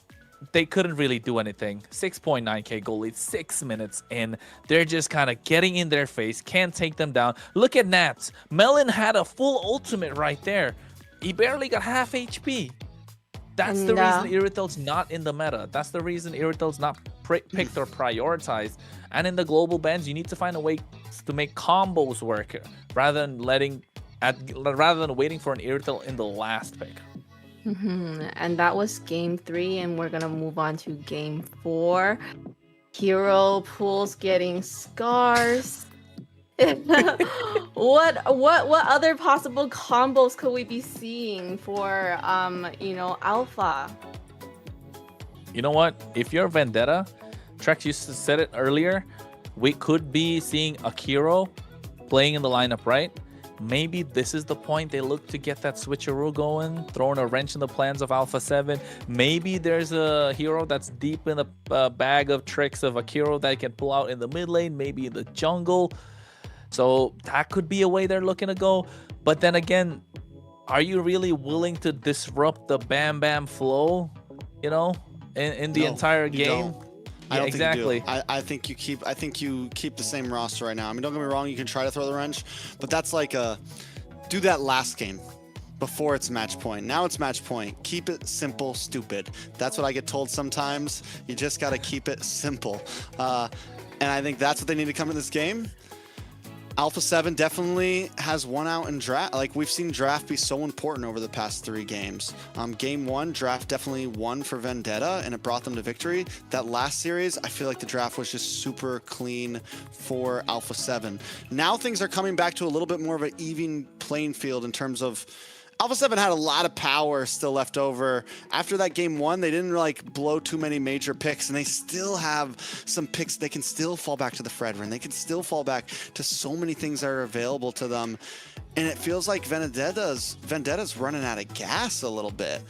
they couldn't really do anything. 6.9k goal lead, 6 minutes in. They're just kind of getting in their face, can't take them down. Look at Nats. Melon had a full ultimate right there. He barely got half HP. That's the reason Irithel's not in the meta. That's the reason Irithel's not picked or prioritized. And in the global bans, you need to find a way to make combos work rather than waiting for an Irithel in the last pick. And that was game 3, and we're gonna move on to game 4. Hero pools getting scars. What other possible combos could we be seeing for Alpha? You know what? If you're Vendetta, Trex used to said it earlier, we could be seeing a hero playing in the lineup, right? Maybe this is the point they look to get that switcheroo going, throwing a wrench in the plans of Alpha 7. Maybe there's a hero that's deep in the bag of tricks of a hero that can pull out in the mid lane, maybe in the jungle. So that could be a way they're looking to go. But then again, are you really willing to disrupt the Bam Bam flow, in the entire game? I don't exactly. think you do. I think you keep the same roster right now. I mean, don't get me wrong, you can try to throw the wrench, but that's like do that last game before it's match point. Now it's match point. Keep it simple, stupid. That's what I get told sometimes. You just got to keep it simple. And I think that's what they need to come to this game. Alpha 7 definitely has won out in draft. Like, we've seen draft be so important over the past 3 games. Game 1, draft definitely won for Vendetta, and it brought them to victory. That last series, I feel like the draft was just super clean for Alpha 7. Now things are coming back to a little bit more of an even playing field in terms of Alpha 7 had a lot of power still left over. After that game 1, they didn't blow too many major picks, and they still have some picks. They can still fall back to the Fredrin. They can still fall back to so many things that are available to them. And it feels like Vendetta's running out of gas a little bit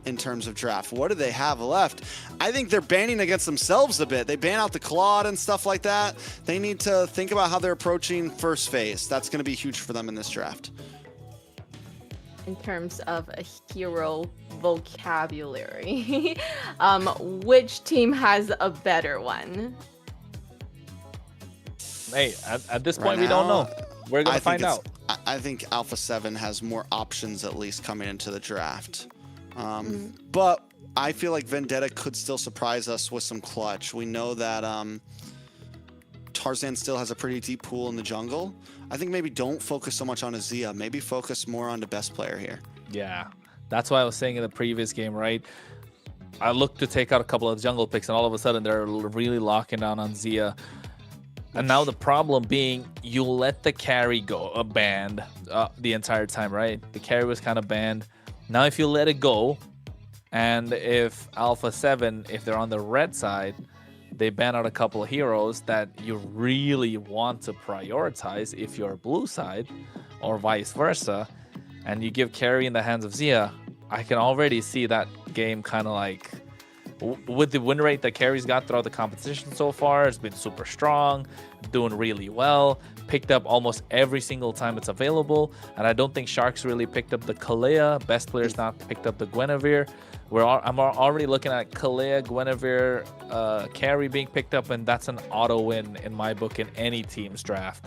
in terms of draft. What do they have left? I think they're banning against themselves a bit. They ban out the Claude and stuff like that. They need to think about how they're approaching first phase. That's going to be huge for them in this draft. In terms of a hero vocabulary, which team has a better one? Hey, at this point, we don't know. We're going to find out. I think Alpha 7 has more options, at least, coming into the draft. But I feel like Vendetta could still surprise us with some clutch. We know that Tarzan still has a pretty deep pool in the jungle. I think maybe don't focus so much on Azia. Maybe focus more on the best player here. Yeah, that's why I was saying in the previous game, right? I looked to take out a couple of jungle picks, and all of a sudden they're really locking down on Zia. And now the problem being, you let the carry go banned the entire time, right? The carry was kind of banned. Now if you let it go, and if Alpha 7, if they're on the red side, they ban out a couple of heroes that you really want to prioritize if you're blue side, or vice versa, and you give carry in the hands of Zia, I can already see that game kind of like, with the win rate that carry's got throughout the competition so far, it's been super strong, doing really well, picked up almost every single time it's available, and I don't think Sharks really picked up the Kalea. Best players not picked up the Guinevere. I'm already looking at Kalea, Guinevere, carry being picked up, and that's an auto win in my book in any team's draft.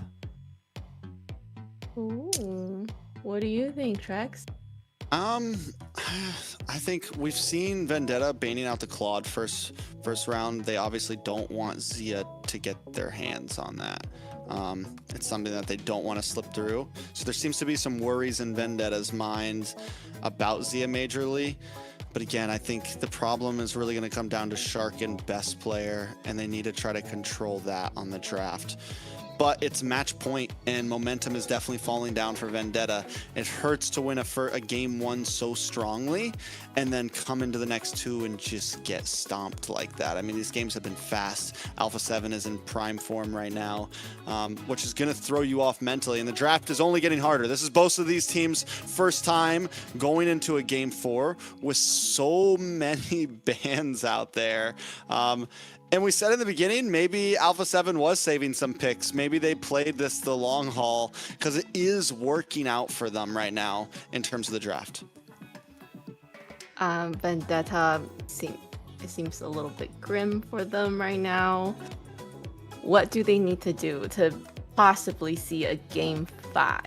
Ooh. What do you think, Trex? I think we've seen Vendetta banning out the Claude first round. They obviously don't want Zia to get their hands on that. It's something that they don't want to slip through. So there seems to be some worries in Vendetta's mind about Zia majorly. But again, I think the problem is really going to come down to Shark and best player, and they need to try to control that on the draft. But it's match point, and momentum is definitely falling down for Vendetta. It hurts to win a game 1 so strongly and then come into the next 2 and just get stomped like that. I mean, these games have been fast. Alpha 7 is in prime form right now, which is going to throw you off mentally, and the draft is only getting harder. This is both of these teams' first time going into a game 4 with so many bans out there. And we said in the beginning, maybe Alpha 7 was saving some picks. Maybe they played this the long haul because it is working out for them right now in terms of the draft. Vendetta seems a little bit grim for them right now. What do they need to do to possibly see a game 5?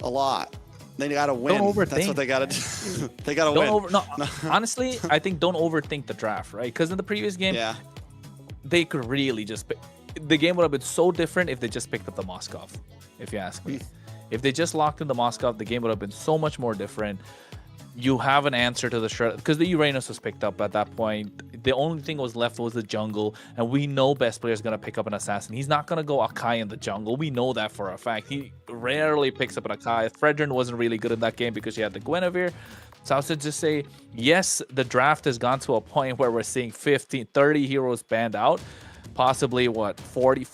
A lot. They gotta win. Don't overthink. That's what they gotta do. They gotta win. No, honestly, I think don't overthink the draft, right? Because in the previous game, they could really just the game would have been so different if they just picked up the Moskov, if you ask me. If they just locked in the Moskov, the game would have been so much more different. You have an answer to the shred because the Uranus was picked up at that point. The only thing was left was the jungle, and we know best player is gonna pick up an assassin. He's not gonna go Akai in the jungle. We know that for a fact. He rarely picks up an Akai. Fredrin wasn't really good in that game because he had the Guinevere. So I would just say, yes, the draft has gone to a point where we're seeing 15, 30 heroes banned out, possibly what 40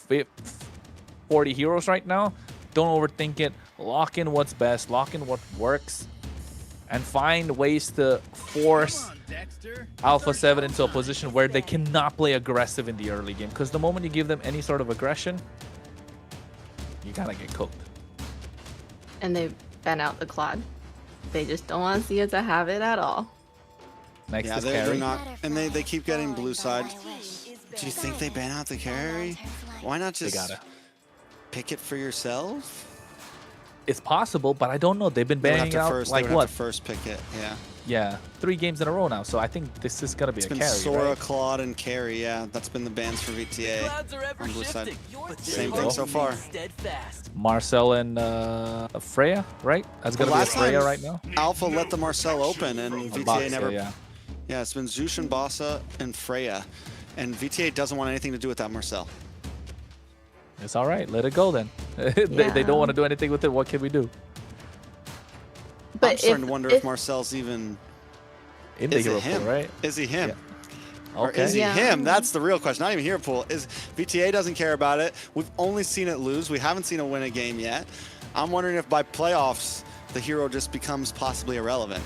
heroes right now. Don't overthink it. Lock in what's best. Lock in what works. And find ways to force Alpha 7 into a position where they cannot play aggressive in the early game. Because the moment you give them any sort of aggression, you kind of get cooked. And they ban out the Claude. They just don't want to see it to have it at all. Next is they're carry. not, and they keep getting blue side. Do you think they ban out the carry? Why not just pick it for yourself? It's possible, but I don't know. They've been banning out like what? First pick it, yeah. Yeah, 3 games in a row now. So I think this is gonna be a carry. It's been Sora, right? Claude, and carry. Yeah, that's been the bans for VTA on blue side. Same thing so far. Marcel and Freya, right? That's gonna be a Freya right now. Alpha let the Marcel open, and VTA Boxer, never. Yeah. Yeah, it's been Zeus and Bassa and Freya, and VTA doesn't want anything to do with that Marcel. It's all right. Let it go then. They don't want to do anything with it. What can we do? But I'm starting to wonder if Marcel's even in the hero pool, right? Is he him? Yeah. Or Okay. is he him? That's the real question. Not even hero pool. Is VTA doesn't care about it. We've only seen it lose. We haven't seen it win a game yet. I'm wondering if by playoffs the hero just becomes possibly irrelevant.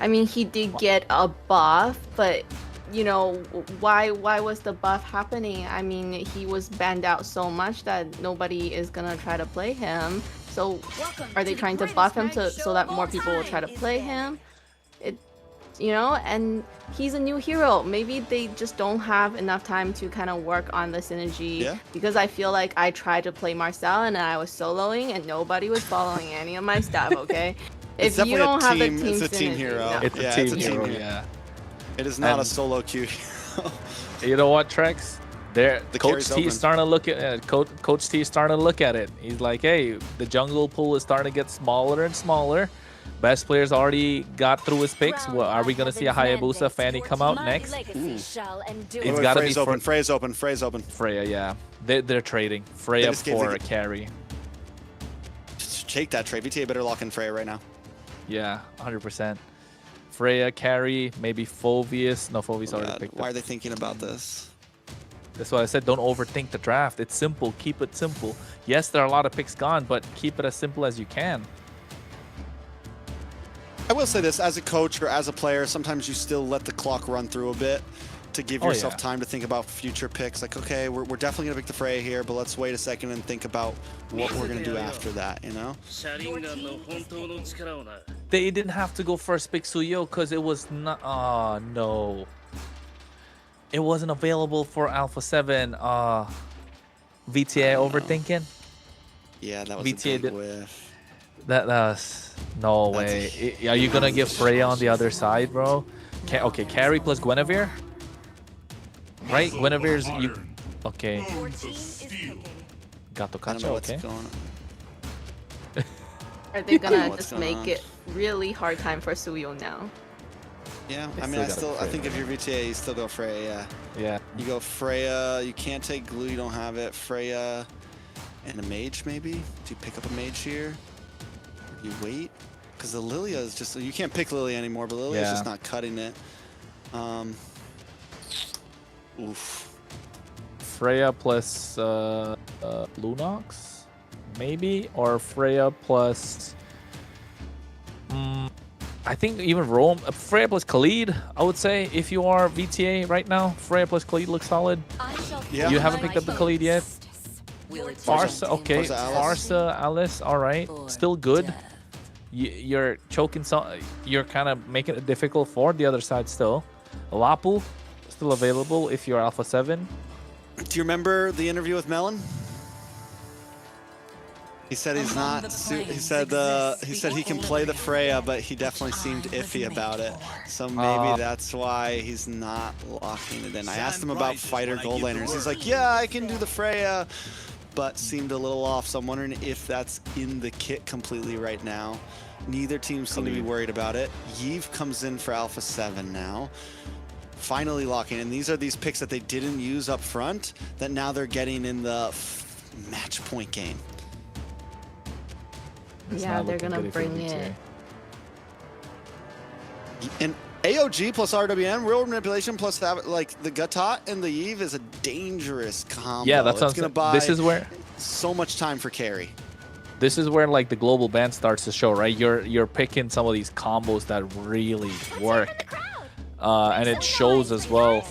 I mean, he did get a buff, but you know, why was the buff happening? I mean, he was banned out so much that nobody is gonna try to play him. So are they trying to buff him so that more people will try to play him? You know, and he's a new hero. Maybe they just don't have enough time to kind of work on the synergy. Yeah. Because I feel like I tried to play Marcel and I was soloing and nobody was following any of my stuff, okay? It's If you don't have the team it's a team synergy, hero. no. It's a team hero, yeah. It is not And a solo queue hero. You know what, Trex? There, The Coach carry's T open. is starting to look at Coach T is starting to look at it. He's like, hey, the jungle pool is starting to get smaller and smaller. Best players already got through his picks. Well, are we gonna see a Hayabusa Fanny come out next? It's gotta be open. Freya's open. Freya's open. Freya, yeah. They're trading Freya just gave for the- a carry. Just take that trade. VTA better lock in Freya right now. Yeah, 100%. Freya carry, maybe Phoveus. No, Phoveus already God, picked why up. are they thinking about this? That's why I said don't overthink the draft. It's simple. Keep it simple. Yes, there are a lot of picks gone, but keep it as simple as you can. I will say this, as a coach or as a player, sometimes you still let the clock run through a bit to give yourself time to think about future picks. Like, okay, we're definitely going to pick the Freya here, but let's wait a second and think about what we're going to do after that, you know? They didn't have to go first pick Suyo because it was not. Oh, no. It wasn't available for Alpha 7. VTA overthinking? Yeah, that was VTA a big whiff. That's no way. Are you gonna give Freya on the other side, bro? Okay, carry plus Guinevere, right? Guinevere's you. Okay. Gato I don't know Cacho. what's Okay. going on. Are they gonna What's just going make on? it really hard time for Suyo now? Yeah, They I mean, still gotta I think Freya. if you're VTA, you still go Freya, yeah. Yeah. You go Freya, you can't take glue, you don't have it. Freya and a mage, maybe? Do you pick up a mage here? Or do you wait? Because the Lilia is just, you can't pick Lilia anymore, but Lilia's Yeah. just not cutting it. Oof. Freya plus Lunox, maybe, or Freya plus. I think even Rome, Freya plus Khalid. I would say if you are VTA right now, Freya plus Khalid looks solid. Yeah. You haven't picked up the Khalid yet. Farsa, okay. Farsa Alice. Farsa Alice, all right, still good. You're choking some. You're kind of making it difficult for the other side still. Lapu, still available if you're Alpha 7. Do you remember the interview with Melon? He said he's not. He said he can play the Freya, but he definitely seemed iffy about it. So maybe that's why he's not locking it in. I asked him about fighter gold laners. He's like, yeah, I can do the Freya, but seemed a little off. So I'm wondering if that's in the kit completely right now. Neither team seem to be worried about it. Yves comes in for Alpha 7 now. Finally locking in. These are these picks that they didn't use up front that now they're getting in the match point game. Yeah, they're gonna bring it. And AOG plus RWM, real manipulation plus like the Gatot and the Yves is a dangerous combo. Yeah, that's it's gonna buy this is where so much time for carry. This is where like the global ban starts to show, right? You're picking some of these combos that really work, and it shows as well.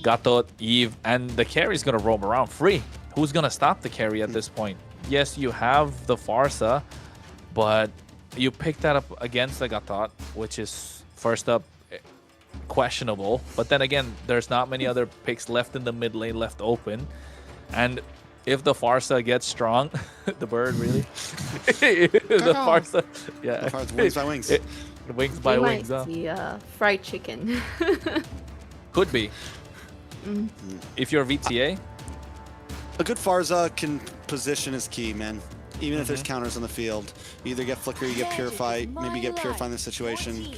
Gatot, Yves, and the carry is gonna roam around free. Who's gonna stop the carry at this point? Yes, you have the Farsa, but you pick that up against the Gatot, which is first up questionable. But then again, there's not many other picks left in the mid lane left open, and if the Farsa gets strong, the bird really, the Farsa, yeah, The Farsa, wings by wings. Wings by We wings. might see fried chicken. Could be. If you're VTA, A good Farsa can position is key, man. Even if there's counters on the field, you either get Flicker, you get Purify, maybe you get Purify in this situation.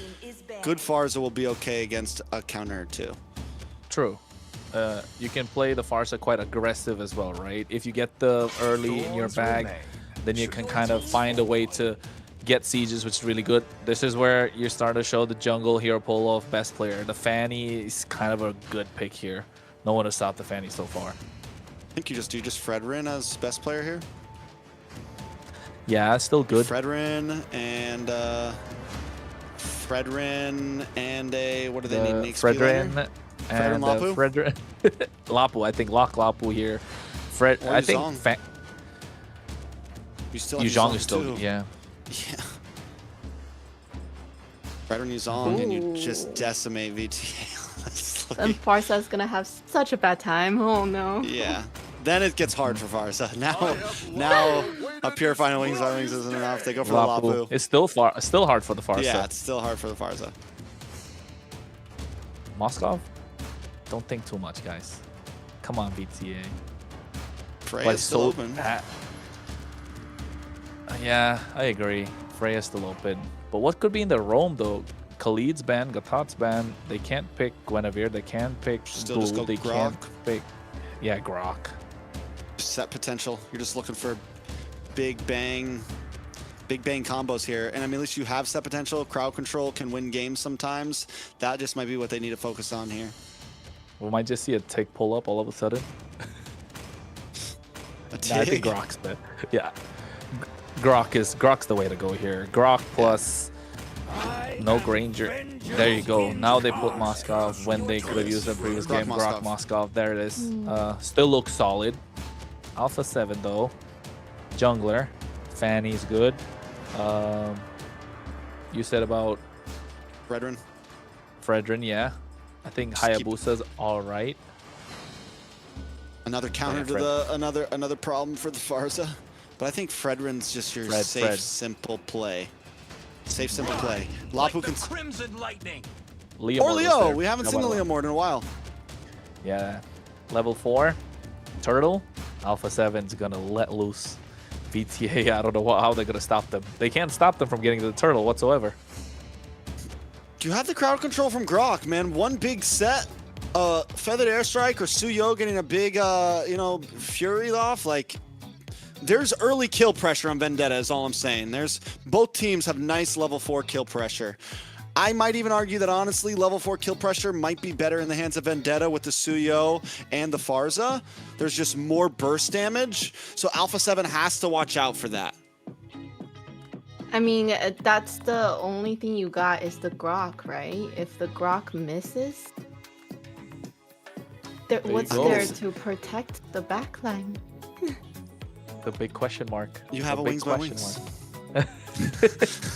Good Farsa will be okay against a counter or two. true. You can play the Farsa quite aggressive as well, right? If you get the early in your bag, then you can kind of find a way to get sieges, which is really good. This is where you start to show the jungle hero pull off best player. The Fanny is kind of a good pick here. No one has stopped the Fanny so far. I think you just Fredrin as best player here. Yeah, still good. Fredrin and a what do they need? Fredrin and Lapu? Fredrin. Lapu, I think lock Lapu here. Fred, Or I think Yuzong. You still have Yuzong is still too. good. Yeah. Yeah. Fredrin Yuzong and you just decimate VTA. And Farsa's gonna have such a bad time. Oh no. Yeah. Then it gets hard for Farsa. Now a Purifying Wings by Wings isn't enough. They go for the Lapu. It's still hard for the Farsa. Yeah, it's still hard for the Farsa. Moskov? Don't think too much, guys. Come on, VTA. Freya's still open. Yeah, I agree. Freya's still open. But what could be in the roam, though? Khalid's ban, Gatot's ban. They can't pick Guinevere. They can't pick Still just go They Grok. can't pick... Yeah, Grok. Set potential. You're just looking for big bang combos here. And I mean, at least you have set potential. Crowd control can win games sometimes. That just might be what they need to focus on here. We might just see a tick pull up all of a sudden. A Nah, I think Tig? Grok's the... Yeah. Grok's the way to go here. Grok plus no Granger. There you go. Now they put Moskov when they could have used the previous Grok game. Grok Moskov. There it is. Still looks solid. Alpha 7 though. Jungler. Fanny's good. You said about Fredrin, yeah. I think Hayabusa's all right. Another counter to the another problem for the Farsa. But I think Fredrin's just your safe, simple play. Safe, simple play. Lapu can... Crimson lightning. Leo Or Mort was Leo! there. We haven't seen the Leo Mort in a while. Yeah. Level 4. Turtle. Alpha 7's gonna let loose VTA. I don't know how they're gonna stop them. They can't stop them from getting to the turtle whatsoever. Do you have the crowd control from Grok, man? One big set, Feathered Airstrike or Suyo getting a big, Fury off. Like, there's early kill pressure on Vendetta is all I'm saying. Both teams have nice level 4 kill pressure. I might even argue that, honestly, level 4 kill pressure might be better in the hands of Vendetta with the Suyo and the Farsa. There's just more burst damage, so Alpha 7 has to watch out for that. I mean, that's the only thing you got is the Grok, right? If the Grok misses, what's go. there to protect the backline? The big question mark. You have The a big Wings by question Wings.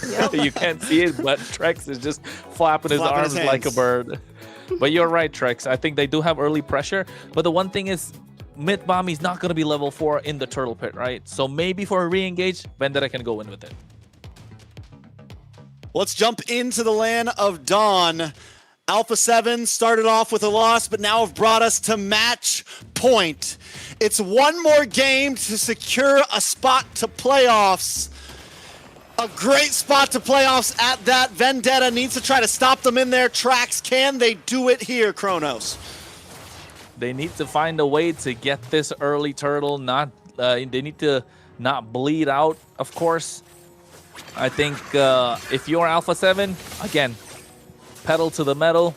Yep. You can't see it, but Trex is just flapping his Flapping his arms like a hands. bird. But you're right, Trex. I think they do have early pressure. But the one thing is, mid bomb, he's not going to be level 4 in the turtle pit, right? So maybe for a re-engage, Vendetta can go in with it. Let's jump into the land of Dawn. Alpha 7 started off with a loss, but now have brought us to match point. It's one more game to secure a spot to playoffs. A great spot to playoffs at that. Vendetta needs to try to stop them in their tracks. Can they do it here, Kronos? They need to find a way to get this early turtle. They need to not bleed out, of course. I think if you're Alpha 7, again, pedal to the metal,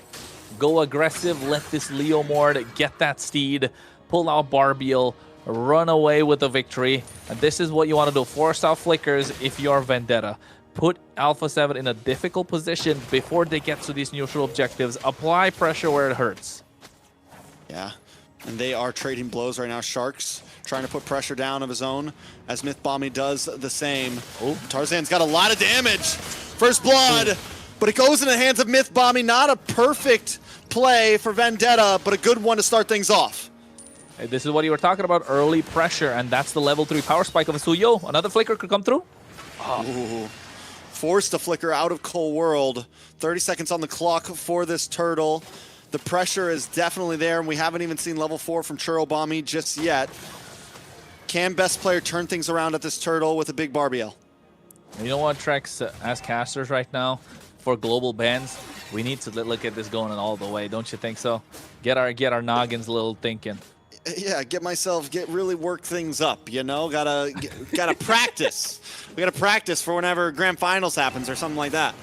go aggressive, let this Leo Mord get that steed, pull out Barbiel, run away with the victory. And this is what you want to do. Force out flickers if you're Vendetta. Put Alpha 7 in a difficult position before they get to these neutral objectives. Apply pressure where it hurts. Yeah, and they are trading blows right now. Sharks trying to put pressure down of his own as Mythbommy does the same. Oh, Tarzan's got a lot of damage. First blood, but it goes in the hands of Mythbommy. Not a perfect play for Vendetta, but a good one to start things off. Hey, this is what you were talking about, early pressure, and that's the level 3 power spike of Suyo. Another flicker could come through. Oh. Forced to flicker out of Cold World. 30 seconds on the clock for this turtle. The pressure is definitely there, and we haven't even seen level 4 from Churrobommy just yet. Can best player turn things around at this turtle with a big Barbiel? You know what, Trex, as casters right now, for global bans, we need to look at this going all the way, don't you think so? Get our noggins a little thinking. Yeah, really work things up, you know? Gotta practice. We gotta practice for whenever Grand Finals happens or something like that.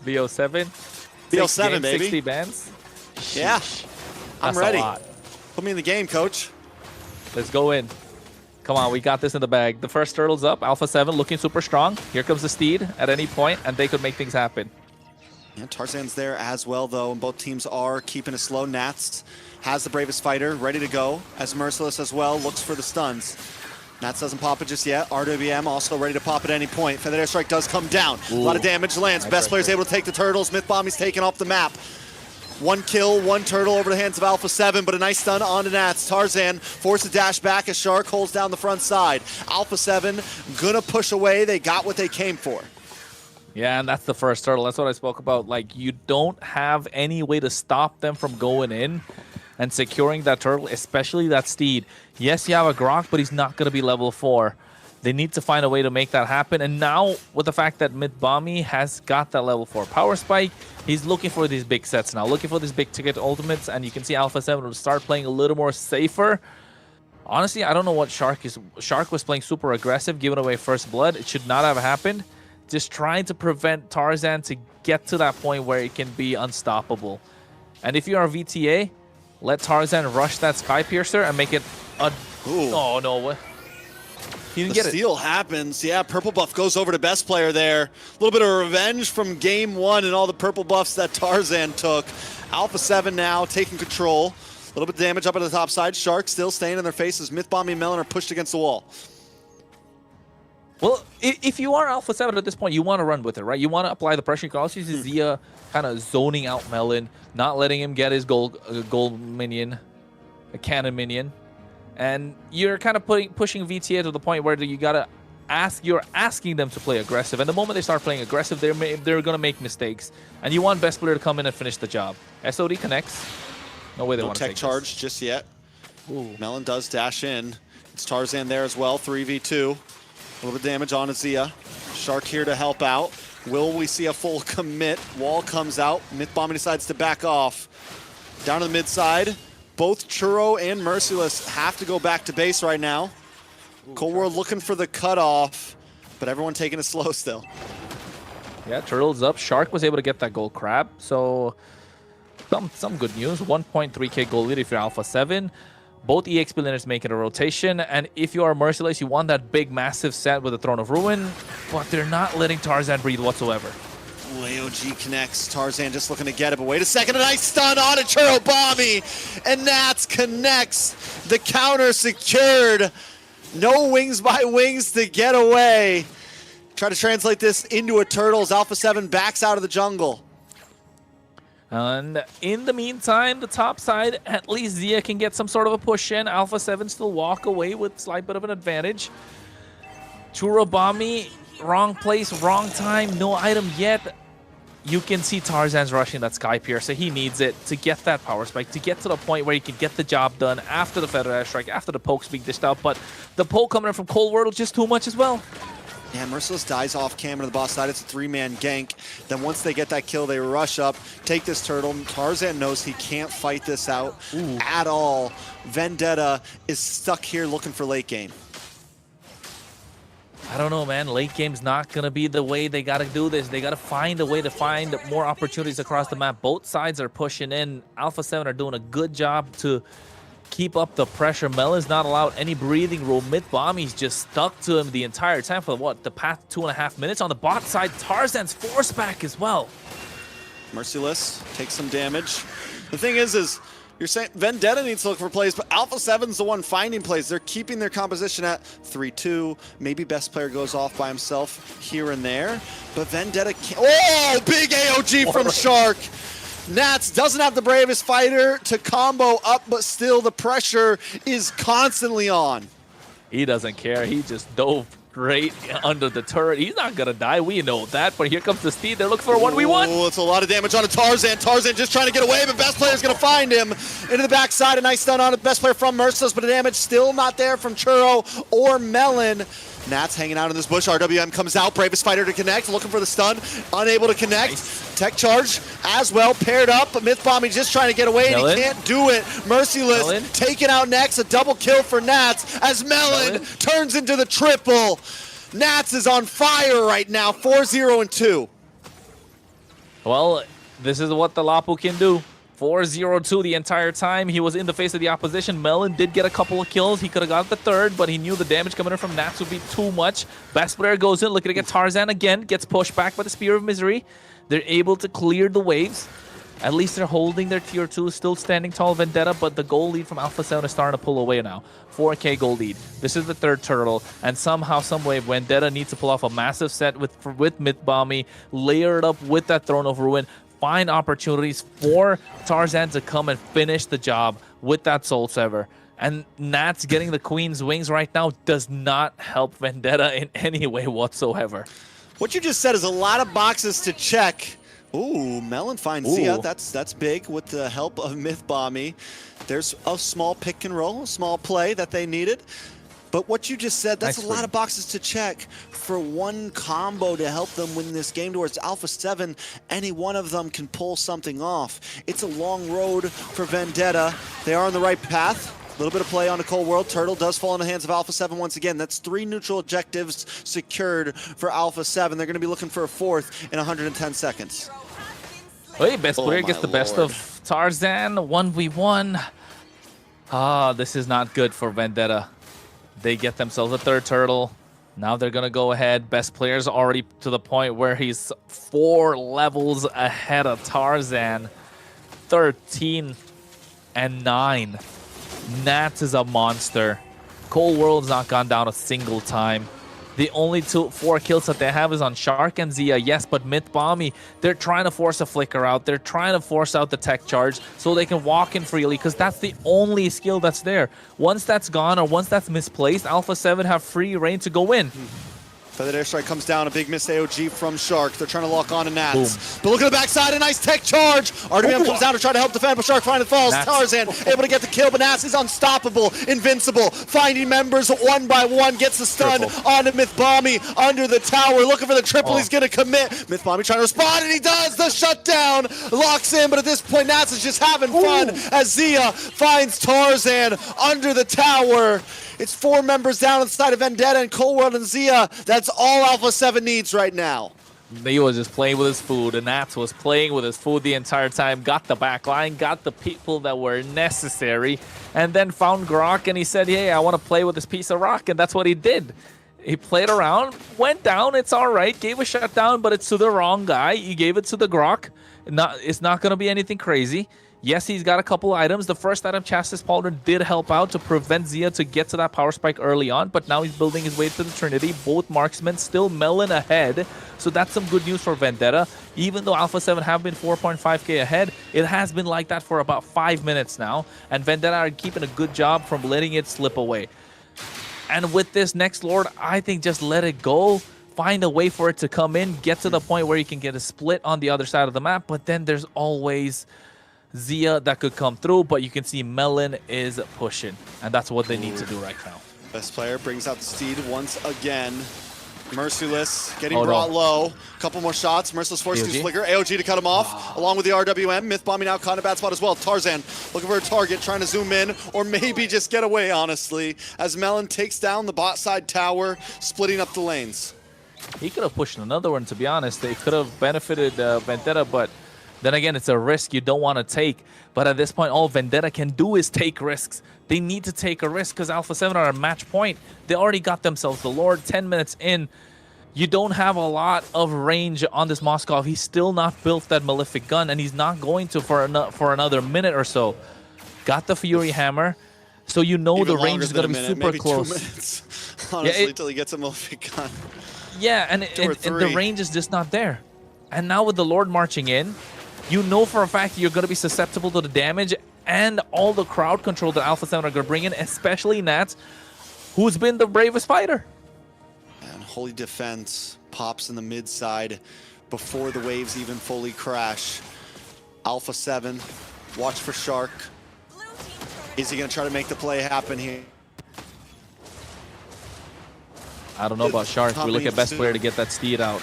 BO7? BO7, baby. 60 bans? Yeah, I'm ready. A lot. Put me in the game, coach. Let's go in. Come on, we got this in the bag. The first turtle's up. Alpha 7 looking super strong. Here comes the steed at any point, and they could make things happen. Yeah, Tarzan's there as well, though, and both teams are keeping it slow. Nats has the bravest fighter ready to go, as Merciless as well looks for the stuns. Nats doesn't pop it just yet. RWM also ready to pop at any point. Feather Airstrike does come down. Ooh. A lot of damage lands. Nice Best player's able to take the turtles. Mythbommy's taken off the map. One kill, one turtle over the hands of Alpha 7, but a nice stun on to Nats. Tarzan forced to dash back as Shark holds down the front side. Alpha 7 gonna push away. They got what they came for. Yeah, and that's the first turtle. That's what I spoke about. Like, you don't have any way to stop them from going in and securing that turtle, especially that steed. Yes, you have a Grok, but he's not going to be level 4. They need to find a way to make that happen. And now, with the fact that Mythbommy has got that level 4 power spike, he's looking for these big sets now, looking for these big ticket ultimates, and you can see Alpha 7 will start playing a little more safer. Honestly, I don't know what Shark is. Shark was playing super aggressive, giving away first blood. It should not have happened. Just trying to prevent Tarzan to get to that point where it can be unstoppable. And if you are VTA, let Tarzan rush that Sky Piercer and make it a... Ooh. Oh, no. What? He didn't get it. The steal happens. Yeah, purple buff goes over to best player there. A little bit of revenge from game 1 and all the purple buffs that Tarzan took. Alpha 7 now taking control. A little bit of damage up at the top side. Shark still staying in their faces. Mythbommy and Melon are pushed against the wall. Well, if you are Alpha 7 at this point, you want to run with it, right? You want to apply the pressure. You can also use Zia kind of zoning out Melon, not letting him get his gold minion, a cannon minion. And you're kind of pushing VTA to the point where you're asking them to play aggressive. And the moment they start playing aggressive, they're going to make mistakes. And you want best player to come in and finish the job. SOD connects. No way they want to take tech charge just yet. Ooh. Melon does dash in. It's Tarzan there as well, 3v2. A little bit of damage on Azia. Shark here to help out. Will we see a full commit? Wall comes out. Mythbommy decides to back off. Down to the mid side. Both Churro and Merciless have to go back to base right now. Cold World looking for the cutoff, but everyone taking it slow still. Yeah, Turtle's up. Shark was able to get that gold crab. So some good news. 1.3k gold lead if you're Alpha 7. Both EXP laners making a rotation, and if you are Merciless, you want that big, massive set with the Throne of Ruin, but they're not letting Tarzan breathe whatsoever. Leo G connects. Tarzan just looking to get it, but wait a second, a nice stun on a Churrobommy, and Nats connects. The counter secured. No wings by wings to get away. Try to translate this into a Turtles. Alpha 7 backs out of the jungle. And in the meantime, the top side, at least Zia can get some sort of a push in. Alpha 7 still walk away with a slight bit of an advantage. Churrobommy, wrong place, wrong time, no item yet. you can see Tarzan's rushing that Sky Piercer. He needs it to get that power spike, to get to the point where he can get the job done after the Feather Air Strike, after the poke's being dished out. But the poke coming in from Cold World just too much as well. Yeah, Merciless dies off camera to the boss side. It's a 3-man gank. Then once they get that kill, they rush up, take this turtle. Tarzan knows he can't fight this out at all. Vendetta is stuck here looking for late game. I don't know, man. Late game's not going to be the way they got to do this. They got to find a way to find more opportunities across the map. Both sides are pushing in. Alpha 7 are doing a good job to keep up the pressure. Melon's not allowed any breathing room. MLBB just stuck to him the entire time for what, the past 2.5 minutes. On the bot side, Tarzan's force back as well. Merciless takes some damage. The thing is you're saying Vendetta needs to look for plays, but Alpha 7's the one finding plays. They're keeping their composition at 3-2. Maybe best player goes off by himself here and there, but Vendetta can't. Oh, big AOG from Shark. Nats doesn't have the bravest fighter to combo up, but still the pressure is constantly on. He doesn't care. He just dove right under the turret. He's not going to die. We know that. But here comes the Steed. They're looking for a 1v1. Oh, it's a lot of damage on a Tarzan. Tarzan just trying to get away, but best player's going to find him. Into the backside. A nice stun on it. Best player from Merciless, but the damage still not there from Churro or Melon. Nats hanging out in this bush. RWM comes out. Bravest fighter to connect. Looking for the stun. Unable to connect. Nice. Tech charge as well. Paired up. But MLBB just trying to get away, and he can't do it. Merciless taken out next. A double kill for Nats as Melon turns into the triple. Nats is on fire right now. 4-0-2. Well, this is what the Lapu can do. 4-0-2 the entire time. He was in the face of the opposition. Melon did get a couple of kills. He could have got the third, but he knew the damage coming in from Nats would be too much. Best player goes in, looking to get Tarzan again. Gets pushed back by the Spear of Misery. They're able to clear the waves. At least they're holding their tier 2, still standing tall, Vendetta, but the goal lead from Alpha 7 is starting to pull away now. 4K goal lead. This is the third turtle, and somehow, someway, Vendetta needs to pull off a massive set with MLBB, layer it up with that Throne of Ruin, find opportunities for Tarzan to come and finish the job with that Soul Sever. And Nats getting the Queen's Wings right now does not help Vendetta in any way whatsoever. What you just said is a lot of boxes to check. Ooh, Melon finds Zia. That's big with the help of MLBB. There's a small pick and roll, a small play that they needed. But what you just said, that's a lot of boxes to check for one combo to help them win this game towards Alpha 7. Any one of them can pull something off. It's a long road for Vendetta. They are on the right path. A little bit of play on the Cold World. Turtle does fall in the hands of Alpha 7 once again. That's 3 neutral objectives secured for Alpha 7. They're going to be looking for a 4th in 110 seconds. Hey, best player gets the best of Tarzan. 1v1. Ah, this is not good for Vendetta. They get themselves a third turtle. Now they're going to go ahead. Best player's already to the point where he's 4 levels ahead of Tarzan. 13 and 9. Nats is a monster. Cold World's not gone down a single time. The only 4 kills that they have is on Shark and Zia, yes, but MLBB, they're trying to force a flicker out. They're trying to force out the tech charge so they can walk in freely, because that's the only skill that's there. Once that's gone or once that's misplaced, Alpha 7 have free reign to go in. Feathered Airstrike comes down, a big miss AOG from Shark. They're trying to lock on to Nats. But look at the backside, a nice tech charge. RWM comes down to try to help defend, but Shark finally falls. Tarzan able to get the kill, but Nats is unstoppable, invincible, finding members one by one, gets the stun onto MLBB under the tower, looking for the triple. He's going to commit. MLBB trying to respond, and he does. The shutdown locks in, but at this point, Nats is just having fun as Zia finds Tarzan under the tower. It's 4 members down on the side of Vendetta and Cold World and Zia. That's all Alpha 7 needs right now. He was just playing with his food, and Nats was playing with his food the entire time. Got the back line, got the people that were necessary, and then found Grok, and he said, hey, I want to play with this piece of rock, and that's what he did. He played around, went down, it's all right, gave a shutdown, but it's to the wrong guy. He gave it to the Grok. It's not going to be anything crazy. Yes, he's got a couple items. The first item, Chassis Pauldron, did help out to prevent Zia to get to that power spike early on, but now he's building his way to the Trinity. Both marksmen still Melon ahead, so that's some good news for Vendetta. Even though Alpha 7 have been 4.5k ahead, it has been like that for about 5 minutes now, and Vendetta are keeping a good job from letting it slip away. And with this next Lord, I think just let it go. find a way for it to come in, get to the point where you can get a split on the other side of the map, but then there's always Zia that could come through, but you can see Melon is pushing, and that's what they need to do right now. Best player brings out the Steed once again. Merciless getting brought low. Couple more shots. Merciless forced to flicker. AOG to cut him off, along with the RWM. Myth bombing out, caught in a bad spot as well. Tarzan looking for a target, trying to zoom in, or maybe just get away, honestly, as Melon takes down the bot side tower, splitting up the lanes. He could have pushed another one, to be honest. They could have benefited Vendetta, but then again, it's a risk you don't want to take. But at this point, all Vendetta can do is take risks. They need to take a risk because Alpha 7 are at match point. They already got themselves the Lord 10 minutes in. You don't have a lot of range on this Moskov. He's still not built that Malefic gun, and he's not going to for another minute or so. Got the Fury Hammer, so you know the range is going to be super close. 2 minutes, honestly, until he gets a Malefic gun. Yeah, and the range is just not there. And now with the Lord marching in, you know for a fact you're going to be susceptible to the damage and all the crowd control that Alpha 7 are going to bring in, especially Nats, who's been the bravest fighter. And Holy Defense pops in the mid side before the waves even fully crash. Alpha 7, watch for Shark. Is he going to try to make the play happen here? I don't know about Shark. We look at best player to get that Steed out.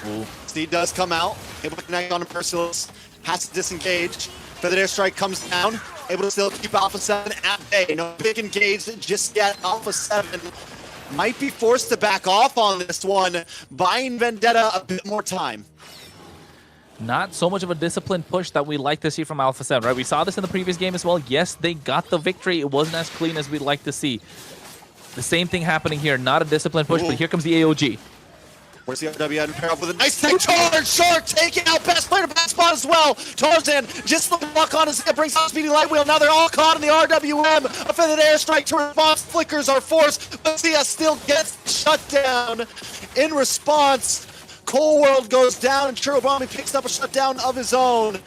Ooh. Steed does come out, able to connect on Merciless, has to disengage. Feathered Airstrike comes down, able to still keep Alpha 7 at bay. No big engage just yet. Alpha 7 might be forced to back off on this one, buying Vendetta a bit more time. Not so much of a disciplined push that we like to see from Alpha 7, right? We saw this in the previous game as well. Yes, they got the victory. It wasn't as clean as we'd like to see. The same thing happening here. Not a disciplined push, but here comes the AOG. Where's the RWM pair up with a nice tech charge? Shark taking out best player to bad spot as well. Tarzan just the block on his, it brings out Speedy Light Wheel. Now they're all caught in the RWM. A Feathered Airstrike to response. Flickers are forced, but Zia still gets shut down. In response, Cold World goes down and Churubami picks up a shutdown of his own.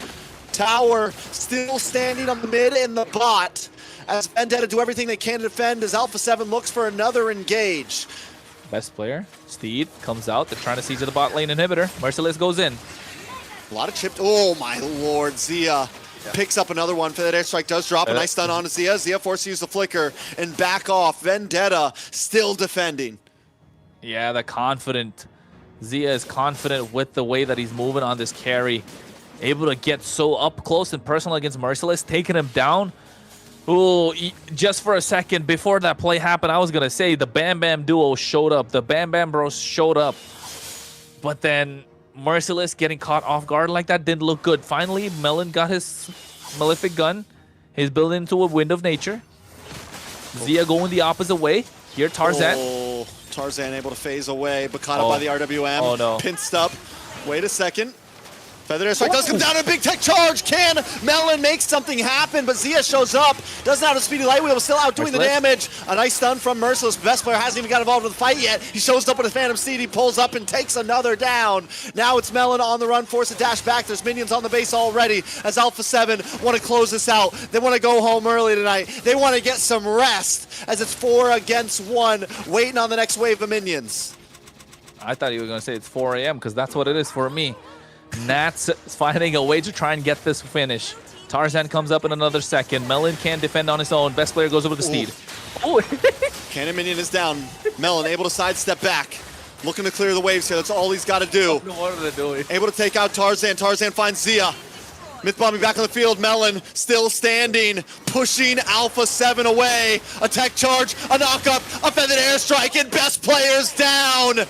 Tower still standing on the mid and the bot as Vendetta do everything they can to defend as Alpha 7 looks for another engage. Best player, Steed, comes out. They're trying to siege the bot lane inhibitor. Merciless goes in. A lot of chipped. Oh my lord, Zia picks up another one. For that airstrike does drop a nice stun on Zia. Zia forced to use the flicker and back off. Vendetta still defending. Yeah, the confident. Zia is confident with the way that he's moving on this carry. Able to get so up close and personal against Merciless, taking him down. Ooh, just for a second before that play happened, I was going to say the Bam Bam duo showed up. The Bam Bam bros showed up. But then Merciless getting caught off guard like that didn't look good. Finally, Melon got his Malefic gun. He's building into a Wind of Nature. Zia going the opposite way. Here, Tarzan. Oh, Tarzan able to phase away, but caught up by the RWM. Oh, no. Pinched up. Wait a second. Feather Airstrike does come down in a big tech charge. Can Melon make something happen? But Zia shows up. Doesn't have a Speedy Light Wheel, still out doing the damage. A nice stun from Merciless. Best player hasn't even got involved with the fight yet. He shows up with a Phantom Steed. He pulls up and takes another down. Now it's Melon on the run, forced to dash back. There's minions on the base already as Alpha 7 want to close this out. They want to go home early tonight. They want to get some rest as it's 4 against 1, waiting on the next wave of minions. I thought you were going to say it's 4 a.m. because that's what it is for me. Nats finding a way to try and get this finish. Tarzan comes up in another second. Melon can't defend on his own. Best player goes over the Steed. Oh. Cannon minion is down. Melon able to sidestep back. Looking to clear the waves here. That's all he's got to do. What are they doing? Able to take out Tarzan. Tarzan finds Zia. Myth bombing back on the field. Melon still standing, pushing Alpha 7 away. A tech charge, a knockup, a feathered airstrike, and best players down.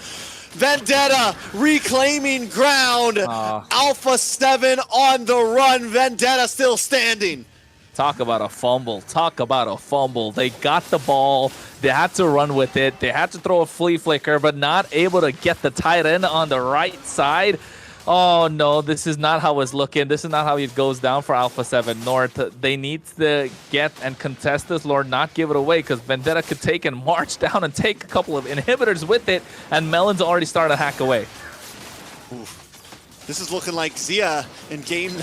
Vendetta reclaiming ground. Alpha 7 on the run. Vendetta still standing. Talk about a fumble. Talk about a fumble. They got the ball. They had to run with it. They had to throw a flea flicker, but not able to get the tight end on the right side. Oh, no, this is not how it's looking. This is not how it goes down for Alpha 7 North. They need to get and contest this, Lord, not give it away, because Vendetta could take and march down and take a couple of inhibitors with it, and Melon's already started to hack away. Oof. This is looking like Zia in game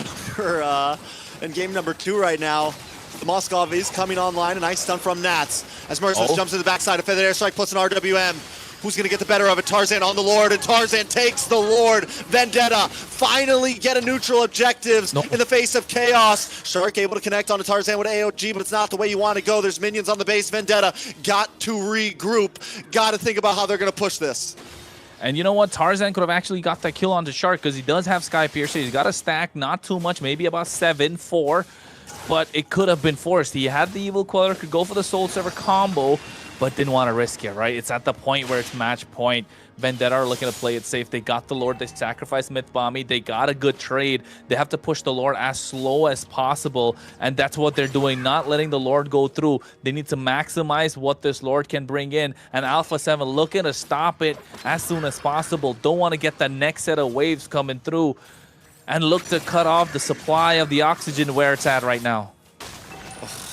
number 2 right now. The Moskov is coming online. A nice stun from Nats as Merciless jumps to the backside. A feathered airstrike plus an RWM. Who's going to get the better of it? Tarzan on the Lord, and Tarzan takes the Lord. Vendetta finally get a neutral objectives in the face of chaos. Shark able to connect onto Tarzan with AOG, but it's not the way you want to go. There's minions on the base. Vendetta got to regroup. Got to think about how they're going to push this. And you know what? Tarzan could have actually got that kill onto Shark because he does have Sky Piercer. He's got a stack, not too much, maybe about 4, but it could have been forced. He had the Evil Queller, could go for the Soul Server combo, but didn't want to risk it, right? It's at the point where it's match point. Vendetta are looking to play it safe. They got the Lord. They sacrificed Mythbommy. They got a good trade. They have to push the Lord as slow as possible, and that's what they're doing, not letting the Lord go through. They need to maximize what this Lord can bring in, and Alpha 7 looking to stop it as soon as possible. Don't want to get the next set of waves coming through, and look to cut off the supply of the oxygen where it's at right now.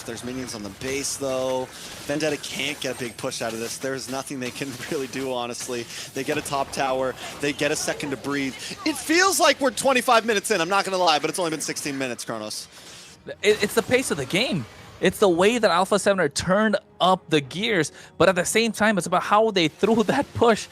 There's minions on the base, though. Vendetta can't get a big push out of this. There's nothing they can really do, honestly. They get a top tower. They get a second to breathe. It feels like we're 25 minutes in. I'm not going to lie, but it's only been 16 minutes, Kronos. It's the pace of the game. It's the way that Alpha 7 are turned up the gears, but at the same time, it's about how they threw that push.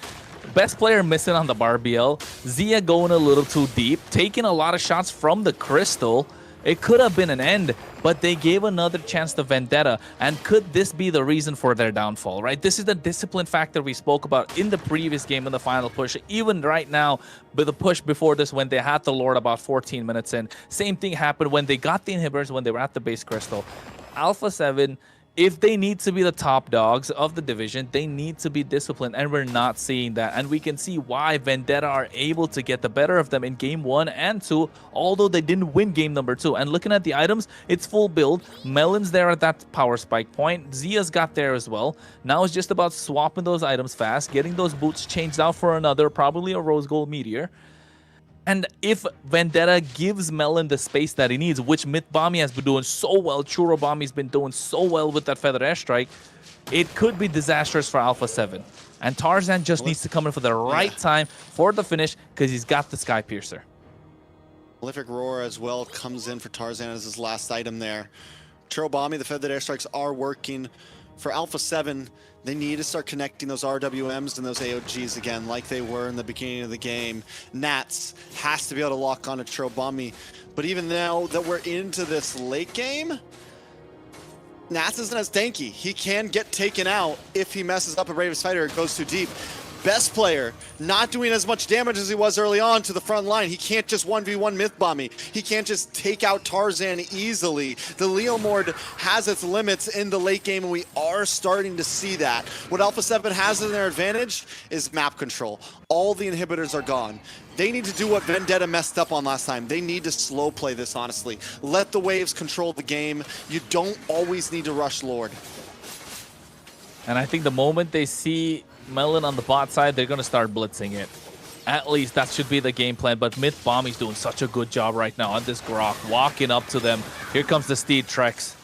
Best player missing on the Barbiel. Zia going a little too deep, taking a lot of shots from the Crystal. It could have been an end, but they gave another chance to Vendetta. And could this be the reason for their downfall, right? This is the discipline factor we spoke about in the previous game in the final push. Even right now, with the push before this, when they had the Lord about 14 minutes in. Same thing happened when they got the inhibitors, when they were at the base Crystal. Alpha 7, if they need to be the top dogs of the division, they need to be disciplined, and we're not seeing that. And we can see why Vendetta are able to get the better of them in game 1 and 2, although they didn't win game number 2. And looking at the items, it's full build. Melon's there at that power spike point. Zia's got there as well. Now it's just about swapping those items fast, getting those boots changed out for another, probably a rose gold meteor. And if Vendetta gives Melon the space that he needs, which Mythbommy has been doing so well, Churobommy's been doing so well with that Feather Airstrike, it could be disastrous for Alpha 7. And Tarzan just needs to come in for the right time for the finish because he's got the Sky Piercer. Prolific Roar as well comes in for Tarzan as his last item there. Churobommy, the Feathered Airstrikes are working. For Alpha 7, they need to start connecting those RWMs and those AOGs again like they were in the beginning of the game. Nats has to be able to lock on to Churobommy. But even now that we're into this late game, Nats isn't as tanky. He can get taken out if he messes up a Bravest Fighter or goes too deep. Best player, not doing as much damage as he was early on to the front line. He can't just 1v1 Mythbommy. He can't just take out Tarzan easily. The Leomord has its limits in the late game, and we are starting to see that. What Alpha 7 has in their advantage is map control. All the inhibitors are gone. They need to do what Vendetta messed up on last time. They need to slow play this, honestly. Let the waves control the game. You don't always need to rush Lord. And I think the moment they see Melon on the bot side, they're going to start blitzing it. At least that should be the game plan. But Mythbommy's doing such a good job right now on this Grok, walking up to them. Here comes the Steed Trex.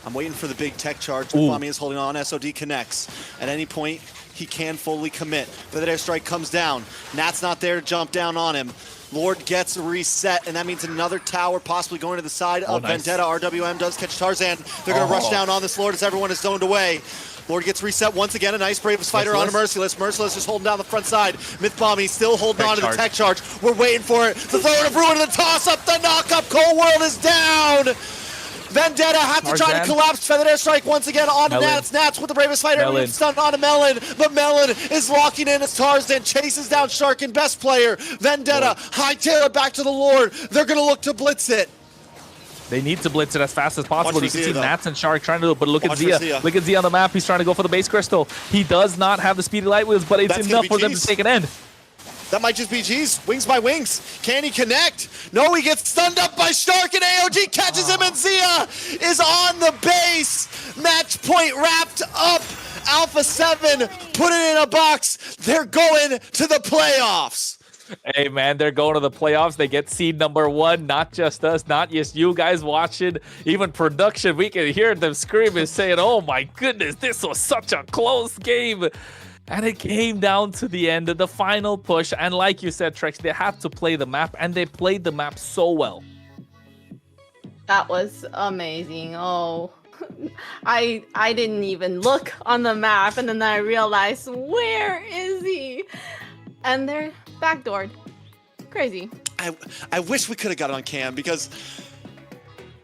I'm waiting for the big tech charge. Mythbommy is holding on. SOD connects. At any point, he can fully commit. The airstrike comes down. Nat's not there to jump down on him. Lord gets reset, and that means another tower possibly going to the side of Vendetta. RWM does catch Tarzan. They're going to rush down on this Lord as everyone is zoned away. Lord gets reset once again. A nice Bravest Fighter on a Merciless. Merciless just holding down the front side. Mythbommy still holding on to the tech charge. We're waiting for it. The throw of Ruin and the toss up. The knock-up. Cold World is down. Vendetta had to try to collapse. Feathered Airstrike once again onto Nats. Nats with the Bravest Fighter. Stunned onto Melon. But Melon is locking in as Tarzan chases down Shark and best player. Vendetta hightail it back to the Lord. They're going to look to blitz it. They need to blitz it as fast as possible. You can see Nats and Shark trying to do it, but look at Zia. Look at Zia on the map. He's trying to go for the base crystal. He does not have the speedy light wheels, but it's enough for them to take an end. That might just be G's. Wings by wings. Can he connect? No, he gets stunned up by Shark, and AOG catches him, and Zia is on the base. Match point wrapped up. Alpha 7 put it in a box. They're going to the playoffs. Hey, man, they're going to the playoffs. They get seed number 1. Not just us, not just you guys watching. Even production, we can hear them screaming, saying, oh, my goodness, this was such a close game. And it came down to the end of the final push. And like you said, Trex, they had to play the map, and they played the map so well. That was amazing. Oh, I didn't even look on the map, and then I realized, where is he? And they're backdoored. Crazy. I wish we could have got it on cam because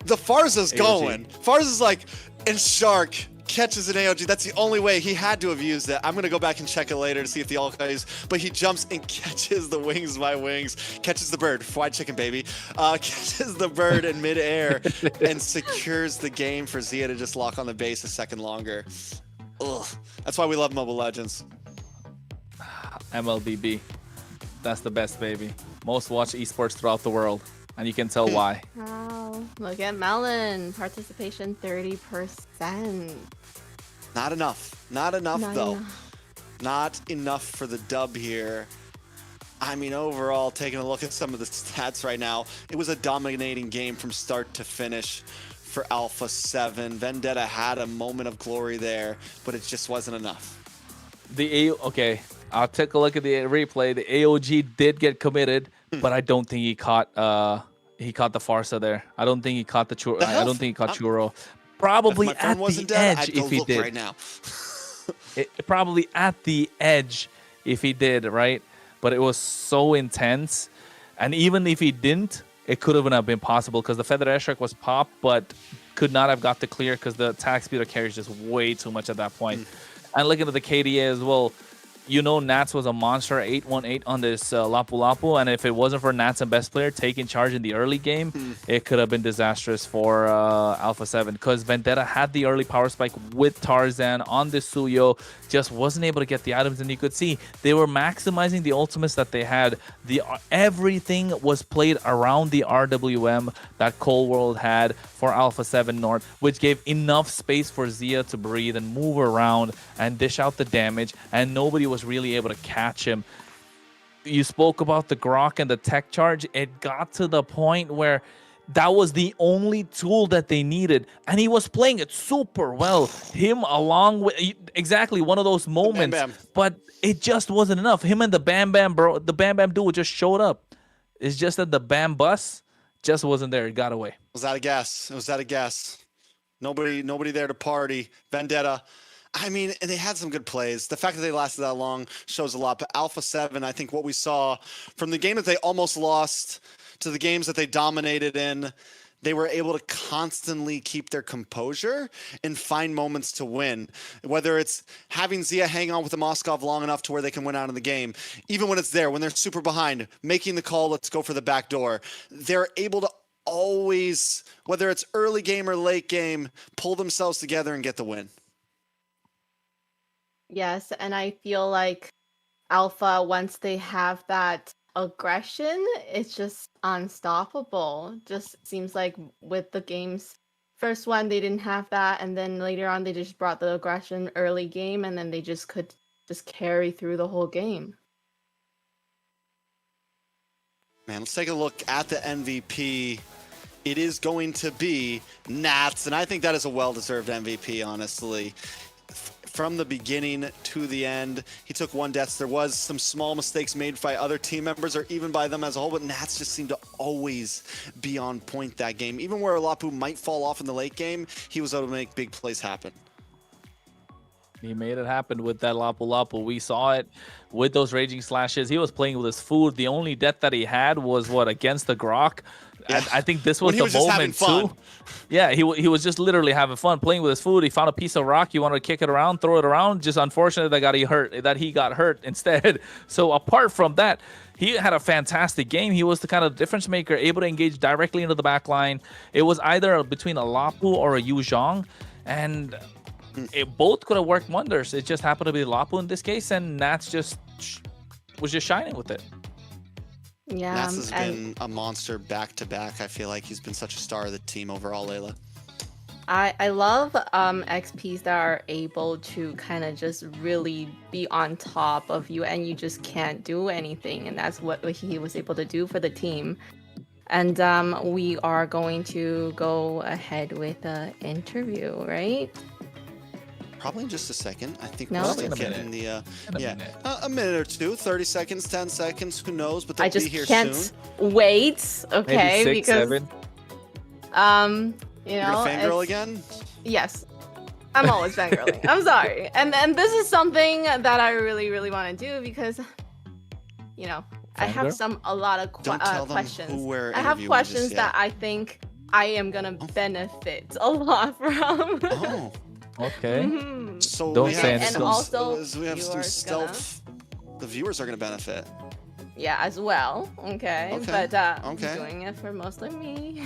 the Farza's going. Farza's like, and Shark catches an AOG. That's the only way. He had to have used it. I'm going to go back and check it later to see if the all-guys, but he jumps and catches the wings by wings, catches the bird, fried chicken baby, catches the bird in midair and secures the game for Zia to just lock on the base a second longer. Ugh. That's why we love Mobile Legends. MLBB. That's the best, baby. Most watched esports throughout the world. And you can tell why. Wow. Look at Melon. Participation 30%. Not enough. Not enough, though. Enough. Not enough for the dub here. I mean, overall, taking a look at some of the stats right now, it was a dominating game from start to finish for Alpha 7. Vendetta had a moment of glory there, but it just wasn't enough. Okay, I'll take a look at the replay. The AOG did get committed, but I don't think he caught the Farsa there. I don't think he caught the Churro. I don't think he caught Churro. Probably at the edge if he did. Right now. Probably at the edge if he did, right? But it was so intense. And even if he didn't, it could have been possible because the Feather Airstrike was popped, but could not have got the clear because the attack speed of carry is just way too much at that point. And looking at the KDA as well, you know Nats was a monster 8-1-8 on this Lapu Lapu, and if it wasn't for Nats and best player taking charge in the early game, it could have been disastrous for Alpha 7 because Vendetta had the early power spike with Tarzan on this Suyo, just wasn't able to get the items, and you could see they were maximizing the ultimates that they had. Everything was played around the RWM that Cold World had for Alpha 7 North, which gave enough space for Zia to breathe and move around and dish out the damage, and nobody was really able to catch him. You spoke about the Grok and the tech charge. It got to the point where that was the only tool that they needed, and he was playing it super well. Him along with exactly one of those moments, Bam Bam. but it just wasn't enough. Him and the Bam Bam, bro, the Bam Bam duo just showed up. It's just that the Bam bus just wasn't there. It got away. It was out of gas. It was out of gas. Nobody there to party. Vendetta. I mean, and they had some good plays. The fact that they lasted that long shows a lot. But Alpha 7, I think what we saw from the game that they almost lost to the games that they dominated in, they were able to constantly keep their composure and find moments to win. Whether it's having Zia hang on with the Moskov long enough to where they can win out of the game, even when it's there, when they're super behind, making the call, let's go for the back door. They're able to always, whether it's early game or late game, pull themselves together and get the win. Yes, and I feel like Alpha, once they have that aggression, it's just unstoppable. Just seems like with the games, first one they didn't have that, and then later on they just brought the aggression early game, and then they just could just carry through the whole game. Man, let's take a look at the MVP. It is going to be Nats, and I think that is a well-deserved MVP, honestly. From the beginning to the end, he took one death. There was some small mistakes made by other team members or even by them as a whole, but Nats just seemed to always be on point that game. Even where Lapu might fall off in the late game, he was able to make big plays happen. He made it happen with that Lapu Lapu. We saw it with those Raging Slashes. He was playing with his food. The only death that he had was, what, against the Grok? Yeah. I think this was the moment, too. Yeah, he was just literally having fun, playing with his food. He found a piece of rock. He wanted to kick it around, throw it around. Just unfortunate that he got hurt instead. So apart from that, he had a fantastic game. He was the kind of difference maker, able to engage directly into the back line. It was either between a Lapu or a Yu Zhang, and it both could have worked wonders. It just happened to be Lapu in this case, and Nats was just shining with it. Yeah, Nats has been a monster back-to-back. I feel like he's been such a star of the team overall, Layla. I love XPs that are able to kind of just really be on top of you, and you just can't do anything, and that's what he was able to do for the team. And we are going to go ahead with the interview, right? Probably in just a second. I think No? we'll still get in the a minute or two, 30 seconds, 10 seconds, who knows, but they'll I just be here can't soon. wait, okay? Maybe 6, because 7. you You're know, gonna fangirl it's- again? Yes. I'm always fangirling. I'm sorry. And this is something that I really want to do because, you know, I have a lot of Don't tell them questions. who we're I have interviewing questions just that yet. I think I am gonna benefit a lot from. Oh, Okay. Mhm. so Don't we say have anything. And also, we have to do viewers gonna- stealth. The viewers are going to benefit. Yeah, as well. Okay. Okay, But okay. I'm doing it for mostly me.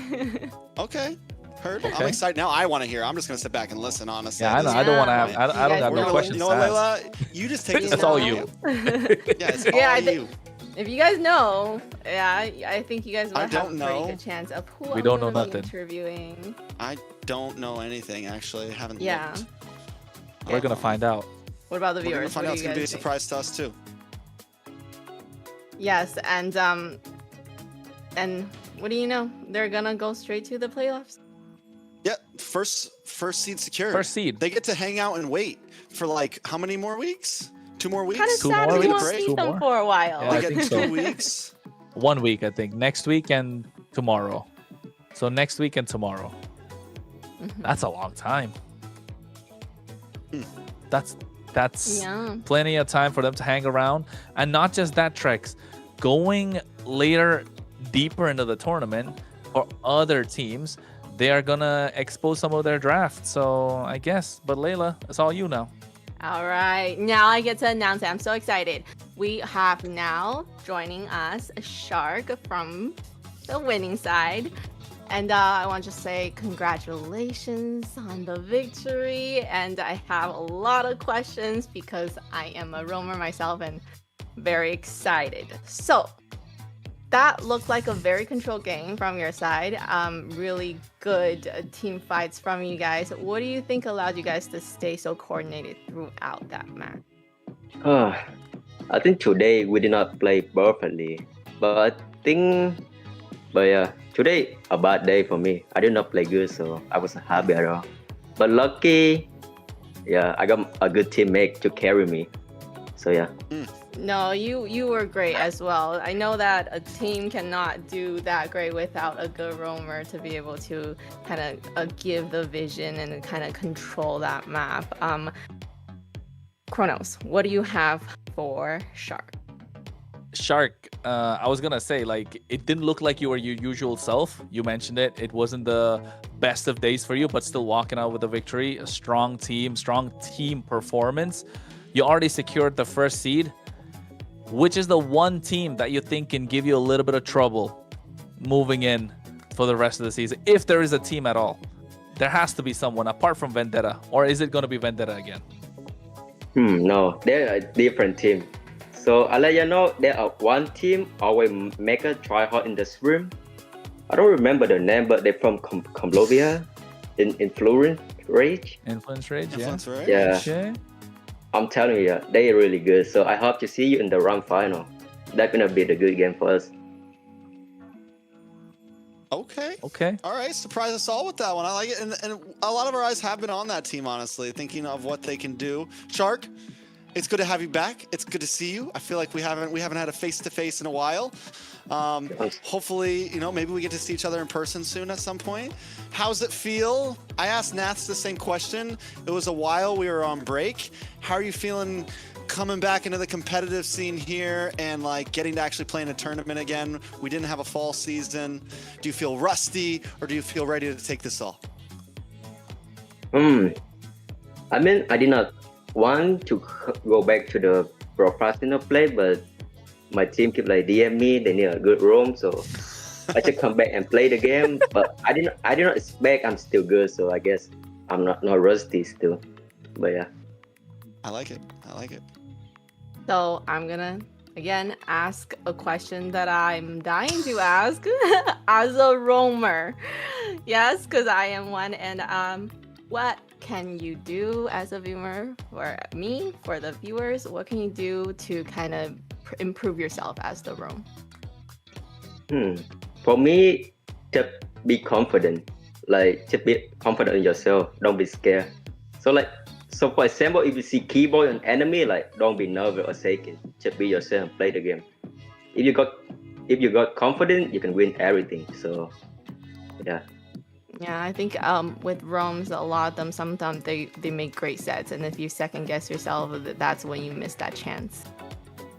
Okay, heard. I'm Okay. excited now. I want to hear. I'm just going to sit back and listen. Honestly, Yeah, I know. I don't want to have. Yeah. I don't You have guys no know. questions You know to what, ask. Layla? You just take It's this all on. you. Yeah, it's Yeah, all you. If you guys know, yeah, I think you guys will I have don't a know. pretty good chance of who We I'm don't know gonna be nothing. interviewing. I don't know anything actually. I haven't Yeah. looked. We're gonna find out. What about the We're gonna viewers? find What out. do It's you gonna be a guys think? surprise to us too. Yes, and what do you know? They're gonna go straight to the playoffs. Yeah, first seed secured. First seed. They get to hang out and wait for like how many more weeks? 2 more weeks? Kind of Two sad more we weeks? won't see Two them more? for a while. Yeah, They I get think so. 2 weeks. 1 week, I think. Next week and tomorrow. So next week and tomorrow. Mhm. That's a long time. Hmm. That's Yeah. plenty of time for them to hang around. And not just that, Trex. Going later, deeper into the tournament for other teams, they are gonna expose some of their draft. So I guess, but Layla, it's all you now. All right, now I get to announce it. I'm so excited. We have now joining us a Shark from the winning side. And I want to just say congratulations on the victory. And I have a lot of questions because I am a roamer myself and very excited. So that looked like a very controlled game from your side. Really good team fights from you guys. What do you think allowed you guys to stay so coordinated throughout that match? I think today we did not play perfectly, but yeah, today a bad day for me. I did not play good, so I wasn't happy at all. But lucky, yeah, I got a good teammate to carry me. So yeah. No, you were great as well. I know that a team cannot do that great without a good roamer to be able to kind of give the vision and kind of control that map. Kronos, what do you have for Shark? Shark, I was gonna say, like, it didn't look like you were your usual self. You mentioned it. It wasn't the best of days for you, but still walking out with a victory. A strong team performance. You already secured the first seed. Which is the one team that you think can give you a little bit of trouble moving in for the rest of the season? If there is a team at all. There has to be someone apart from Vendetta. Or is it going to be Vendetta again? No, they're a different team. So I'll let you know, there are one team always make a try hard in the stream. I don't remember the name, but they're from Colombia, in Influence Rage. Influence Rage, yeah. Influence, right? Yeah. Okay. I'm telling you, they're really good. So I hope to see you in the round final. That's gonna be the good game for us. Okay. Okay. All right, surprise us all with that one. I like it, and a lot of our eyes have been on that team, honestly, thinking of what they can do. Shark, it's good to have you back. It's good to see you. I feel like we haven't had a face-to-face in a while. Hopefully, maybe we get to see each other in person soon at some point. How's it feel? I asked Nath the same question. It was a while we were on break. How are you feeling coming back into the competitive scene here and like getting to actually play in a tournament again? We didn't have a fall season. Do you feel rusty or do you feel ready to take this all? I mean, I did not want to go back to the professional play, but my team keep like DM me. They need a good room, so I should come back and play the game. But I did not expect I'm still good, so I guess I'm not rusty still. But yeah. I like it. So I'm gonna again ask a question that I'm dying to ask as a roamer. Yes, because I am one. And what can you do as a viewer for me, for the viewers? What can you do to kind of improve yourself as the roam? For me, to be confident. Like, just be confident in yourself. Don't be scared. So for example, if you see keyboard on enemy, like, don't be nervous or shaking. Just be yourself and play the game. If you got confidence, you can win everything. So yeah, Yeah, I think with Rome's, a lot of them, sometimes they make great sets, and if you second guess yourself, that's when you miss that chance.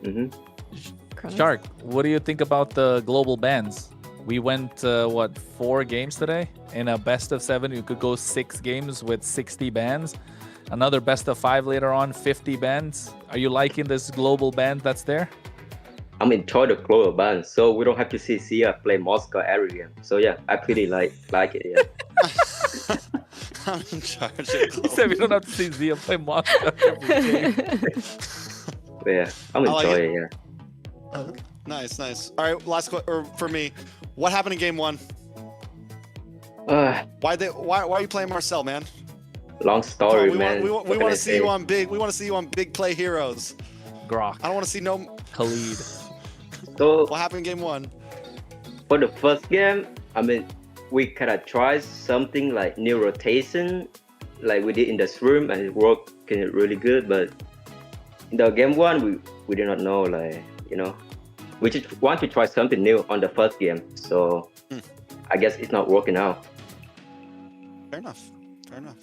Cronus? Shark, what do you think about the global bans? We went, what, 4 games today? In a best of 7, you could go 6 games with 60 bans. Another best of 5 later on, 50 bans. Are you liking this global ban that's there? I'm enjoy the global ban, so we don't have to see Sia play Moscow every game. So yeah, I pretty like it. Yeah. I'm in charge of He global. said we don't have to see Zia play Moscow every game. But yeah, I'm I like enjoy it. it. Yeah. Nice, nice. All right, or for me, what happened in game 1? Why are you playing Marcel, man? Long Come story, on, man. we What want can I to see say? you on big. We want to see you on big play heroes. Grok, I don't want to see no. Khalid. So What happened in game 1? for the first game, I mean, we kind of tried something like new rotation, like we did in the stream, and it worked really good. But in the game 1, we did not know, like, you know, we just want to try something new on the first game. So I guess it's not working out. Fair enough. Fair enough.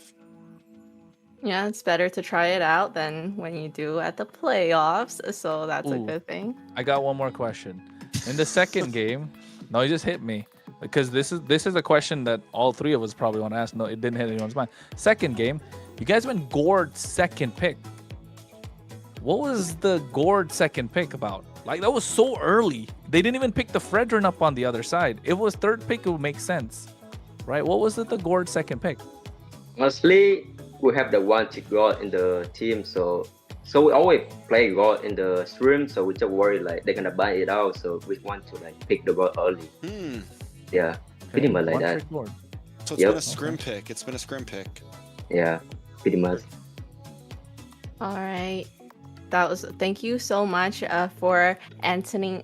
Yeah, it's better to try it out than when you do at the playoffs, so that's a Ooh. good thing. I got one more question. In the second game, no, you just hit me because this is a question that all 3 of us probably want to ask. No, it didn't hit anyone's mind. Second game, you guys went Gord second pick. What was the Gord second pick about? Like, that was so early. They didn't even pick the Fredrin up on the other side. It was third pick, it would make sense, right? What was it, the Gord second pick? Mostly, we have the one chick god in the team, so we always play god in the stream. So we just worry like they're gonna buy it out. So we want to like pick the god early. Yeah, pretty much like One that. trick Gord. So it's Yep. been a scrim pick. It's been a scrim pick. Yeah, pretty much. All right. Thank you so much for answering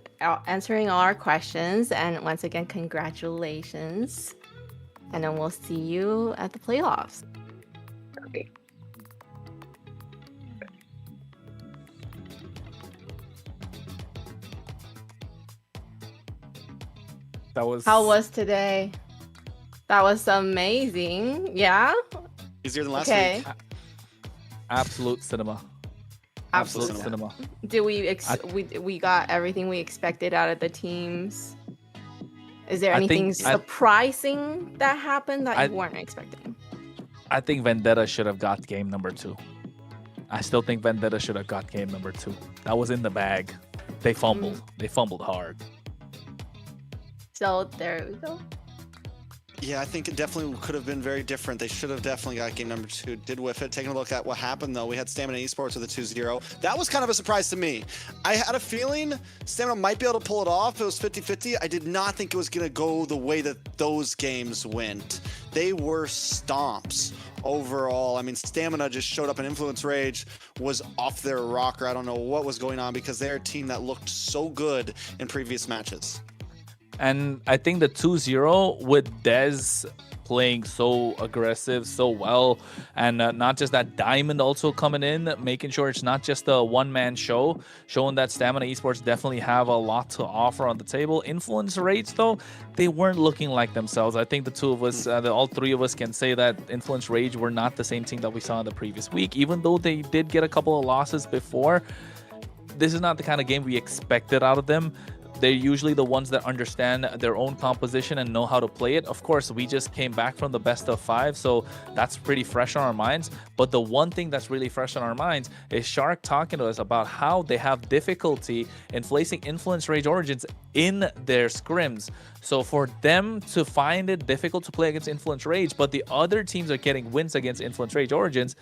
all our questions, and once again, congratulations. And then we'll see you at the playoffs. Okay. That was How was today? That was amazing. Yeah. Easier than last Okay. week. absolute cinema. Absolute Absolute cinema. Did we got everything we expected out of the teams? Is there I anything think- I- surprising that happened that I- you weren't expecting? I think Vendetta should have got game number 2. I still think Vendetta should have got game number 2. That was in the bag. They fumbled. They fumbled hard. So there we go. Yeah, I think it definitely could have been very different. They should have definitely got game number 2. Did whiff it. Taking a look at what happened, though, we had Stamina Esports with a 2-0. That was kind of a surprise to me. I had a feeling Stamina might be able to pull it off. It was 50-50. I did not think it was going to go the way that those games went. They were stomps overall. I mean, Stamina just showed up, and Influence Rage was off their rocker. I don't know what was going on because they're a team that looked so good in previous matches. And I think the 2-0 with Dez playing so aggressive, so well, and not just that, Diamond also coming in, making sure it's not just a one-man show, showing that Stamina Esports definitely have a lot to offer on the table. Influence Rage, though, they weren't looking like themselves. I think the 2 of us, all 3 of us can say that Influence Rage were not the same team that we saw in the previous week, even though they did get a couple of losses before. This is not the kind of game we expected out of them. They're usually the ones that understand their own composition and know how to play it. Of course, we just came back from the best of 5, so that's pretty fresh on our minds. But the one thing that's really fresh on our minds is Shark talking to us about how they have difficulty in facing Influence Rage Origins in their scrims. So for them to find it difficult to play against Influence Rage, but the other teams are getting wins against Influence Rage Origins,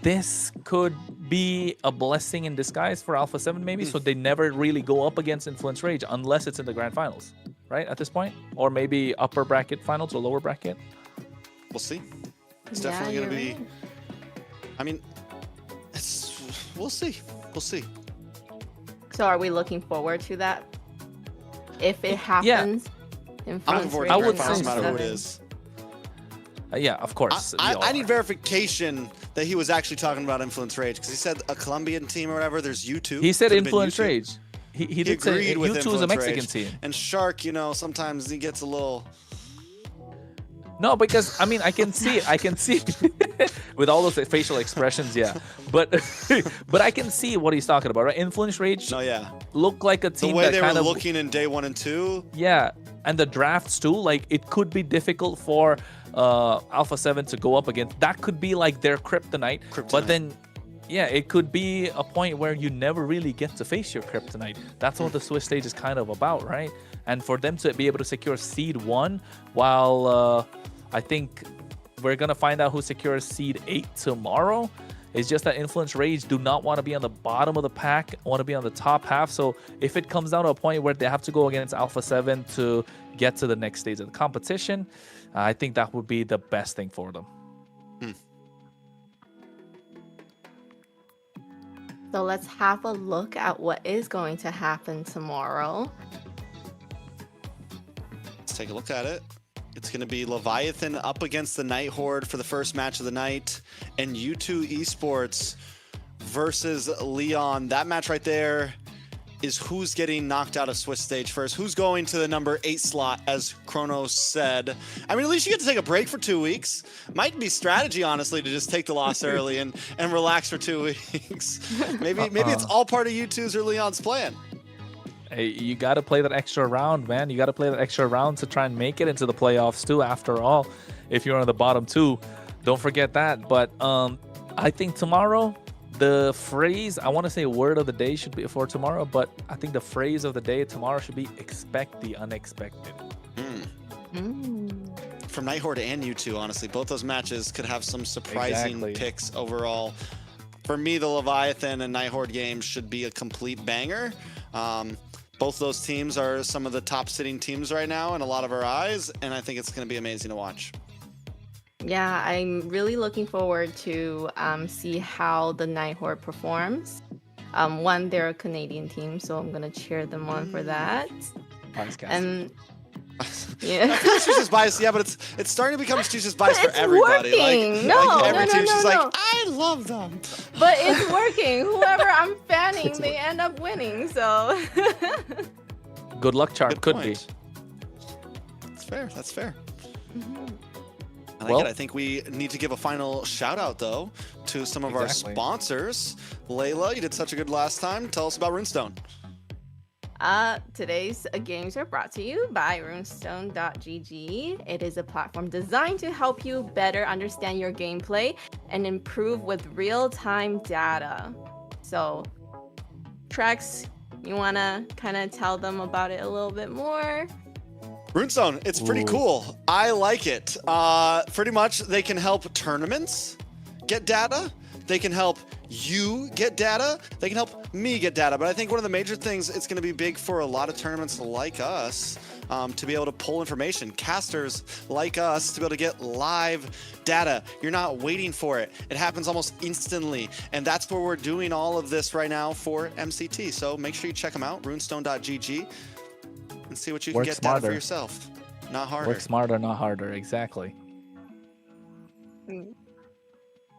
this could be a blessing in disguise for Alpha 7 maybe, so they never really go up against Influence Rage unless it's in the grand finals, right, at this point? Or maybe upper bracket finals or lower bracket? We'll see. It's Yeah, definitely going to you're be... right. I mean, we'll see. We'll see. So are we looking forward to that? If it happens, I'm looking forward to I the would grand finals, say no matter who it seven. is. Yeah, of course. we all I are. need verification that he was actually talking about Influence Rage, because he said a Colombian team or whatever. There's U2. He said Could've been Influence U2. Rage. He did say agreed with U2 is a Influence Mexican Rage. team. And Shark, you know, sometimes he gets a little... No, because I mean, I can see with all those facial expressions, yeah. But but I can see what he's talking about, right? Influence Rage No, yeah. look like a The team way that they were kind of looking in day 1 and 2. yeah, and the drafts too. Like it could be difficult for Alpha 7 to go up against. That could be like their kryptonite. But then, yeah, it could be a point where you never really get to face your kryptonite. That's what the Swiss stage is kind of about, right? And for them to be able to secure seed 1, while I think we're gonna find out who secures seed 8 tomorrow. It's just that Influence Rage do not want to be on the bottom of the pack, want to be on the top half. So if it comes down to a point where they have to go against Alpha 7 to get to the next stage of the competition, I think that would be the best thing for them. So let's have a look at what is going to happen tomorrow. Let's take a look at it. It's going to be Leviathan up against the Night Horde for the first match of the night, and U2 Esports versus Leon. That match right there is who's getting knocked out of Swiss stage first. Who's going to the number 8 slot, as Kronos said. I mean, at least you get to take a break for 2 weeks. Might be strategy, honestly, to just take the loss early and relax for 2 weeks. Maybe it's all part of U2's or Leon's plan. Hey, you got to play that extra round, man. You got to play that extra round to try and make it into the playoffs too. After all, if you're on the bottom 2, don't forget that. But I think tomorrow, the phrase, I want to say word of the day should be for tomorrow, but I think the phrase of the day tomorrow should be expect the unexpected. From Night Horde and U2, honestly, both those matches could have some surprising picks overall. For me, the Leviathan and Night Horde games should be a complete banger. Both those teams are some of the top sitting teams right now in a lot of our eyes, and I think it's going to be amazing to watch. Yeah, I'm really looking forward to see how the Night Horde performs. One, they're a Canadian team, so I'm gonna cheer them on for that. And yeah, That's just bias. Yeah, but it's starting to become just bias for it's everybody. working. Every team's just like, I love them. But it's working. Whoever I'm fanning, they end up winning. So Good luck charm could be. That's fair. That's fair. Well, I think we need to give a final shout out though to some of our sponsors. Layla, you did such a good last time. Tell us about Runestone. Today's games are brought to you by runestone.gg. It is a platform designed to help you better understand your gameplay and improve with real-time data. So, Trex, you want to kind of tell them about it a little bit more? Runestone, it's pretty cool. I like it. Pretty much they can help tournaments get data. They can help you get data. They can help me get data. But I think one of the major things, it's going to be big for a lot of tournaments like us to be able to pull information. Casters like us to be able to get live data. You're not waiting for it. It happens almost instantly. And that's where we're doing all of this right now for MCT. So make sure you check them out, runestone.gg, and see what you can get data for yourself. Not harder. Work smarter, not harder. Exactly.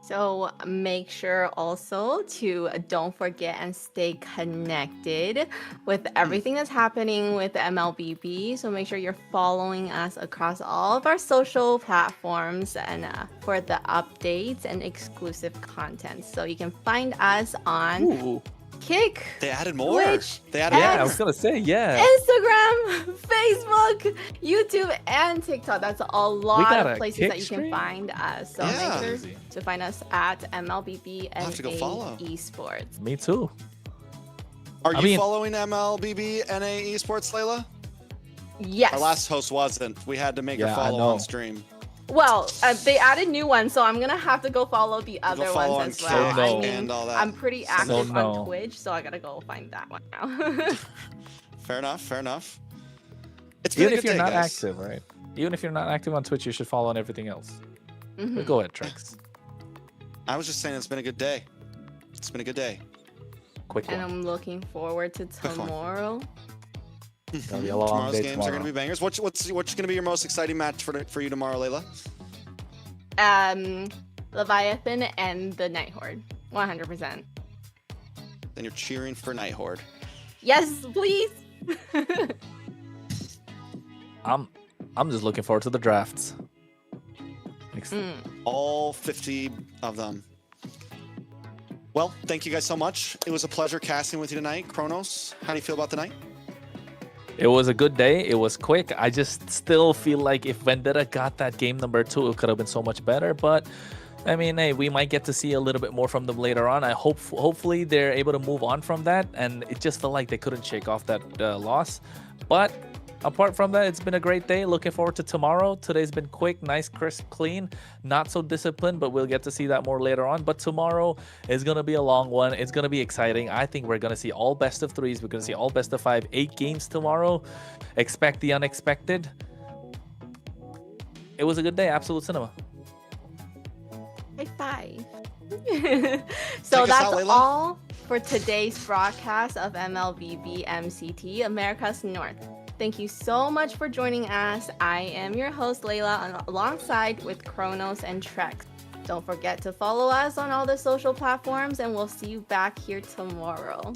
So make sure also to don't forget and stay connected with everything that's happening with the MLBB. So make sure you're following us across all of our social platforms and for the updates and exclusive content. So you can find us on Kick. They added more. Twitch, they added I was gonna say, Instagram, Facebook, YouTube, and TikTok. That's a lot of places that you can find us. So make sure to find us at MLBB Esports. Me too. Are you following MLBB Esports, Layla? Yes. Our last host wasn't. We had to make her follow on stream. Well, they added new ones, so I'm gonna have to go follow the other ones as well. I mean, I'm pretty active on Twitch, so I gotta go find that one now. Fair enough. Fair enough. It's even if you're not active, right? Even if you're not active on Twitch, you should follow on everything else. But go ahead, Trex. I was just saying it's been a good day. It's been a good day. Quick one. And I'm looking forward to tomorrow. Tomorrow's games are going to be bangers. What's going to be your most exciting match for you tomorrow, Layla? Leviathan and the Night Horde, 100%. Then you're cheering for Night Horde. Yes, please. I'm just looking forward to the drafts. All 50 of them. Well, thank you guys so much. It was a pleasure casting with you tonight. Kronos, how do you feel about the night? It was a good day. It was quick. I just still feel like if Vendetta got that game number 2, it could have been so much better. But I mean, hey, we might get to see a little bit more from them later on. Hopefully they're able to move on from that. And it just felt like they couldn't shake off that loss. But apart from that, it's been a great day. Looking forward to tomorrow. Today's been quick, nice, crisp, clean. Not so disciplined, but we'll get to see that more later on. But tomorrow is going to be a long one. It's going to be exciting. I think we're going to see all best of 3s. We're going to see all best of 5, 8 games tomorrow. Expect the unexpected. It was a good day. Absolute cinema. High five. So that's all for today's broadcast of MLBB MCT America's North. Thank you so much for joining us. I am your host, Layla, alongside with Kronos and Trex. Don't forget to follow us on all the social platforms, and we'll see you back here tomorrow.